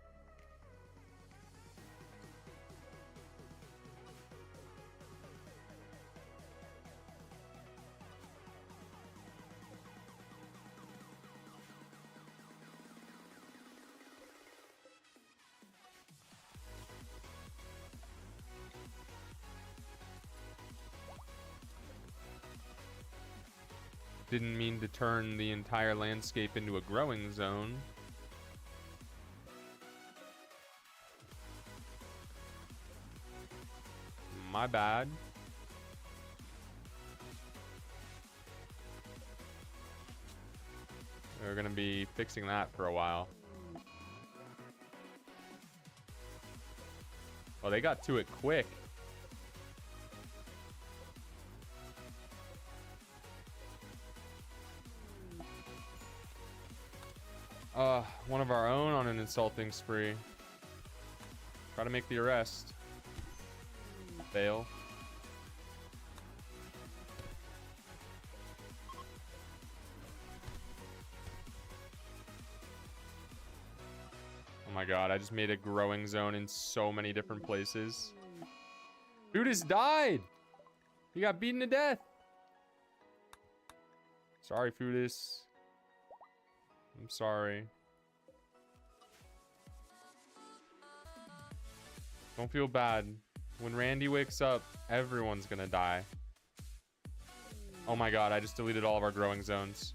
Didn't mean to turn the entire landscape into a growing zone. My bad. We're gonna be fixing that for a while. Oh, they got to it quick. One of our own on an insulting spree. Try to make the arrest. Fail. Oh my god, I just made a growing zone in so many different places. Buddhist died! He got beaten to death! Sorry, Foodist. I'm sorry. Don't feel bad. When Randy wakes up, everyone's gonna die. Oh my god, I just deleted all of our growing zones.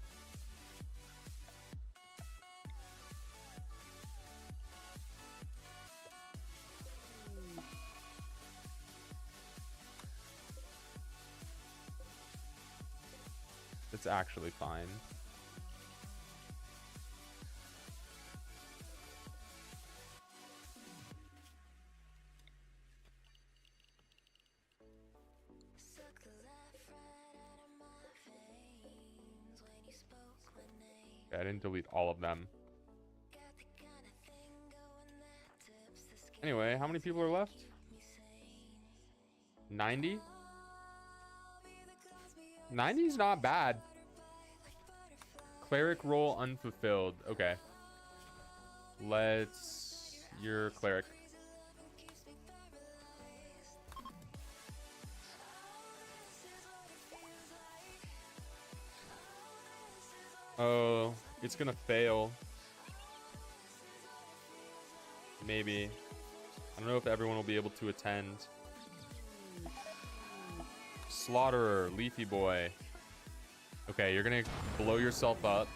It's actually fine. I didn't delete all of them. Anyway, how many people are left? 90? 90 is not bad. Cleric role unfulfilled. Okay. You're cleric. Oh, it's gonna fail. Maybe. I don't know if everyone will be able to attend. Slaughterer, Leafy Boy. Okay, you're gonna blow yourself up.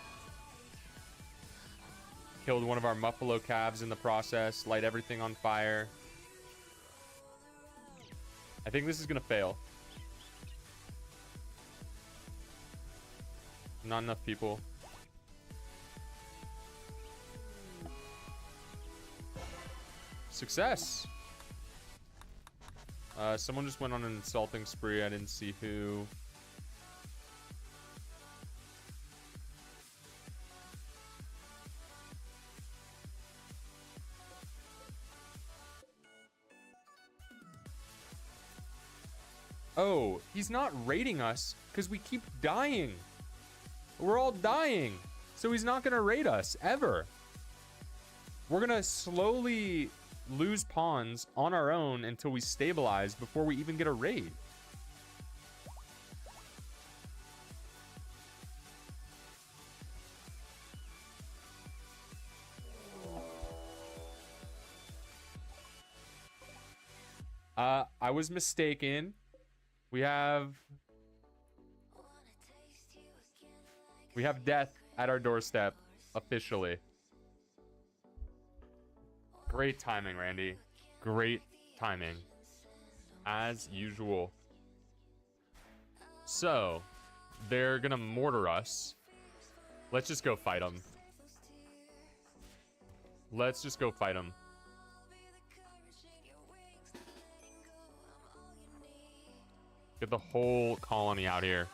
Killed one of our Muffalo calves in the process. Light everything on fire. I think this is gonna fail. Not enough people. Success! Someone just went on an insulting spree. I didn't see who. Oh, he's not raiding us because we keep dying. We're all dying. So he's not going to raid us ever. We're going to slowly lose pawns on our own until we stabilize before we even get a raid. I was mistaken. We have death at our doorstep officially. Great timing, Randy. Great timing. As usual. So they're gonna mortar us. Let's just go fight them. Let's just go fight them. Get the whole colony out here.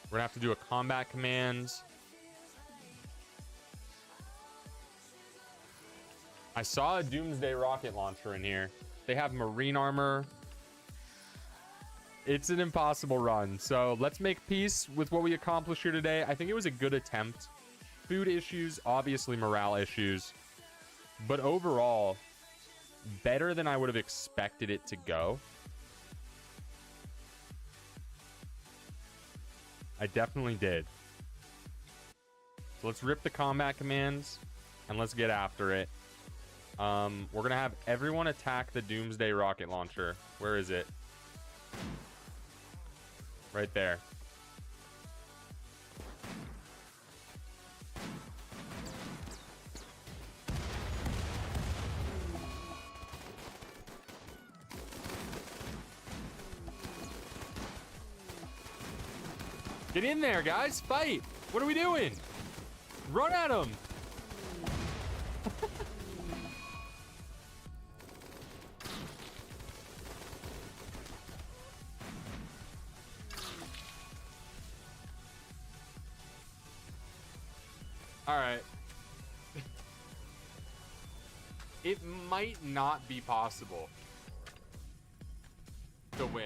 We're gonna have to do a combat command. I saw a Doomsday rocket launcher in here. They have marine armor. It's an impossible run. So let's make peace with what we accomplished here today. I think it was a good attempt. Food issues, obviously morale issues. But overall, better than I would have expected it to go. I definitely did. So let's rip the combat commands and let's get after it. We're gonna have everyone attack the Doomsday rocket launcher. Where is it? Right there. Get in there, guys. Fight. What are we doing? Run at him. All right. It might not be possible to win.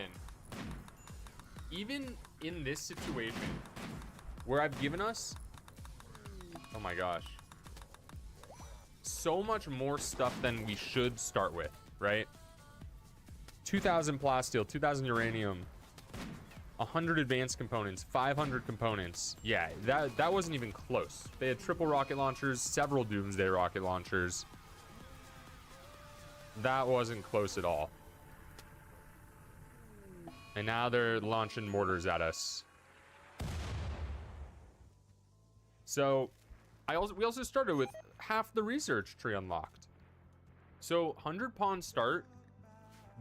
Even in this situation where I've given us, oh my gosh, so much more stuff than we should start with, right? 2,000 plasteel, 2,000 uranium, 100 advanced components, 500 components. Yeah, that wasn't even close. They had triple rocket launchers, several Doomsday rocket launchers. That wasn't close at all. And now they're launching mortars at us. So, we also started with half the research tree unlocked. So, 100 pawn start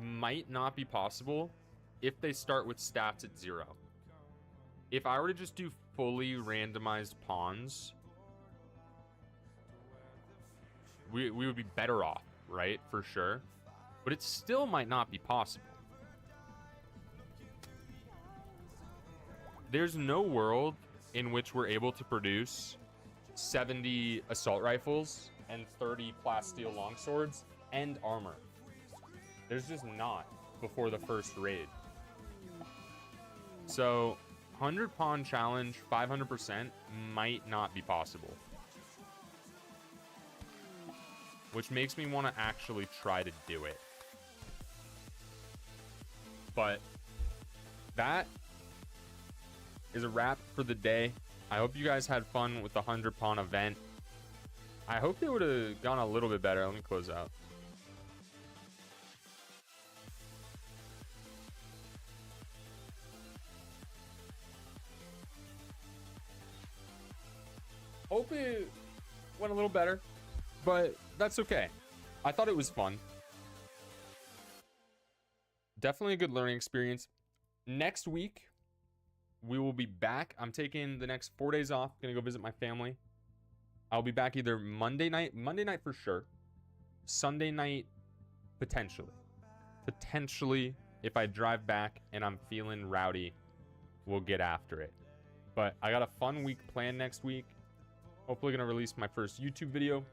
might not be possible if they start with stats at 0. If I were to just do fully randomized pawns, we would be better off, right? For sure. But it still might not be possible. There's no world in which we're able to produce 70 assault rifles and 30 plasteel longswords and armor. There's just not before the first raid. So 100 pawn challenge, 500% might not be possible. Which makes me want to actually try to do it. But that is a wrap for the day. I hope you guys had fun with the 100 pawn event. I hope they would have gone a little bit better. Let me close out. Hope it went a little better, but that's okay. I thought it was fun. Definitely a good learning experience. Next week, we will be back. I'm taking the next 4 days off. Gonna go visit my family. I'll be back either Monday night for sure. Sunday night, potentially. Potentially, if I drive back and I'm feeling rowdy, we'll get after it. But I got a fun week planned next week. Hopefully gonna release my first YouTube video.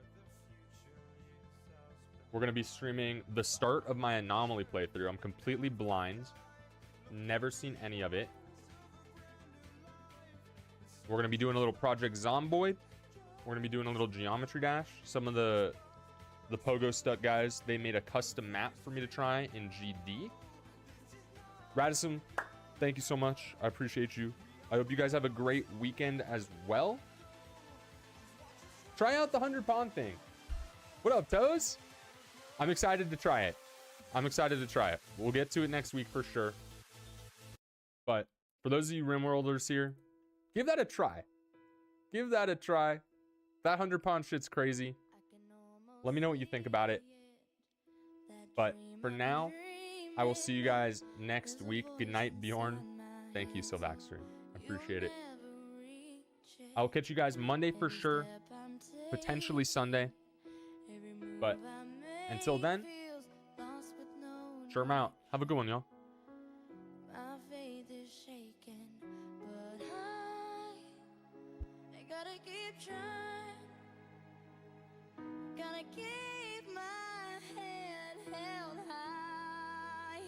We're gonna be streaming the start of my Anomaly playthrough. I'm completely blind. Never seen any of it. We're gonna be doing a little Project Zomboid. We're gonna be doing a little Geometry Dash. Some of the Pogo Stuck guys, they made a custom map for me to try in GD. Radisson, thank you so much. I appreciate you. I hope you guys have a great weekend as well. Try out the 100 pawn thing. What up, Toes? I'm excited to try it. We'll get to it next week for sure. But for those of you Rimworlders here, give that a try. That 100 pawn shit's crazy. Let me know what you think about it. But for now, I will see you guys next week. Good night, Bjorn. Thank you, Sylvaxter. I appreciate it. I'll catch you guys Monday for sure, potentially Sunday. But until then, Sherm out. Have a good one, y'all. My faith is shaken, but I gotta keep trying. Gotta keep my head held high.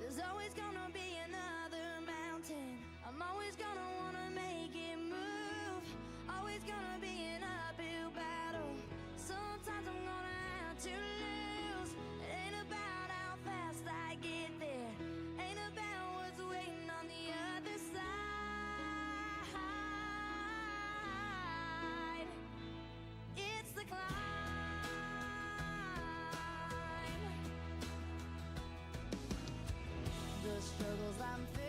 There's always gonna be another mountain. I'm always gonna wanna make it move. Always gonna be an uphill battle. Sometimes I'm gonna have to lose. It ain't about how fast I get there. Ain't about what's waiting on the other side. It's the climb. The struggles I'm facing.